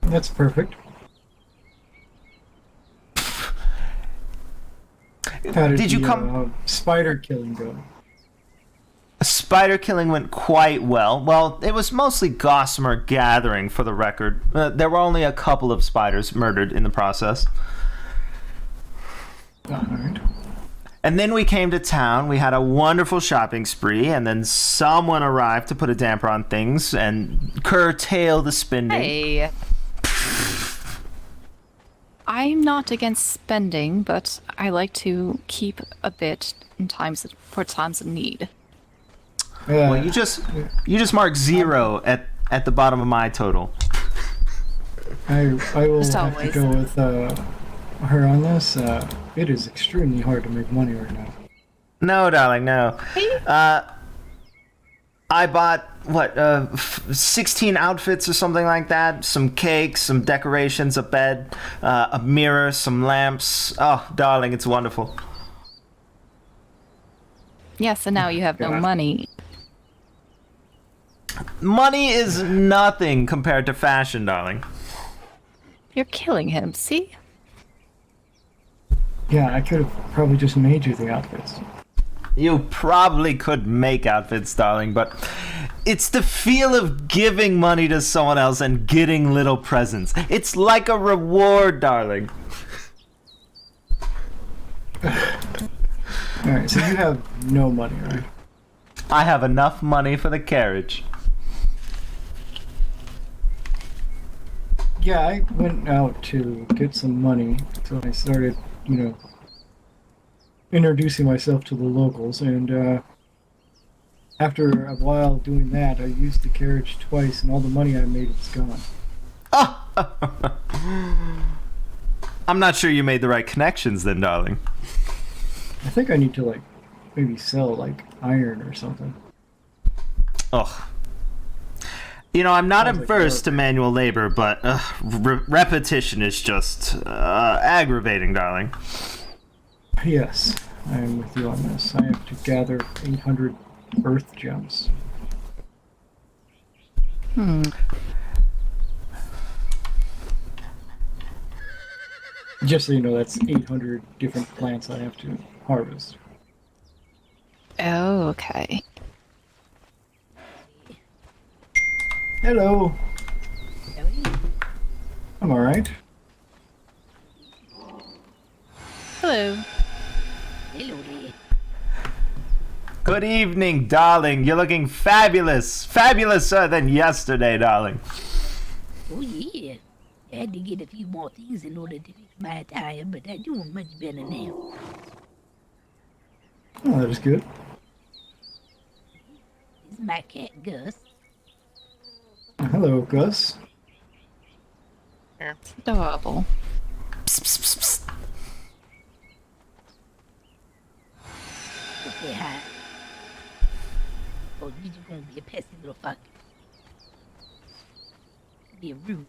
That's perfect. How did you the, come... spider killing go? Spider killing went quite well. Well, it was mostly Gossamer gathering, for the record. There were only a couple of spiders murdered in the process. Alright. And then we came to town. We had a wonderful shopping spree, and then someone arrived to put a damper on things and curtail the spending. Hey. I'm not against spending, but I like to keep a bit in for times of need. Well, you just mark 0 at the bottom of my total. I will Just have to always. go with her on this. It is extremely hard to make money right now. No, darling, no. I bought, 16 outfits or something like that. Some cakes, some decorations, a bed, a mirror, some lamps. Oh, darling, it's wonderful. Yes, and now you have no money. Money is nothing compared to fashion, darling. You're killing him, see? Yeah, I could have probably just made you the outfits. You probably could make outfits, darling, but it's the feel of giving money to someone else and getting little presents. It's like a reward, darling. Alright, so you have no money, right? I have enough money for the carriage. Yeah, I went out to get some money, so I started, introducing myself to the locals, and after a while doing that, I used the carriage twice, and all the money I made was gone. I'm not sure you made the right connections then, darling. I think I need to, maybe sell, iron or something. Ugh. I'm not averse to manual labor, but repetition is just aggravating, darling. Yes, I am with you on this. I have to gather 800 earth gems. Just so you know, that's 800 different plants I have to harvest. Oh, okay. Hello. I'm alright. Hello. Hello there. Good evening, darling. You're looking fabulous. Fabulouser than yesterday, darling. Oh yeah. I had to get a few more things in order to fix my attire, but I'm doing much better now. Oh, that is good. This is my cat, Gus. Hello, Gus. It's adorable. Psst, psst, psst, psst. Say hi. Oh, you just gonna be a pesky little fucker. Be rude.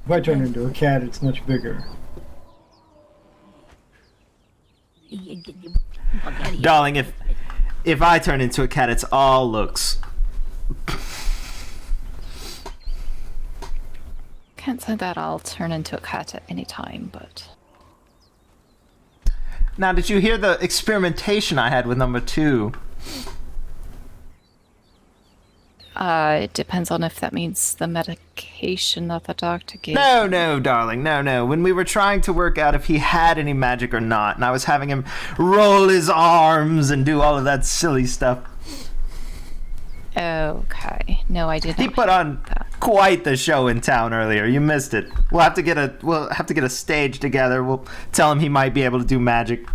If I turn into a cat, it's much bigger. Darling, if I turn into a cat, it's all looks. Can't say that I'll turn into a cat at any time, but... Now, did you hear the experimentation I had with number 2? It depends on if that means the medication that the doctor gave. No, darling, no. When we were trying to work out if he had any magic or not, and I was having him roll his arms and do all of that silly stuff. Okay. No, I didn't. He put on quite the show in town earlier. You missed it. We'll have to get a stage together. We'll tell him he might be able to do magic.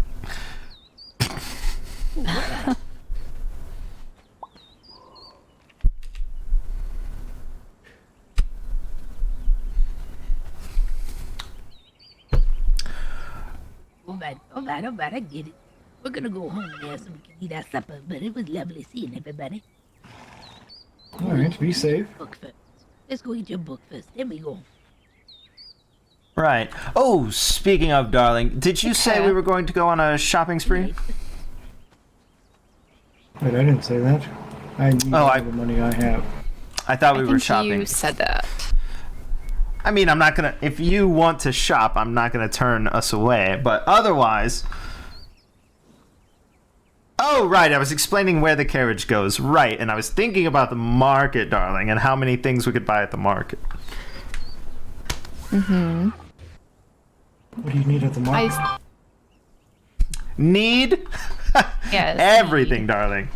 All right, I get it. We're gonna go home now so we can eat our supper, but it was lovely seeing everybody. Alright, be safe. Book first. Let's go eat your book first, then we go. Right. Oh, speaking of, darling, did you say we were going to go on a shopping spree? Wait, I didn't say that. I need all the money I have. I thought we were shopping. You said that. I mean, I'm not gonna... If you want to shop, I'm not gonna turn us away. But otherwise... Oh, right, I was explaining where the carriage goes. Right, and I was thinking about the market, darling, and how many things we could buy at the market. Mm-hmm. What do you need at the market? Need? Yes. Everything, darling.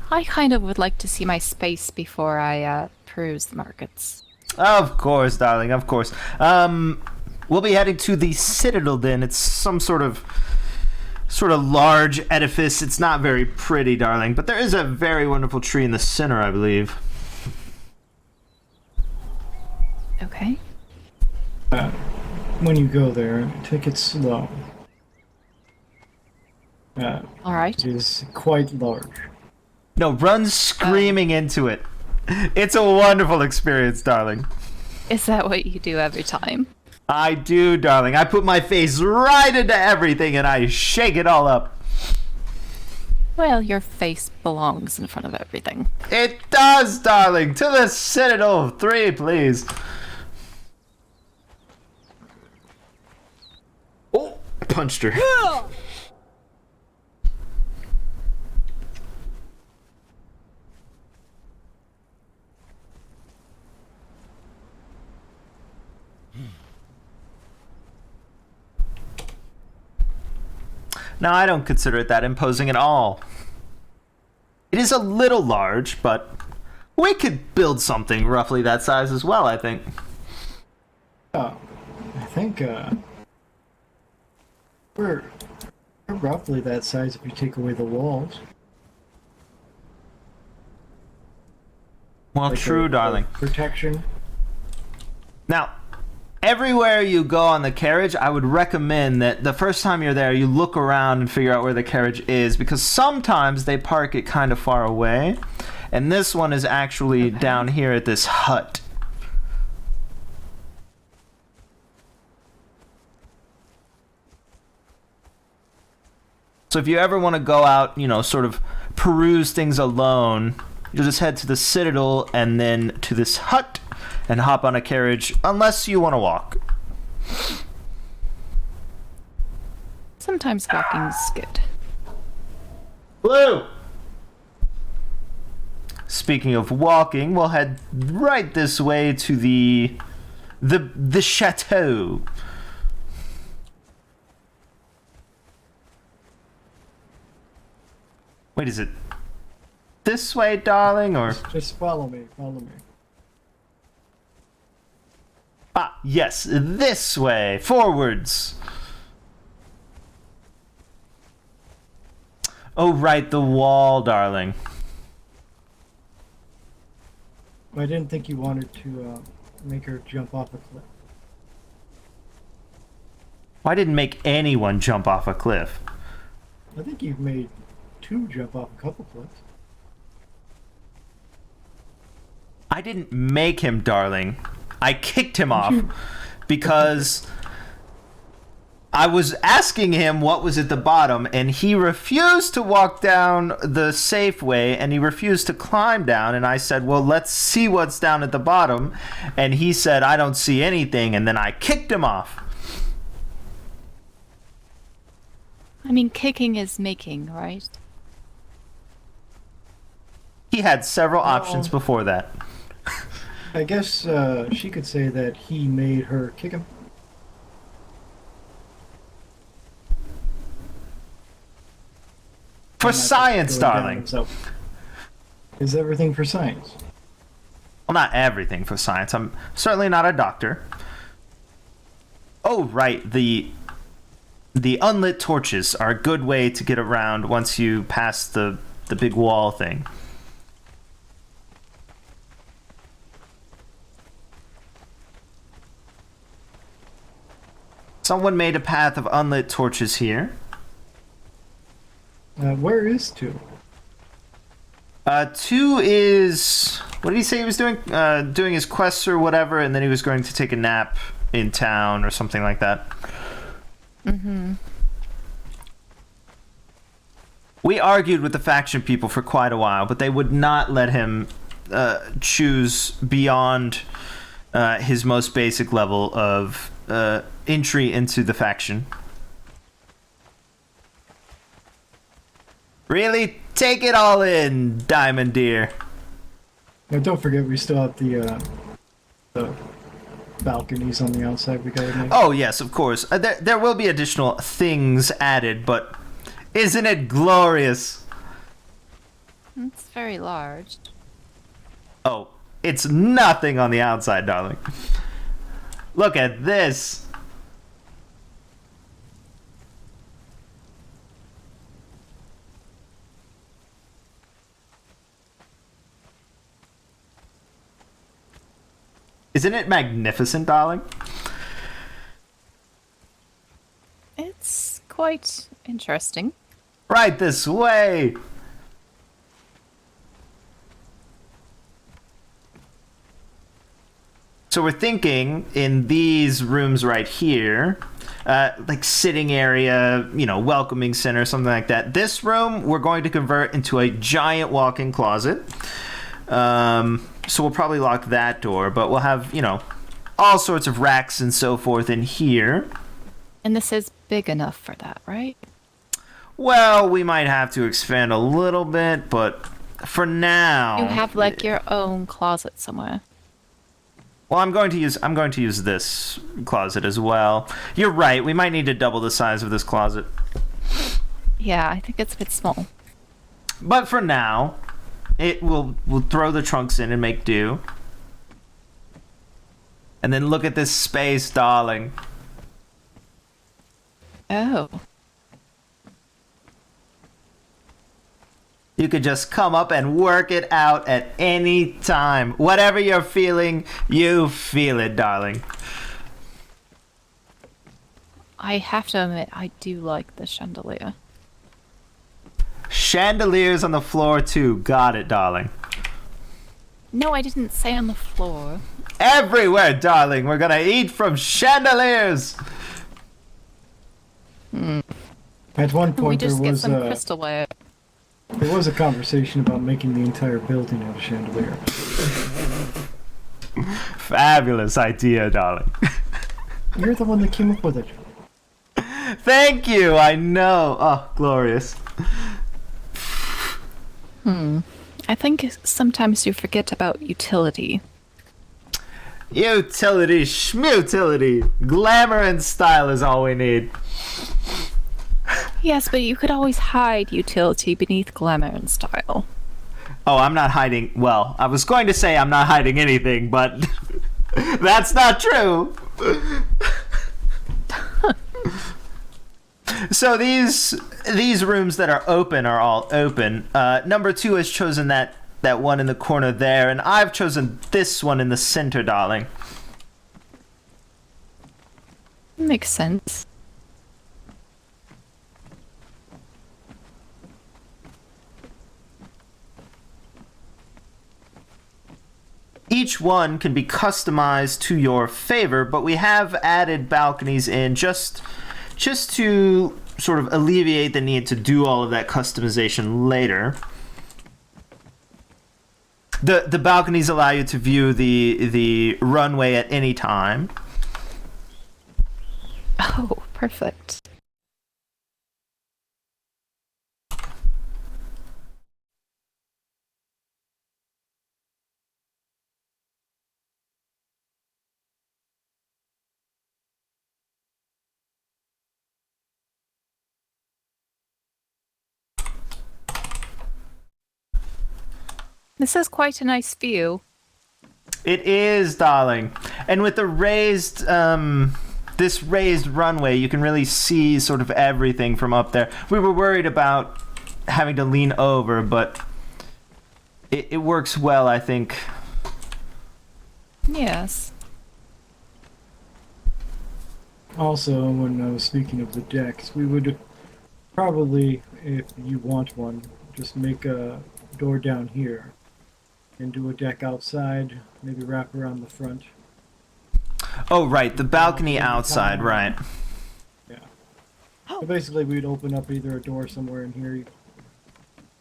I kind of would like to see my space before I peruse the markets. Of course, darling, of course. We'll be heading to the Citadel then. It's some sort of large edifice. It's not very pretty, darling, but there is a very wonderful tree in the center, I believe. Okay. When you go there, take it slow. All right. It is quite large. No, run screaming into it. It's a wonderful experience, darling. Is that what you do every time? I do, darling. I put my face right into everything and I shake it all up. Well, your face belongs in front of everything. It does, darling. To the Citadel of 3, please. Oh, I punched her. Now, I don't consider it that imposing at all. It is a little large, but we could build something roughly that size as well, I think. I think we're roughly that size if you take away the walls. Well, Like true, darling. Protection. Now, everywhere you go on the carriage, I would recommend that the first time you're there, you look around and figure out where the carriage is, because sometimes they park it kind of far away, and this one is actually down here at this hut. So if you ever want to go out, you know, sort of peruse things alone, you'll just head to the Citadel and then to this hut and hop on a carriage, unless you want to walk. Sometimes walking's good. Blue! Speaking of walking, we'll head right this way to the chateau. Wait, is it this way, darling, or? Just follow me, follow me. Ah, yes, this way, forwards. Oh, right, the wall, darling. I didn't think you wanted to make her jump off a cliff. Why didn't make anyone jump off a cliff? I think you've made 2 jump off a couple cliffs. I didn't make him, darling. I kicked him off because I was asking him what was at the bottom, and he refused to walk down the safe way, and he refused to climb down, and I said, well, let's see what's down at the bottom, and he said, I don't see anything, and then I kicked him off. I mean, kicking is making, right? He had several options before that. I guess she could say that he made her kick him. For science, darling. So, is everything for science? Well, not everything for science. I'm certainly not a doctor. Oh, right. The unlit torches are a good way to get around once you pass the big wall thing. Someone made a path of unlit torches here. Where is 2? 2 is... What did he say he was doing? Doing his quests or whatever, and then he was going to take a nap in town or something like that. Mm-hmm. We argued with the faction people for quite a while, but they would not let him choose beyond his most basic level of entry into the faction. Really? Take it all in, Diamond Deer. Now, don't forget, we still have the balconies on the outside we gotta make. Oh, yes, of course. There will be additional things added, but isn't it glorious? It's very large. Oh, it's nothing on the outside, darling. Look at this. Isn't it magnificent, darling? It's quite interesting. Right this way. So we're thinking in these rooms right here, like sitting area, welcoming center, something like that. This room we're going to convert into a giant walk-in closet. So we'll probably lock that door, but we'll have, all sorts of racks and so forth in here. And this is big enough for that, right? Well, we might have to expand a little bit, but for now... You have, like, your own closet somewhere. Well, I'm going to use this closet as well. You're right, we might need to double the size of this closet. Yeah, I think it's a bit small. But for now, we'll throw the trunks in and make do. And then look at this space, darling. Oh. You could just come up and work it out at any time. Whatever you're feeling, you feel it, darling. I have to admit, I do like the chandelier. Chandeliers on the floor, too. Got it, darling. No, I didn't say on the floor. Everywhere, darling. We're gonna eat from chandeliers. At one We point, just there get was some crystalware. there was a conversation about making the entire building out of chandelier. Fabulous idea, darling. You're the one that came up with it. Thank you. I know. Oh, glorious. I think sometimes you forget about utility. Utility, schmutility. Glamour and style is all we need. Yes, but you could always hide utility beneath glamour and style. Oh, I'm not hiding. Well, I was going to say I'm not hiding anything, but that's not true. So these rooms that are open are all open. Number 2 has chosen that one in the corner there, and I've chosen this one in the center, darling. Makes sense. Each one can be customized to your favor, but we have added balconies in just to sort of alleviate the need to do all of that customization later. The balconies allow you to view the runway at any time. Oh, perfect. This is quite a nice view. It is, darling. And with the raised, this raised runway, you can really see sort of everything from up there. We were worried about having to lean over, but it works well, I think. Yes. Also, when I was speaking of the decks, we would probably, if you want one, just make a door down here and do a deck outside, maybe wrap around the front. Oh, right, the balcony outside, right. Yeah. So basically, we'd open up either a door somewhere in here,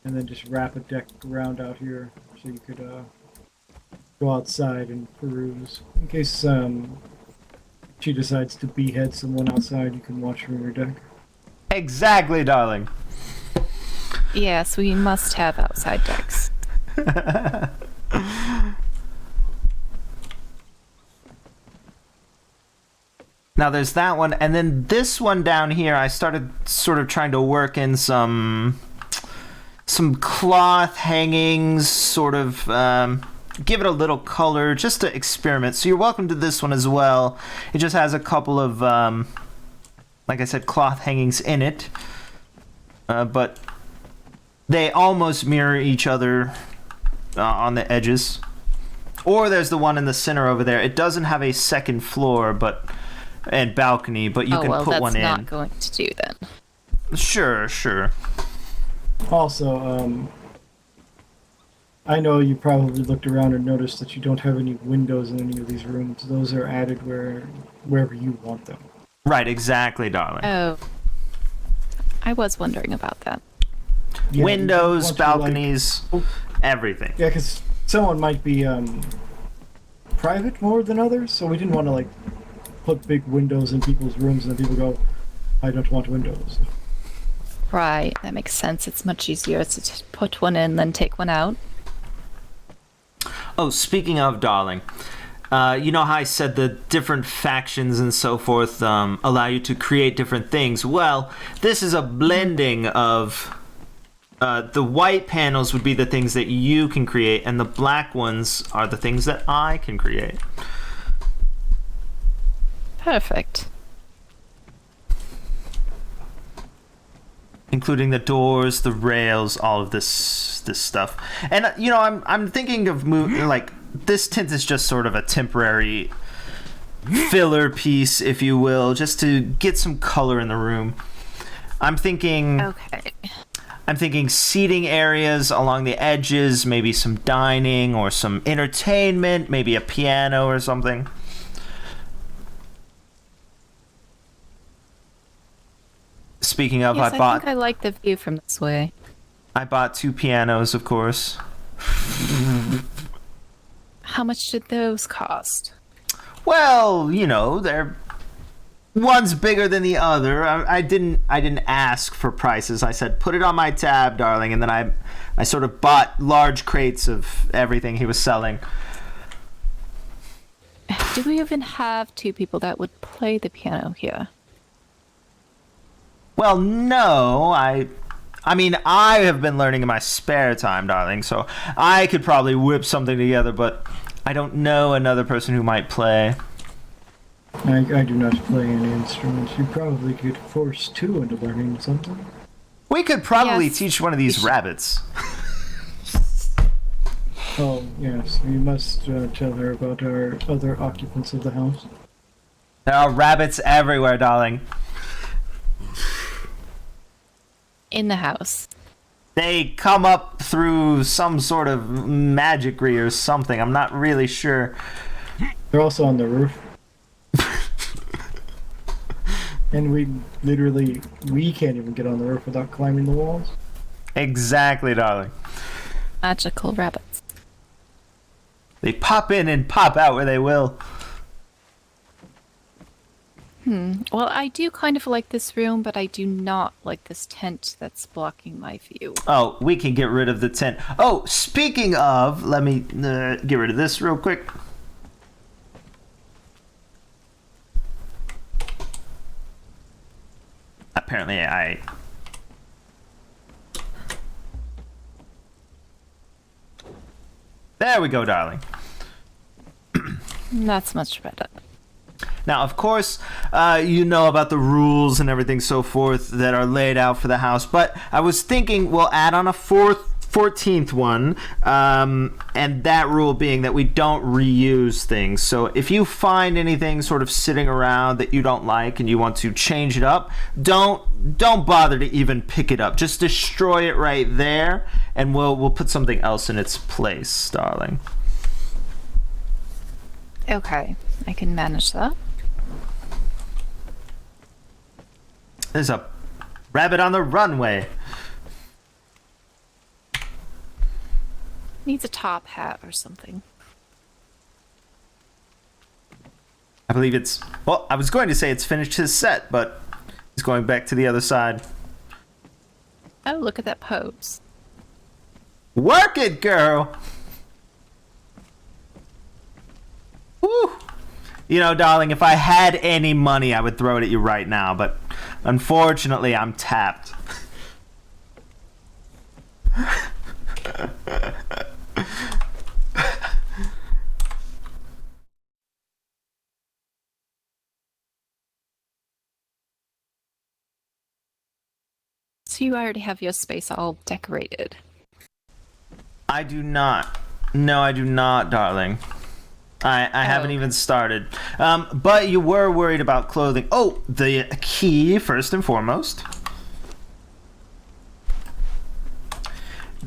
and then just wrap a deck around out here, so you could go outside and peruse. In case she decides to behead someone outside, you can watch from your deck. Exactly, darling. Yes, we must have outside decks. Now there's that one, and then this one down here, I started sort of trying to work in some cloth hangings, sort of give it a little color, just to experiment. So you're welcome to this one as well. It just has a couple of, like I said, cloth hangings in it, but they almost mirror each other on the edges. Or there's the one in the center over there. It doesn't have a second floor, and balcony, but you can put one in. that's not going to do then. Sure. Also, I know you probably looked around and noticed that you don't have any windows in any of these rooms. Those are added wherever you want them. Right, exactly, darling. Oh. I was wondering about that. Yeah, Windows, you want to, balconies, everything. Yeah, because someone might be private more than others, so we didn't want to put big windows in people's rooms and then people go, I don't want windows. Right, that makes sense. It's much easier to just put one in than take one out. Oh, speaking of, darling, you know how I said the different factions and so forth allow you to create different things? Well, this is a blending of the white panels would be the things that you can create, and the black ones are the things that I can create. Perfect. Including the doors, the rails, all of this stuff. And you know, I'm thinking of this tint is just sort of a temporary filler piece, if you will, just to get some color in the room. I'm thinking seating areas along the edges, maybe some dining or some entertainment, maybe a piano or something. Speaking of, yes, I think I like the view from this way. I bought 2 pianos, of course. How much did those cost? Well, you know, one's bigger than the other. I didn't ask for prices. I said, put it on my tab, darling, and then I sort of bought large crates of everything he was selling. Do we even have 2 people that would play the piano here? Well, no, I mean, I have been learning in my spare time, darling, so I could probably whip something together, but I don't know another person who might play. I do not play any instruments. You probably could force 2 into learning something. We could probably teach one of these rabbits. Oh, yes, we must tell her about our other occupants of the house. There are rabbits everywhere, darling. In the house. They come up through some sort of magicry or something. I'm not really sure. They're also on the roof. And we can't even get on the roof without climbing the walls. Exactly, darling. Magical rabbits. They pop in and pop out where they will. Well, I do kind of like this room, but I do not like this tent that's blocking my view. Oh, we can get rid of the tent. Oh, speaking of, let me get rid of this real quick. Apparently, There we go, darling. That's much better. Now, of course, you know about the rules and everything so forth that are laid out for the house, but I was thinking we'll add on a 14th one, and that rule being that we don't reuse things. So if you find anything sort of sitting around that you don't like and you want to change it up, don't bother to even pick it up. Just destroy it right there, and we'll put something else in its place, darling. Okay, I can manage that. There's a rabbit on the runway. Needs a top hat or something. I believe it's... Well, I was going to say it's finished his set, but he's going back to the other side. Oh, look at that pose. Work it, girl! Woo! You know, darling, if I had any money, I would throw it at you right now, but unfortunately, I'm tapped. So you already have your space all decorated? I do not. No, I do not, darling. I haven't even started. But you were worried about clothing. Oh, the key, first and foremost.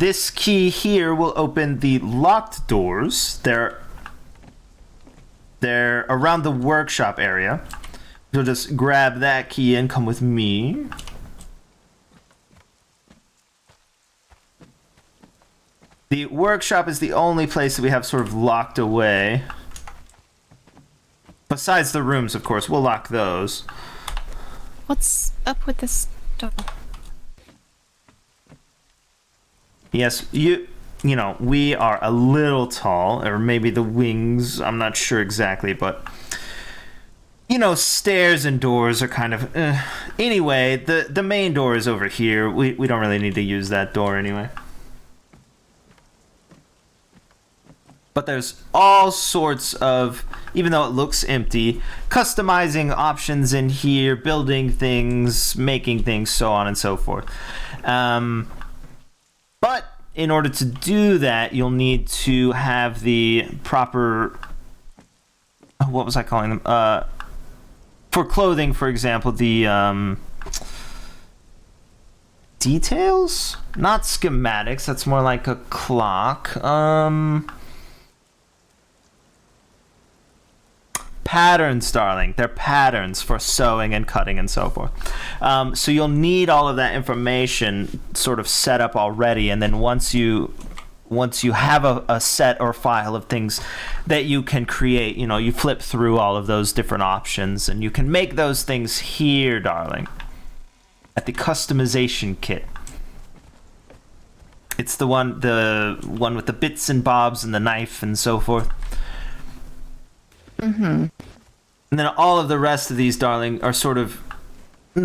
this key here will open the locked doors. They're around the workshop area. You'll just grab that key and come with me. The workshop is the only place that we have sort of locked away. Besides the rooms, of course, we'll lock those. What's up with this door? Yes, you know, we are a little tall, or maybe the wings, I'm not sure exactly, but you know, stairs and doors are kind of anyway, the main door is over here. We don't really need to use that door anyway. But there's all sorts of, even though it looks empty, customizing options in here, building things, making things, so on and so forth. But in order to do that, you'll need to have the proper, what was I calling them? For clothing, for example, the details? Not schematics, that's more like a clock. Patterns, darling. They're patterns for sewing and cutting and so forth. So you'll need all of that information sort of set up already, and then once you have a set or file of things that you can create, you know, you flip through all of those different options, and you can make those things here, darling, at the customization kit. It's the one with the bits and bobs and the knife and so forth. Mm-hmm. And then all of the rest of these, darling, are sort of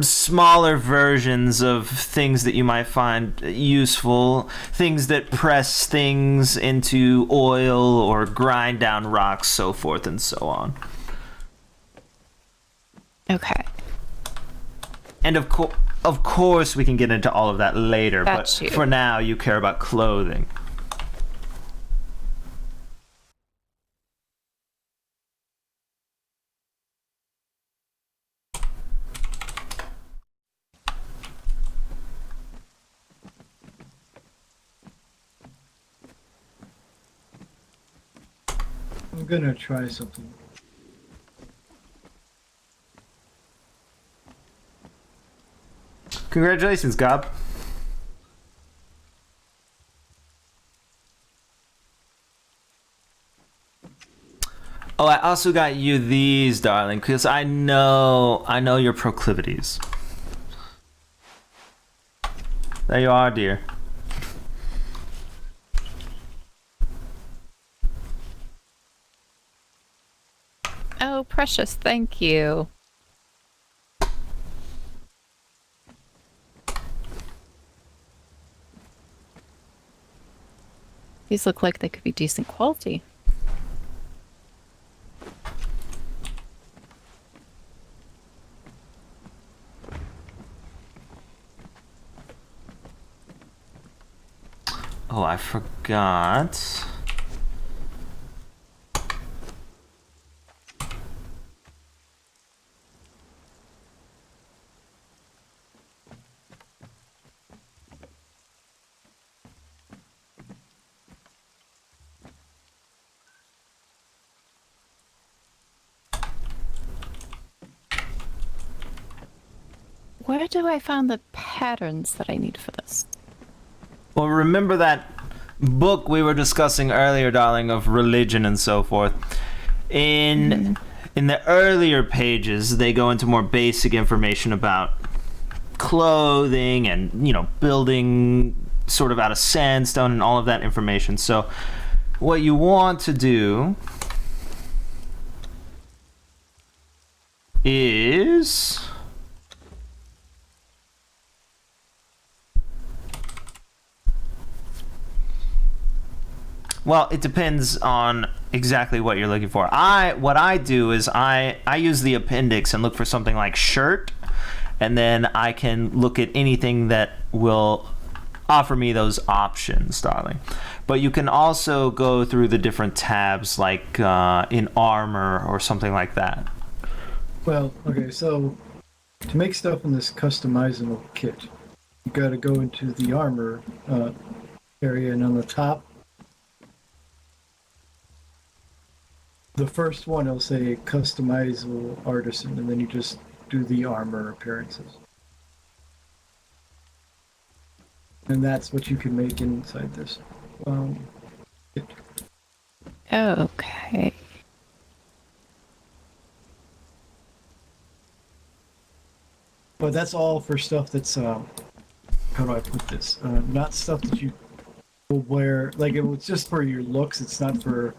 smaller versions of things that you might find useful, things that press things into oil or grind down rocks, so forth and so on. Okay. And of course we can get into all of that later, but for now you care about clothing. I'm gonna try something. Congratulations, Gob. Oh, I also got you these, darling, because I know your proclivities. There you are, dear. Oh, precious, thank you. These look like they could be decent quality. Oh, I forgot. Where do I find the patterns that I need for this? Well, remember that book we were discussing earlier, darling, of religion and so forth. In the earlier pages, they go into more basic information about clothing and, you know, building sort of out of sandstone and all of that information. So what you want to do is... Well, it depends on exactly what you're looking for. What I do is I use the appendix and look for something like shirt, and then I can look at anything that will offer me those options, darling. But you can also go through the different tabs, like in armor or something like that. Well, okay, so to make stuff in this customizable kit, you gotta go into the armor area, and on the top, the first one it'll say customizable artisan, and then you just do the armor appearances. And that's what you can make inside this. Kit. Okay. But that's all for stuff that's how do I put this? Not stuff that you will wear. Like it was just for your looks. It's not for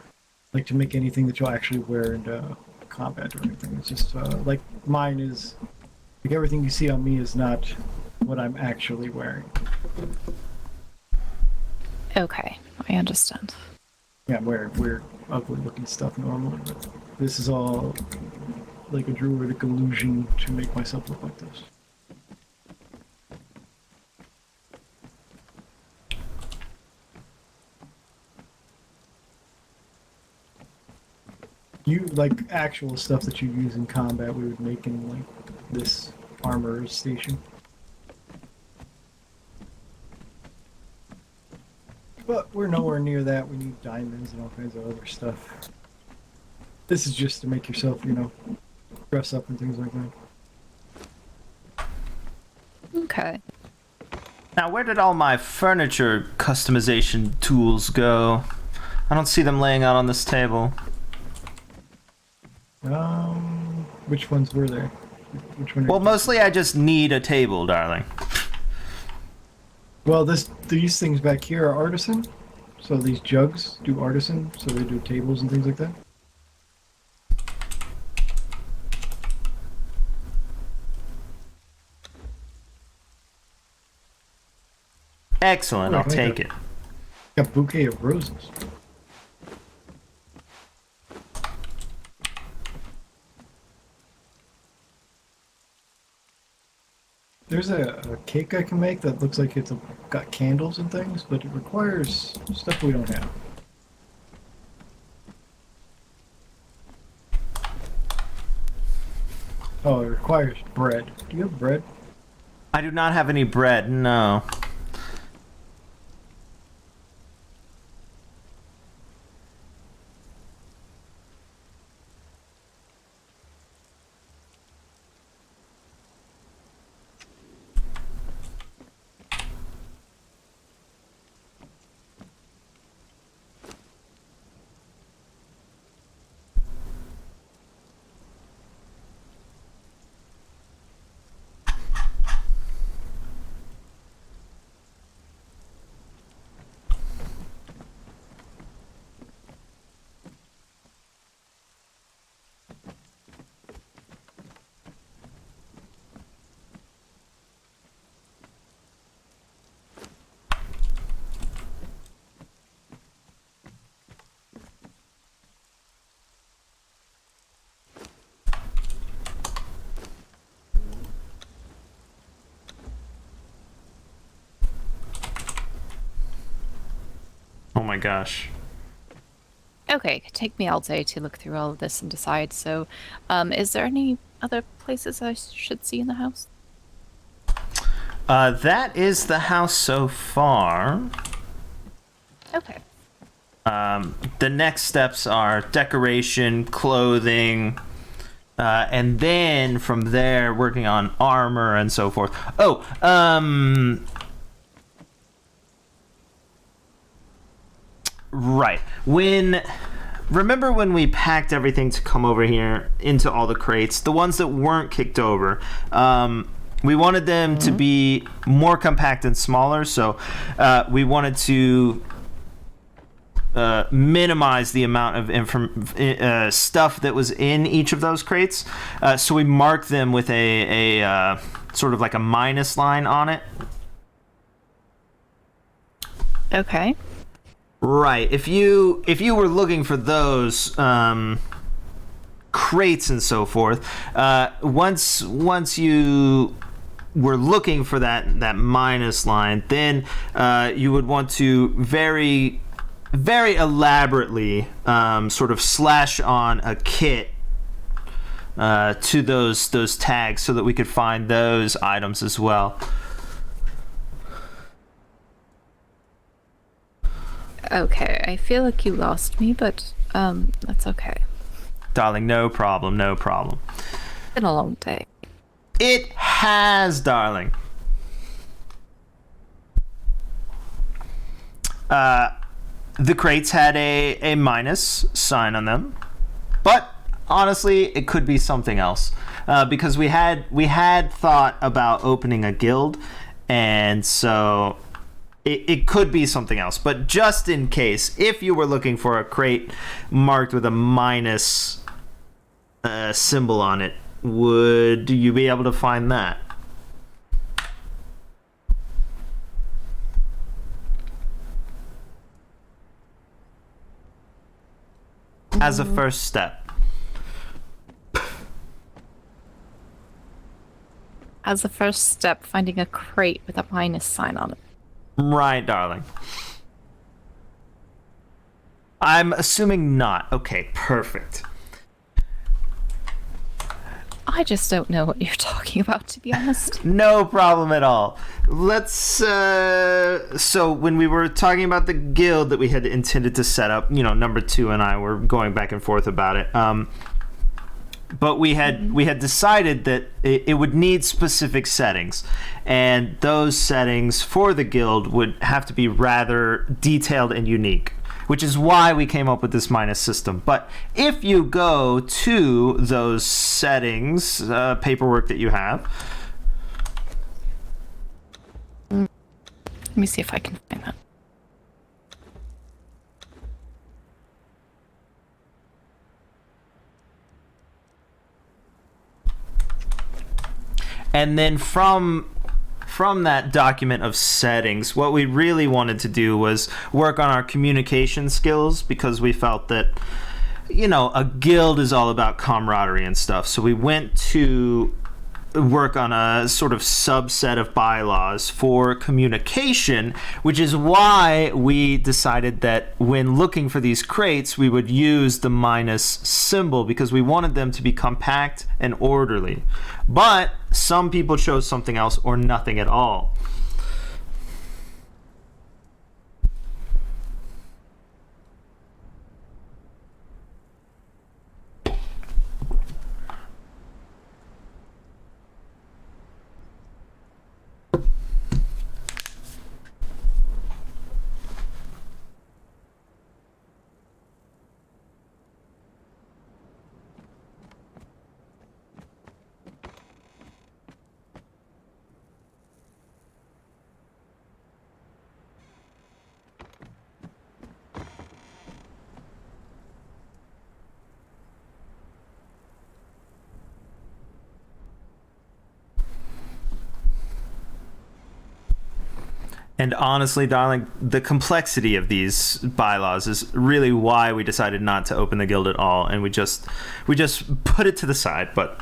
like to make anything that you'll actually wear into combat or anything. It's just like mine is. Like everything you see on me is not what I'm actually wearing. Okay, I understand. Yeah, I'm wearing weird, ugly-looking stuff normally, but this is all like a druidic illusion to make myself look like this. You like actual stuff that you use in combat we would make in like this armor station. But we're nowhere near that. We need diamonds and all kinds of other stuff. This is just to make yourself, you know, dress up and things like that. Okay. Now, where did all my furniture customization tools go? I don't see them laying out on this table. Which ones were there? Which one? Well, mostly I just need a table, darling. Well, these things back here are artisan. So these jugs do artisan, so they do tables and things like that. Excellent, I'll take it. Got a bouquet of roses. There's a cake I can make that looks like it's got candles and things, but it requires stuff we don't have. Oh, it requires bread. Do you have bread? I do not have any bread, no. Oh my gosh. Okay, it could take me all day to look through all of this and decide. So, is there any other places I should see in the house? That is the house so far. Okay. The next steps are decoration, clothing, and then from there working on armor and so forth. Oh, right. Remember when we packed everything to come over here into all the crates, the ones that weren't kicked over, we wanted them to be more compact and smaller, so we wanted to minimize the amount of stuff that was in each of those crates. So we marked them with a sort of like a minus line on it. Okay. Right. If you were looking for those crates and so forth, once you were looking for that minus line, then you would want to very elaborately sort of slash on a kit to those tags so that we could find those items as well. Okay, I feel like you lost me, but that's okay. Darling, no problem, no problem. It's been a long day. It has, darling. The crates had a minus sign on them, but honestly, it could be something else. Because we had thought about opening a guild, and so it could be something else. But just in case, if you were looking for a crate marked with a minus symbol on it, would you be able to find that? As a first step. As a first step, finding a crate with a minus sign on it. Right, darling. I'm assuming not. Okay, perfect. I just don't know what you're talking about, to be honest. No problem at all. Let's, so when we were talking about the guild that we had intended to set up, number 2 and I were going back and forth about it. But we had decided that it would need specific settings, and those settings for the guild would have to be rather detailed and unique, which is why we came up with this minus system. But if you go to those settings, paperwork that you have. Let me see if I can find that. And then from that document of settings, what we really wanted to do was work on our communication skills, because we felt that, a guild is all about camaraderie and stuff. So we went to work on a sort of subset of bylaws for communication, which is why we decided that when looking for these crates, we would use the minus symbol, because we wanted them to be compact and orderly. But some people chose something else or nothing at all. And honestly, darling, the complexity of these bylaws is really why we decided not to open the guild at all, and we just put it to the side. But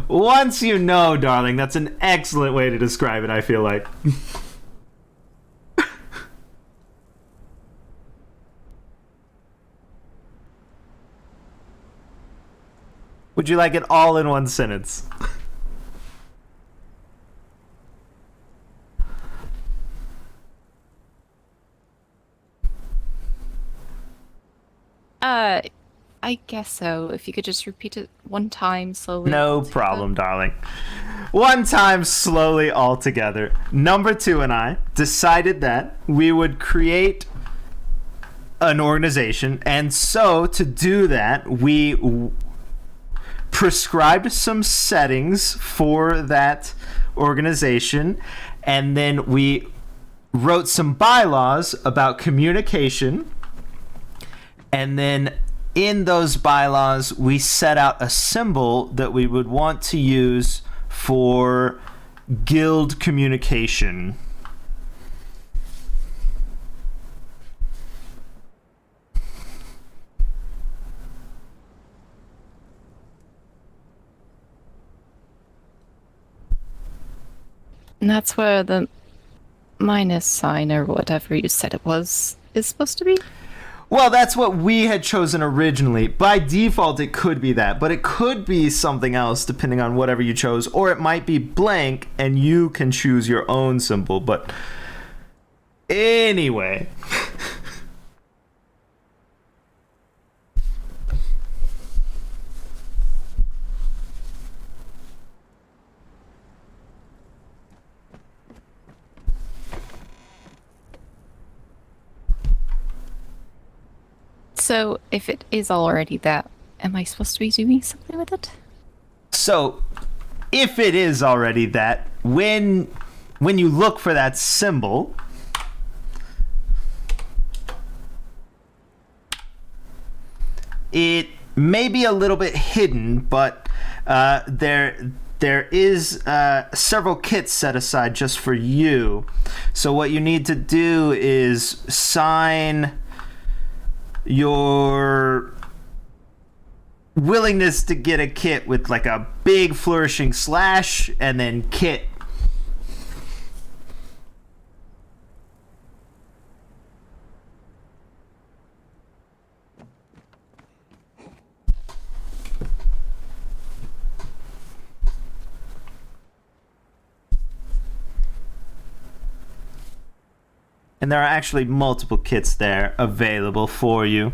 once you know, darling, that's an excellent way to describe it, I feel like. Would you like it all in one sentence? I guess so. If you could just repeat it one time slowly. No problem, darling. One time slowly all together. Number 2 and I decided that we would create an organization, and so to do that, we prescribed some settings for that organization, and then we wrote some bylaws about communication, and then in those bylaws we set out a symbol that we would want to use for guild communication. And that's where the minus sign, or whatever you said it was, is supposed to be? Well, that's what we had chosen originally. By default, it could be that, but it could be something else depending on whatever you chose, or it might be blank and you can choose your own symbol. But anyway. So, if it is already that, am I supposed to be doing something with it? So, if it is already that, when you look for that symbol, it may be a little bit hidden, but there is several kits set aside just for you. So what you need to do is sign your willingness to get a kit with like a big flourishing slash and then kit. And there are actually multiple kits there available for you.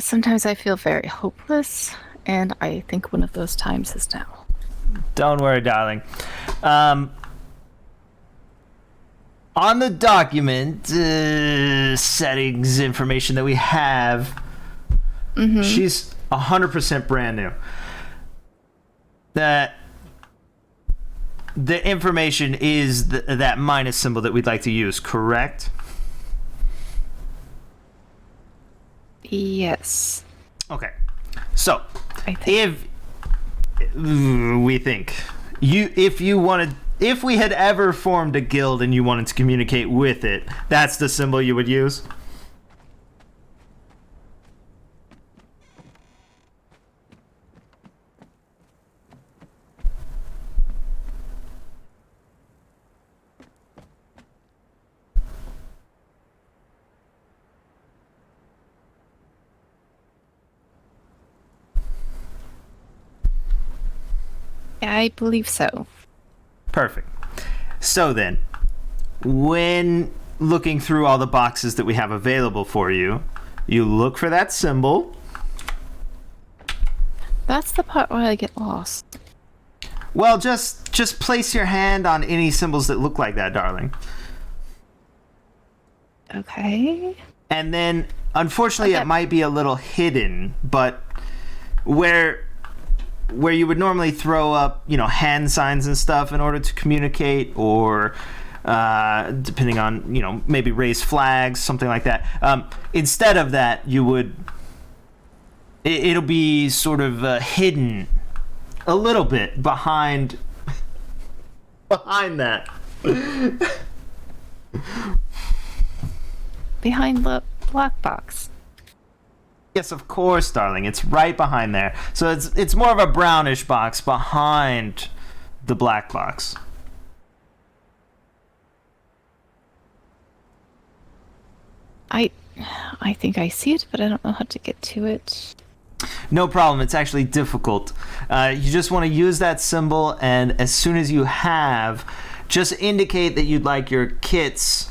Sometimes I feel very hopeless, and I think one of those times is now. Don't worry, darling. On the document settings information that we have, she's 100% brand new. The information is that minus symbol that we'd like to use, correct? Yes. Okay. So, if we had ever formed a guild and you wanted to communicate with it, that's the symbol you would use? I believe so. Perfect. So then, when looking through all the boxes that we have available for you, you look for that symbol. That's the part where I get lost. Well, just place your hand on any symbols that look like that, darling. Okay. And then, unfortunately, it might be a little hidden, but where you would normally throw up, hand signs and stuff in order to communicate, or depending on, maybe raise flags, something like that. Instead of that, it'll be sort of hidden a little bit behind that. Behind the black box. Yes, of course, darling. It's right behind there. So it's more of a brownish box behind the black box. I think I see it, but I don't know how to get to it. No problem. It's actually difficult. You just want to use that symbol, and as soon as you have, just indicate that you'd like your kits,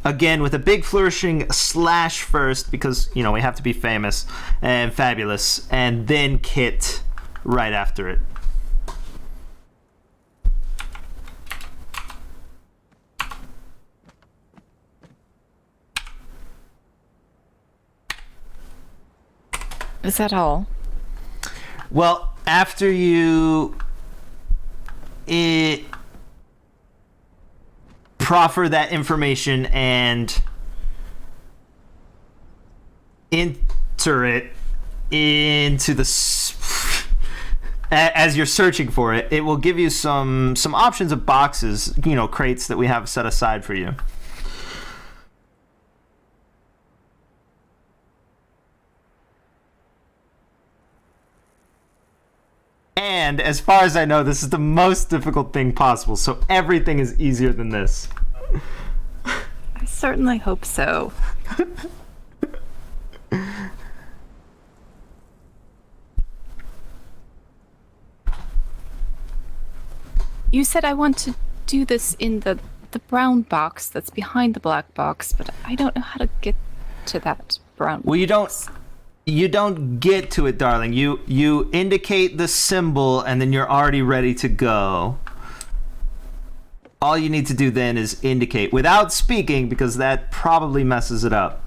again, with a big flourishing slash first, because, we have to be famous and fabulous, and then kit right after it. Is that all? Well, after you proffer that information and enter it into the as you're searching for it, it will give you some options of boxes, crates that we have set aside for you. And as far as I know, this is the most difficult thing possible, so everything is easier than this. I certainly hope so. You said I want to do this in the brown box that's behind the black box, but I don't know how to get to that brown box. Well, you don't get to it, darling. You indicate the symbol and then you're already ready to go. All you need to do then is indicate without speaking, because that probably messes it up.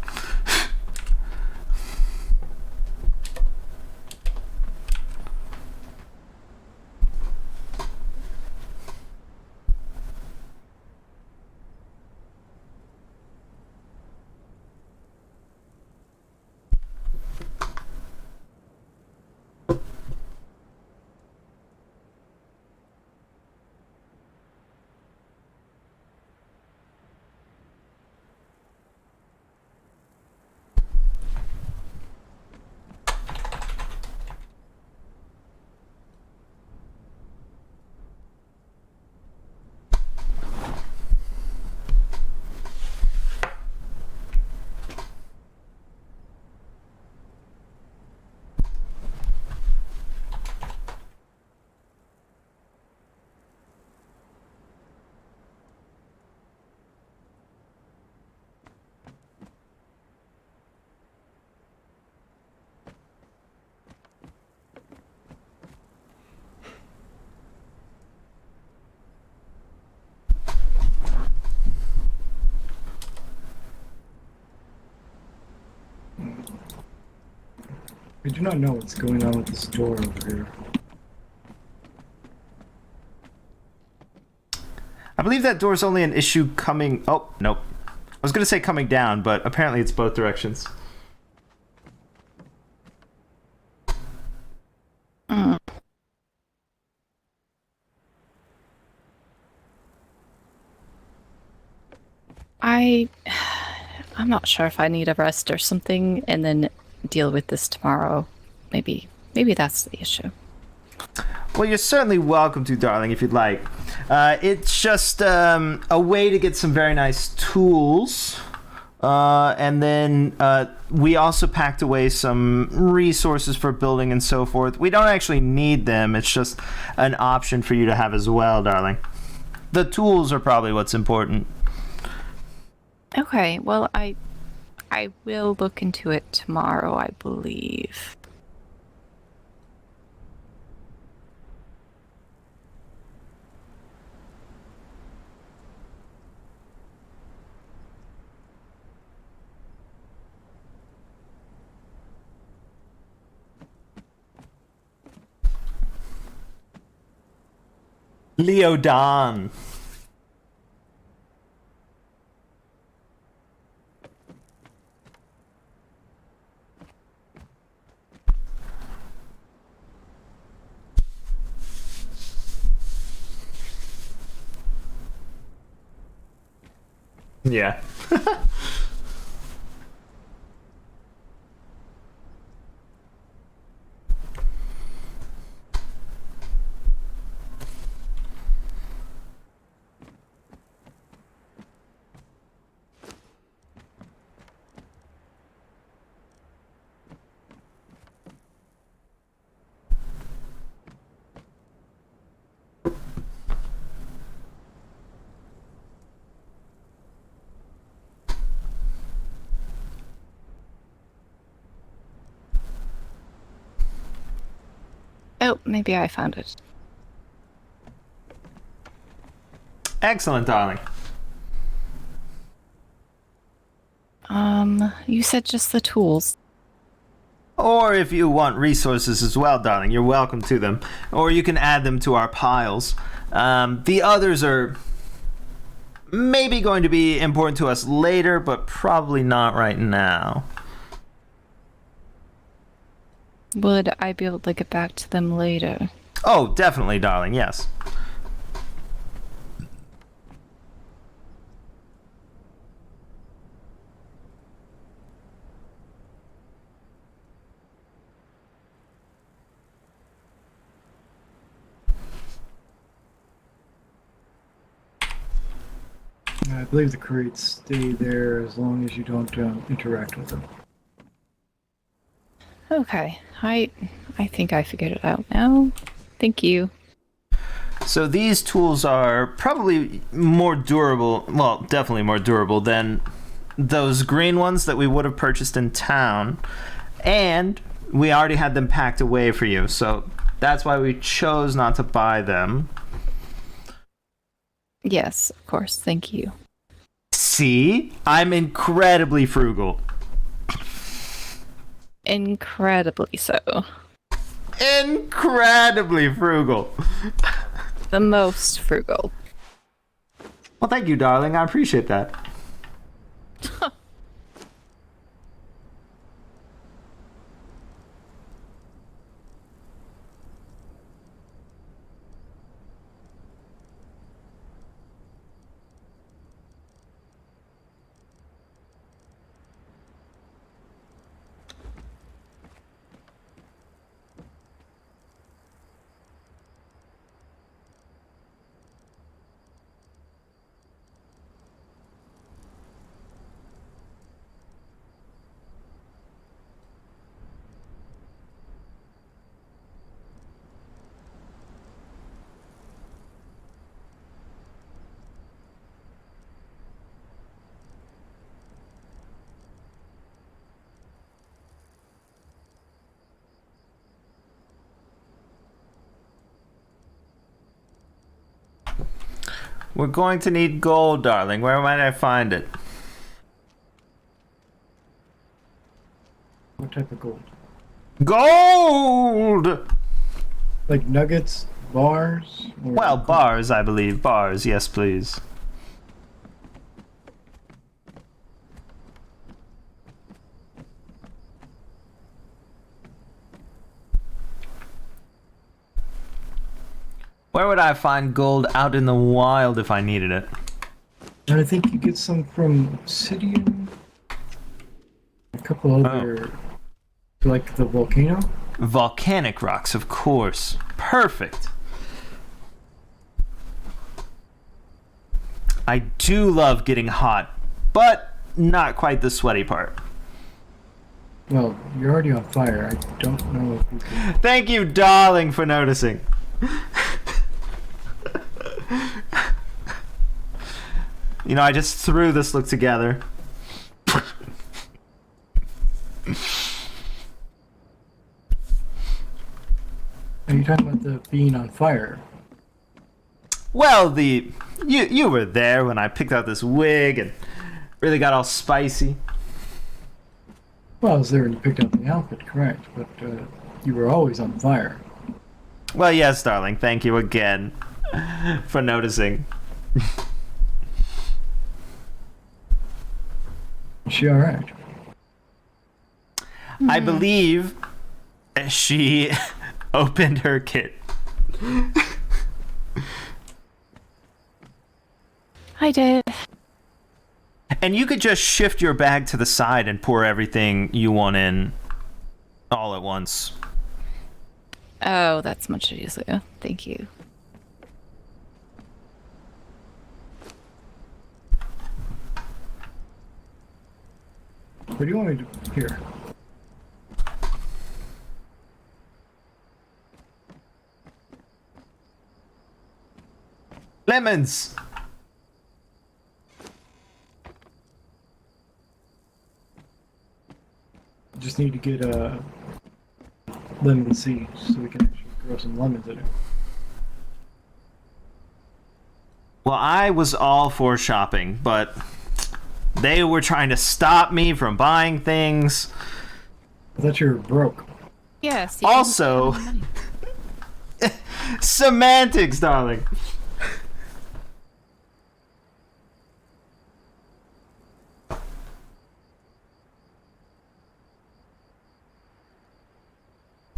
I do not know what's going on with this door over here. I believe that door's only an issue coming... Oh, nope. I was going to say coming down, but apparently it's both directions. I'm not sure if I need a rest or something, and then deal with this tomorrow. Maybe that's the issue. Well, you're certainly welcome to, darling, if you'd like. It's just a way to get some very nice tools. And then we also packed away some resources for building and so forth. We don't actually need them. It's just an option for you to have as well, darling. The tools are probably what's important. Okay, well, I will look into it tomorrow, I believe. Leo Don. Yeah. Oh, maybe I found it. Excellent, darling. You said just the tools. Or if you want resources as well, darling, you're welcome to them. Or you can add them to our piles. The others are maybe going to be important to us later, but probably not right now. Would I be able to get back to them later? Oh, definitely, darling, yes. I believe the crates stay there as long as you don't interact with them. Okay, I think I figured it out now. Thank you. So these tools are probably more durable, well, definitely more durable than those green ones that we would have purchased in town. And we already had them packed away for you, so that's why we chose not to buy them. Yes, of course. Thank you. See? I'm incredibly frugal. Incredibly so. Incredibly frugal. The most frugal. Well, thank you, darling. I appreciate that. We're going to need gold, darling. Where might I find it? What type of gold? Gold! Like nuggets, bars? Or Well, bars, I believe. Bars, yes, please. Where would I find gold out in the wild if I needed it? And I think you get some from Obsidian. A couple other... Like the volcano? Volcanic rocks, of course. Perfect. I do love getting hot, but not quite the sweaty part. Well, you're already on fire. I don't know if you can... Thank you, darling, for noticing. You know, I just threw this look together. Are you talking about the being on fire? Well, you were there when I picked out this wig and really got all spicy. Well, I was there when you picked out the outfit, correct, but you were always on fire. Well, yes, darling. Thank you again for noticing. Is she alright? I believe she opened her kit. I did. And you could just shift your bag to the side and pour everything you want in all at once. Oh, that's much easier. Thank you. What do you want me to do here? Lemons! Just need to get lemon seeds so we can actually grow some lemons in it. Well, I was all for shopping, but they were trying to stop me from buying things. I thought you were broke. Yes. Also, semantics, darling.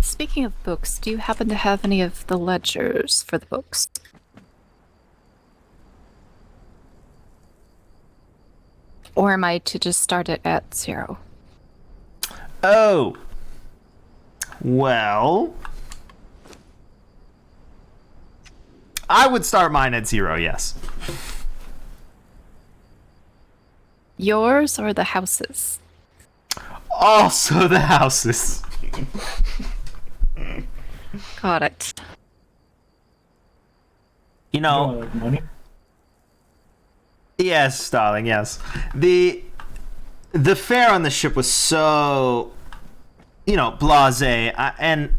Speaking of books, do you happen to have any of the ledgers for the books? Or am I to just start it at 0? Oh. Well, I would start mine at 0, yes. Yours or the houses? Also the houses. Got it. You know, like money? Yes, darling, yes. The fare on the ship was so, blasé, and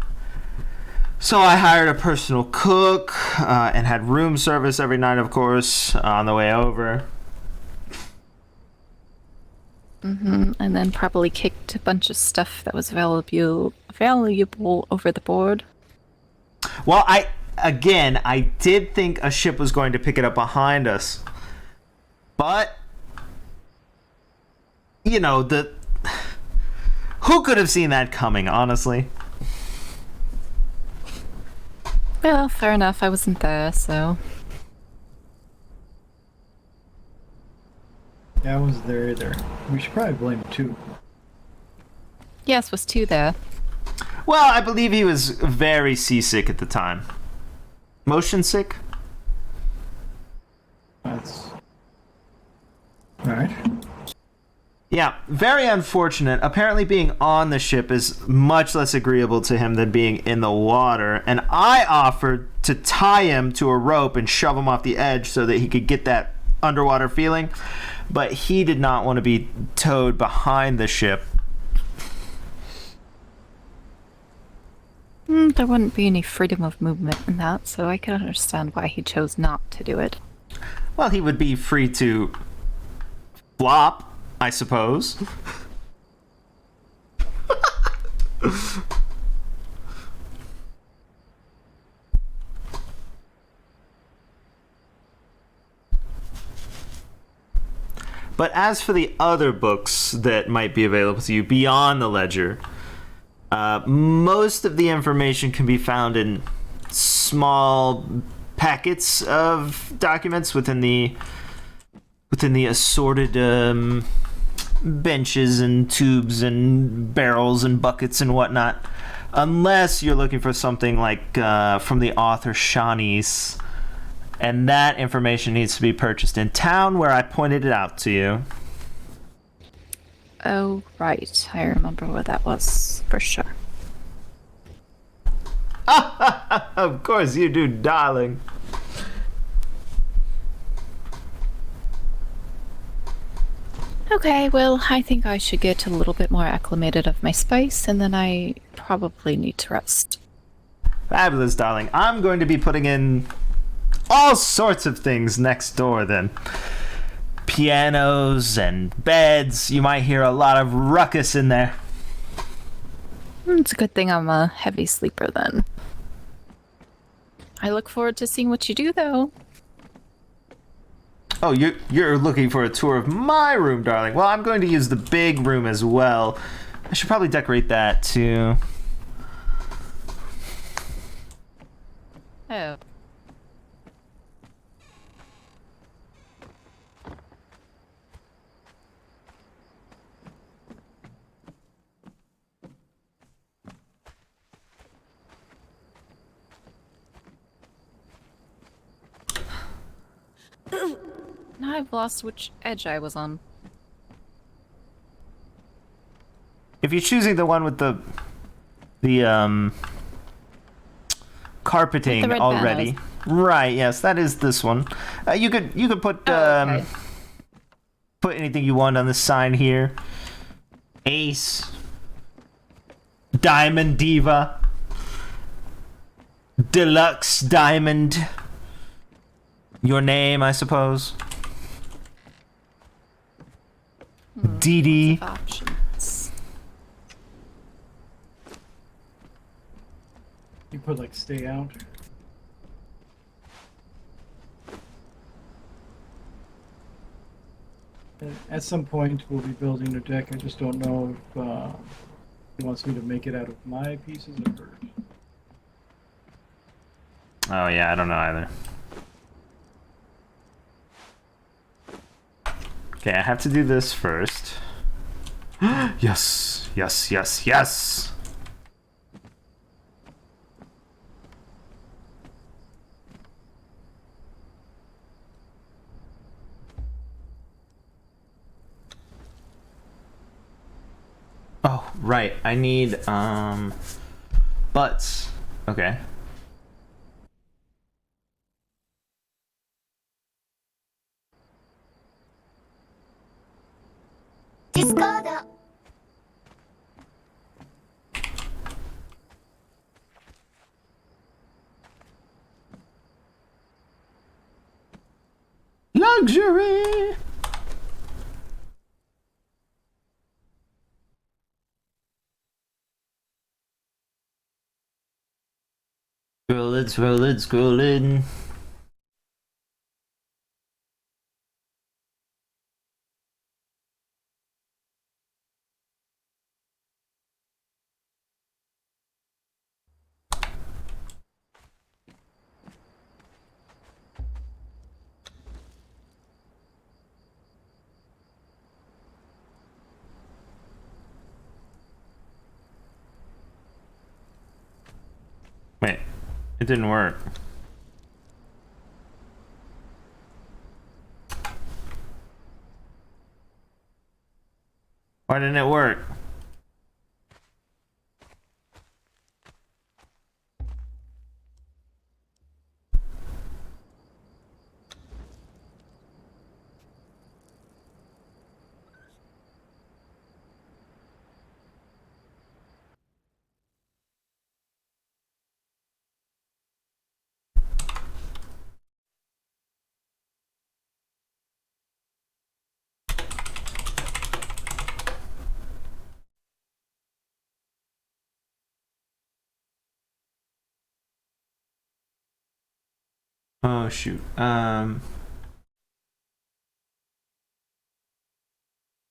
so I hired a personal cook and had room service every night, of course, on the way over. And then probably kicked a bunch of stuff that was valuable over the board. Well, I did think a ship was going to pick it up behind us. But, who could have seen that coming, honestly? Well, fair enough. I wasn't there, so. Yeah, I wasn't there either. We should probably blame 2. Yes, was 2 there. Well, I believe he was very seasick at the time. Motion sick? That's... Alright. Yeah, very unfortunate. Apparently being on the ship is much less agreeable to him than being in the water, and I offered to tie him to a rope and shove him off the edge so that he could get that underwater feeling, but he did not want to be towed behind the ship. There wouldn't be any freedom of movement in that, so I can understand why he chose not to do it. Well, he would be free to flop, I suppose. But as for the other books that might be available to you beyond the ledger, most of the information can be found in small packets of documents within the assorted benches and tubes and barrels and buckets and whatnot, unless you're looking for something like from the author Shawnee's, and that information needs to be purchased in town where I pointed it out to you. Oh, right. I remember where that was, for sure. Of course you do, darling. Okay, well, I think I should get a little bit more acclimated of my space, and then I probably need to rest. Fabulous, darling. I'm going to be putting in all sorts of things next door then. Pianos and beds. You might hear a lot of ruckus in there. It's a good thing I'm a heavy sleeper then. I look forward to seeing what you do, though. Oh, you're looking for a tour of my room, darling. Well, I'm going to use the big room as well. I should probably decorate that too. Oh. Now I've lost which edge I was on. If you're choosing the one with the carpeting With the red already, banners. right? Yes, that is this one. You could put okay. put anything you want on the sign here. Ace, Diamond Diva, Deluxe Diamond. Your name, I suppose. DD. Options. put like stay out. At some point, we'll be building a deck. I just don't know if he wants me to make it out of my pieces or hers. Oh yeah, I don't know either. Okay, I have to do this first. Yes, yes, yes, yes! Oh, right, I need, butts. Okay. Discord. Luxury! Scroll it, scroll it. Wait, it didn't work. Why didn't it work? Oh shoot.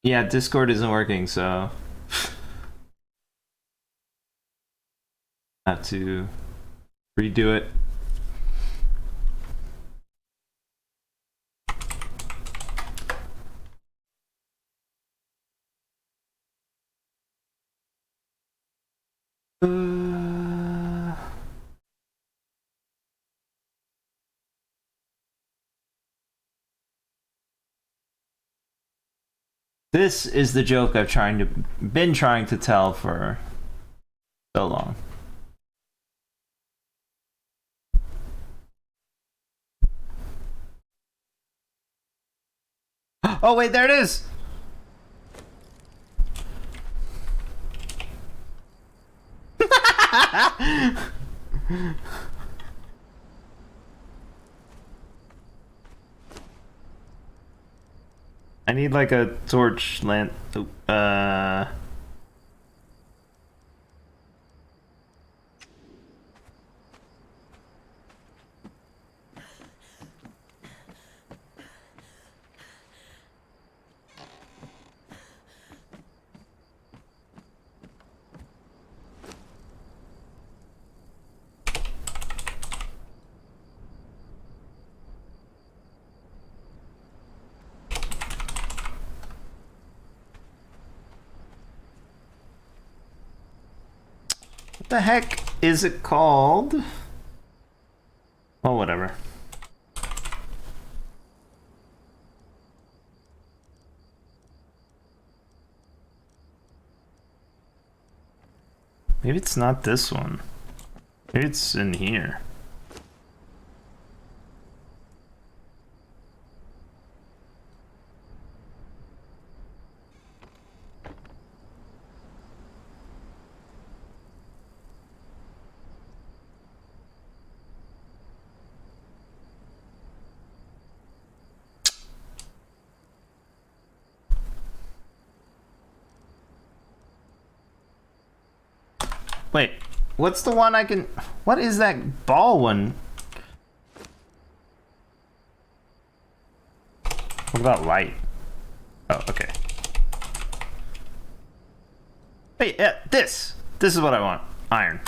Yeah, Discord isn't working, so have to redo it. This is the joke I've been trying to tell for so long. Oh wait, there it is. I need like a torch lamp. What the heck is it called? Oh, whatever. Maybe it's not this one. Maybe it's in here. Wait, What's the one I can... What is that ball one? What about light? Oh, okay. Hey, this! This is what I want. Iron.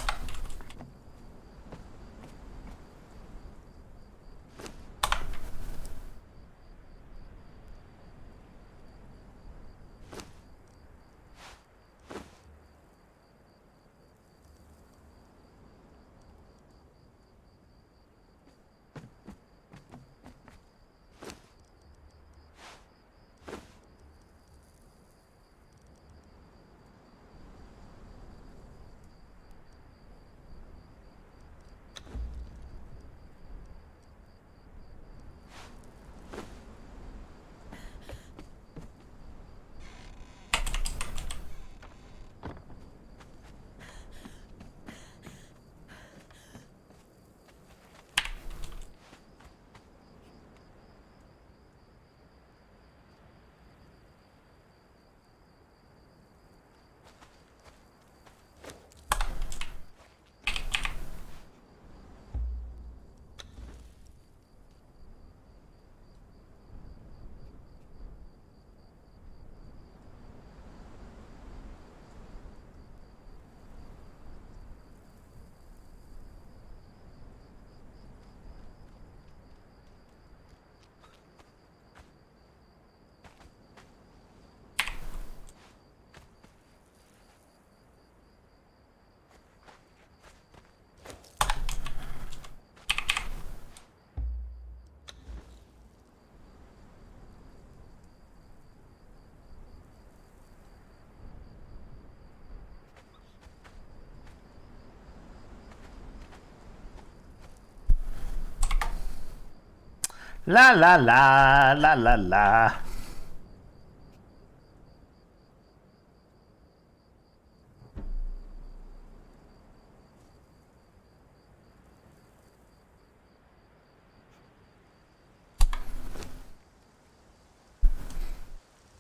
La la la la la la.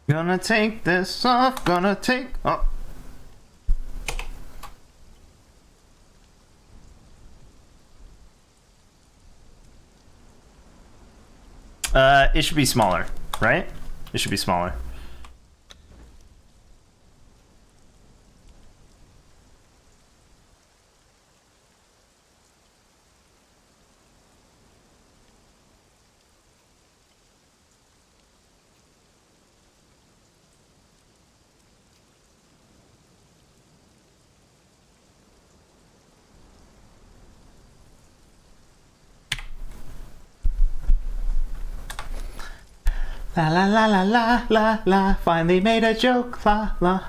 Gonna take this off, gonna take... Oh. It should be smaller, right? It should be smaller. La la la la la la la. Finally made a joke. La la.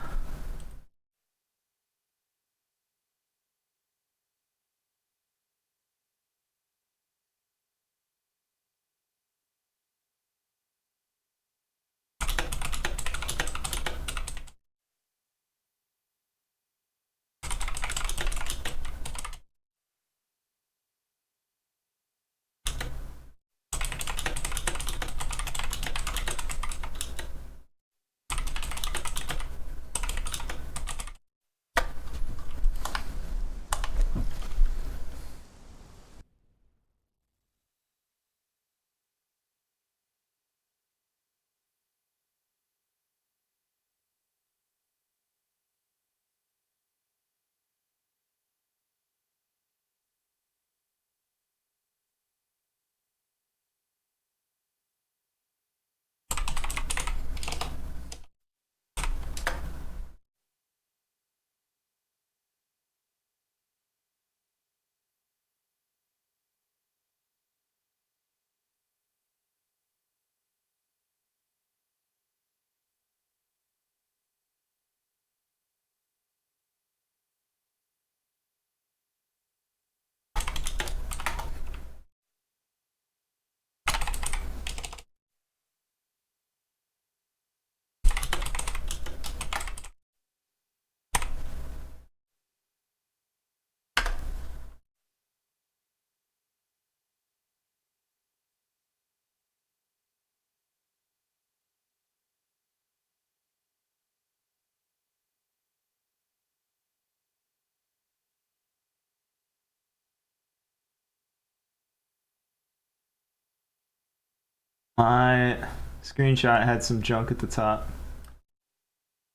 My screenshot had some junk at the top.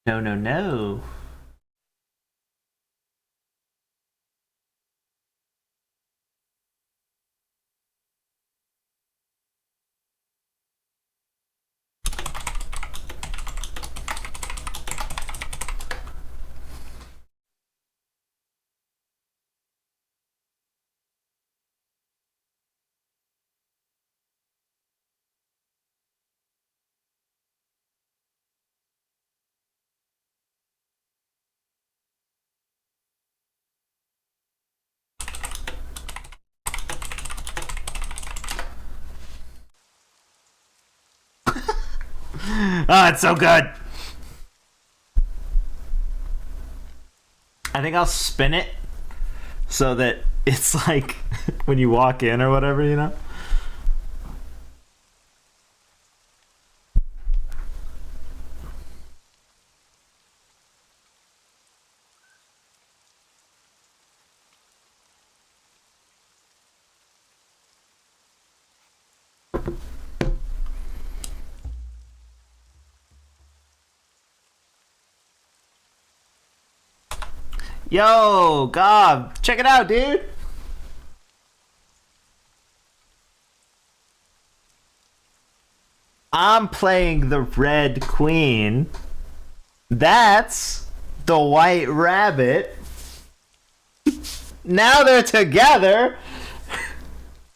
No, no, no. Oh, it's so good. I think I'll spin it so that it's like when you walk in or whatever, you know? Yo, Gob, check it out, dude. I'm playing the Red Queen. That's the White Rabbit. Now they're together.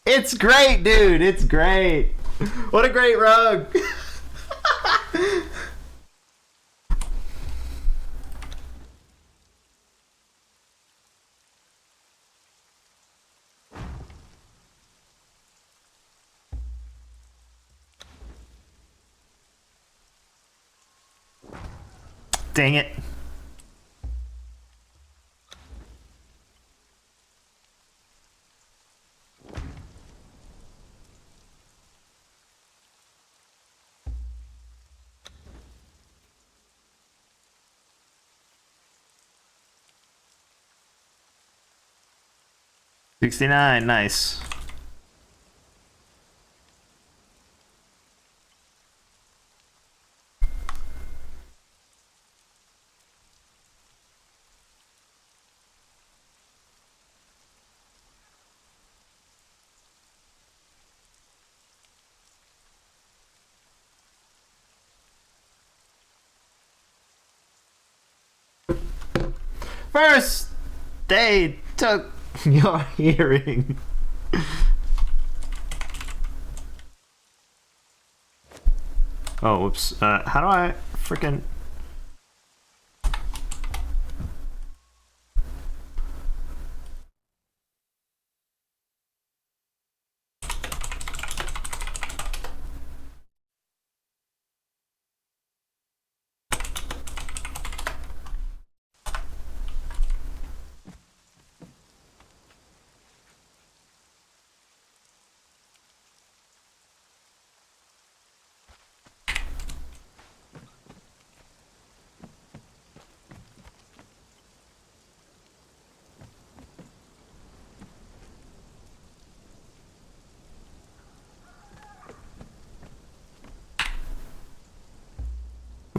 It's great, dude. It's great. What a great rug. Dang it. $69, nice. First, they took your hearing. Oh, whoops. How do I freaking...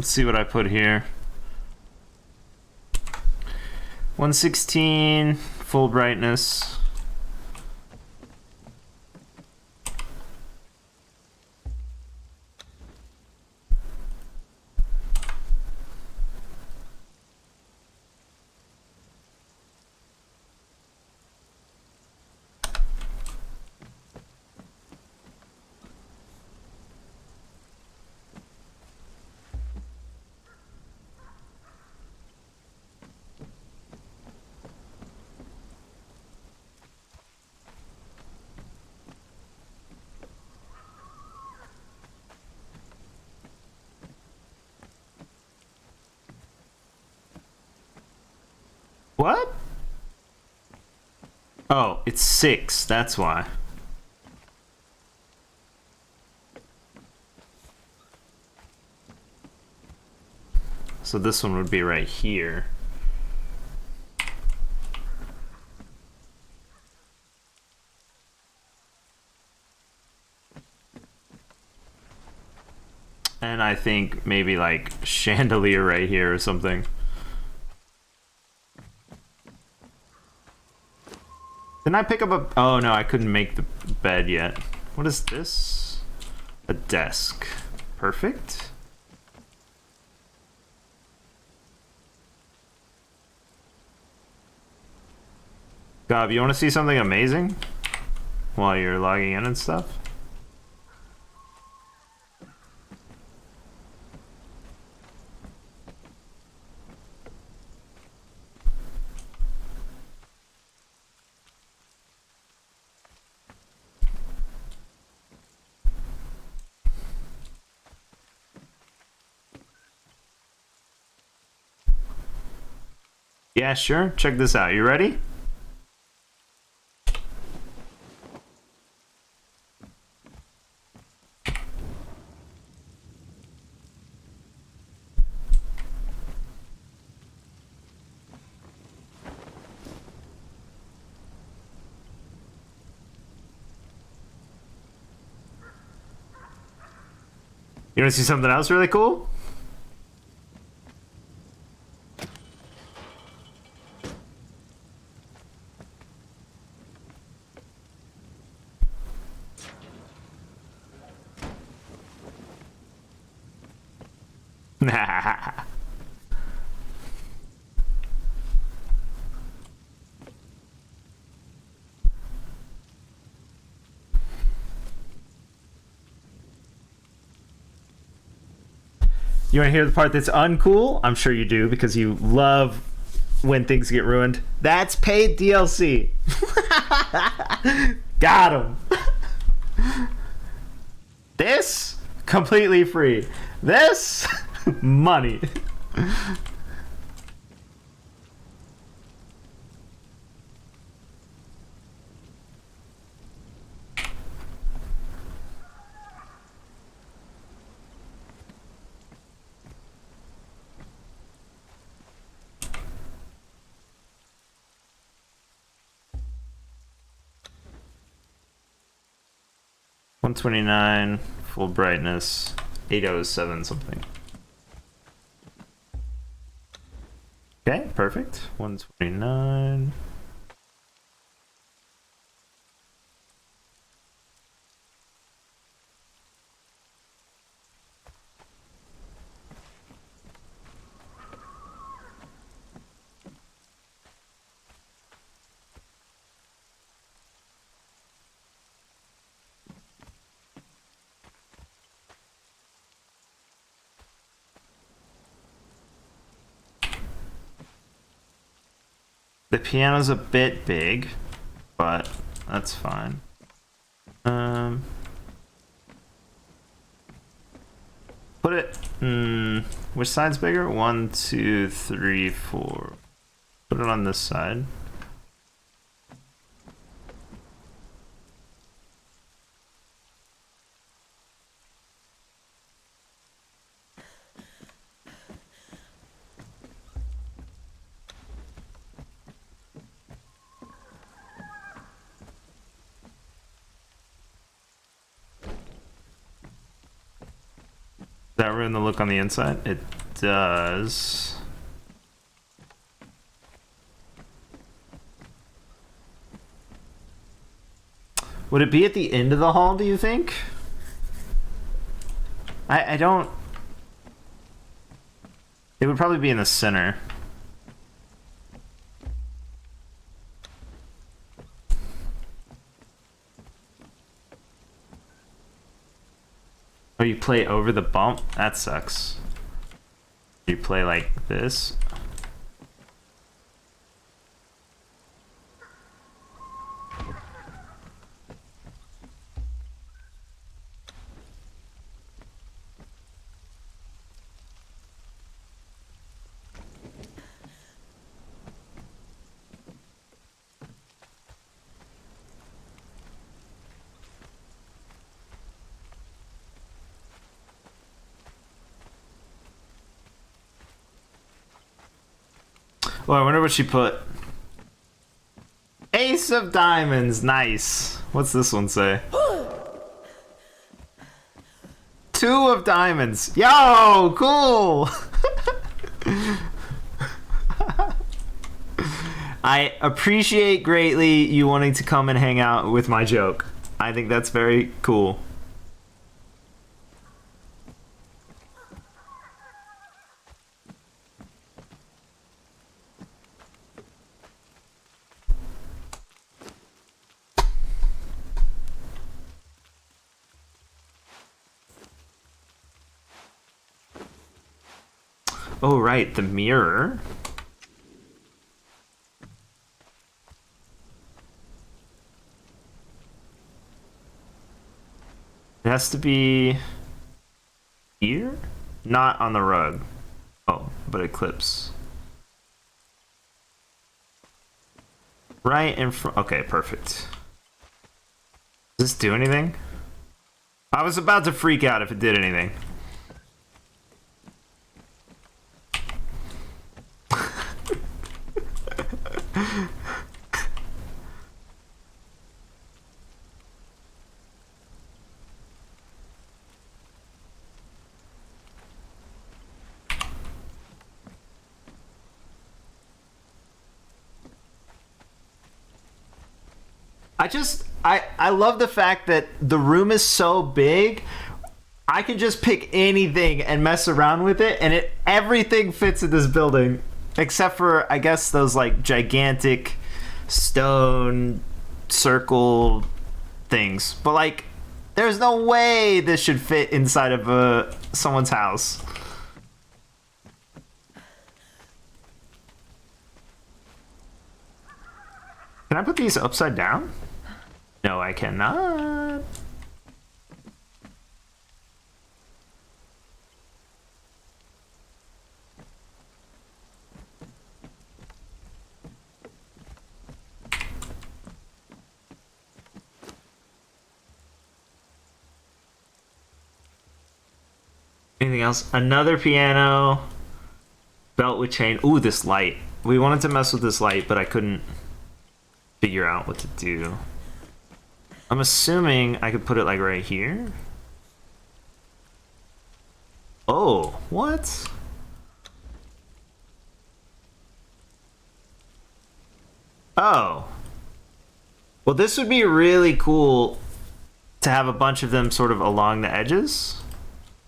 Let's see what I put here. 116, full brightness. What? Oh, it's 6, that's why. So this one would be right here. And I think maybe like chandelier right here or something. Didn't I pick up a... Oh no, I couldn't make the bed yet. What is this? A desk. Perfect. Gob, you want to see something amazing? While you're logging in and stuff? Yeah, sure. Check this out. You ready? You want to see something else really cool? You want to hear the part that's uncool? I'm sure you do because you love when things get ruined. That's paid DLC. Got him. This completely free. This money. $129 full brightness, 807 something. Okay, perfect. 129. The piano's a bit big, but that's fine. Put it, which side's bigger? 1, 2, 3, 4. Put it on this side. Does that ruin the look on the inside? It does. Would it be at the end of the hall, do you think? I don't... It would probably be in the center. Oh, you play over the bump? That sucks. You play like this? Oh, I wonder what she put. Ace of diamonds, nice. What's this one say? 2 of of diamonds. Yo, cool. I appreciate greatly you wanting to come and hang out with my joke. I think that's very cool. Oh, right, the mirror. It has to be here? Not on the rug. Oh, but it clips. Right in front. Okay, perfect. Does this do anything? I was about to freak out if it did anything. I love the fact that the room is so big. I can just pick anything and mess around with it, and everything fits in this building, except for I guess those like gigantic stone circle things. But like, there's no way this should fit inside of someone's house. Can I put these upside down? No, I cannot. Anything else? Another piano. Belt with chain. Ooh, this light. We wanted to mess with this light, but I couldn't figure out what to do. I'm assuming I could put it like right here. Oh, what? Oh. Well, this would be really cool to have a bunch of them sort of along the edges.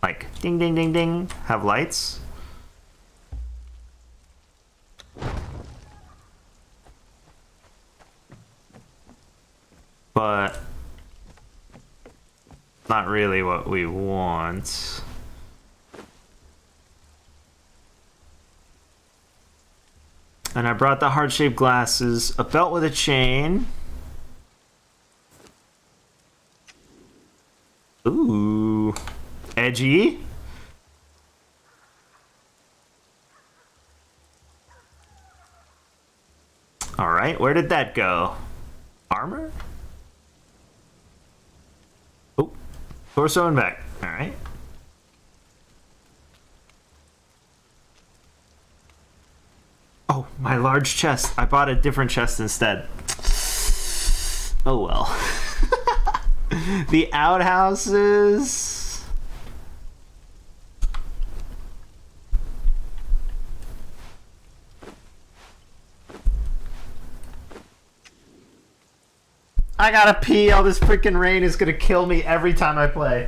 Like, ding, ding, ding, ding, have lights. But not really what we want. And I brought the heart-shaped glasses, a belt with a chain. Ooh, edgy. All right, where did that go? Armor? Oh, torso and back. All right. Oh, my large chest. I bought a different chest instead. Oh well. The outhouses. I gotta pee. All this freaking rain is gonna kill me every time I play.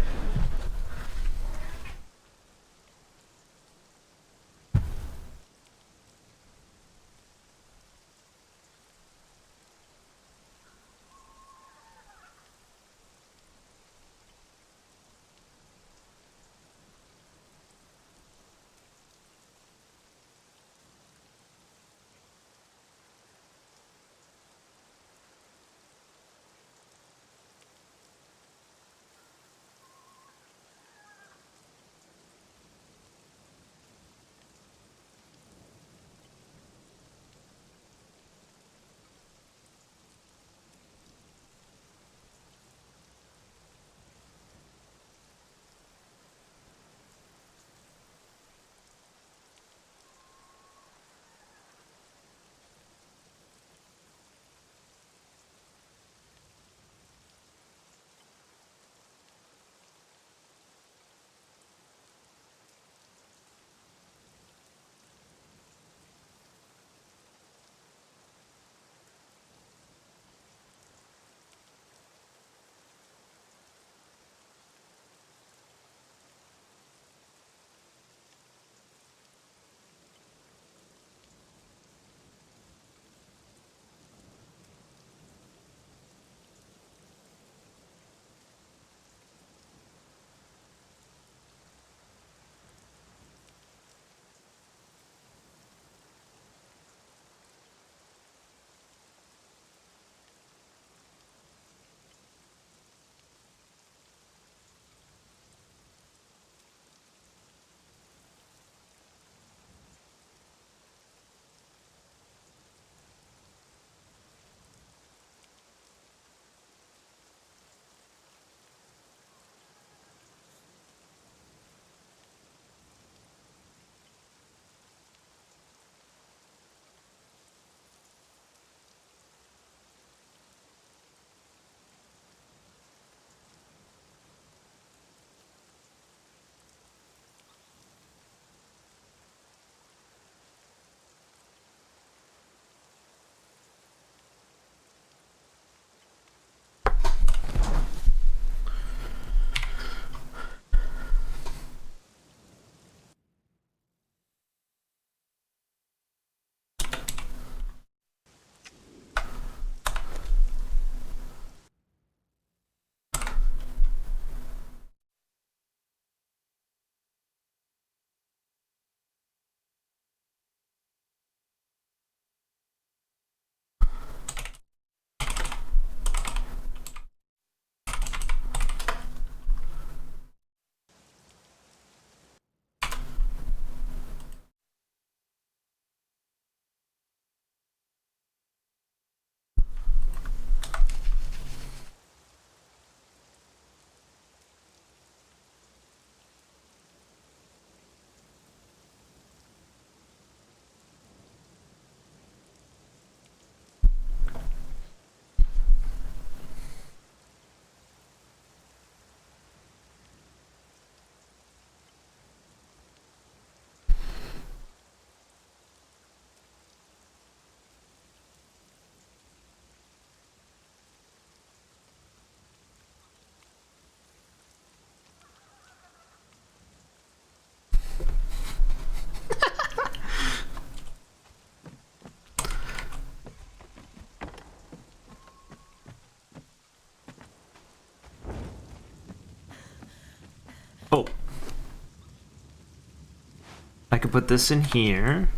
I could put this in here.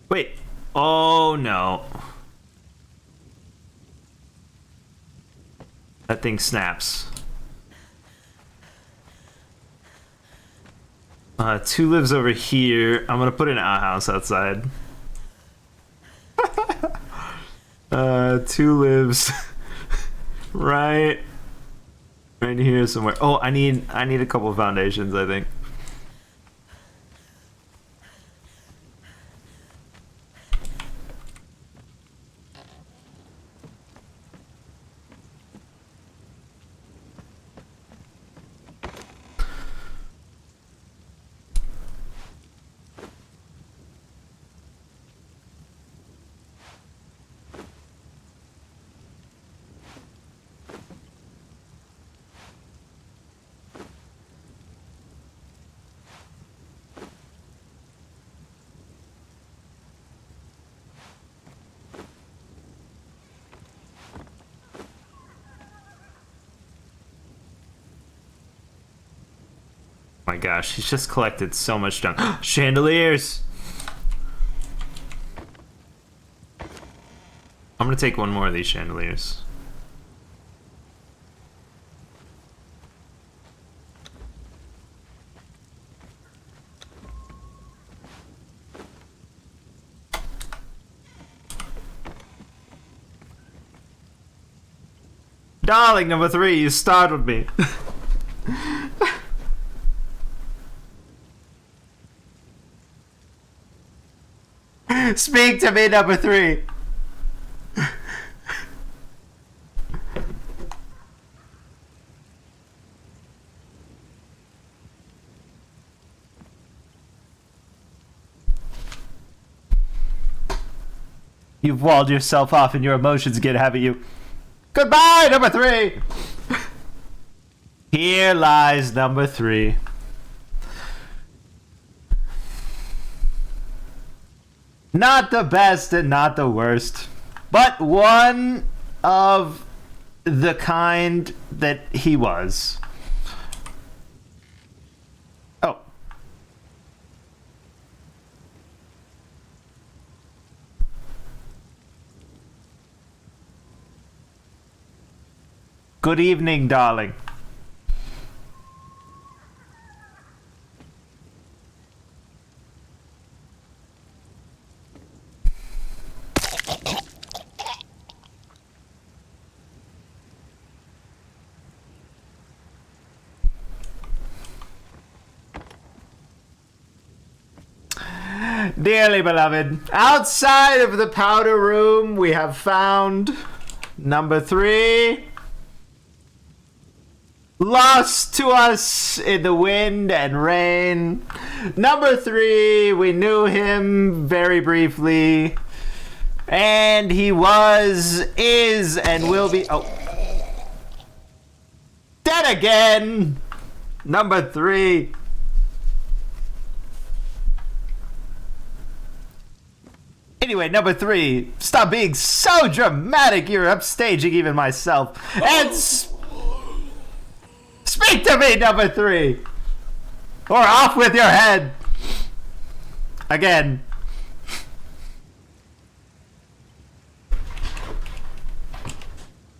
Wait. Oh no. That thing snaps. 2 lives over here. I'm gonna put an outhouse outside. 2 lives right here somewhere. Oh, I need a couple of foundations, I think. My gosh, he's just collected so much junk. Chandeliers! I'm gonna take one more of these chandeliers. Darling, number 3, you startled me. Speak to me, number 3. You've walled yourself off and your emotions get ahead of you. Goodbye, number 3! Here lies number 3. Not the best and not the worst, but one of the kind that he was. Oh. Good evening, darling. Dearly beloved, outside of the powder room, we have found number 3. Lost to us in the wind and rain. Number 3, we knew him very briefly. And he was, is, and will be... Oh. Dead again! Number 3. Anyway, number 3, stop being so dramatic, you're upstaging even myself. And speak to me, number 3! Or off with your head! Again.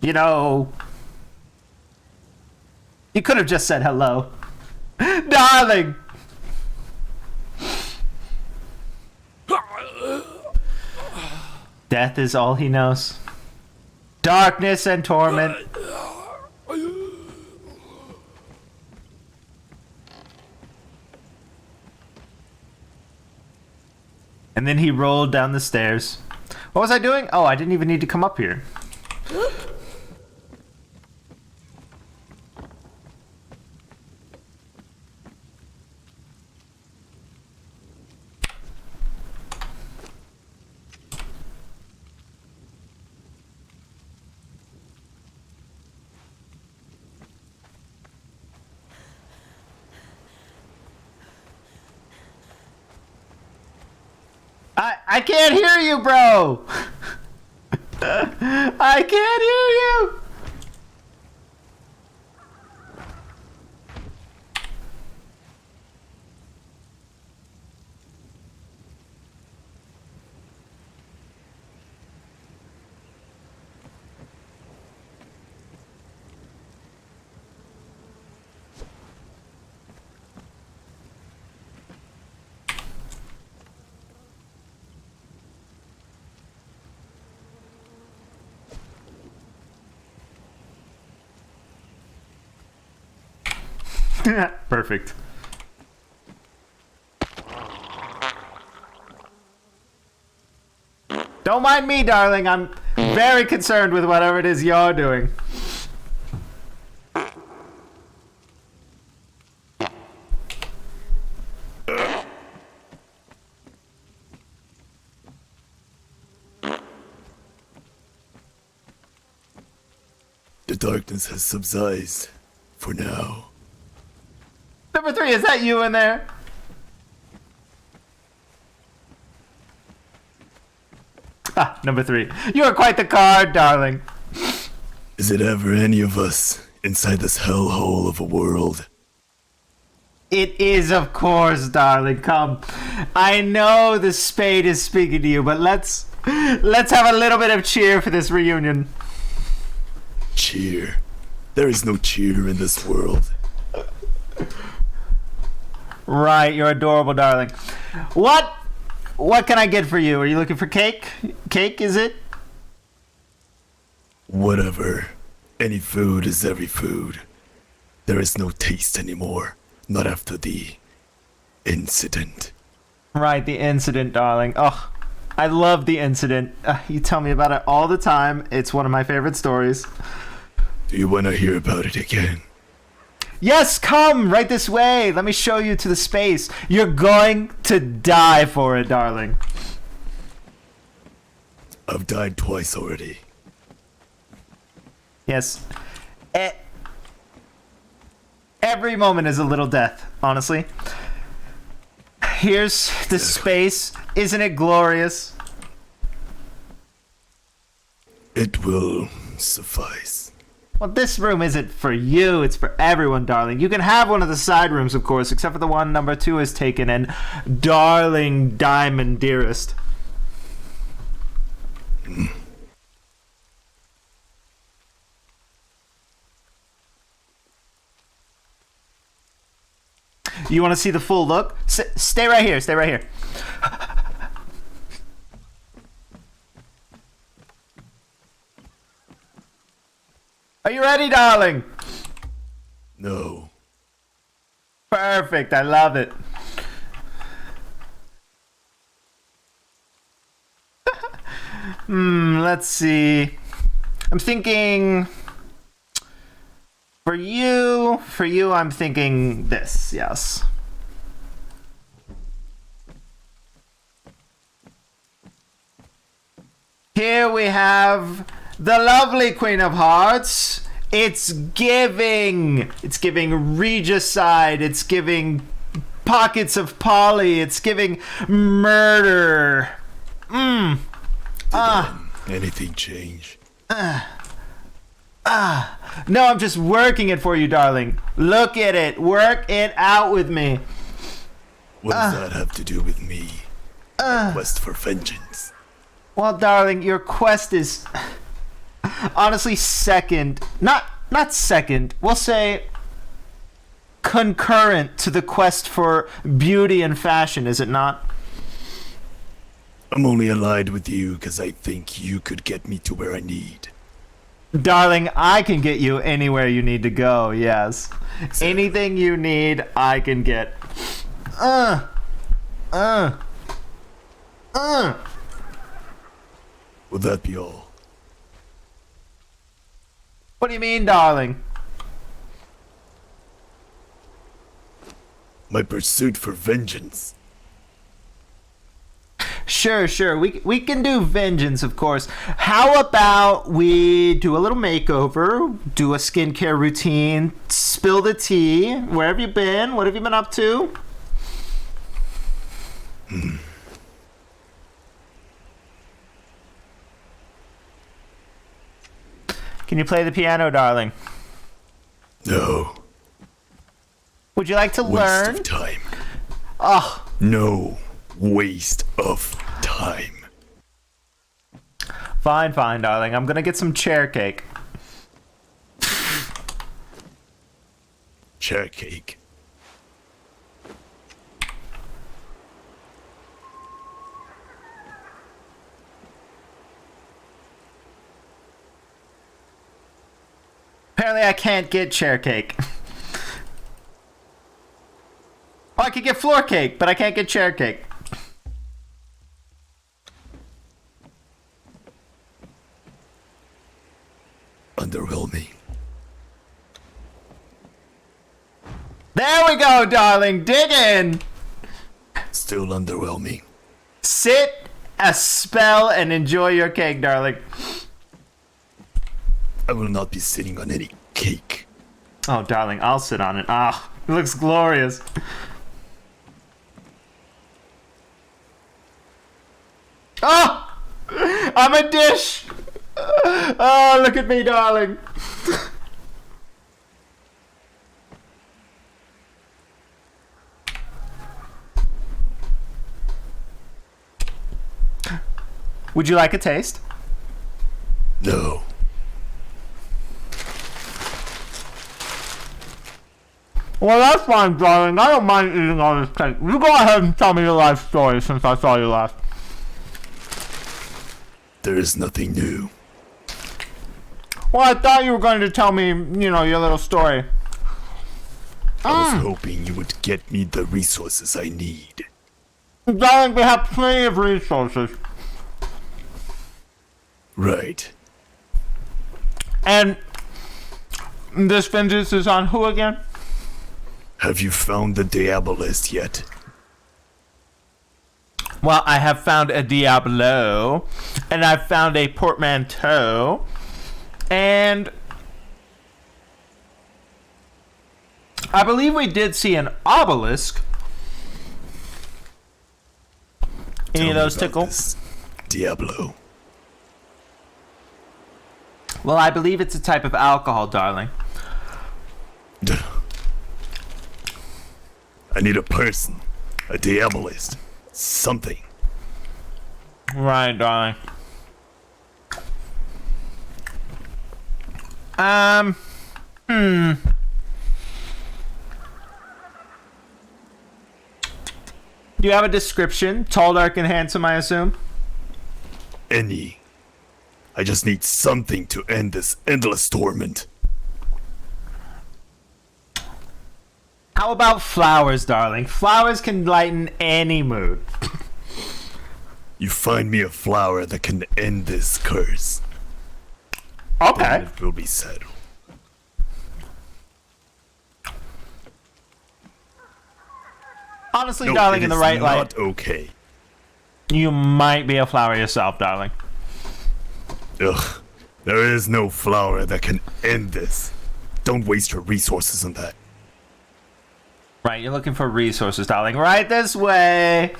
You know, you could have just said hello. Darling! Death is all he knows. Darkness and torment. And then he rolled down the stairs. What was I doing? Oh, I didn't even need to come up here. I can't hear you, bro! I can't hear you! Perfect. Don't mind me, darling. I'm very concerned with whatever it is you're doing. The darkness has subsided for now. Number 3, is that you in there? Ah, number 3. You are quite the card, darling. Is it ever any of us inside this hellhole of a world? It is, of course, darling. Come. I know the spade is speaking to you, but let's have a little bit of cheer for this reunion. Cheer? There is no cheer in this world. Right, you're adorable, darling. What can I get for you? Are you looking for cake? Cake, is it? Whatever. Any food is every food. There is no taste anymore. Not after the incident. Right, the incident, darling. Oh, I love the incident. You tell me about it all the time. It's one of my favorite stories. Do you want to hear about it again? Yes, come right this way. Let me show you to the space. You're going to die for it, darling. I've died twice already. Yes. Every moment is a little death, honestly. Here's the space. Isn't it glorious? It will suffice. Well, this room isn't for you, it's for everyone, darling. You can have one of the side rooms, of course, except for the one number 2 is taken, and darling diamond dearest. You want to see the full look? Stay right here, stay right here. Are you ready, darling? No. Perfect, I love it. Let's see. I'm thinking... For you, I'm thinking this, yes. Here we have the lovely Queen of Hearts. It's giving regicide. It's giving pockets of poly. It's giving murder. Anything change? No, I'm just working it for you, darling. Look at it. Work it out with me. What does that have to do with me? My quest for vengeance. Well, darling, your quest is honestly second. Not second. We'll say concurrent to the quest for beauty and fashion, is it not? I'm only allied with you because I think you could get me to where I need. Darling, I can get you anywhere you need to go, yes. Anything you need, I can get. Will that be all? What do you mean, darling? My pursuit for vengeance. Sure. We can do vengeance, of course. How about we do a little makeover, do a skincare routine, spill the tea. Where have you been? What have you been up to? Can you play the piano, darling? No. Would you like to learn? Waste of time. Oh. No waste of time. Fine, darling. I'm gonna get some chair cake. Chair cake. Apparently I can't get chair cake. Oh, I could get floor cake, but I can't get chair cake. Underwhelming. There we go, darling. Dig in. Still underwhelming. Sit a spell and enjoy your cake, darling. I will not be sitting on any cake. Oh, darling, I'll sit on it. Ah, it looks glorious. Oh, I'm a dish. Oh, look at me, darling. Would you like a taste? No. Well, that's fine, darling. I don't mind eating all this cake. You go ahead and tell me your life story since I saw you last. There is nothing new. Well, I thought you were going to tell me, you know, your little story. I was hoping you would get me the resources I need. Darling, we have plenty of resources. Right. And this vengeance is on who again? Have you found the Diabolist yet? Well, I have found a Diablo, and I've found a portmanteau, and I believe we did see an obelisk. Any of those tickle? Diablo. Well, I believe it's a type of alcohol, darling. I need a person, a Diabolist, something. Right, darling. Do you have a description? Tall, dark, and handsome, I assume? Any. I just need something to end this endless torment. How about flowers, darling? Flowers can lighten any mood. You find me a flower that can end this curse. Okay. Then it will be settled. Honestly, No, darling, it in the is right light, not okay. you might be a flower yourself, darling. Ugh. There is no flower that can end this. Don't waste your resources on that. Right, you're looking for resources, darling. Right this way.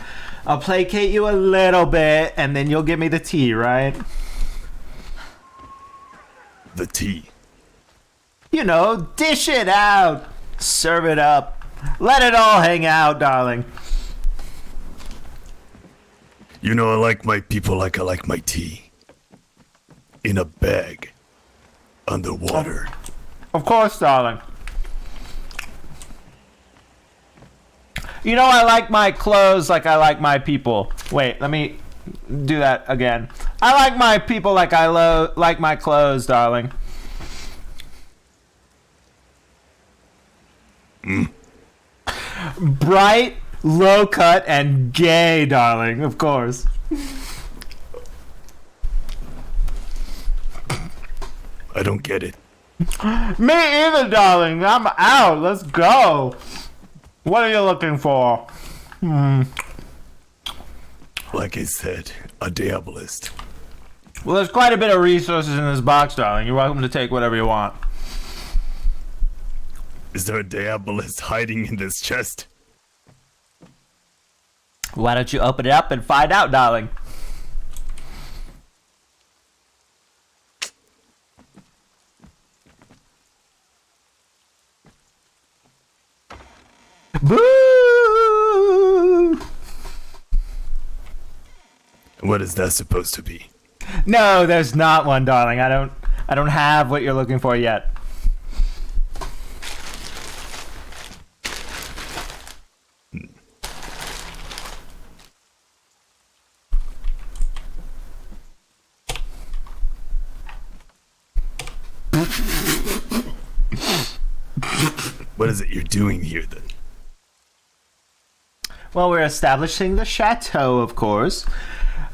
I'll placate you a little bit, and then you'll give me the tea, right? The tea. You know, dish it out. Serve it up. Let it all hang out, darling. You know I like my people like I like my tea. In a bag. Underwater. Of course, darling. You know I like my clothes like I like my people. Wait, let me do that again. I like my people like I like my clothes, darling. Bright, low cut, and gay, darling, of course. I don't get it. Me either, darling. I'm out. Let's go. What are you looking for? Like I said, a Diabolist. Well, there's quite a bit of resources in this box, darling. You're welcome to take whatever you want. Is there a Diabolist hiding in this chest? Why don't you open it up and find out, darling? Boo! What is that supposed to be? No, there's not one, darling. I don't have what you're looking for yet. What is it you're doing here then? Well, we're establishing the chateau, of course.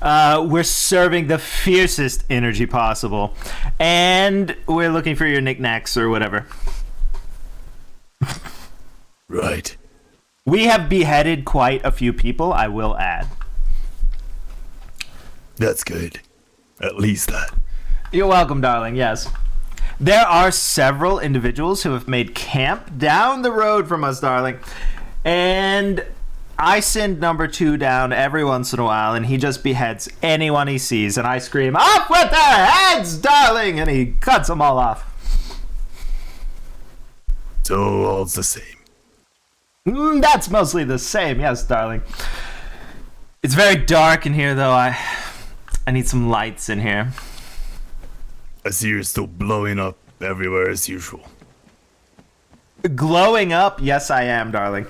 We're serving the fiercest energy possible. And we're looking for your knickknacks or whatever. Right. We have beheaded quite a few people, I will add. That's good. At least that. You're welcome, darling, yes. There are several individuals who have made camp down the road from us, darling. And I send number 2 down every once in a while, and he just beheads anyone he sees. And I scream, "Off with their heads, darling!" And he cuts them all off. So all's the same. That's mostly the same, yes, darling. It's very dark in here, though. I need some lights in here. I see you're still blowing up everywhere as usual. Glowing up? Yes, I am, darling.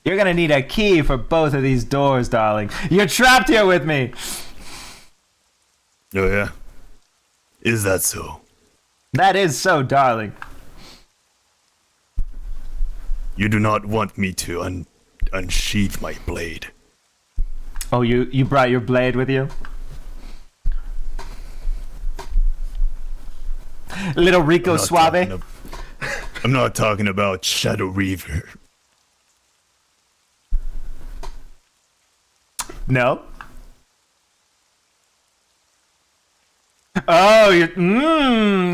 You're gonna need a key for both of these doors, darling. You're trapped here with me! Oh, yeah? Is that so? That is so, darling. You do not want me to unsheath my blade. Oh, you brought your blade with you? Little Rico Suave? I'm not talking about Shadow Reaver. No? Oh,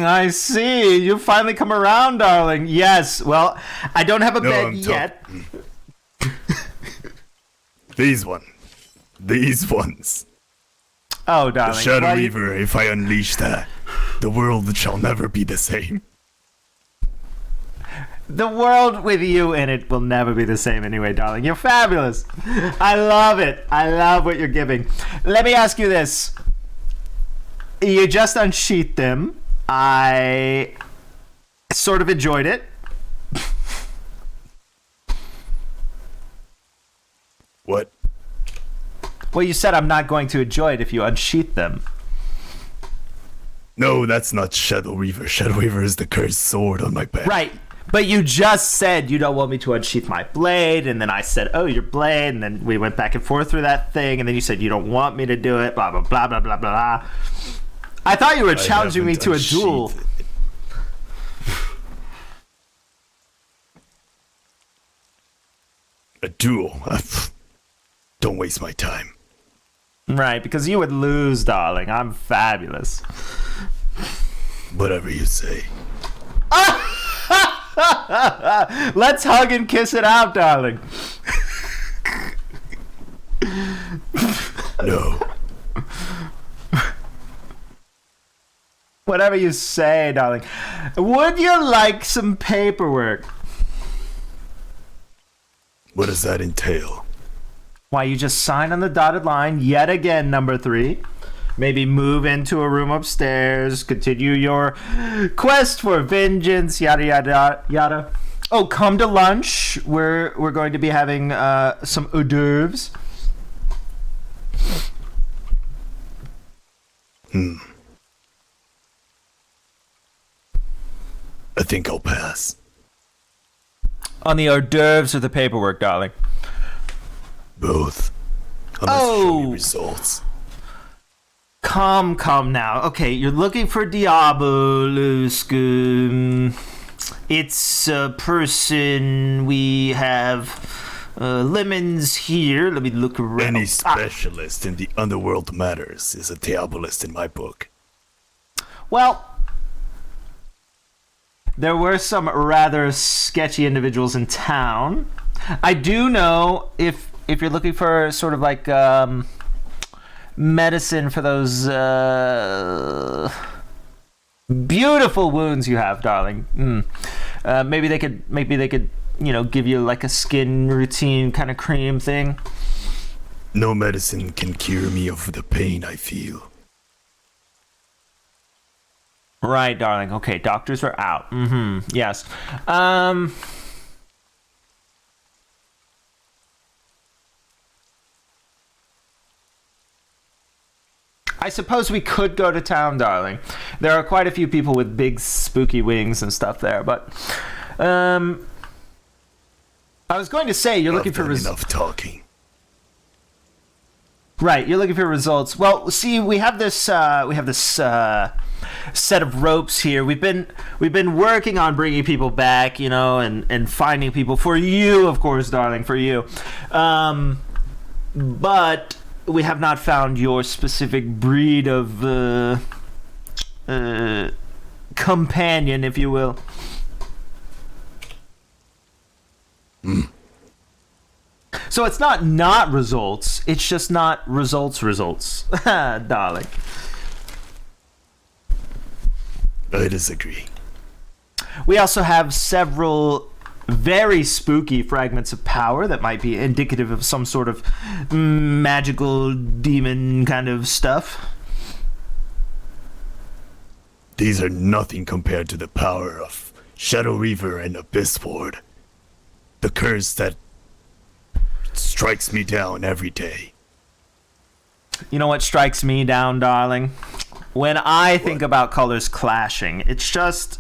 I see. You finally come around, darling. Yes, well, I don't have a bed yet. These ones. Oh, darling. The Shadow Reaver, if I unleash that, the world shall never be the same. The world with you in it will never be the same anyway, darling. You're fabulous. I love it. I love what you're giving. Let me ask you this. You just unsheathed them. I sort of enjoyed it. What? Well, you said I'm not going to enjoy it if you unsheath them. No, that's not Shadow Reaver. Shadow Reaver is the cursed sword on my back. Right. But you just said you don't want me to unsheath my blade, and then I said, oh, your blade, and then we went back and forth through that thing, and then you said you don't want me to do it, blah, blah, blah, blah, blah, blah. I thought you were challenging me to a duel. A duel? Don't waste my time. Right, because you would lose, darling. I'm fabulous. Whatever you say. Let's hug and kiss it out, darling. No. Whatever you say, darling. Would you like some paperwork? What does that entail? Why, you just sign on the dotted line yet again, number 3. Maybe move into a room upstairs, continue your quest for vengeance, yada, yada, yada. Oh, come to lunch. We're going to be having some hors d'oeuvres. I think I'll pass. On the hors d'oeuvres or the paperwork, darling? Both. I must show you results. Come now. Okay, you're looking for Diabolus. It's a person. We have lemons here. Let me look around. Any specialist in the underworld matters is a Diabolist in my book. Well, there were some rather sketchy individuals in town. I do know if you're looking for sort of like medicine for those beautiful wounds you have, darling. Maybe they could give you like a skin routine kind of cream thing. No medicine can cure me of the pain I feel. Right, darling. Okay, doctors are out. Yes. I suppose we could go to town, darling. There are quite a few people with big spooky wings and stuff there, but I was going to say you're looking for enough talking. Right, you're looking for results. Well, see, we have this set of ropes here. We've been working on bringing people back, you know, and finding people for you, of course, darling, for you. But we have not found your specific breed of companion, if you will. So it's not results. It's just not results, darling. I disagree. We also have several very spooky fragments of power that might be indicative of some sort of magical demon kind of stuff. These are nothing compared to the power of Shadow Reaver and Abyss Ward. The curse that strikes me down every day. You know what strikes me down, darling? When I think about colors clashing, it's just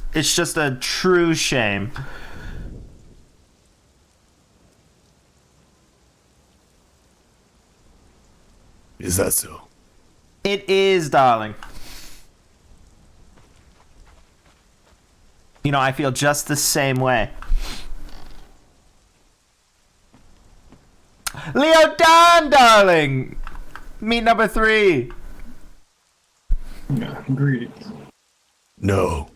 a true shame. Is that so? It is, darling. You know, I feel just the same way. Leo Don, darling! Meet number 3. Yeah, greetings. No.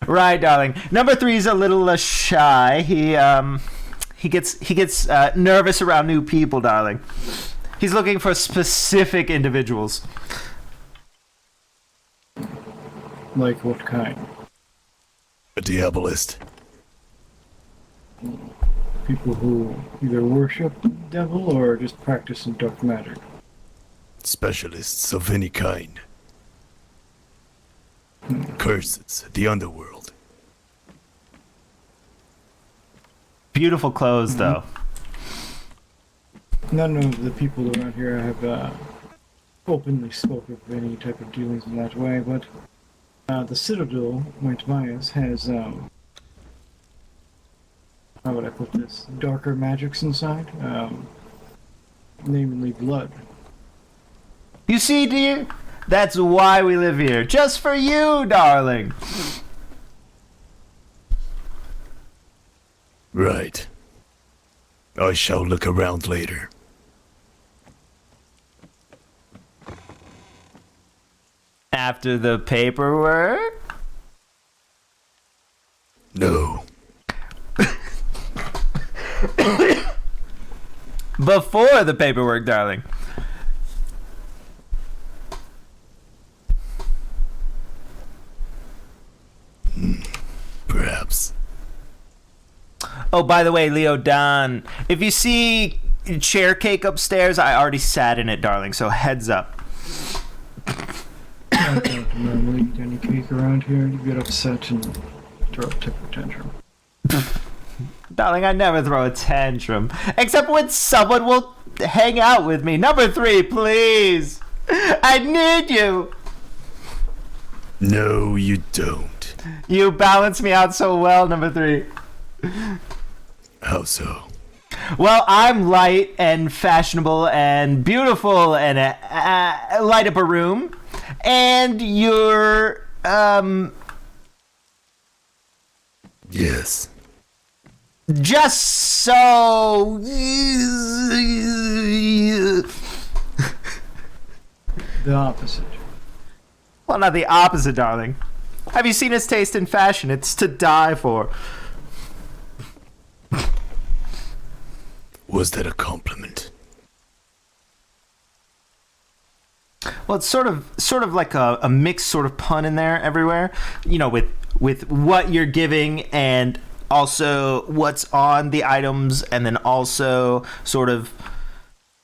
Right, darling. Number 3 is a little shy. He gets nervous around new people, darling. He's looking for specific individuals. Like what kind? A Diabolist. People who either worship the devil or just practice some dark magic. Specialists of any kind. Curses, the underworld. Beautiful clothes, though. None of the people around here have openly spoke of any type of dealings in that way, but the Citadel, White Maya's, has, how would I put this, darker magics inside, namely blood. You see, dear? That's why we live here. Just for you, darling. Right. I shall look around later. After the paperwork? No. Before the paperwork, darling. Perhaps. Oh, by the way, Leo Don, if you see chair cake upstairs, I already sat in it, darling, so heads up. I don't normally eat any cake around here. You get upset and throw a temper tantrum. Darling, I never throw a tantrum. Except when someone will hang out with me. Number 3, please. I need you. No, you don't. You balance me out so well, number 3. How so? Well, I'm light and fashionable and beautiful and light up a room. And you're, Yes. just so... The opposite. Well, not the opposite, darling. Have you seen his taste in fashion? It's to die for. Was that a compliment? Well, it's sort of like a mixed sort of pun in there everywhere. You know, with what you're giving and also what's on the items, and then also sort of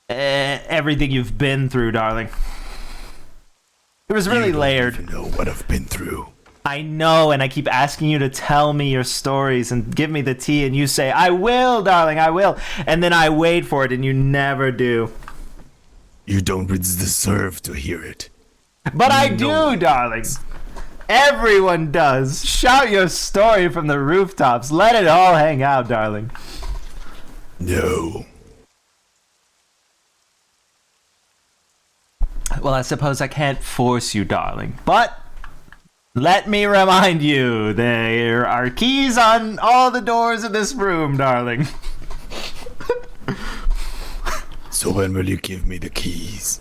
everything you've been through, darling. It was really layered. You don't even know what I've been through. I know, and I keep asking you to tell me your stories and give me the tea, and you say, I will, darling, I will. And then I wait for it, and you never do. You don't deserve to hear it. But I do, darling. Everyone does. Shout your story from the rooftops. Let it all hang out, darling. No. Well, I suppose I can't force you, darling. But let me remind you, there are keys on all the doors of this room, darling. So when will you give me the keys?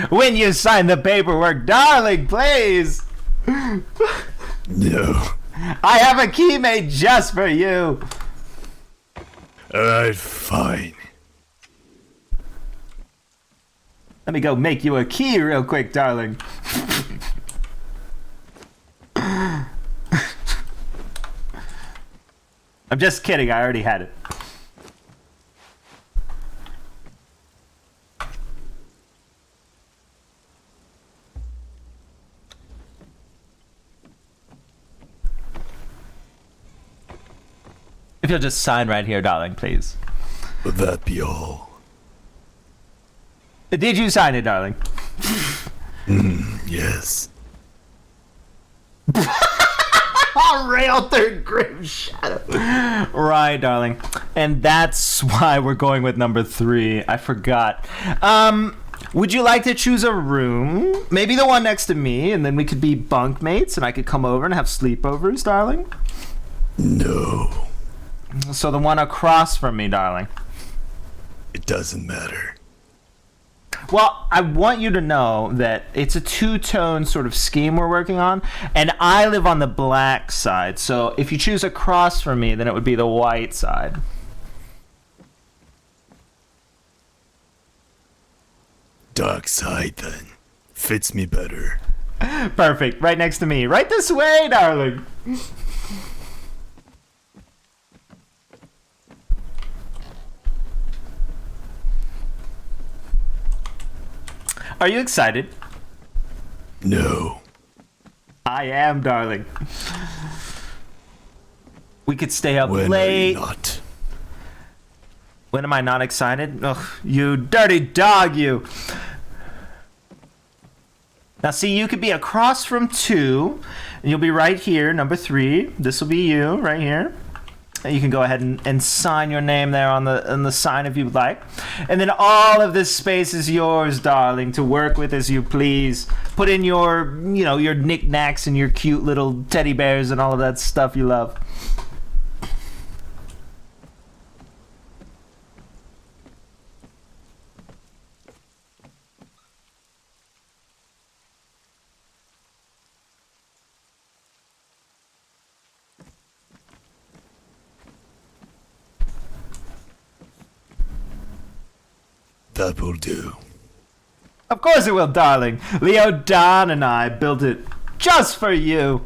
When you sign the paperwork, darling, please. No. I have a key made just for you. Alright, fine. Let me go make you a key real quick, darling. I'm just kidding, I already had it. If you'll just sign right here, darling, please. Would that be all? Did you sign it, darling? Yes. Rail third grave shadow. Right, darling. And that's why we're going with number 3. I forgot. Would you like to choose a room? Maybe the one next to me, and then we could be bunkmates, and I could come over and have sleepovers, darling? No. So the one across from me, darling. It doesn't matter. Well, I want you to know that it's a two-tone sort of scheme we're working on, and I live on the black side, so if you choose across from me, then it would be the white side. Dark side, then. Fits me better. Perfect. Right next to me. Right this way, darling. Are you excited? No. I am, darling. We could stay up When late. are you not? When am I not excited? Ugh, you dirty dog, you. Now, see, you could be across from 2, and you'll be right here, number 3. This will be you, right here. And you can go ahead and sign your name there on the sign if you would like. And then all of this space is yours, darling, to work with as you please. Put in your, your knickknacks and your cute little teddy bears and all of that stuff you love. That will do. Of course it will, darling. Leo, Don, and I built it just for you.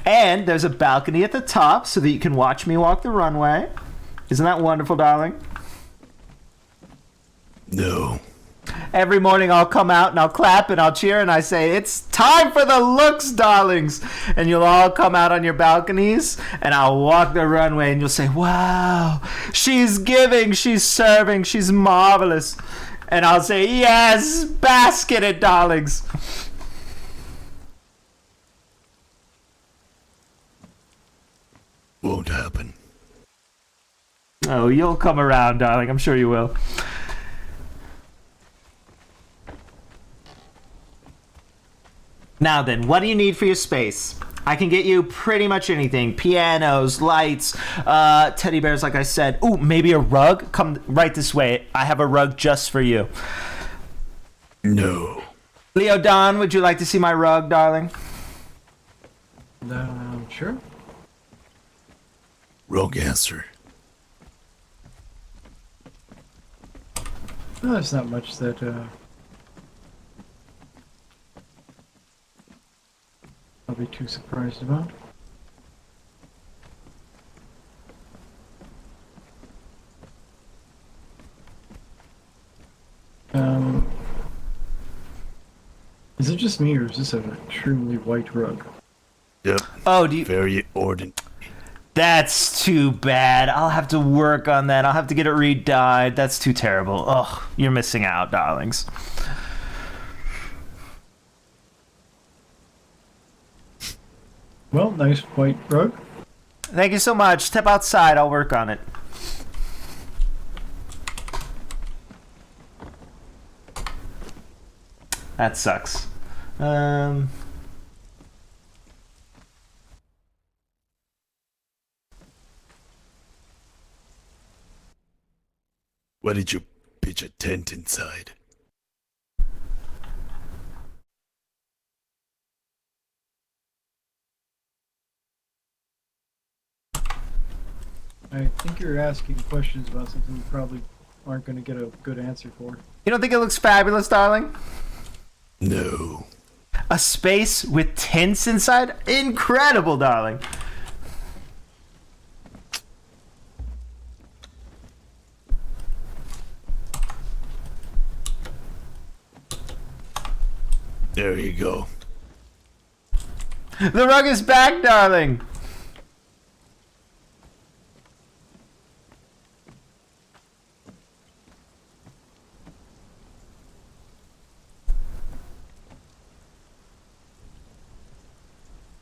And there's a balcony at the top so that you can watch me walk the runway. Isn't that wonderful, darling? No. Every morning I'll come out and I'll clap and I'll cheer and I say, it's time for the looks, darlings. And you'll all come out on your balconies and I'll walk the runway and you'll say, wow, she's giving, she's serving, she's marvelous. And I'll say, yes, bask in it, darlings. Won't happen. Oh, you'll come around, darling. I'm sure you will. Now then, what do you need for your space? I can get you pretty much anything. Pianos, lights, teddy bears, like I said. Ooh, maybe a rug? Come right this way. I have a rug just for you. No. Leo Don, would you like to see my rug, darling? Sure. Wrong answer. No, there's not much that, I'll be too surprised about. Is it just me, or is this an extremely white rug? Yep. Oh, do you... Very ordinary. That's too bad. I'll have to work on that. I'll have to get it re-dyed. That's too terrible. Ugh, you're missing out, darlings. Well, nice white rug. Thank you so much. Step outside. I'll work on it. That sucks. Why did you pitch a tent inside? I think you're asking questions about something you probably aren't going to get a good answer for. You don't think it looks fabulous, darling? No. A space with tents inside? Incredible, darling. There you go. The rug is back, darling.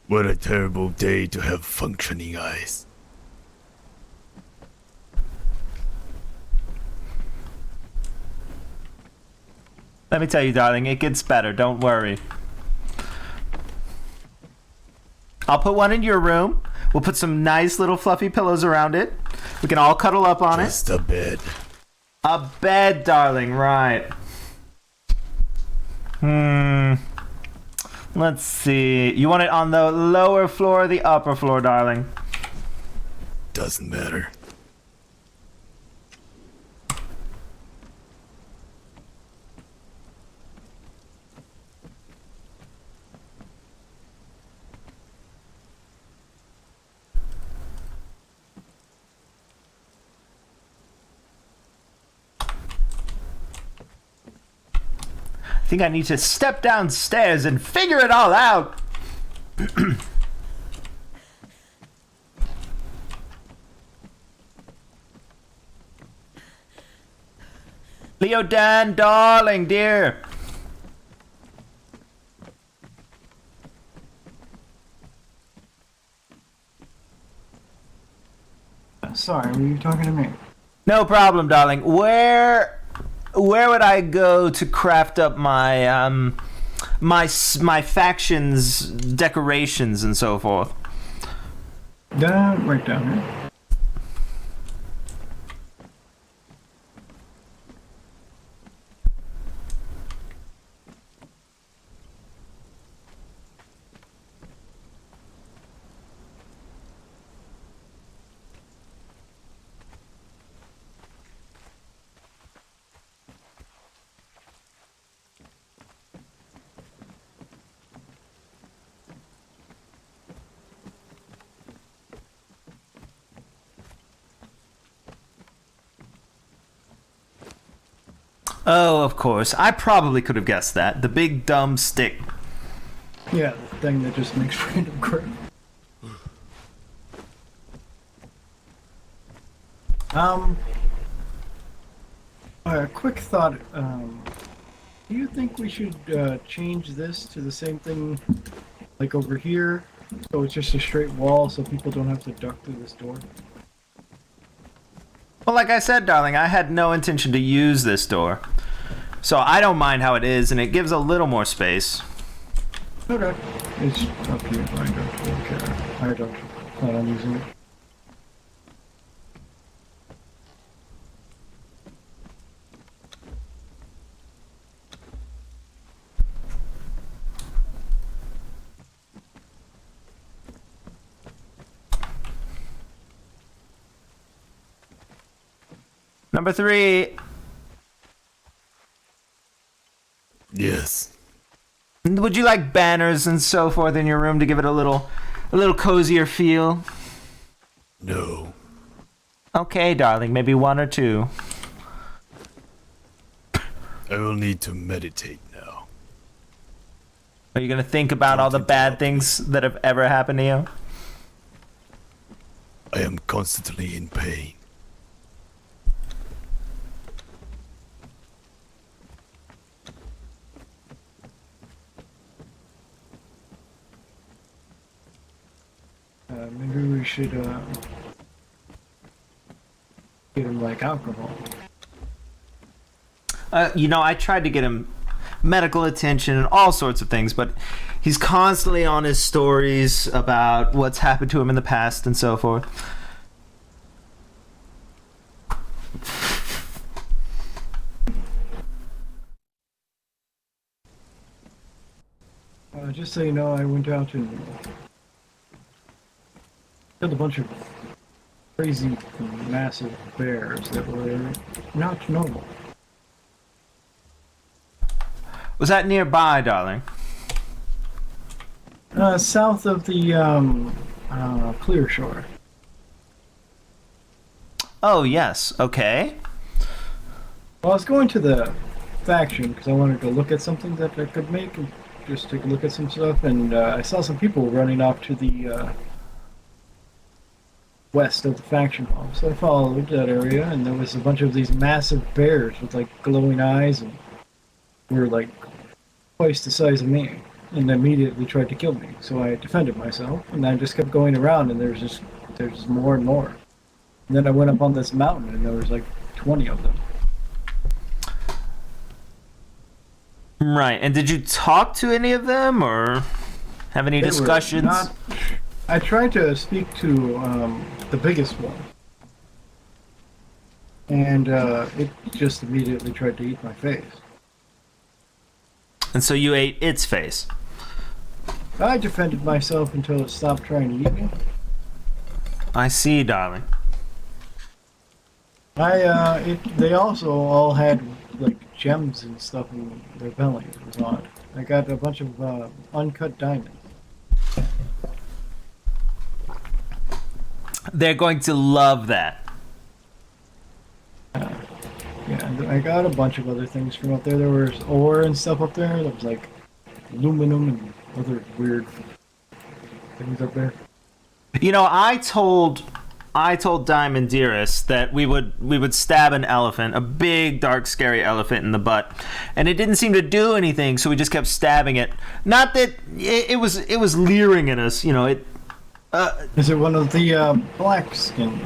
What a terrible day to have functioning eyes. Let me tell you, darling, it gets better. Don't worry. I'll put one in your room. We'll put some nice little fluffy pillows around it. We can all cuddle up on Just a bed. A bed, darling, right. Let's see. You want it on the lower floor or the upper floor, darling? Doesn't matter. I think I need to step downstairs and figure it all out. Leo Dan, darling, dear. Sorry, were you talking to me? No problem, darling. Where would I go to craft up my my factions decorations and so forth? Right down here. Oh, of course. I probably could have guessed that. The big dumb stick. Yeah, the thing that just makes random crap. Quick thought. Do you think we should change this to the same thing, like over here, so it's just a straight wall, so people don't have to duck through this door? Well, like I said, darling, I had no intention to use this door. So I don't mind how it is, and it gives a little more space. Okay. It's up here. I don't care. I don't plan on using it. Number 3. Yes. Would you like banners and so forth in your room to give it a little cozier feel? No. Okay, darling, maybe 1 or 2. I will need to meditate now. Are you gonna think about all the bad things that have ever happened to you? I am constantly in pain. maybe we should get him like alcohol. I tried to get him medical attention and all sorts of things, but he's constantly on his stories about what's happened to him in the past and so forth. Just so you know, I went out and killed a bunch of crazy, massive bears that were not normal. Was that nearby, darling? South of the Clear Shore. Oh, yes. Okay. Well, I was going to the faction because I wanted to look at something that I could make and just take a look at some stuff, and I saw some people running off to the west of the faction hall. So I followed that area, and there was a bunch of these massive bears with like glowing eyes, and were like twice the size of me, and immediately tried to kill me. So I defended myself, and I just kept going around, and there's just more and more. And then I went up on this mountain, and there was like 20 of them. Right. And did you talk to any of them or have any discussions? I tried to speak to the biggest one, and it just immediately tried to eat my face. And so you ate its face? I defended myself until it stopped trying to eat me. I see, darling. They also all had like gems and stuff in their belly. It was odd. I got a bunch of uncut diamonds. They're going to love that. Yeah, I got a bunch of other things from up there. There was ore and stuff up there. There was like aluminum and other weird things up there. I told Diamond Dearest that we would stab an elephant, a big, dark, scary elephant in the butt, and it didn't seem to do anything, so we just kept stabbing it. Not that it was leering at us, It. Is it one of the black skin?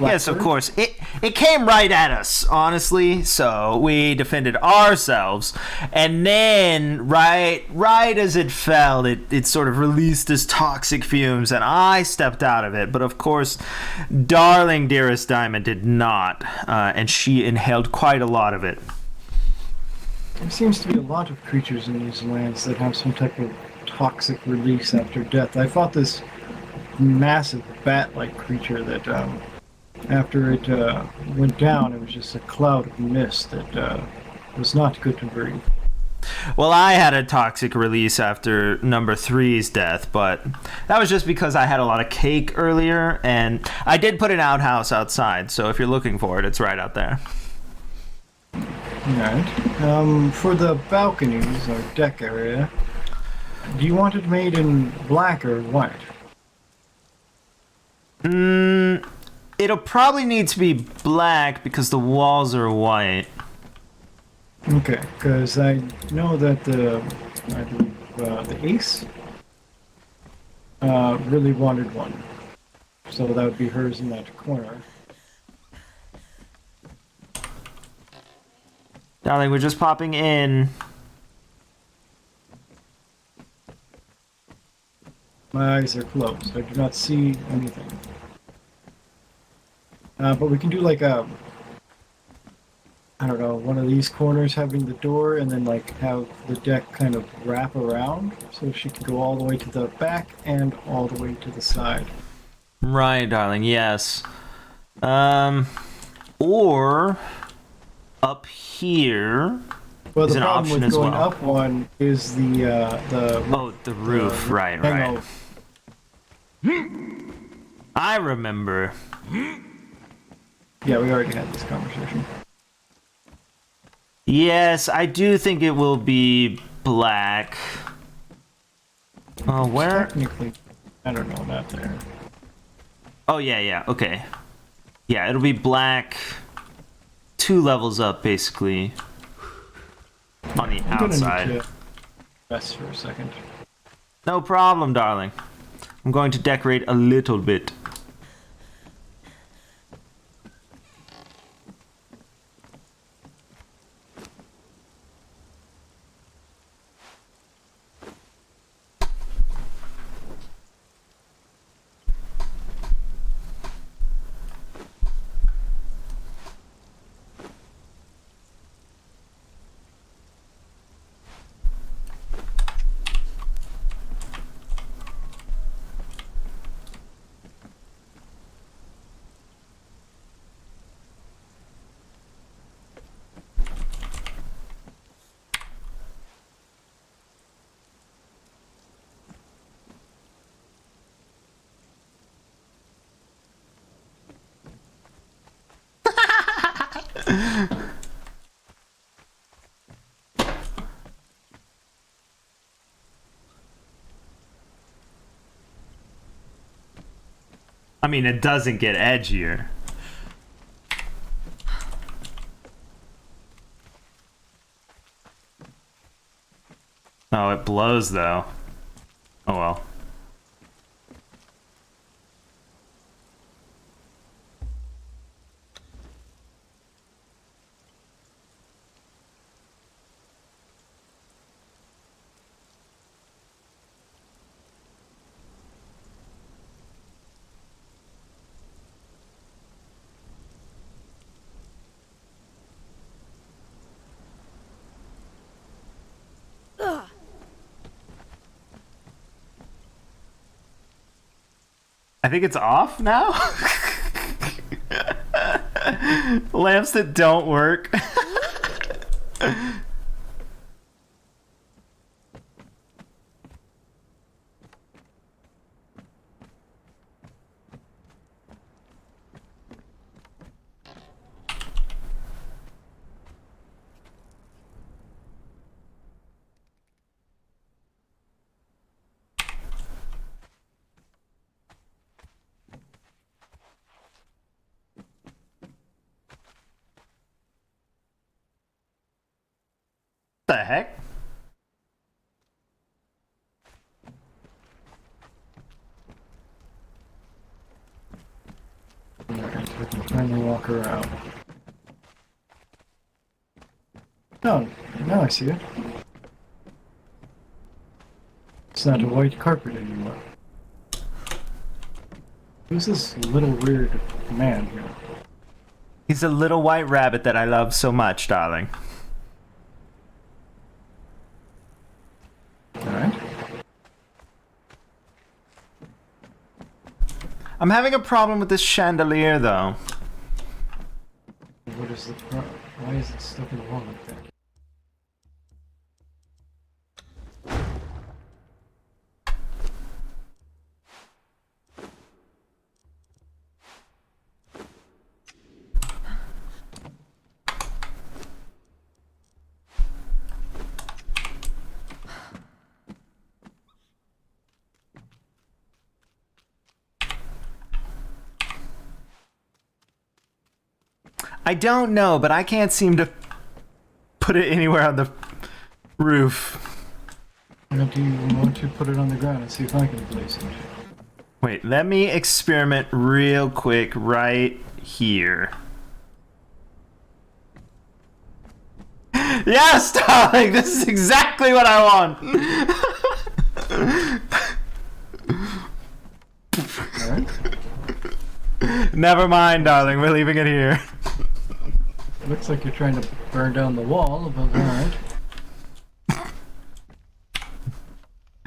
Yes, of course. It came right at us, honestly. So we defended ourselves, and then right as it fell, it sort of released its toxic fumes, and I stepped out of it. But of course, darling Dearest Diamond did not, and she inhaled quite a lot of it. There seems to be a lot of creatures in these lands that have some type of toxic release after death. I fought this massive bat-like creature that after it went down, it was just a cloud of mist that was not good to breathe. Well, I had a toxic release after number 3's death, but that was just because I had a lot of cake earlier, and I did put an outhouse outside, so if you're looking for it, it's right out there. Alright. For the balconies, or deck area, do you want it made in black or white? It'll probably need to be black because the walls are white. Okay, because I know that the ace really wanted one, so that would be hers in that corner. Darling, we're just popping in. My eyes are closed. I do not see anything. But we can do like I don't know, one of these corners having the door, and then like have the deck kind of wrap around, so she can go all the way to the back and all the way to the side. Right, darling. Yes. Or up here. Well, the is an problem option with as going well. up one is the roof. Right. I remember. Yeah, we already had this conversation. Yes, I do think it will be black. Where? Technically, I don't know, not there. Oh, yeah, okay. Yeah, it'll be black 2 levels up, basically. On the outside. I'm gonna need to rest for a second. No problem, darling. I'm going to decorate a little bit. I mean, it doesn't get edgier. Oh, it blows though. Oh well. I think it's off now. Lamps that don't work. The heck? I'm trying to walk around. Oh, now I see it. It's not a white carpet anymore. Who's this little weird man here? He's a little white rabbit that I love so much, darling. Alright. I'm having a problem with this chandelier, though. What is the problem? Why is it stuck in the wall like that? I don't know, but I can't seem to put it anywhere on the roof. Now, do you want to put it on the ground and see if I can place it? Wait, let me experiment real quick right here. Yes, darling! This is exactly what I want! Never mind, darling. We're leaving it here. Looks like you're trying to burn down the wall, but alright.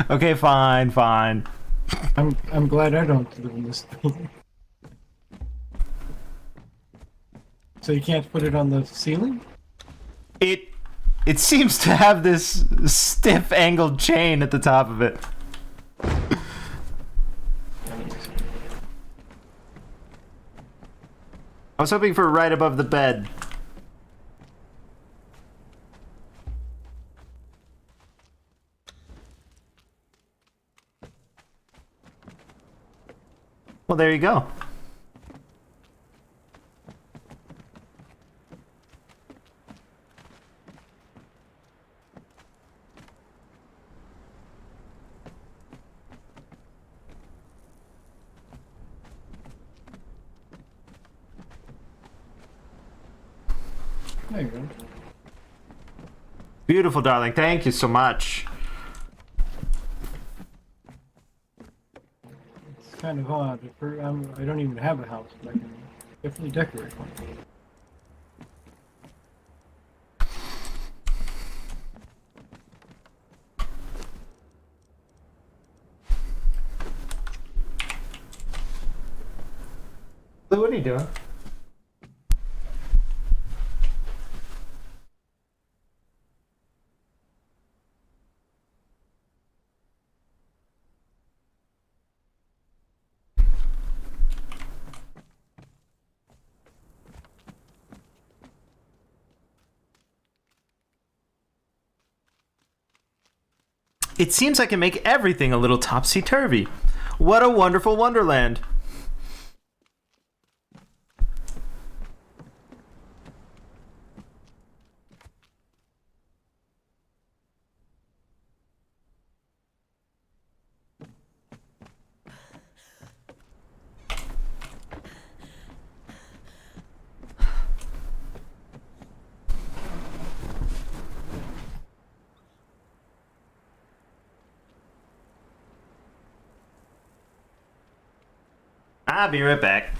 Okay, fine, fine. I'm glad I don't live in this building. So you can't put it on the ceiling? It seems to have this stiff angled chain at the top of it. I was hoping for right above the bed. Well, there you go. There you go. Beautiful, darling. Thank you so much. It's kind of odd. I don't even have a house, but I can definitely decorate one. So what are you doing? It seems I can make everything a little topsy-turvy. What a wonderful wonderland. I'll be right back.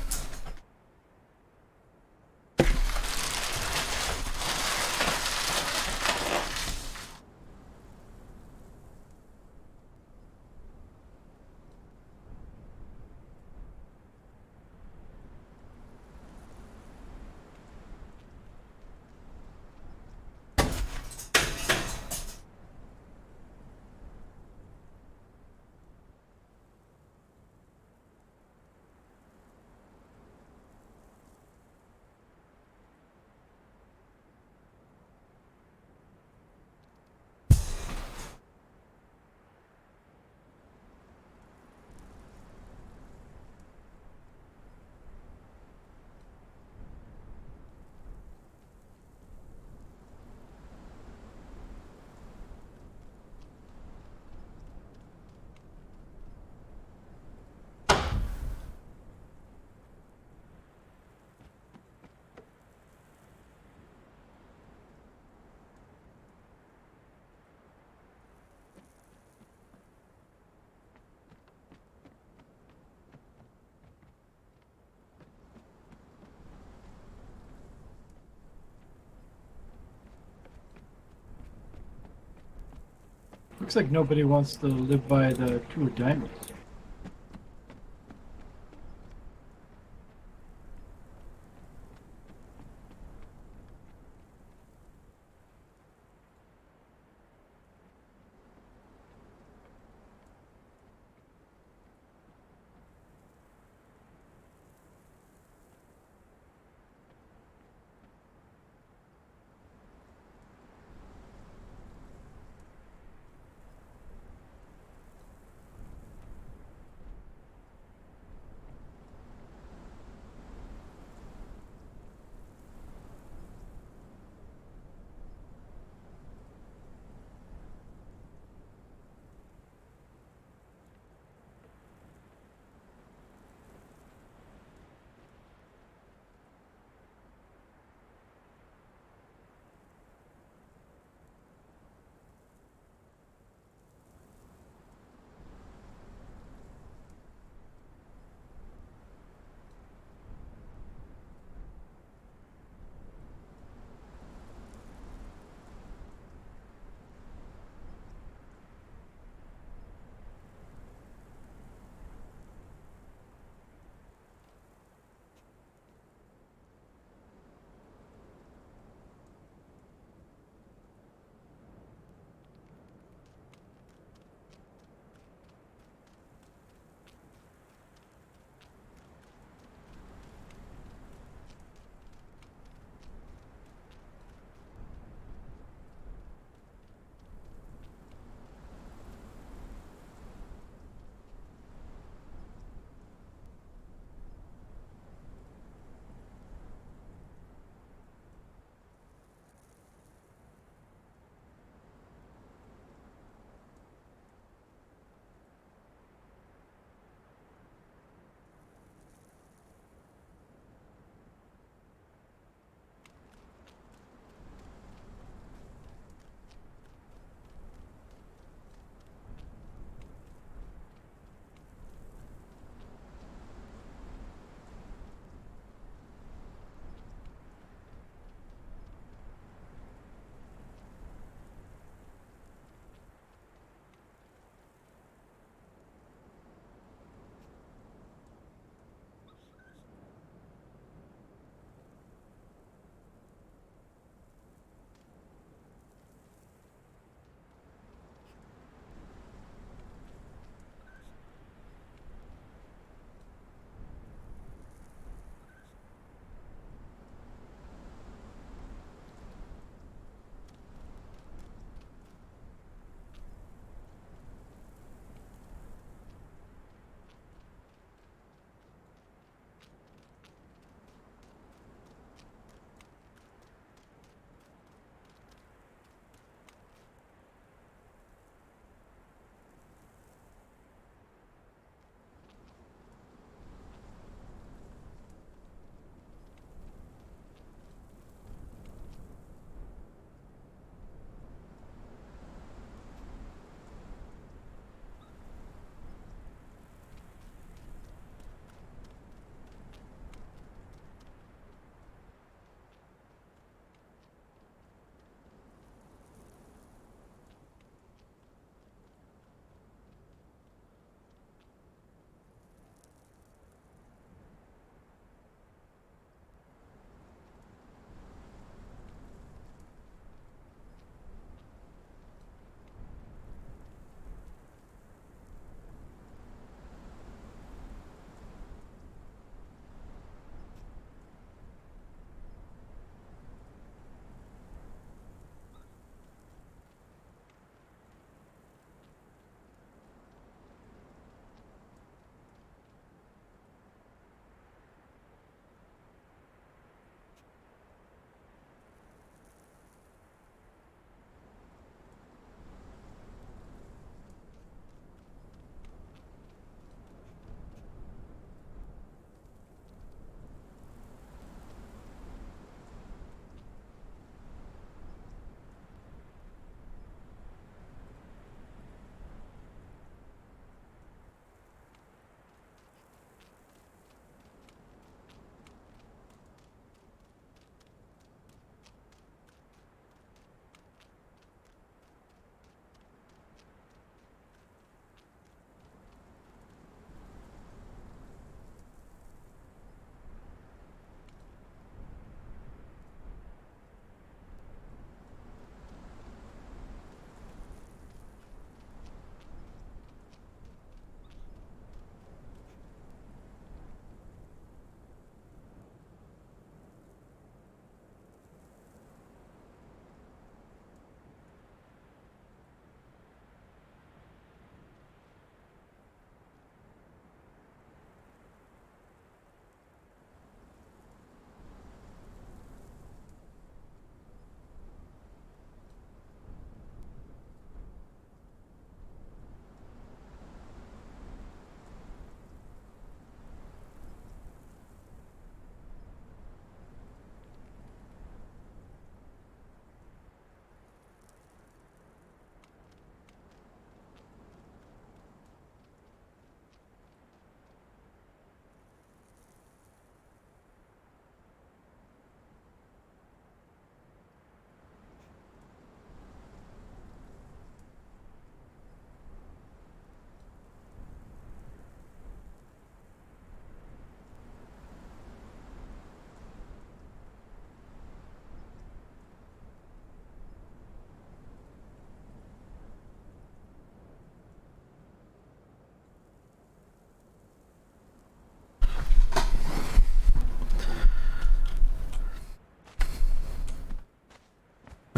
Looks like nobody wants to live by the two of diamonds.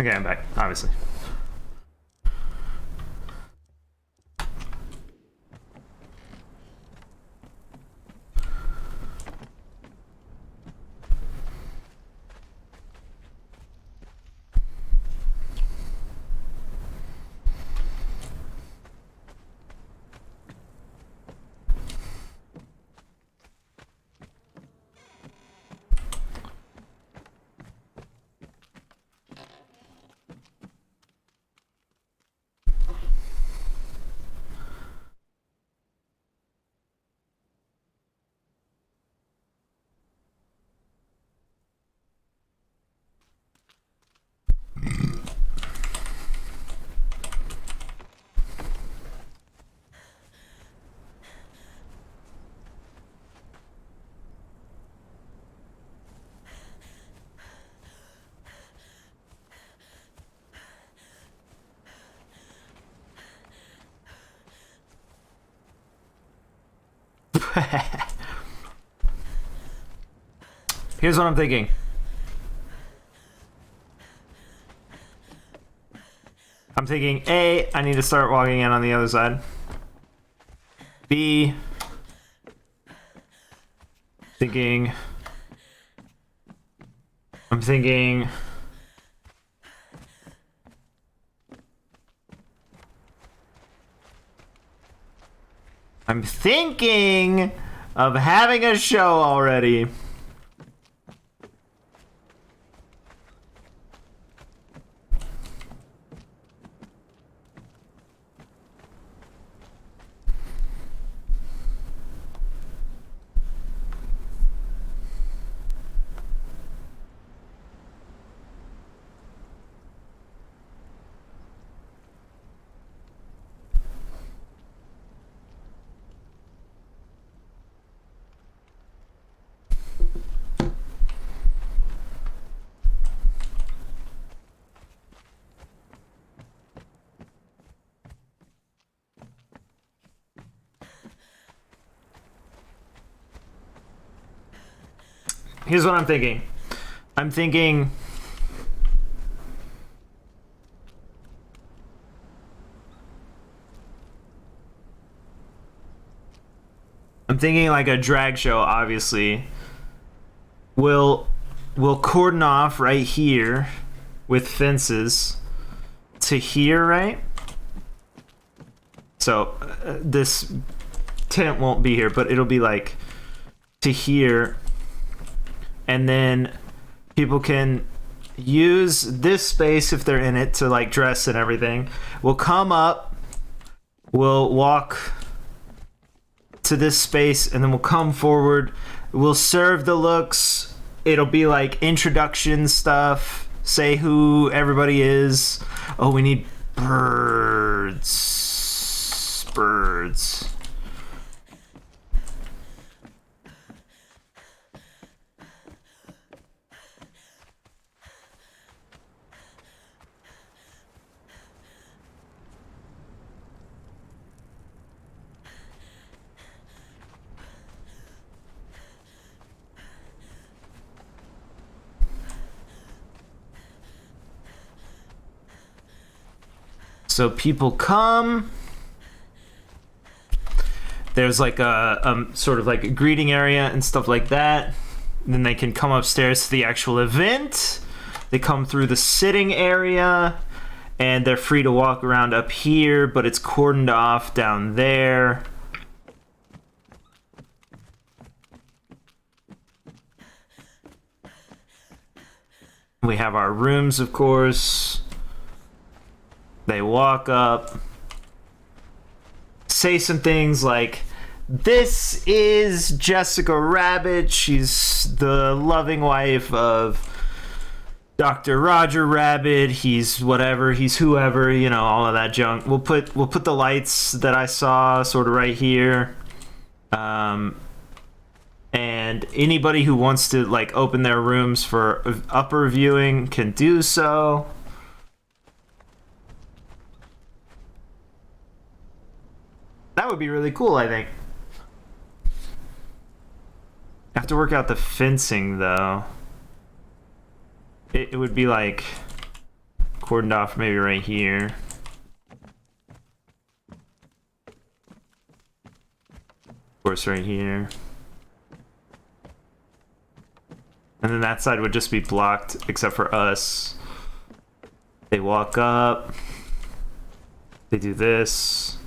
Okay, I'm back, obviously. Here's what I'm thinking. I'm thinking A, I need to start walking in on the other side. B, I'm thinking of having a show already. Here's what I'm thinking. I'm thinking like a drag show, obviously. We'll cordon off right here with fences to here, right? So this tent won't be here, but it'll be like to here. And then people can use this space if they're in it to like dress and everything. We'll come up, we'll walk to this space, and then we'll come forward. We'll serve the looks. It'll be like introduction stuff. Say who everybody is. Oh, we need birds. Birds. So people come. There's like a sort of like a greeting area and stuff like that. Then they can come upstairs to the actual event. They come through the sitting area, and they're free to walk around up here, but it's cordoned off down there. We have our rooms, of course. They walk up, say some things like, "This is Jessica Rabbit. She's the loving wife of Dr. Roger Rabbit. He's whatever, he's whoever, you know, all of that junk." We'll put the lights that I saw sort of right here. And anybody who wants to like open their rooms for upper viewing can do so. That would be really cool, I think. I have to work out the fencing, though. It would be like Cordoned off maybe right here. Of course, right here. And then that side would just be blocked, except for us. They walk up. They do this.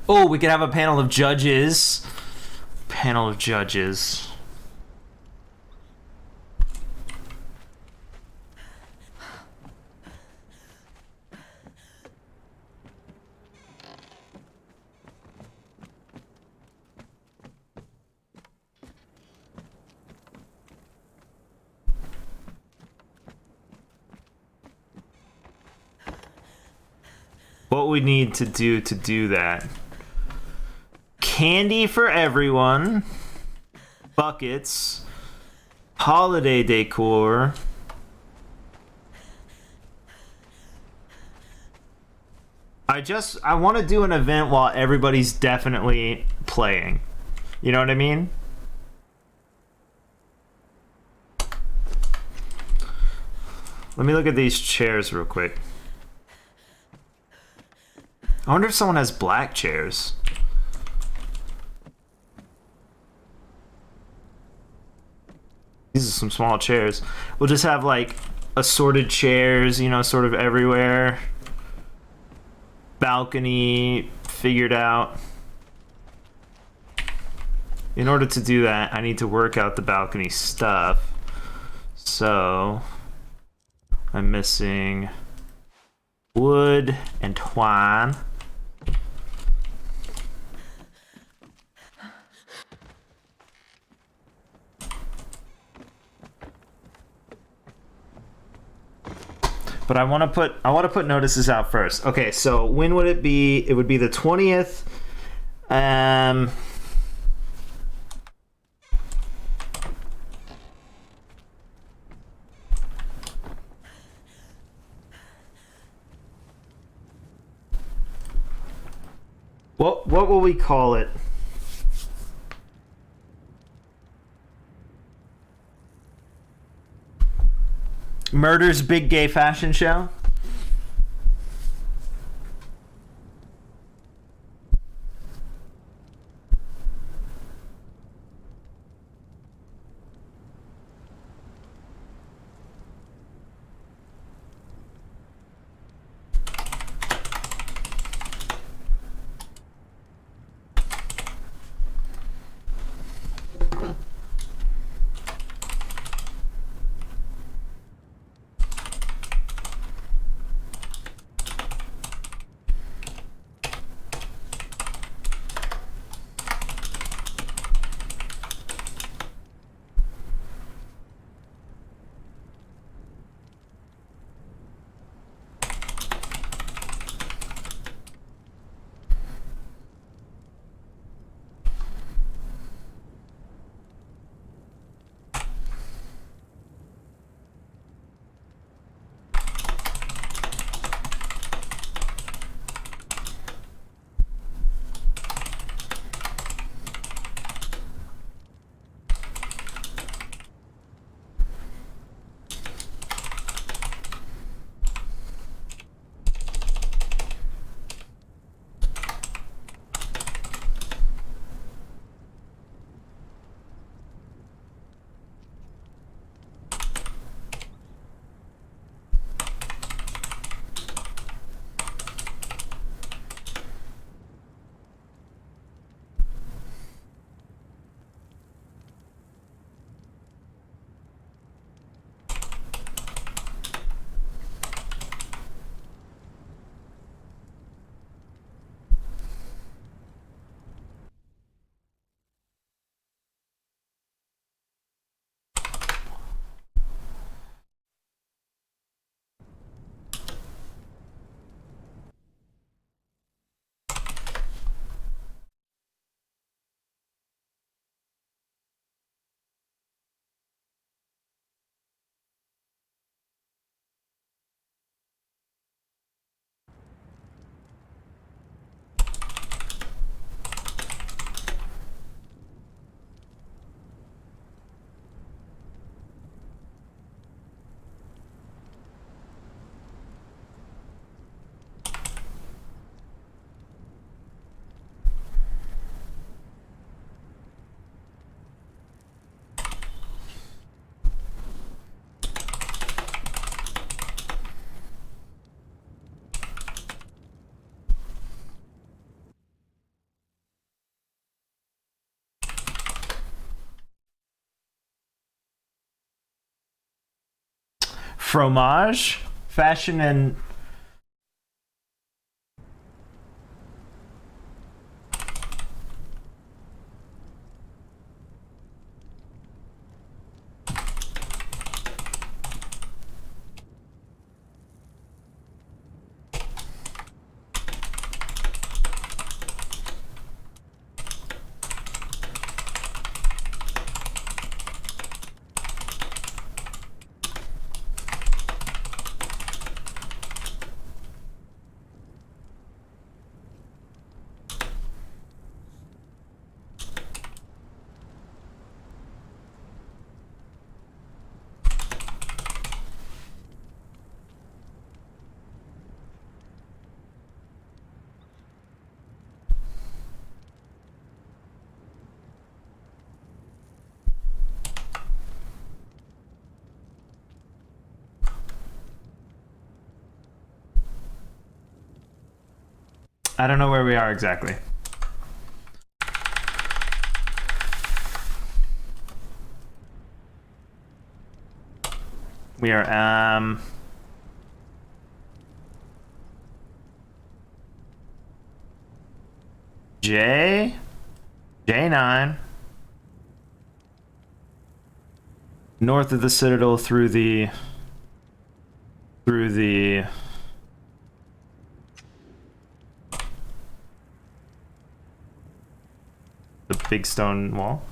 Oh, we could have a panel of judges. Panel of judges. What we need to do that. Candy for everyone. Buckets. Holiday decor. I want to do an event while everybody's definitely playing. You know what I mean? Let me look at these chairs real quick. I wonder if someone has black chairs. These are some small chairs. We'll just have like assorted chairs, you know, sort of everywhere. Balcony figured out. In order to do that, I need to work out the balcony stuff. So I'm missing wood and twine. But I want to put notices out first. Okay, so when would it be? It would be the 20th. What will we call it? Murder's Big Gay Fashion Show? fromage, fashion and I don't know where we are exactly. We are J9 north of the Citadel through the big stone wall.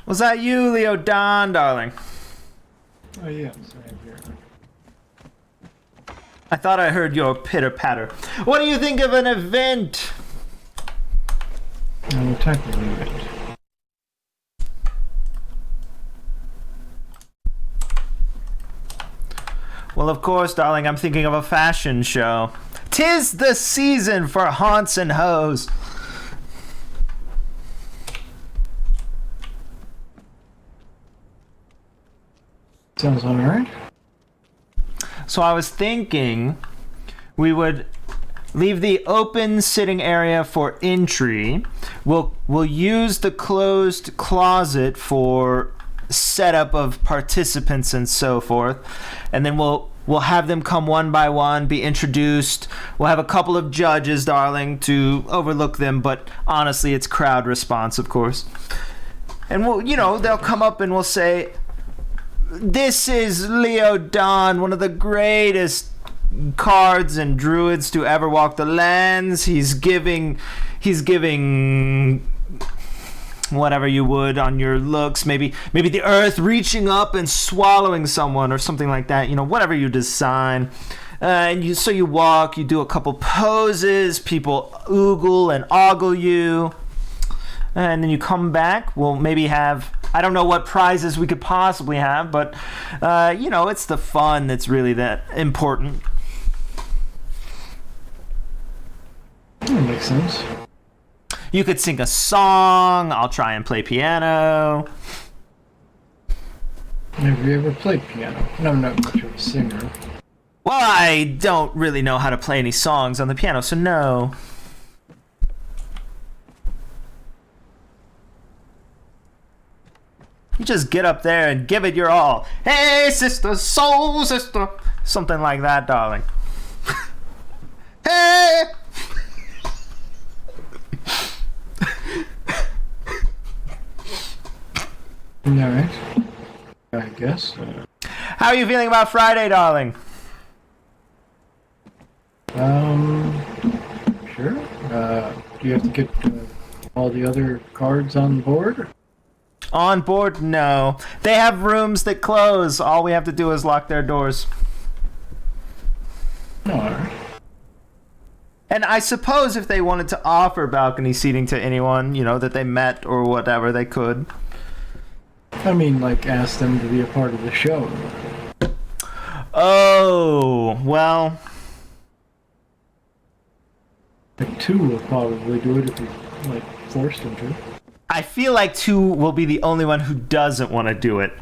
Was that you, Leo Don, darling? Oh yeah, it's right here. I thought I heard your pitter-patter. What do you think of an event? What type of event? Well, of course, darling, I'm thinking of a fashion show. 'Tis the season for haunts and hoes. Sounds alright. So I was thinking we would leave the open sitting area for entry. We'll use the closed closet for setup of participants and so forth, and then we'll have them come one by one, be introduced. We'll have a couple of judges, darling, to overlook them, but honestly, it's crowd response, of course. And they'll come up and we'll say, "This is Leo Don, one of the greatest cards and druids to ever walk the lands. He's giving whatever you would on your looks, maybe the earth reaching up and swallowing someone or something like that, whatever you design. And you walk, you do a couple poses, people oogle and ogle you, and then you come back. We'll maybe have, I don't know what prizes we could possibly have, but it's the fun that's really that important." That makes sense. You could sing a song. I'll try and play piano. Have you ever played piano? No, not much of a singer. Well, I don't really know how to play any songs on the piano, so no. You just get up there and give it your all. Hey, sister, soul sister. Something like that, darling. Hey! Alright. I guess. How are you feeling about Friday, darling? Sure. Do you have to get all the other cards on board? On board? No. They have rooms that close. All we have to do is lock their doors. Alright. And I suppose if they wanted to offer balcony seating to anyone, you know, that they met or whatever, they could. I mean, like, ask them to be a part of the show. Oh, well. Like, 2 will probably do it if you, like, forced them to. I feel like 2 will be the only one who doesn't want to do it.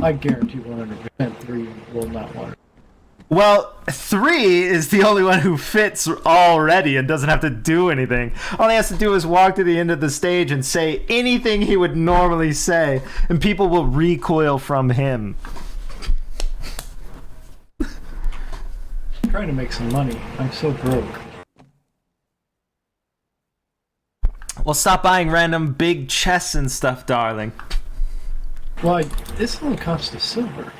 I guarantee 100% 3 will not want it. Well, 3 is the only one who fits already and doesn't have to do anything. All he has to do is walk to the end of the stage and say anything he would normally say, and people will recoil from him. I'm trying to make some money. I'm so broke. Well, stop buying random big chests and stuff, darling. Well, this only costs a silver.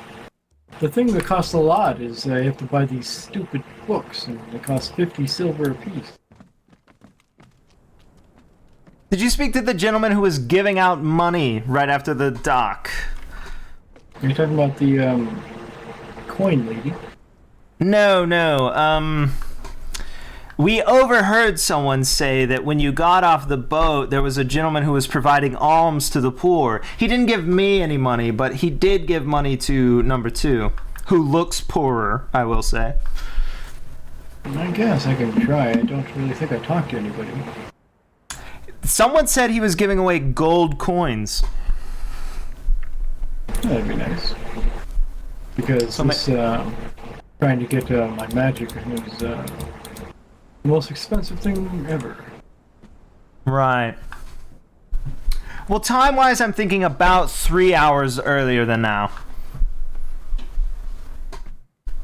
The thing that costs a lot is I have to buy these stupid books, and they cost 50 silver apiece. Did you speak to the gentleman who was giving out money right after the dock? Are you talking about the, coin lady? No. We overheard someone say that when you got off the boat, there was a gentleman who was providing alms to the poor. He didn't give me any money, but he did give money to number 2, who looks poorer, I will say. I guess I can try. I don't really think I talked to anybody. Someone said he was giving away gold coins. That'd be nice. Because this, trying to get my magic is the most expensive thing ever. Right. Well, time-wise, I'm thinking about 3 hours earlier than now.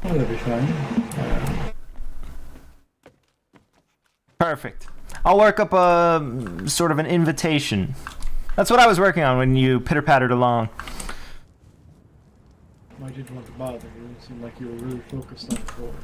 Oh, that'd be fine. Perfect. I'll work up a sort of an invitation. That's what I was working on when you pitter-pattered along. I didn't want to bother you. It seemed like you were really focused on the board.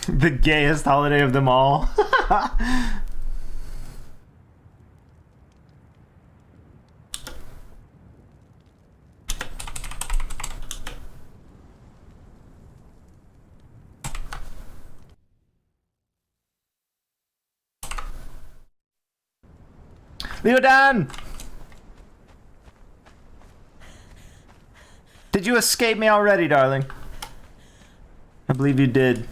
The gayest holiday of them all. Leodan! Did you escape me already, darling? I believe you did.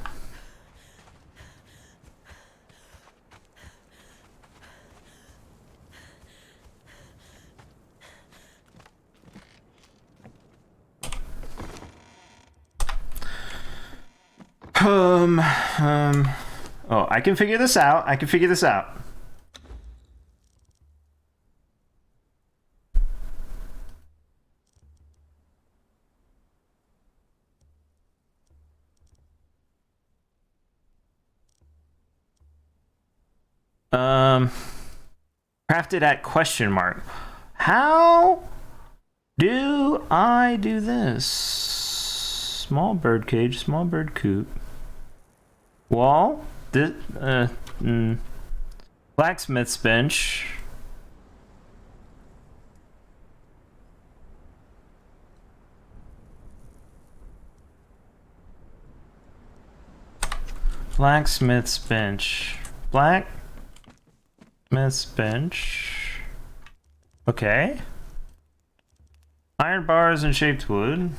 Oh, I can figure this out. Crafted at question mark. How do I do this? Small bird cage, small bird coop. Wall. Blacksmith's bench. Blacksmith's bench. Blacksmith's bench. Okay. Iron bars and shaped wood.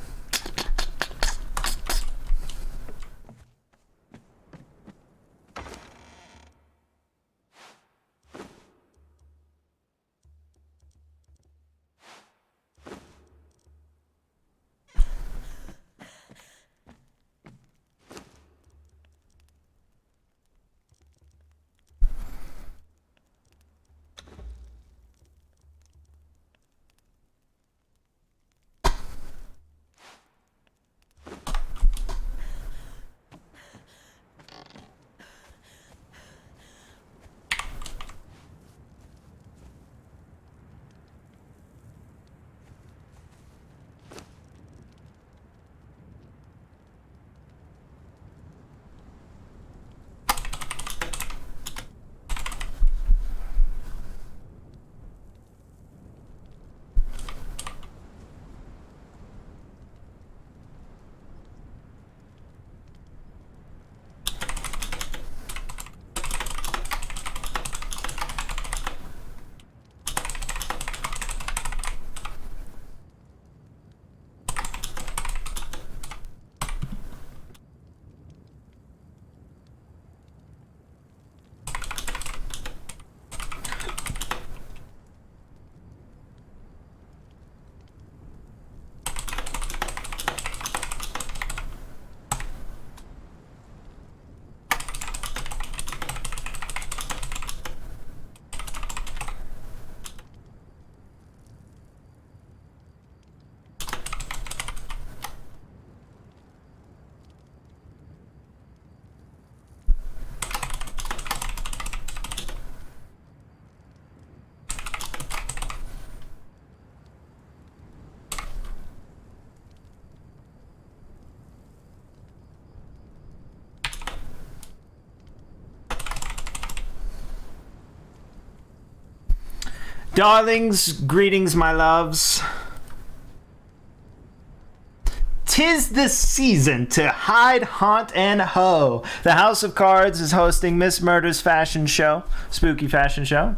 Darlings, greetings, my loves. 'Tis the season to hide, haunt, and hoe. The House of Cards is hosting Miss Murder's fashion show, spooky fashion show.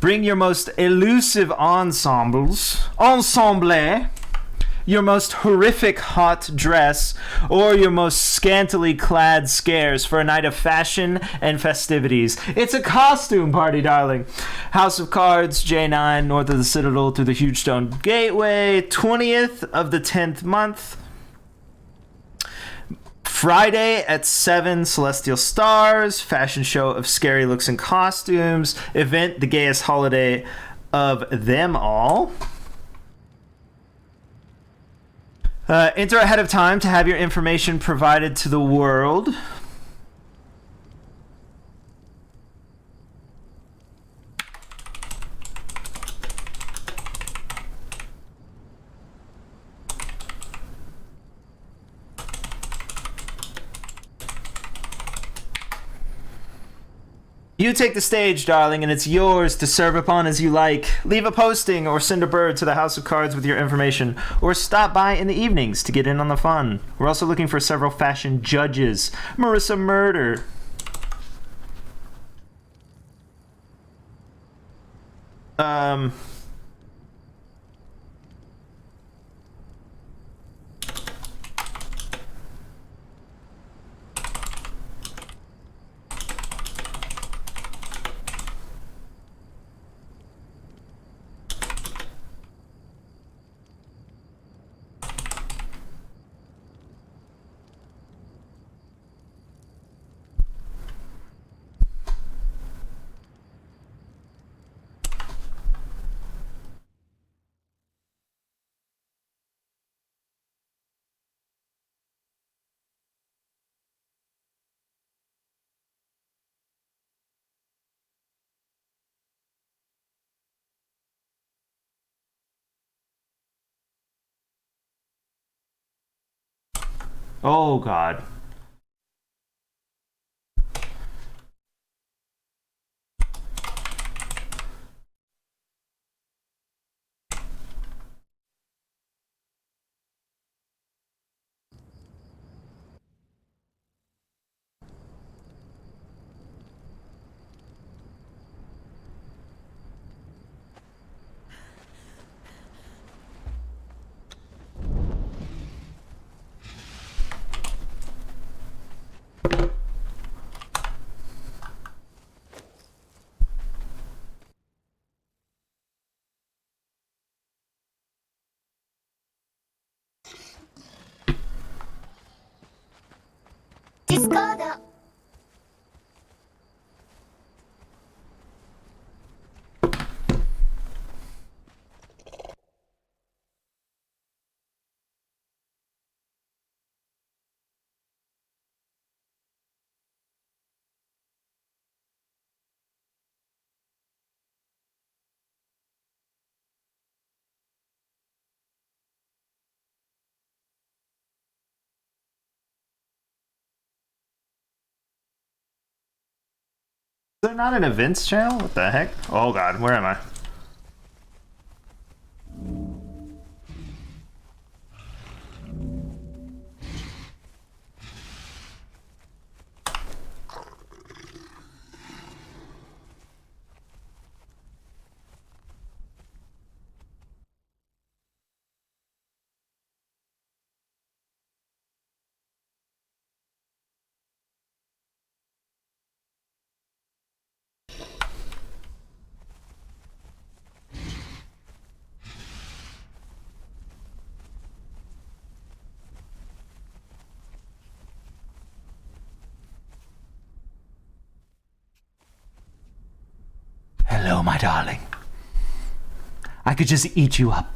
Bring your most elusive ensemble, your most horrific hot dress, or your most scantily clad scares for a night of fashion and festivities. It's a costume party, darling. House of Cards, J9, north of the Citadel through the Huge Stone Gateway, 20th of the 10th month. Friday at 7, Celestial Stars, fashion show of scary looks and costumes. Event, the gayest holiday of them all. Enter ahead of time to have your information provided to the world. You take the stage, darling, and it's yours to serve upon as you like. Leave a posting or send a bird to the House of Cards with your information, or stop by in the evenings to get in on the fun. We're also looking for several fashion judges. Marissa Murder. Oh God. Discord. Is there not an events channel? What the heck? Oh God, where am I? Hello, my darling. I could just eat you up.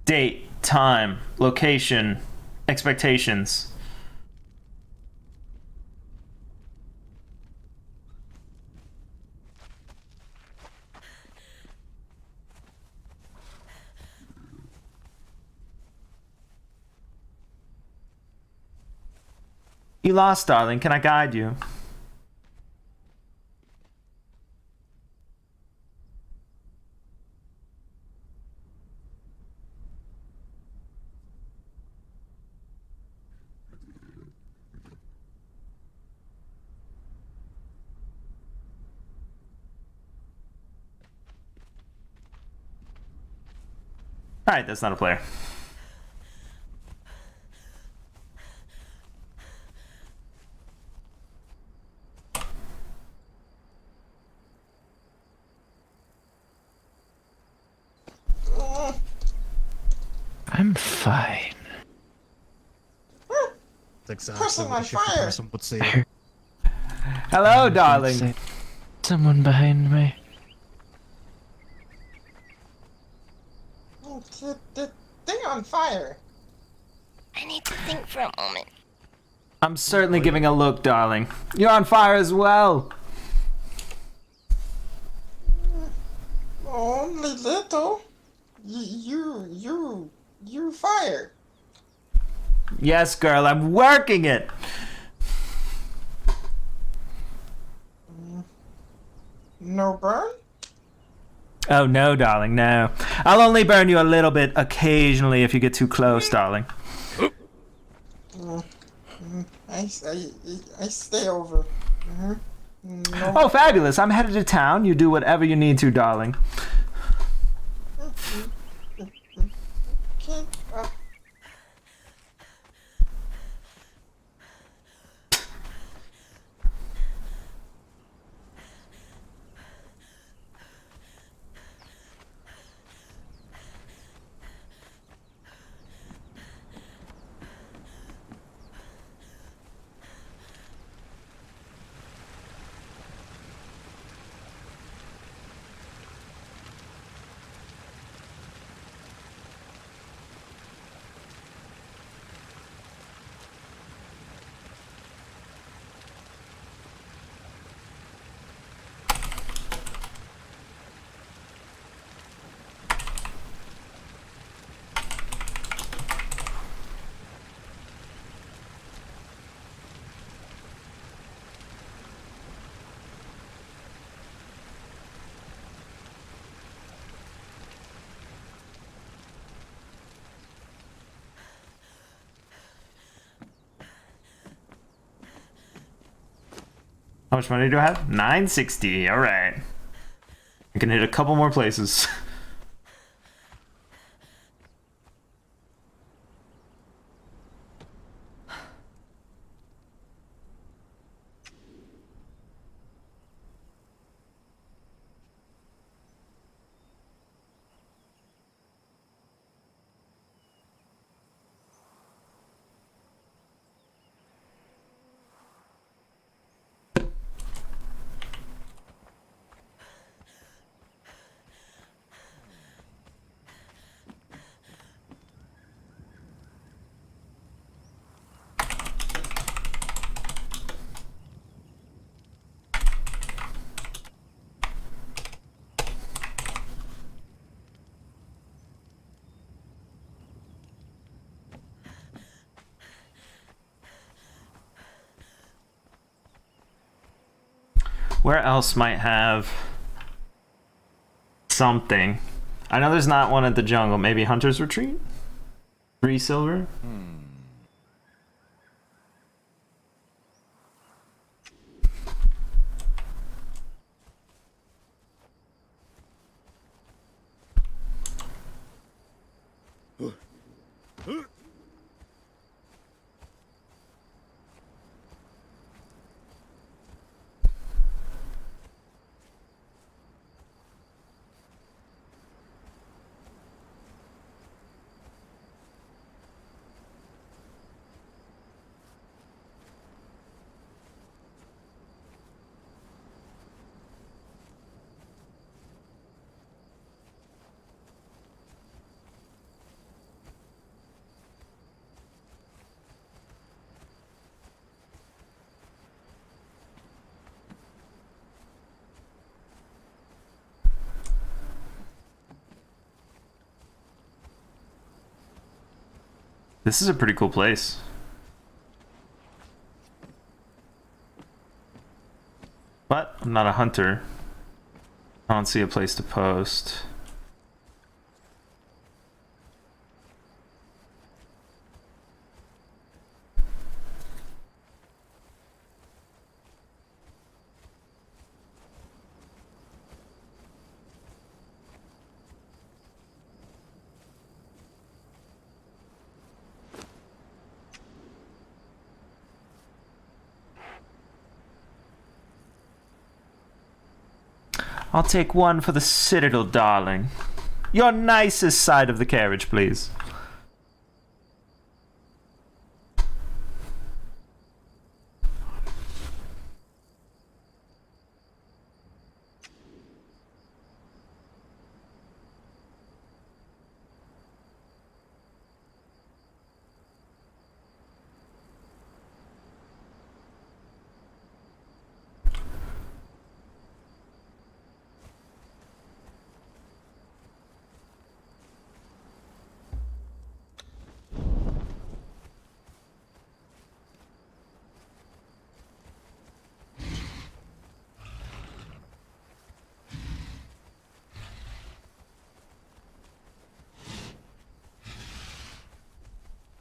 Date, time, location, expectations. You lost, darling. Can I guide you? Alright, that's not a player. I'm fine. That's exactly what a shifty person would say. Hello, darling. Someone behind me. The thing on fire. I need to think for a moment. I'm certainly giving a look, darling. You're on fire as well. Only little. You fire. Yes, girl, I'm working it. No burn? Oh, no, darling, no. I'll only burn you a little bit occasionally if you get too close, darling. I stay over. No. Oh, fabulous. I'm headed to town. You do whatever you need to, darling. Okay. How much money do I have? 960. All right. I can hit a couple more places. Where else might have something? I know there's not one at the jungle. Maybe Hunter's Retreat? 3 silver? This is a pretty cool place. But I'm not a hunter. I don't see a place to post. I'll take one for the Citadel, darling. Your nicest side of the carriage, please.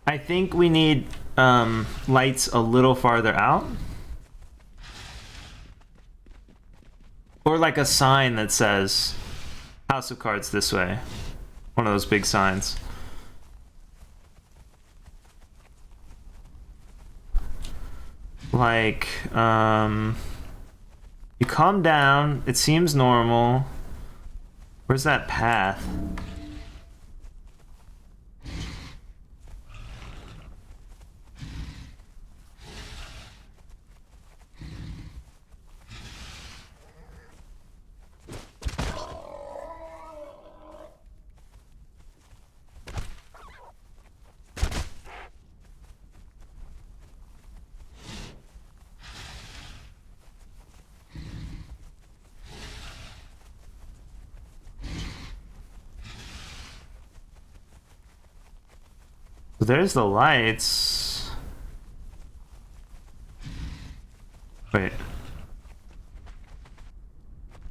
I think we need lights a little farther out. Or like a sign that says House of Cards this way. One of those big signs. Like, you come down, it seems normal. Where's that path? There's the lights. Wait.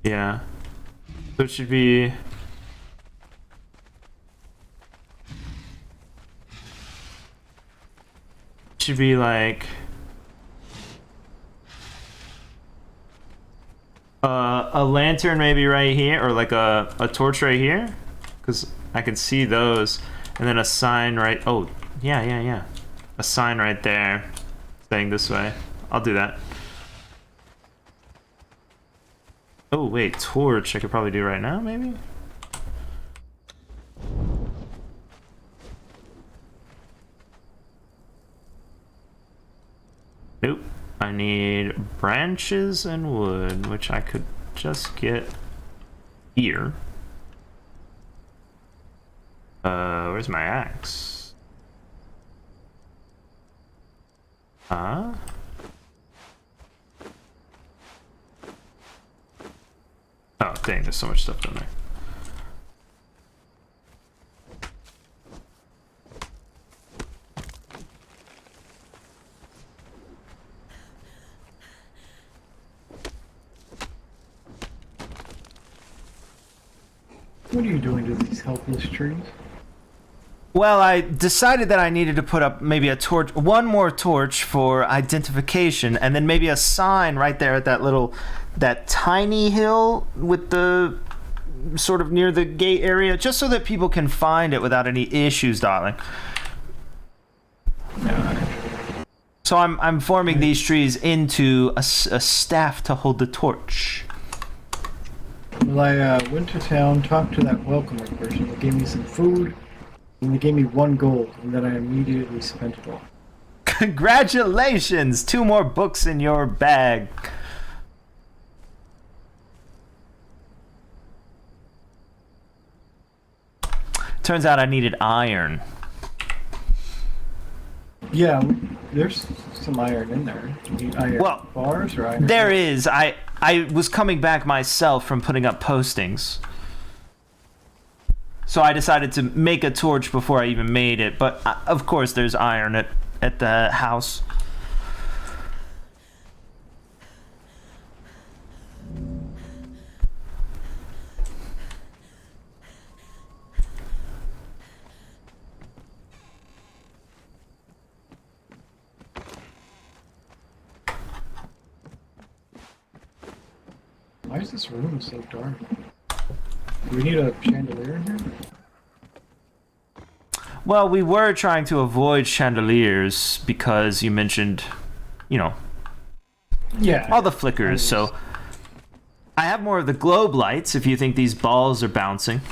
Yeah. So it should be... Should be like... A lantern maybe right here, or like a torch right here, because I can see those, and then a sign right. Oh, yeah. A sign right there, saying this way. I'll do that. Oh wait, torch. I could probably do right now, maybe. Nope. I need branches and wood, which I could just get here. Where's my axe? Huh? Oh, dang, there's so much stuff down there. What are you doing to these helpless trees? Well, I decided that I needed to put up maybe a torch, one more torch for identification, and then maybe a sign right there at that tiny hill with the sort of near the gate area, just so that people can find it without any issues, darling. So I'm forming these trees into a staff to hold the torch. Well, I went to town, talked to that welcoming person. They gave me some food, and they gave me 1 gold, and then I immediately spent it all. Congratulations! 2 more books in your bag. Turns out I needed iron. Yeah, there's some iron in there. You need iron bars or iron? There is. I was coming back myself from putting up postings. So I decided to make a torch before I even made it. But of course there's iron at the house. Why is this room so dark? Do we need a chandelier in here? Well, we were trying to avoid chandeliers because you mentioned, you know, all the flickers. So I have more of the globe lights if you think these balls are bouncing.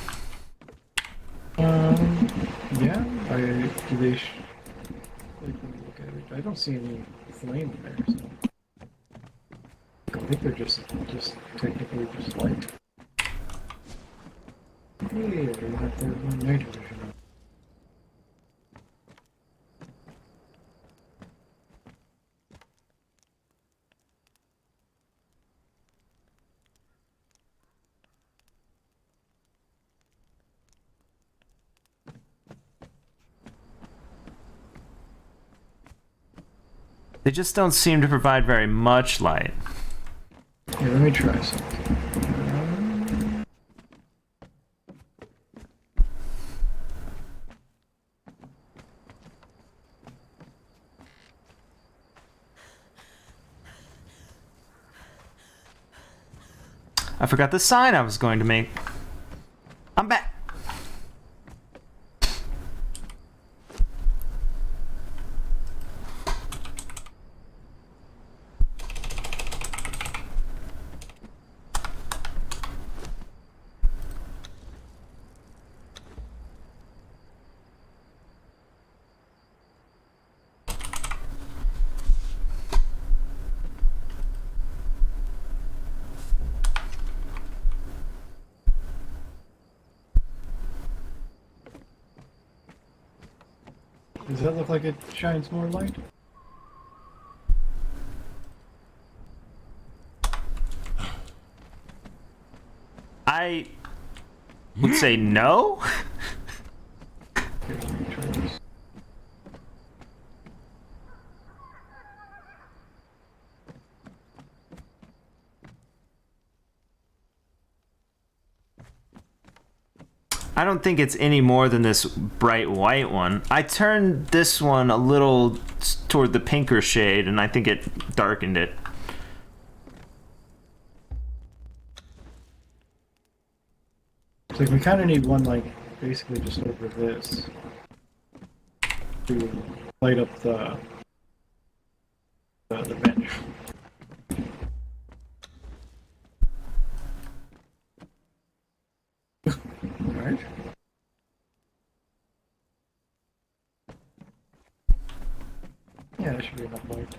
Yeah. Do they? Like, let me look at it. I don't see any flame in there. So. I think they're just technically just light. Yeah, they have their own night vision. They just don't seem to provide very much light. Here, let me try something. I forgot the sign I was going to make. I'm back. Does that look like it shines more light? I would say no. I don't think it's any more than this bright white one. I turned this one a little toward the pinker shade, and I think it darkened it. So we kind of need one, like, basically just over this to light up the bench. Alright. Yeah, that should be enough light.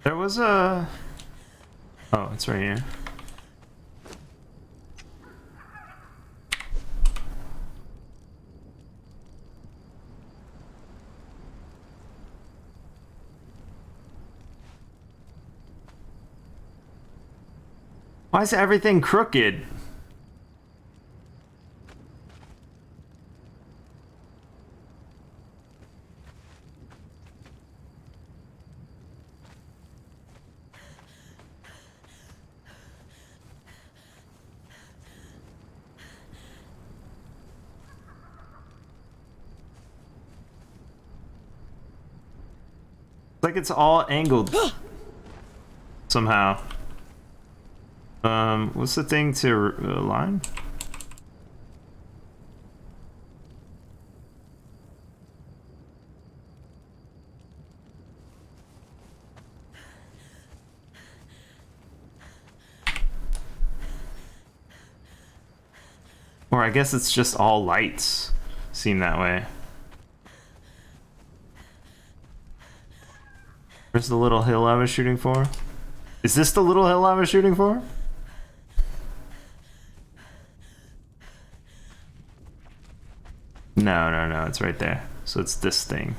There was a... Oh, it's right here. Why is everything crooked? It's like it's all angled somehow. What's the thing to align? Or I guess it's just all lights seem that way. Where's the little hill I was shooting for? Is this the little hill I was shooting for? No, it's right there. So it's this thing.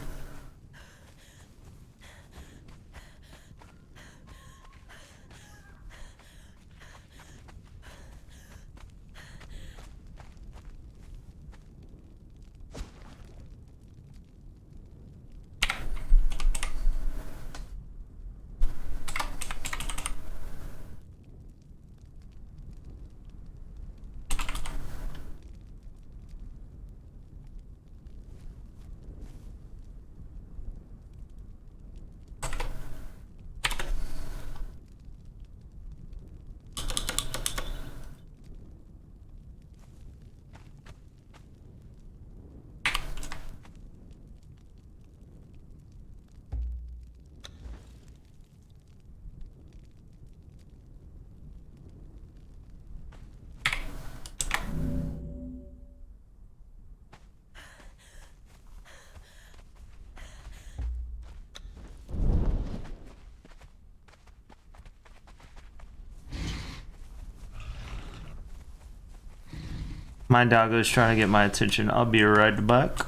My doggo is trying to get my attention. I'll be right back.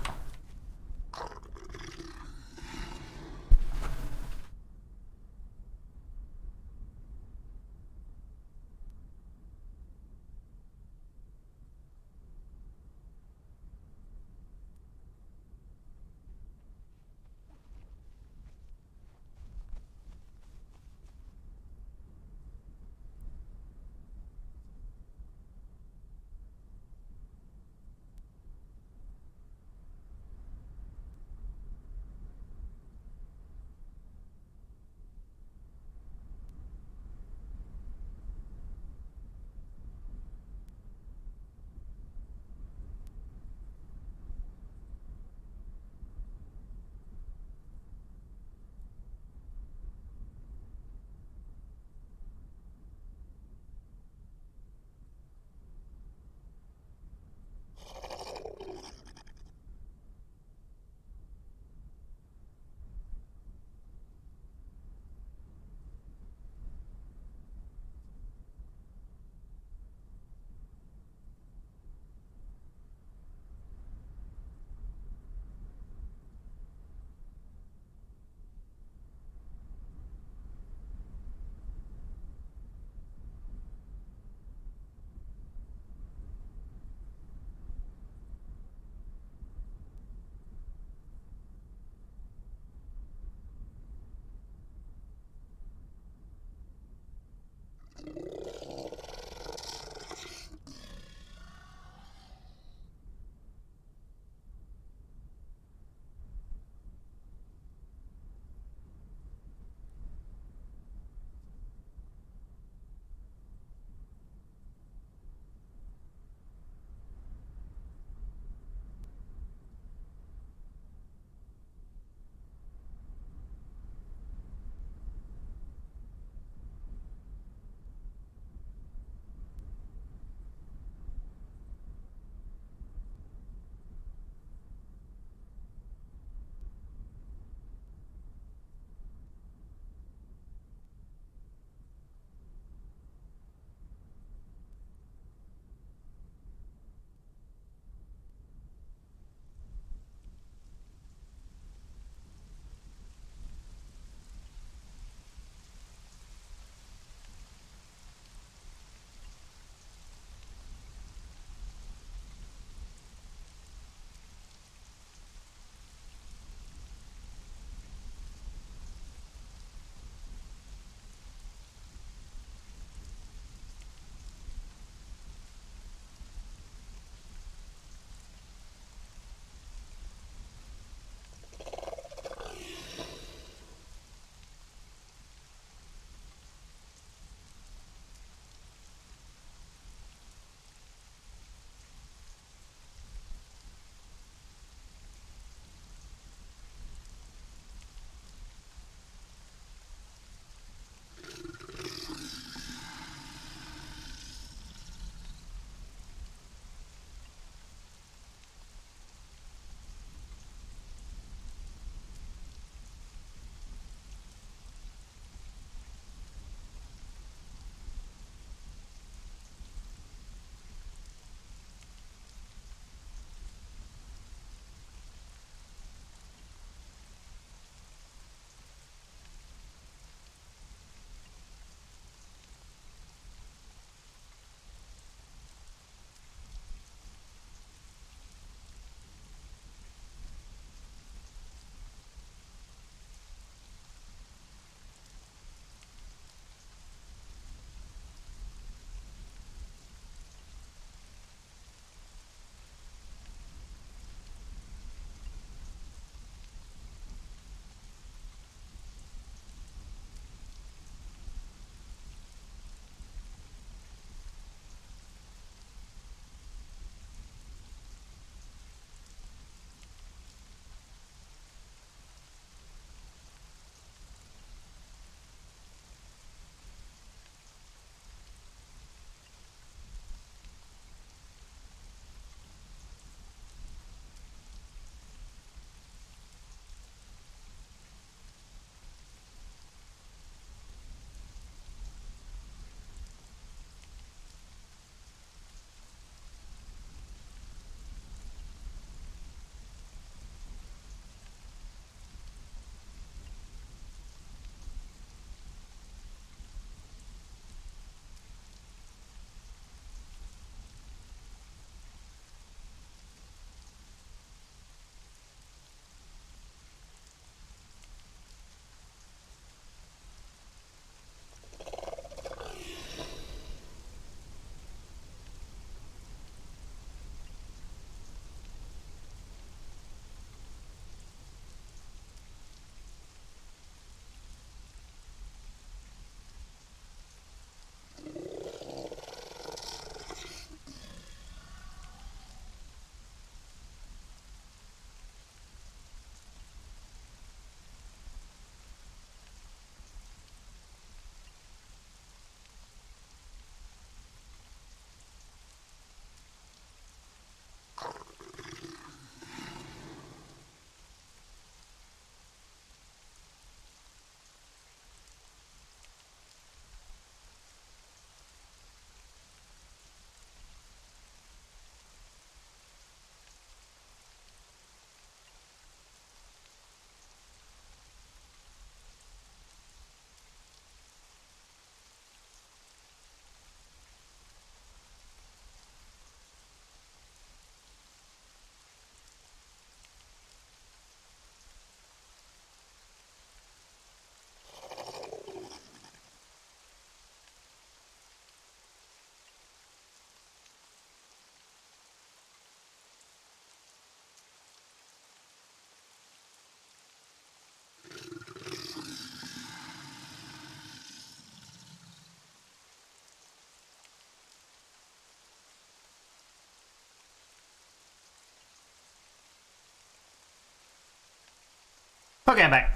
Okay, I'm back.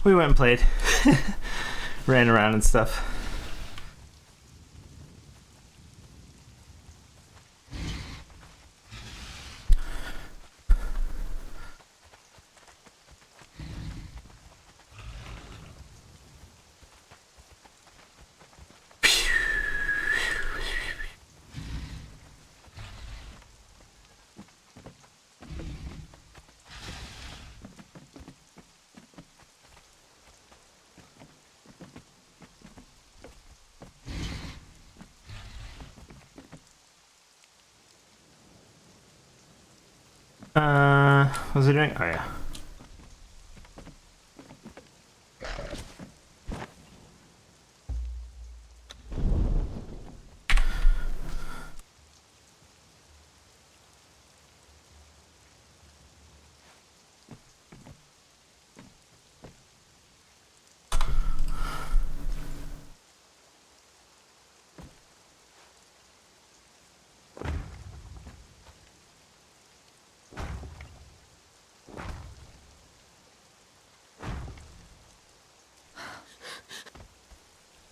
We went and played. Ran around and stuff. What was he doing? Oh yeah.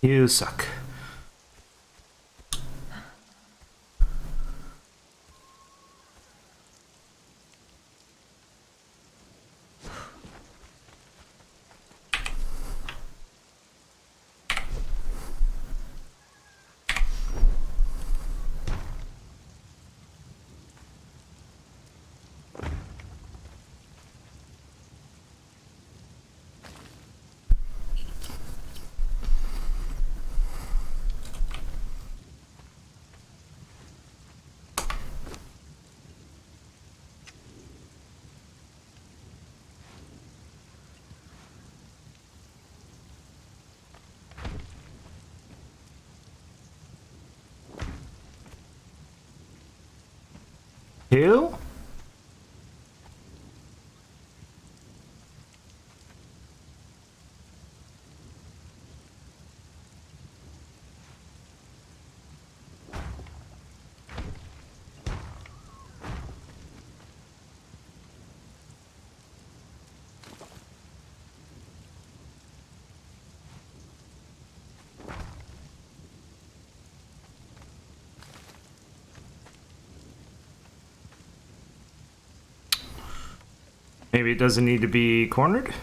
You suck. You? Maybe it doesn't need to be cornered?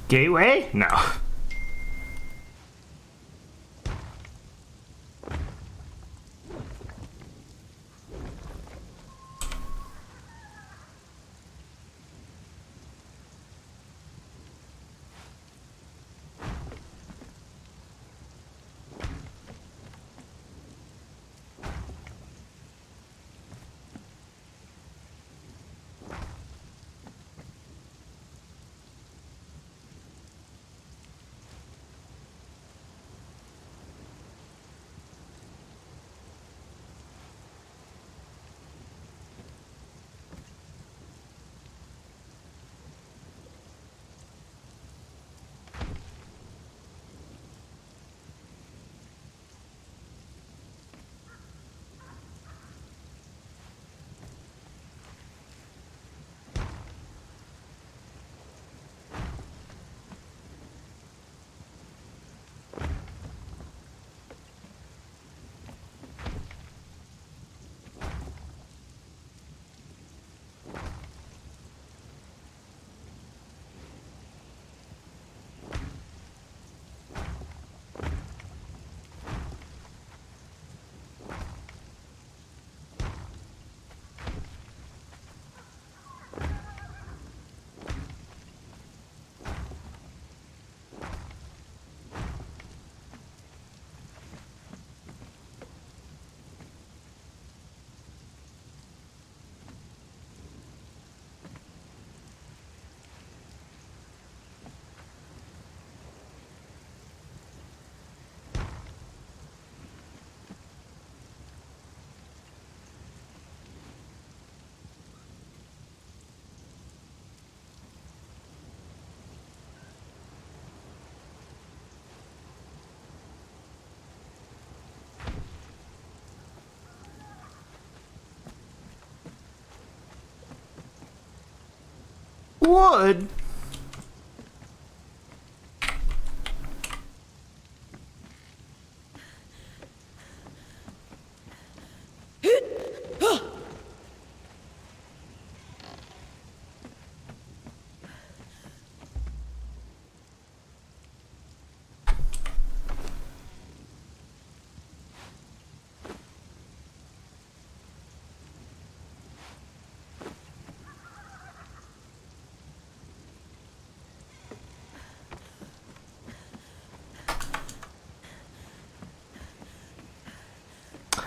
Gateway? No. Wood?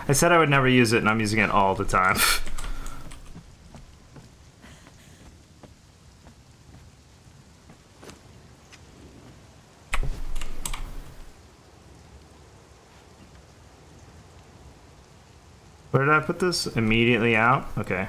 I said I would never use it, and I'm using it all the time. Where did I put this? Immediately out? Okay.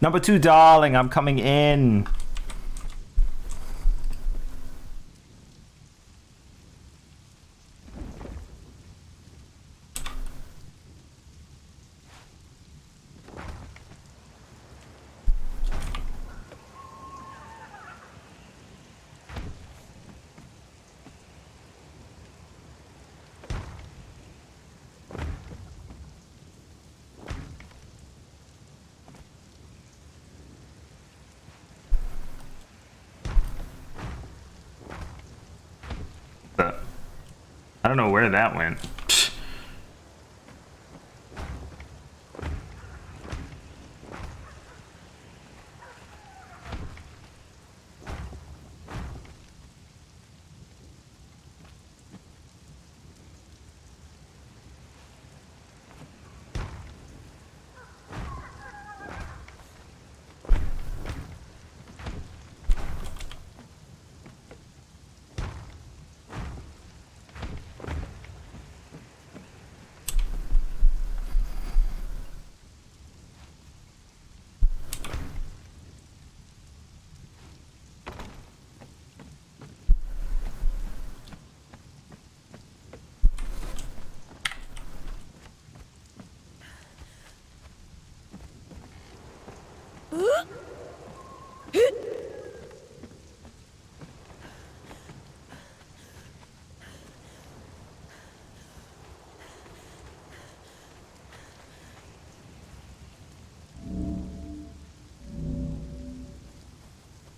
Number 2, darling, I'm coming in. I don't know where that went.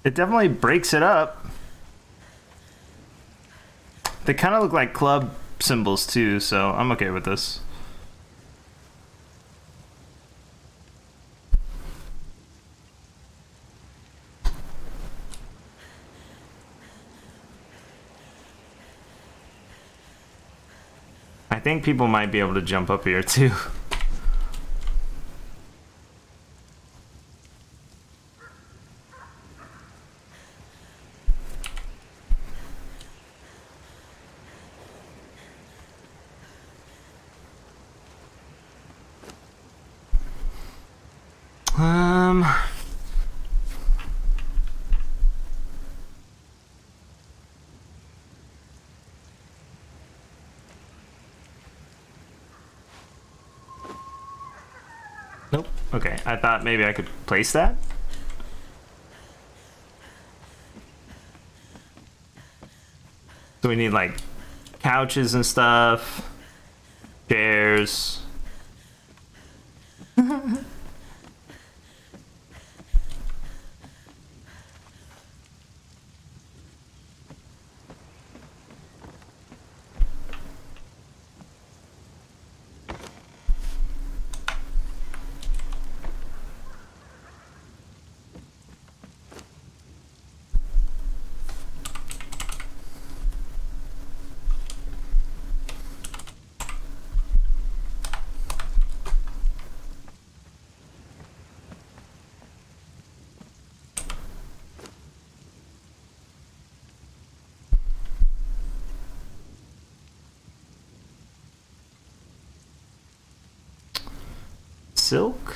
It definitely breaks it up. They kind of look like club symbols too, so I'm okay with this. I think people might be able to jump up here too. Nope. Okay, I thought maybe I could place that. So we need like couches and stuff, chairs. Silk.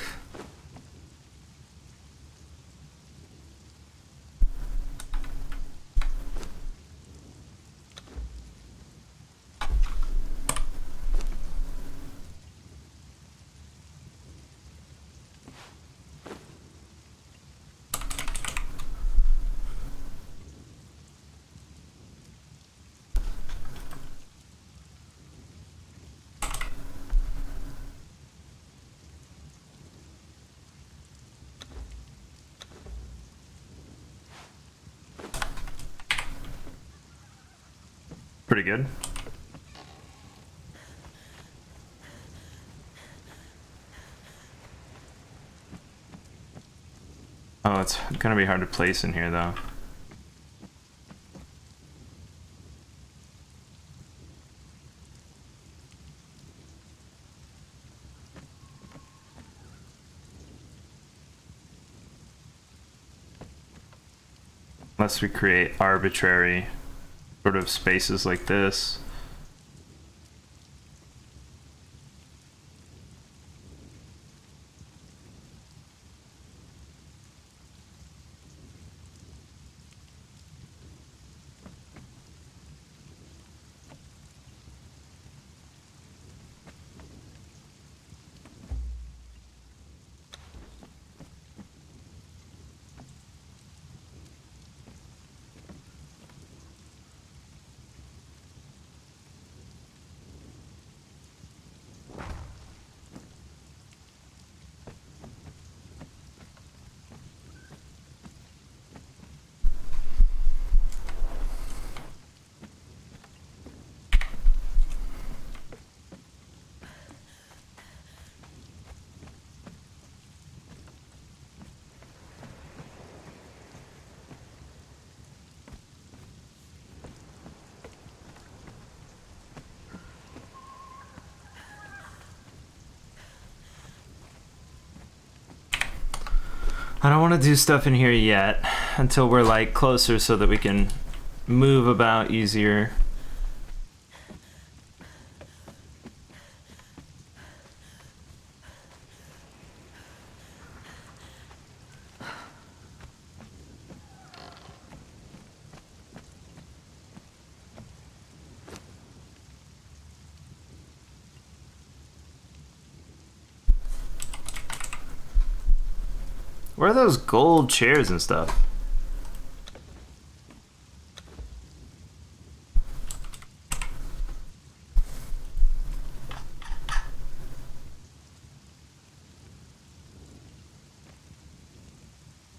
Pretty good. Oh, it's gonna be hard to place in here though. Unless we create arbitrary sort of spaces like this. I don't want to do stuff in here yet until we're like closer so that we can move about easier. Where are those gold chairs and stuff?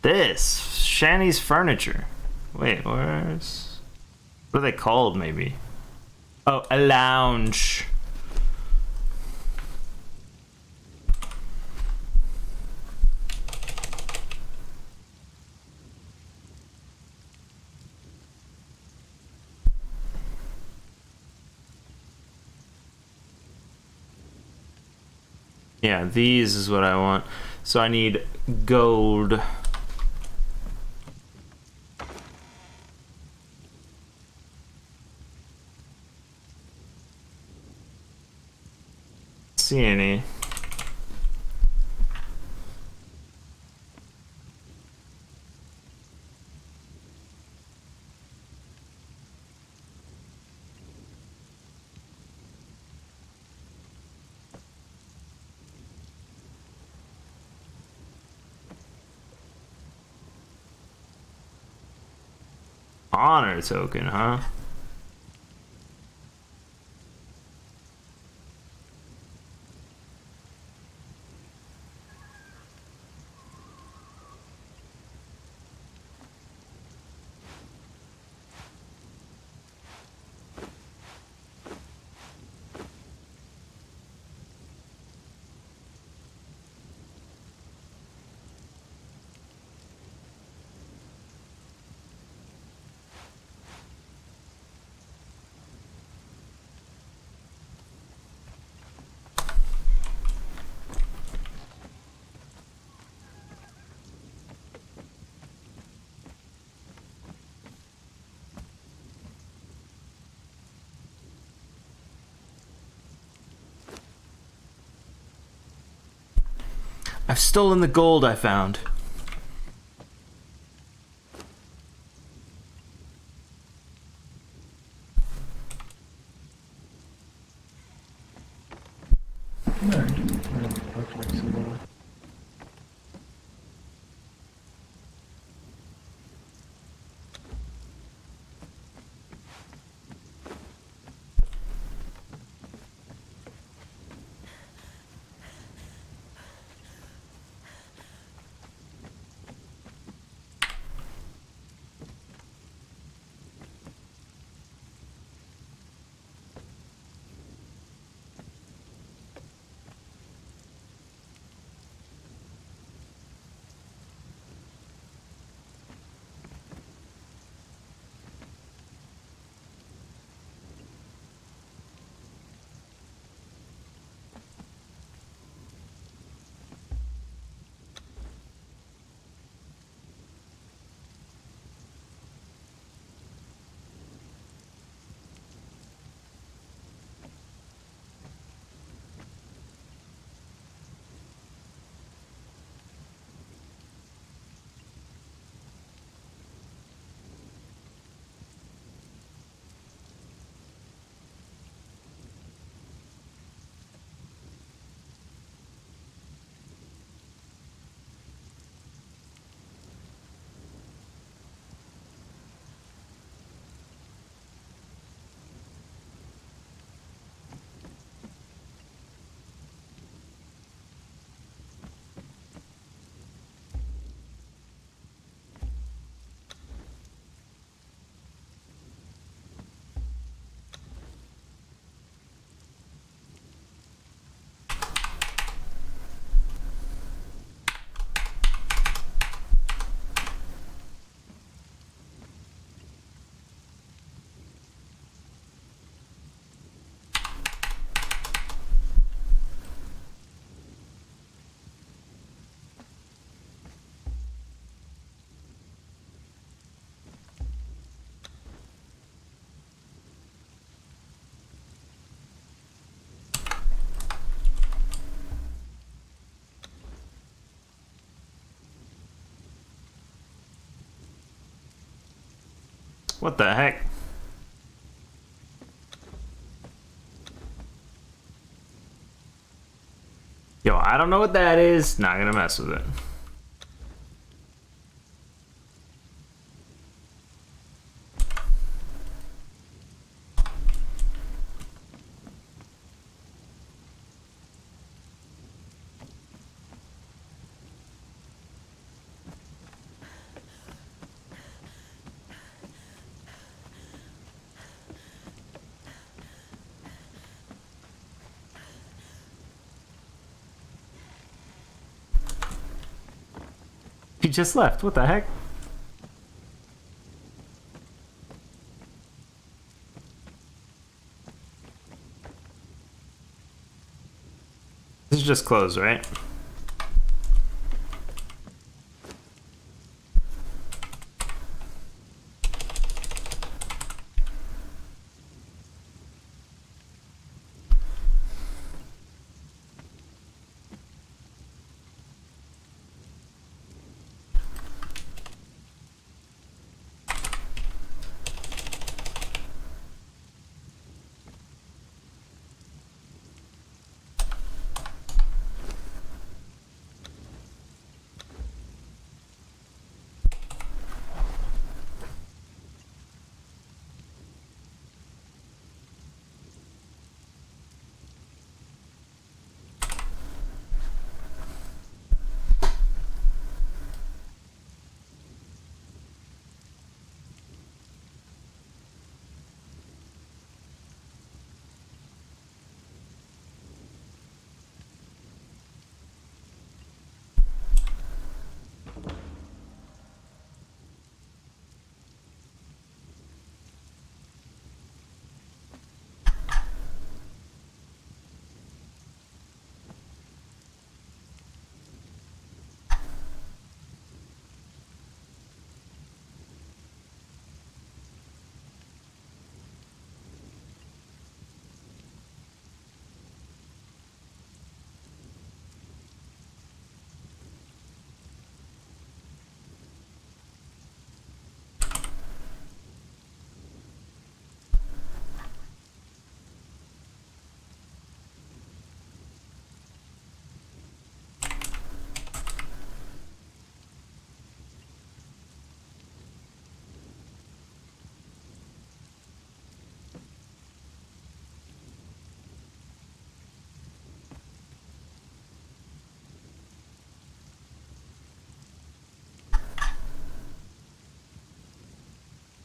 This Shanny's furniture. Wait, where's... What are they called, maybe? Oh, a lounge. Yeah, these is what I want. So I need gold. See any? Honor token, huh? I've stolen the gold I found. What the heck? Yo, I don't know what that is. Not gonna mess with it. He just left. What the heck? This is just closed, right?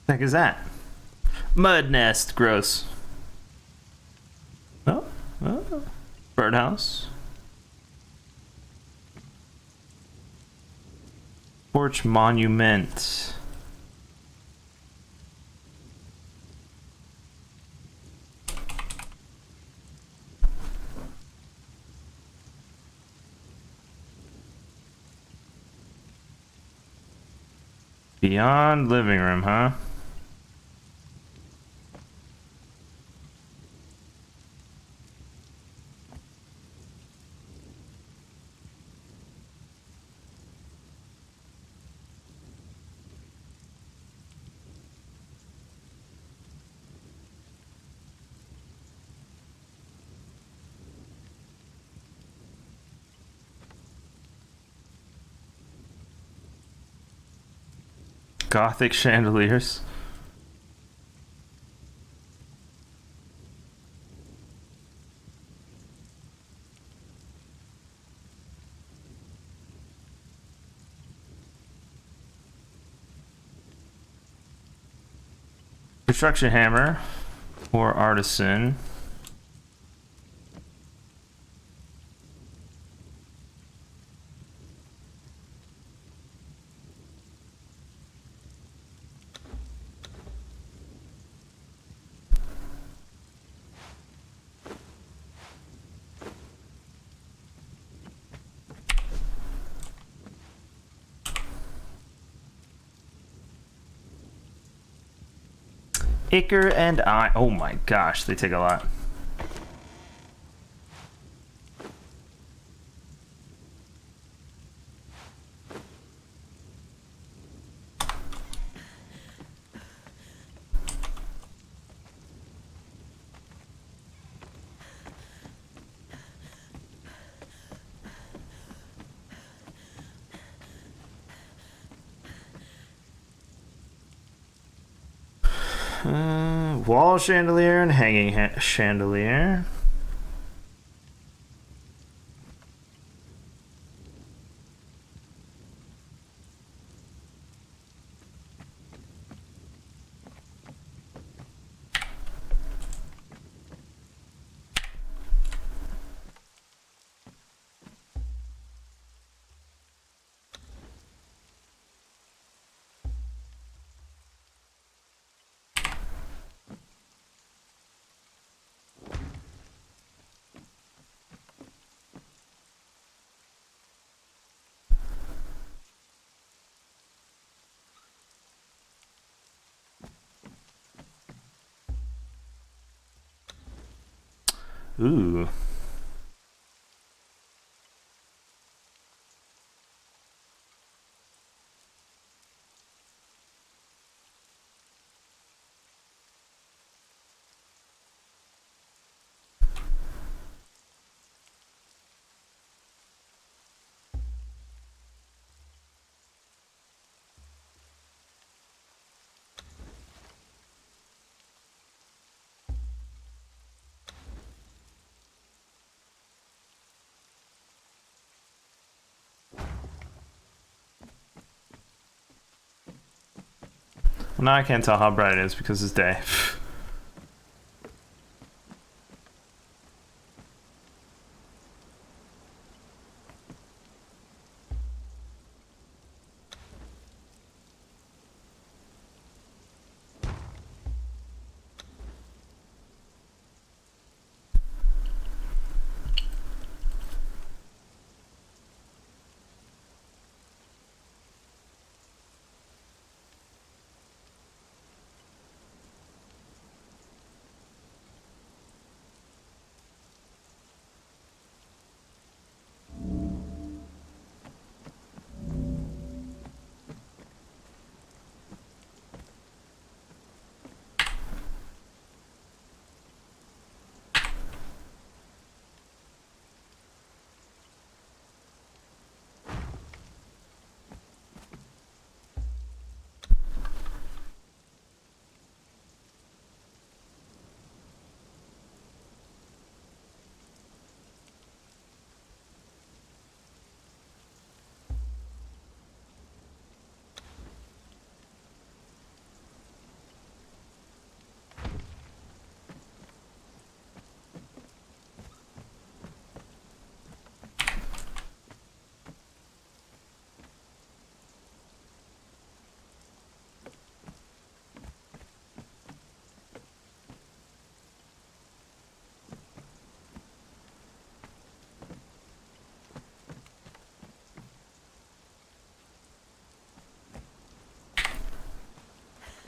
The heck is that? Mud nest, gross. Oh, oh. Birdhouse. Porch monument. Beyond living room, huh? Gothic chandeliers. Construction hammer or artisan. Icker and I. Oh my gosh, they take a lot. Wall chandelier and hanging chandelier. Ooh. Well, now I can't tell how bright it is because it's day.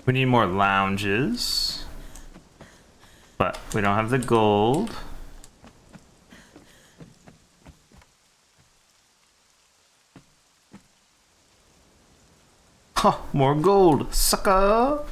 We need more lounges. But we don't have the gold. Huh, more gold, sucker!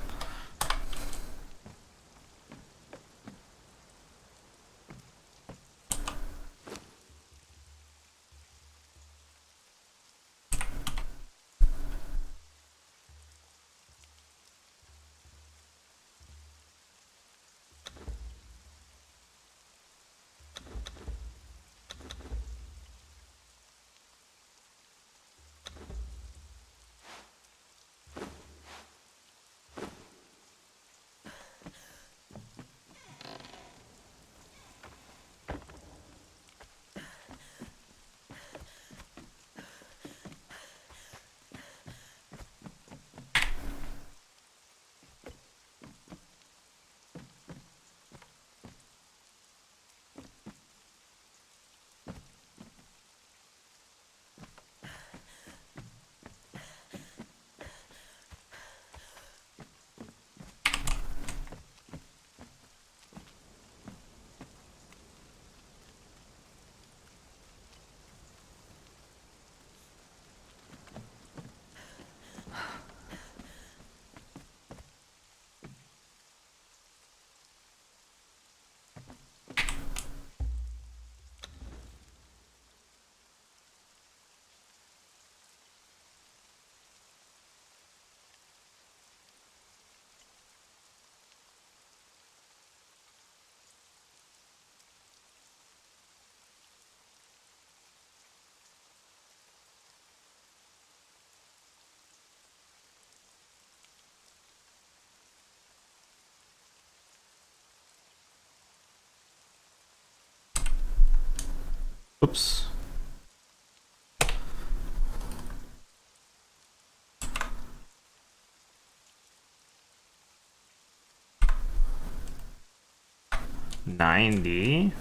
Oops. $90.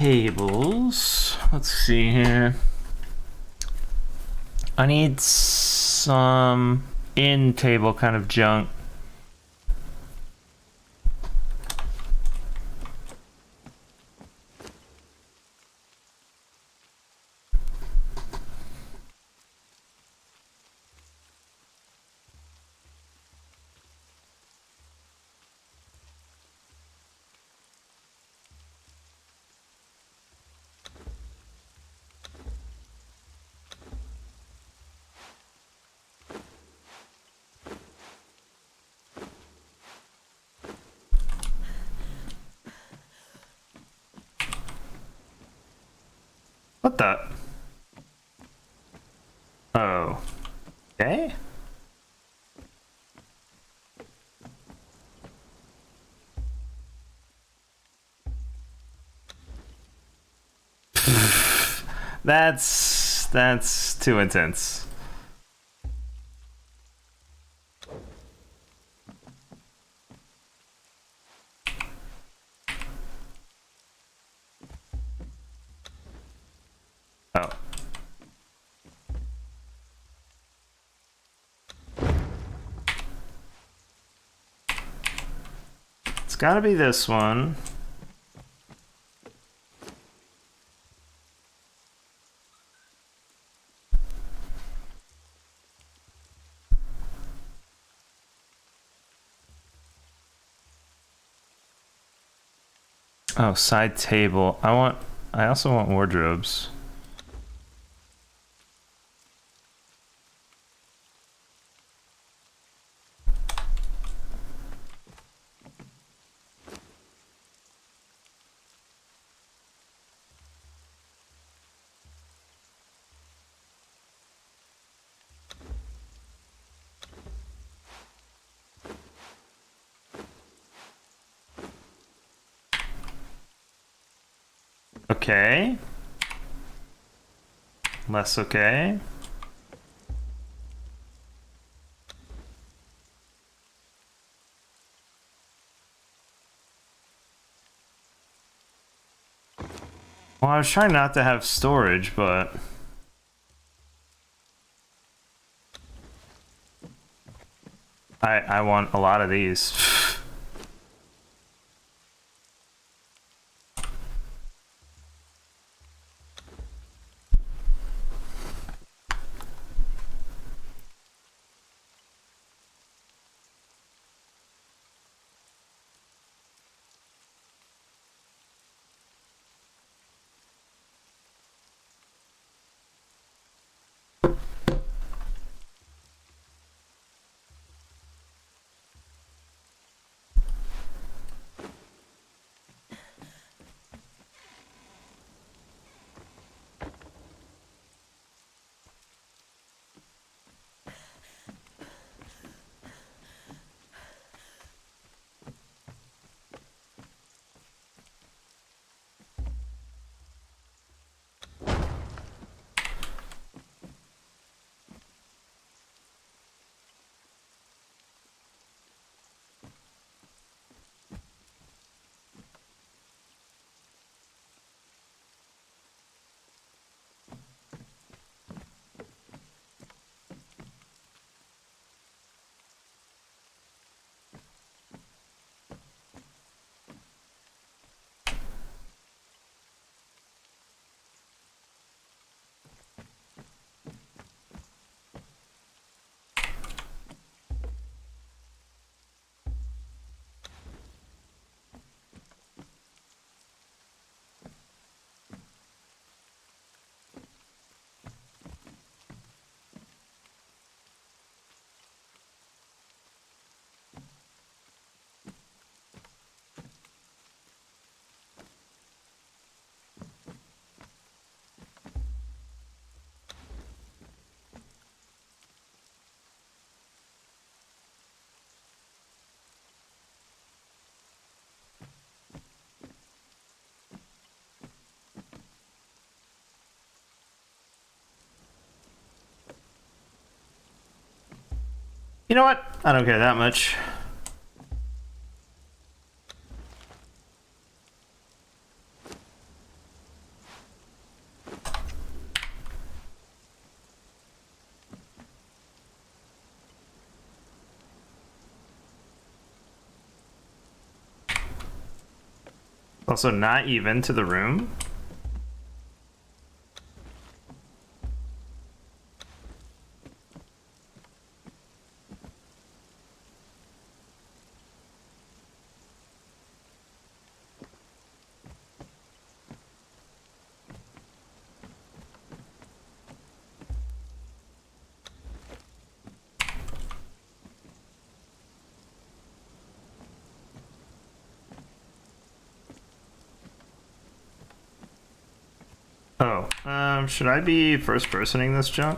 tables. Let's see here. I need some in table kind of junk. What the? Oh. Okay. That's too intense. Oh. It's gotta be this one. Oh, side table. I also want wardrobes. Okay. Less okay. Well, I was trying not to have storage, but... I want a lot of these. You know what? I don't care that much. Also not even to the room. Oh, should I be first personing this junk?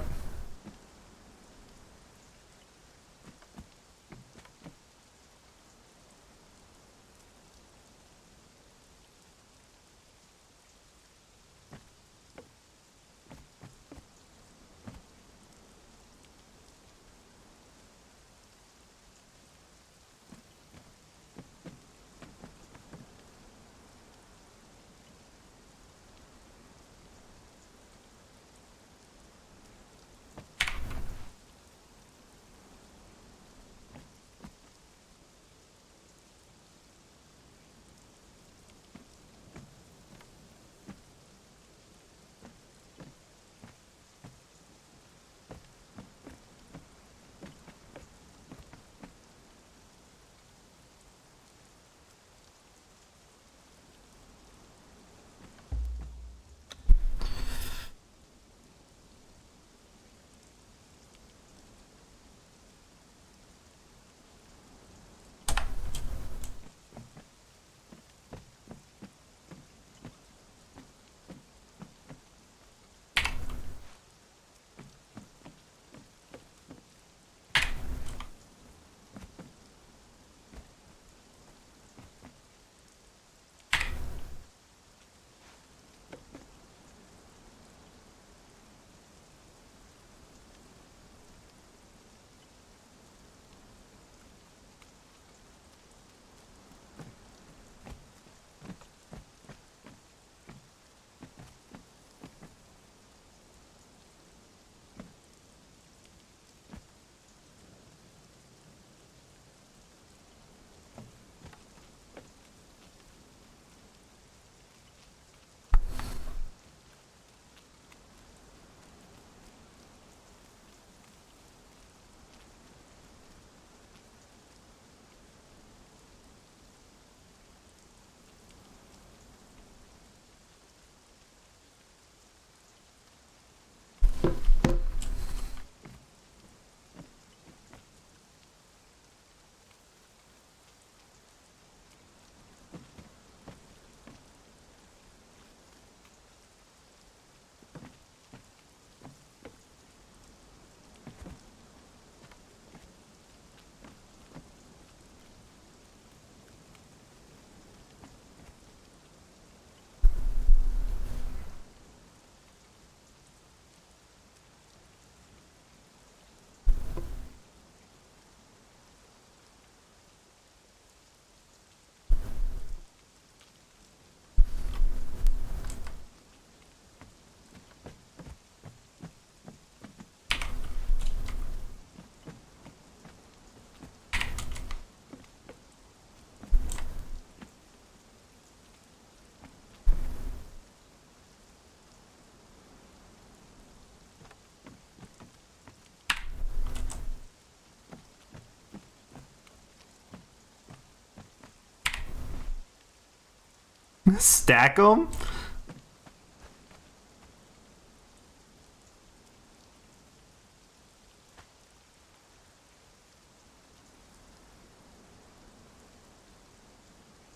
Stack them?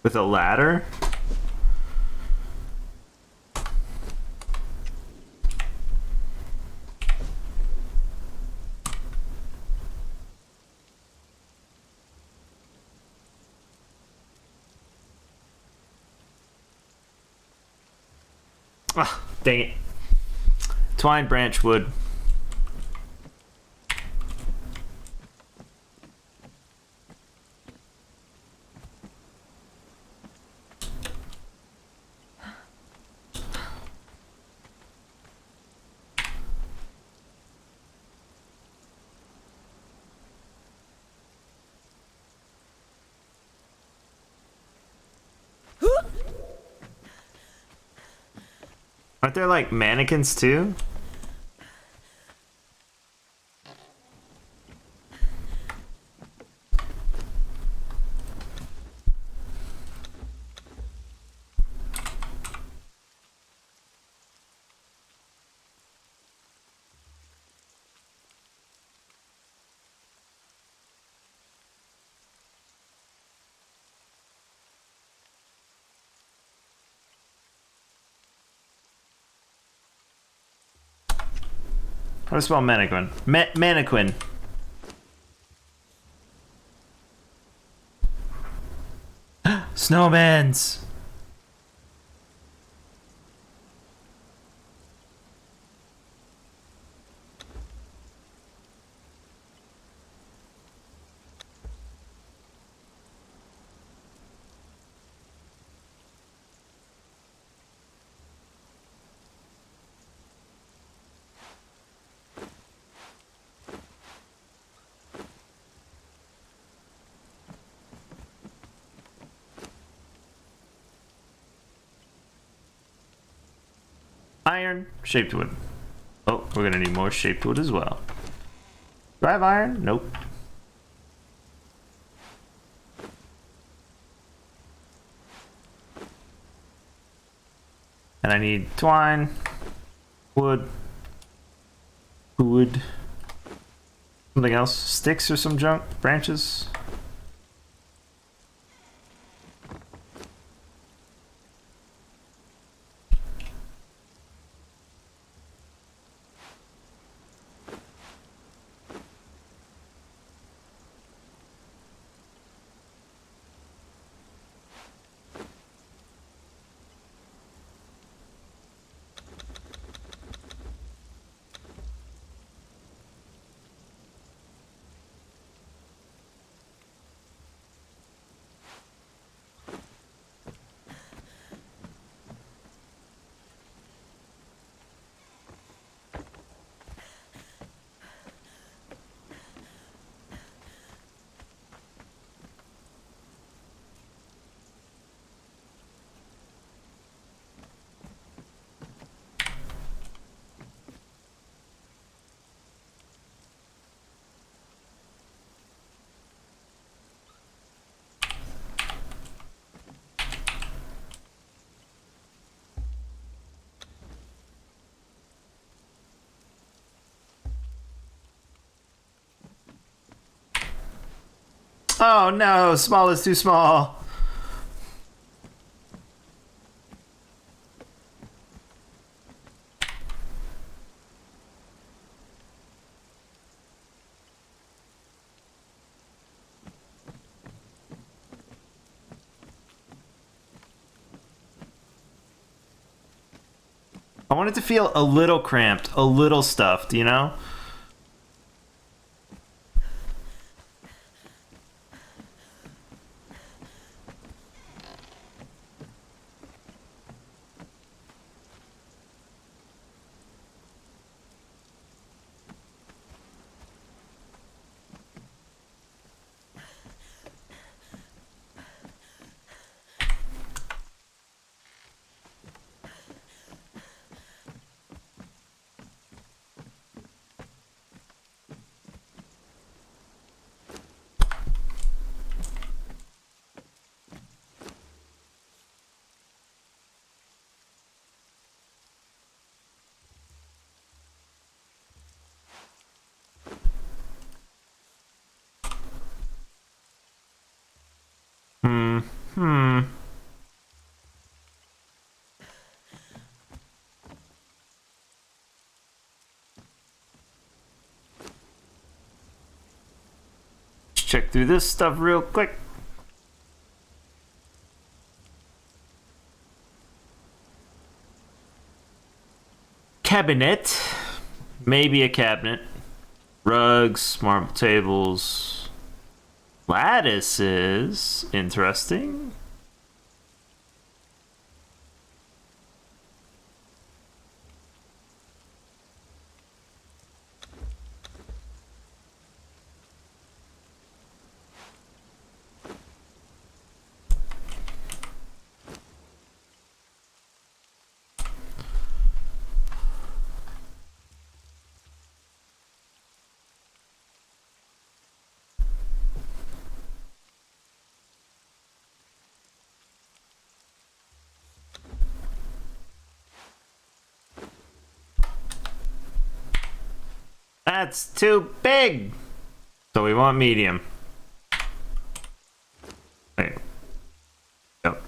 With a ladder? Ah, dang it. Twine branch wood. Aren't there like mannequins too? How do I spell mannequin? Mannequin. Snowmans. Iron, shaped wood. Oh, we're gonna need more shaped wood as well. Do I have iron? Nope. And I need twine, wood, something else, sticks or some junk, branches. Oh no, small is too small. I want it to feel a little cramped, a little stuffed, you know? Check through this stuff real quick. Cabinet. Maybe a cabinet. Rugs, marble tables. Lattices. Interesting. That's too big. So we want medium. Wait. Yep.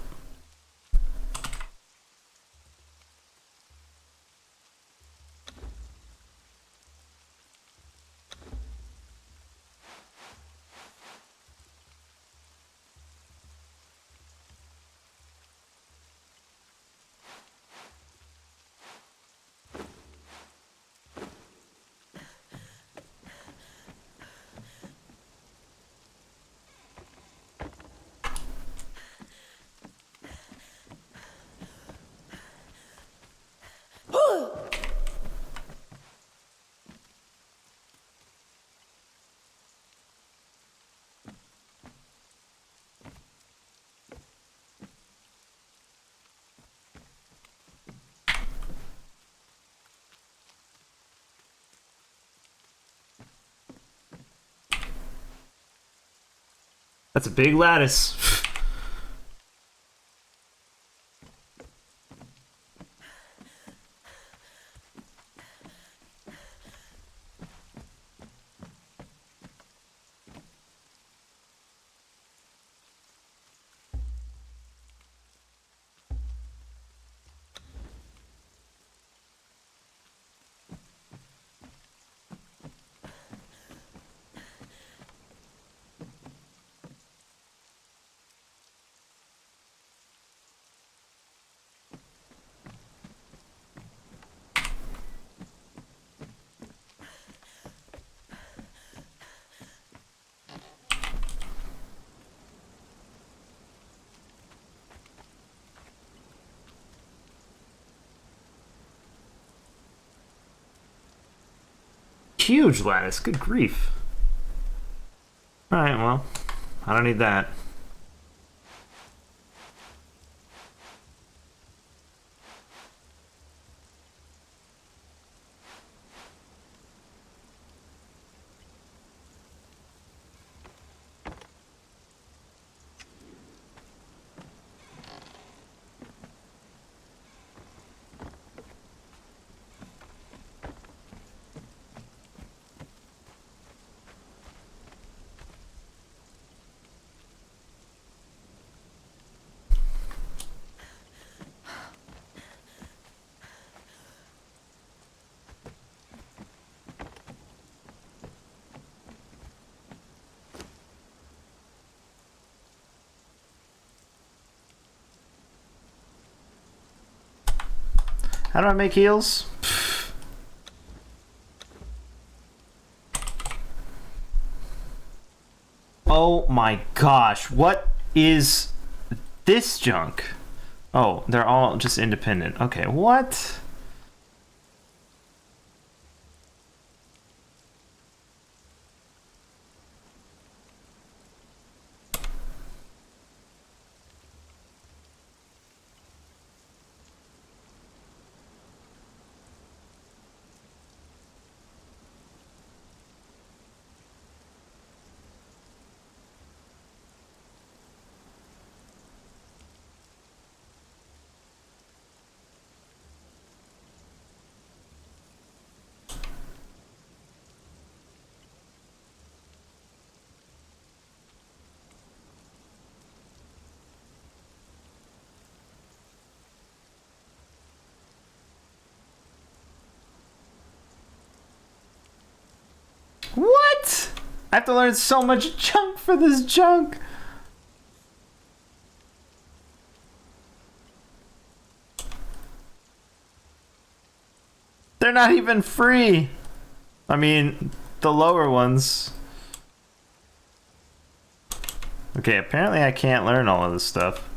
That's a big lattice. Huge lattice, good grief. Alright, well, I don't need that. How do I make heals? Oh my gosh, what is this junk? Oh, they're all just independent. Okay, what? What? I have to learn so much junk for this junk. They're not even free. I mean, the lower ones. Okay, apparently I can't learn all of this stuff.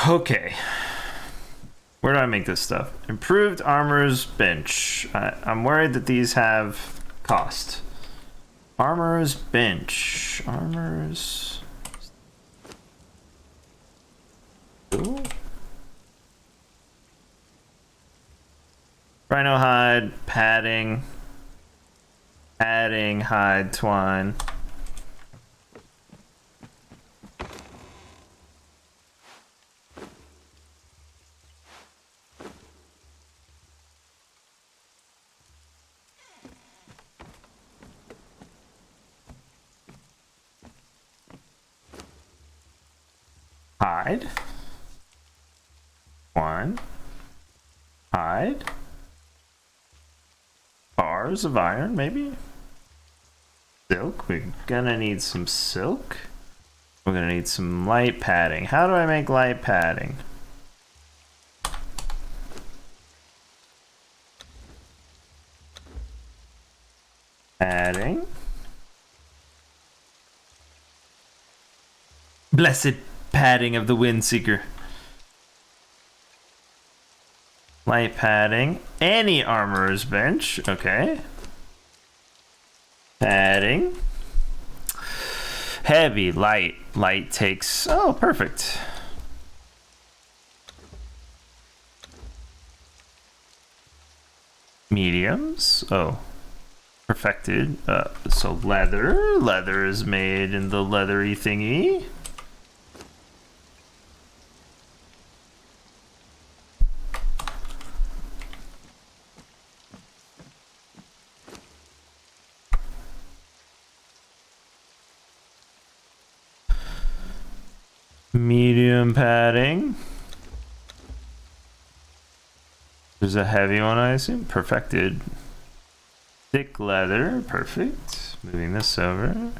Okay. Where do I make this stuff? Improved armor's bench. I'm worried that these have cost. Armor's bench. Armor's... Ooh. Rhino hide, padding. Adding hide twine. Hide. One. Hide. Bars of iron, maybe? Silk. We're gonna need some silk. We're gonna need some light padding. How do I make light padding? Padding. Blessed padding of the Windseeker. Light padding. Any armorer's bench. Okay. Padding. Heavy, light. Light takes... Oh, perfect. Mediums. Oh. Perfected. So leather. Leather is made in the leathery thingy. Medium padding. There's a heavy one, I assume. Perfected. Thick leather. Perfect. Moving this over.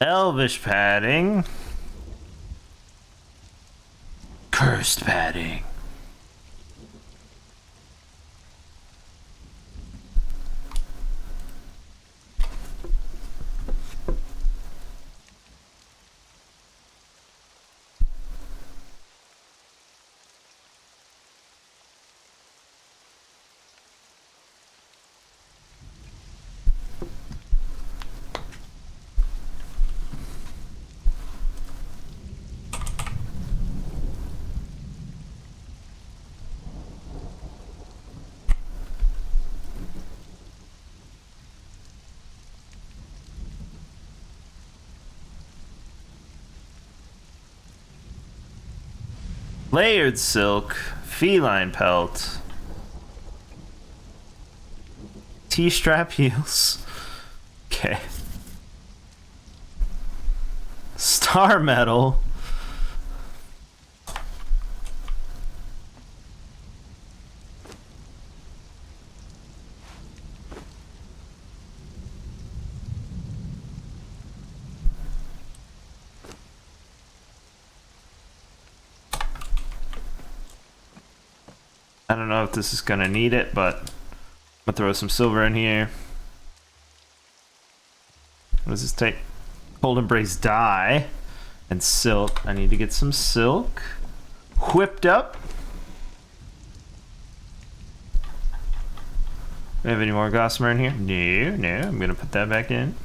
Elvish padding. Cursed padding. Layered silk, feline pelt, T-strap heels. Okay. Star metal. I don't know if this is gonna need it, but I'm gonna throw some silver in here. What does this take? Cold Embrace dye and silk. I need to get some silk whipped up. Do we have any more gossamer in here? No. I'm gonna put that back in.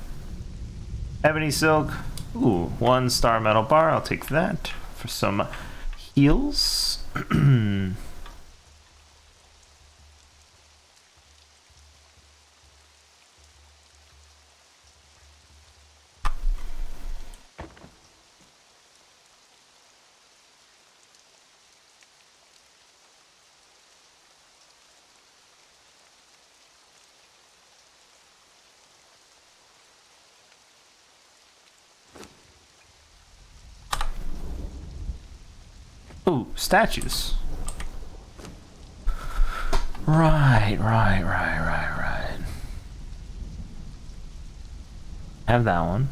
Ebony silk. Ooh, 1 star metal bar. I'll take that for some heals. Ooh, statues. Right. Have that one.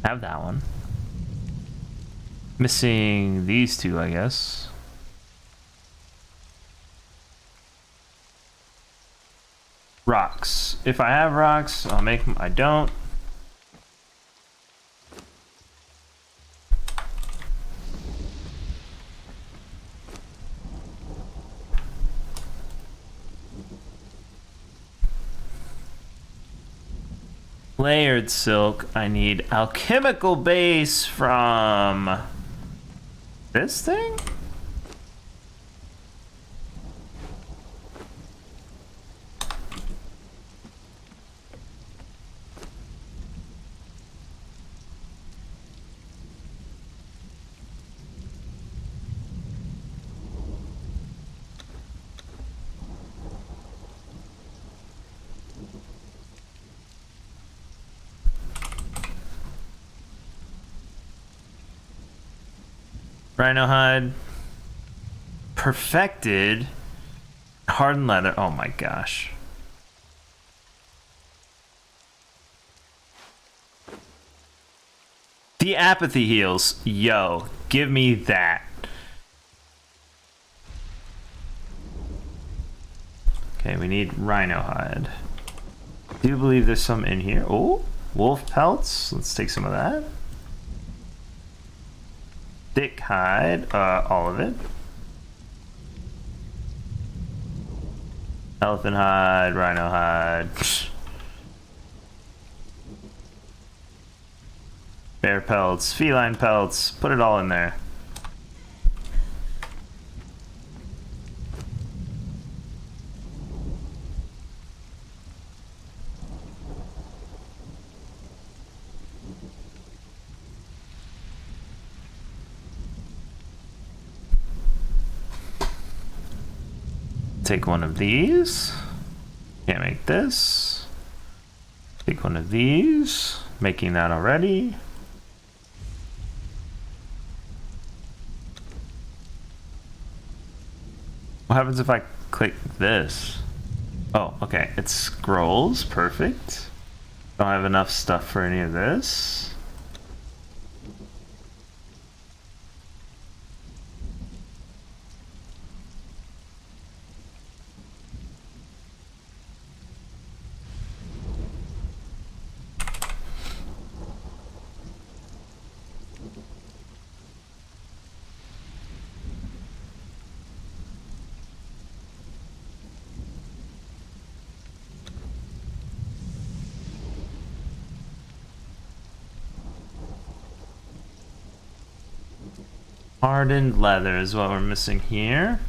Have that one. Missing these two, I guess. Rocks. If I have rocks, I'll make them. I don't. layered silk. I need alchemical base from this thing? Rhino hide. Perfected. Hardened leather. Oh my gosh. The apathy heals. Yo, give me that. Okay, we need rhino hide. I do believe there's some in here. Oh, wolf pelts. Let's take some of that. Thick hide, all of it. Elephant hide, rhino hide. Bear pelts, feline pelts, put it all in there. Take one of these. Can't make this. Take one of these. Making that already. What happens if I click this? Oh, okay. It scrolls. Perfect. Don't have enough stuff for any of this. Hardened leather is what we're missing here.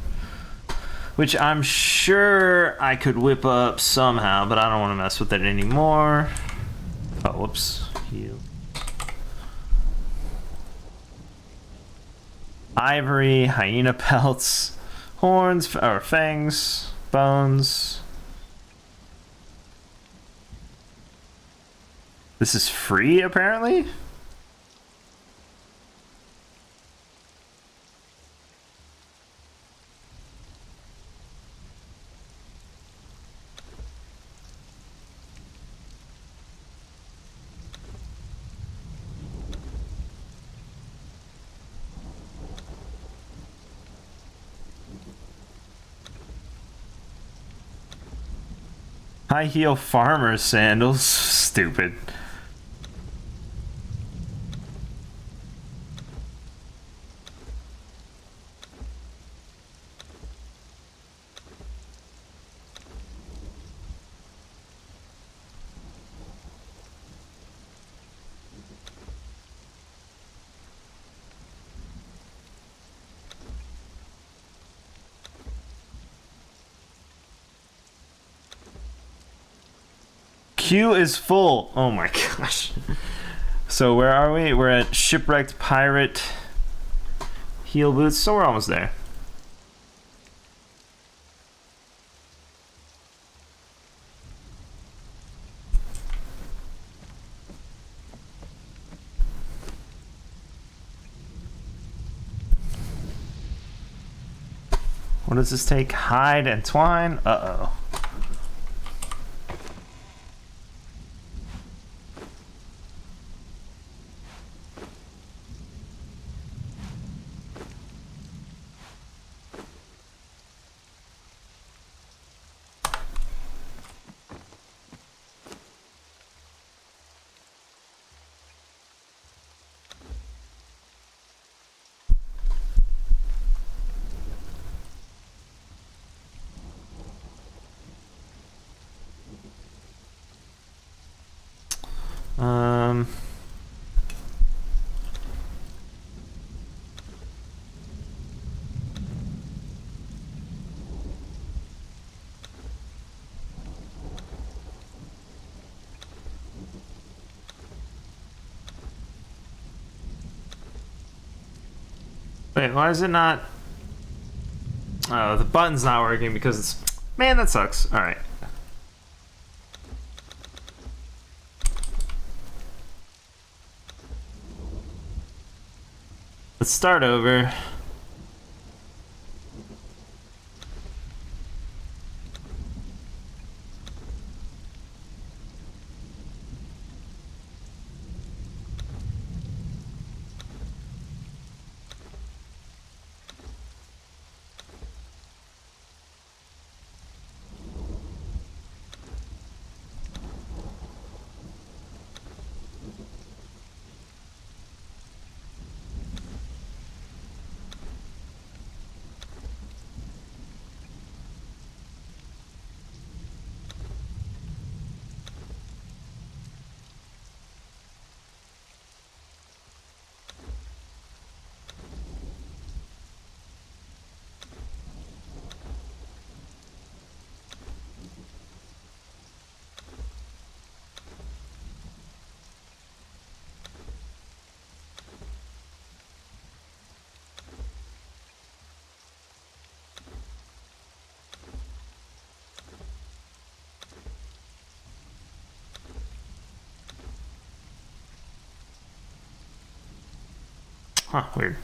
Which I'm sure I could whip up somehow, but I don't want to mess with it anymore. Oh, whoops. Heal. Ivory, hyena pelts, horns, or fangs, bones. This is free, apparently? High heel farmer sandals. Stupid. Queue is full. Oh my gosh. So where are we? We're at Shipwrecked Pirate Heel Boots. So we're almost there. What does this take? Hide and twine? Uh-oh. Wait, why is it not? Oh, the button's not working because it's... Man, that sucks. Alright. Let's start over. Huh, weird.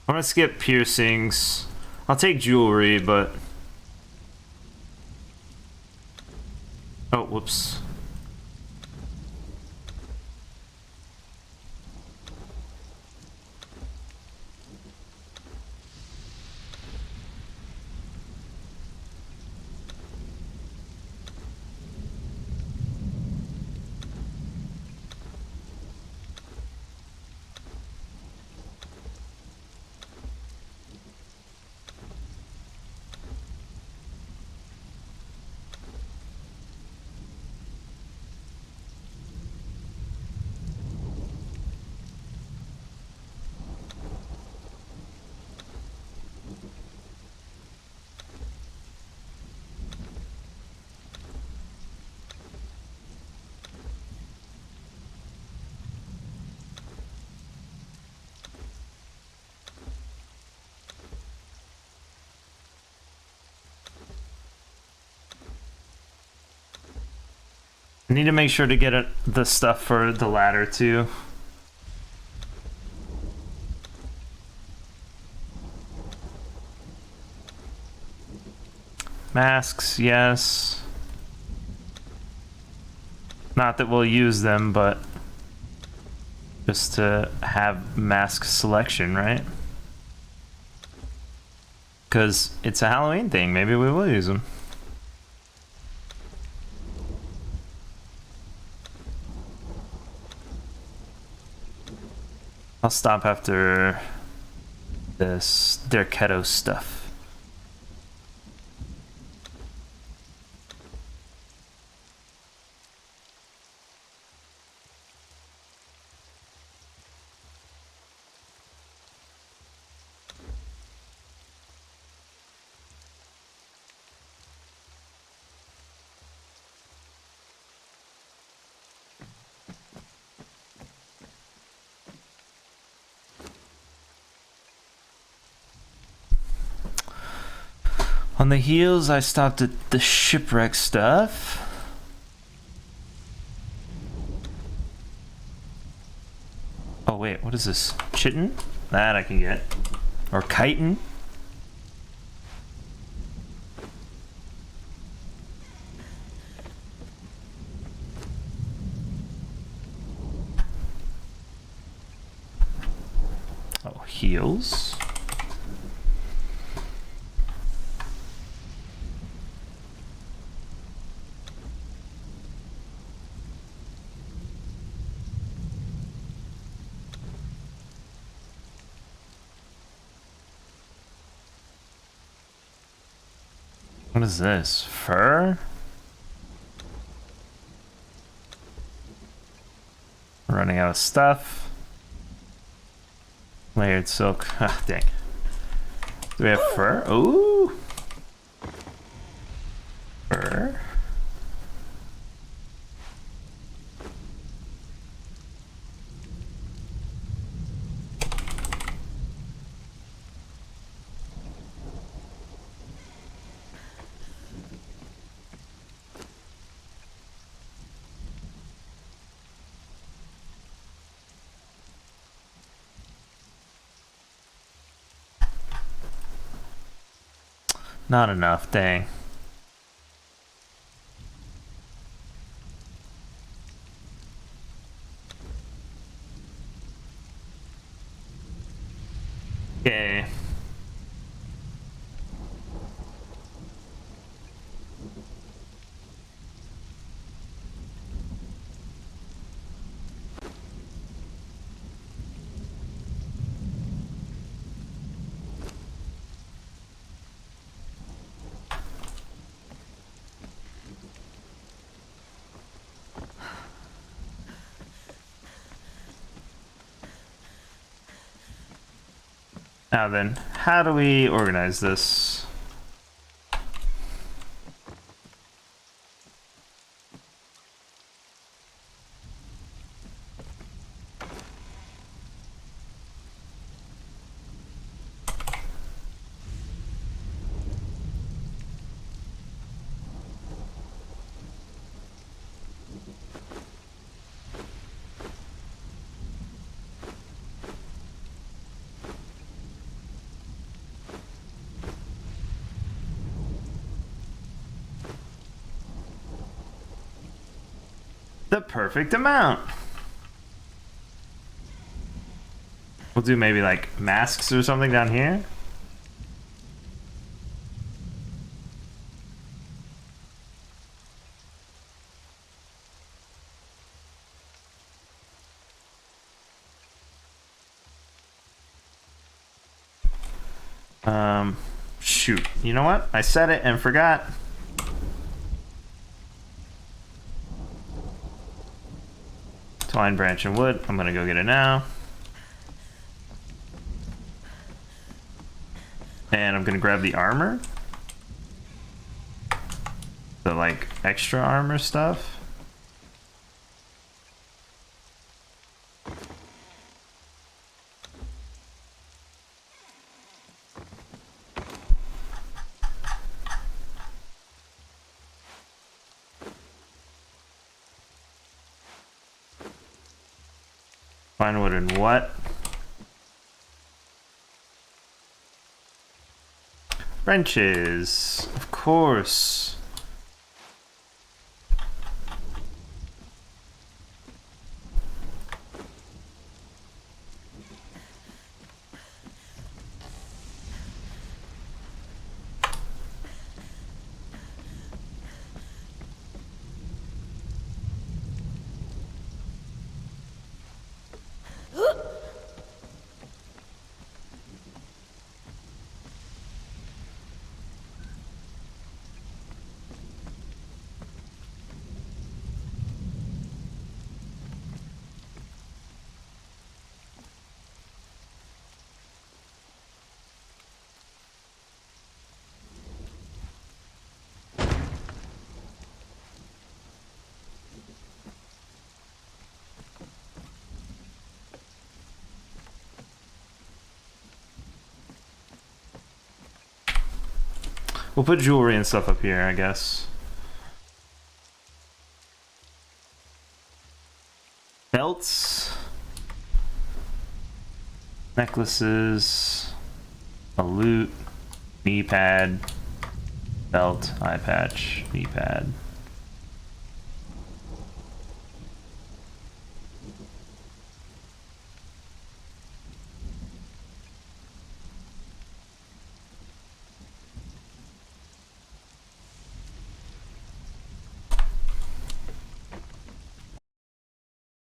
I'm gonna skip piercings. I'll take jewelry, but... Oh, whoops. I need to make sure to get the stuff for the ladder too. Masks, yes. Not that we'll use them, but just to have mask selection, right? Because it's a Halloween thing, maybe we will use them. I'll stop after this Derketo stuff. On the heels, I stopped at the shipwreck stuff. Oh wait, what is this? Chitin? That I can get. Or chitin? Oh, heels. What is this? Fur? Running out of stuff. Layered silk. Ah, dang. Do we have fur? Ooh! Fur? Not enough, dang. Okay. Now then, how do we organize this? The perfect amount. We'll do maybe like masks or something down here. Shoot. You know what? I said it and forgot. Twine, branch, and wood. I'm gonna go get it now. And I'm gonna grab the armor. The like extra armor stuff. Fine wood and what? Wrenches, of course. We'll put jewelry and stuff up here, I guess. Belts. Necklaces. A loot. Knee pad. Belt. Eye patch. Knee pad.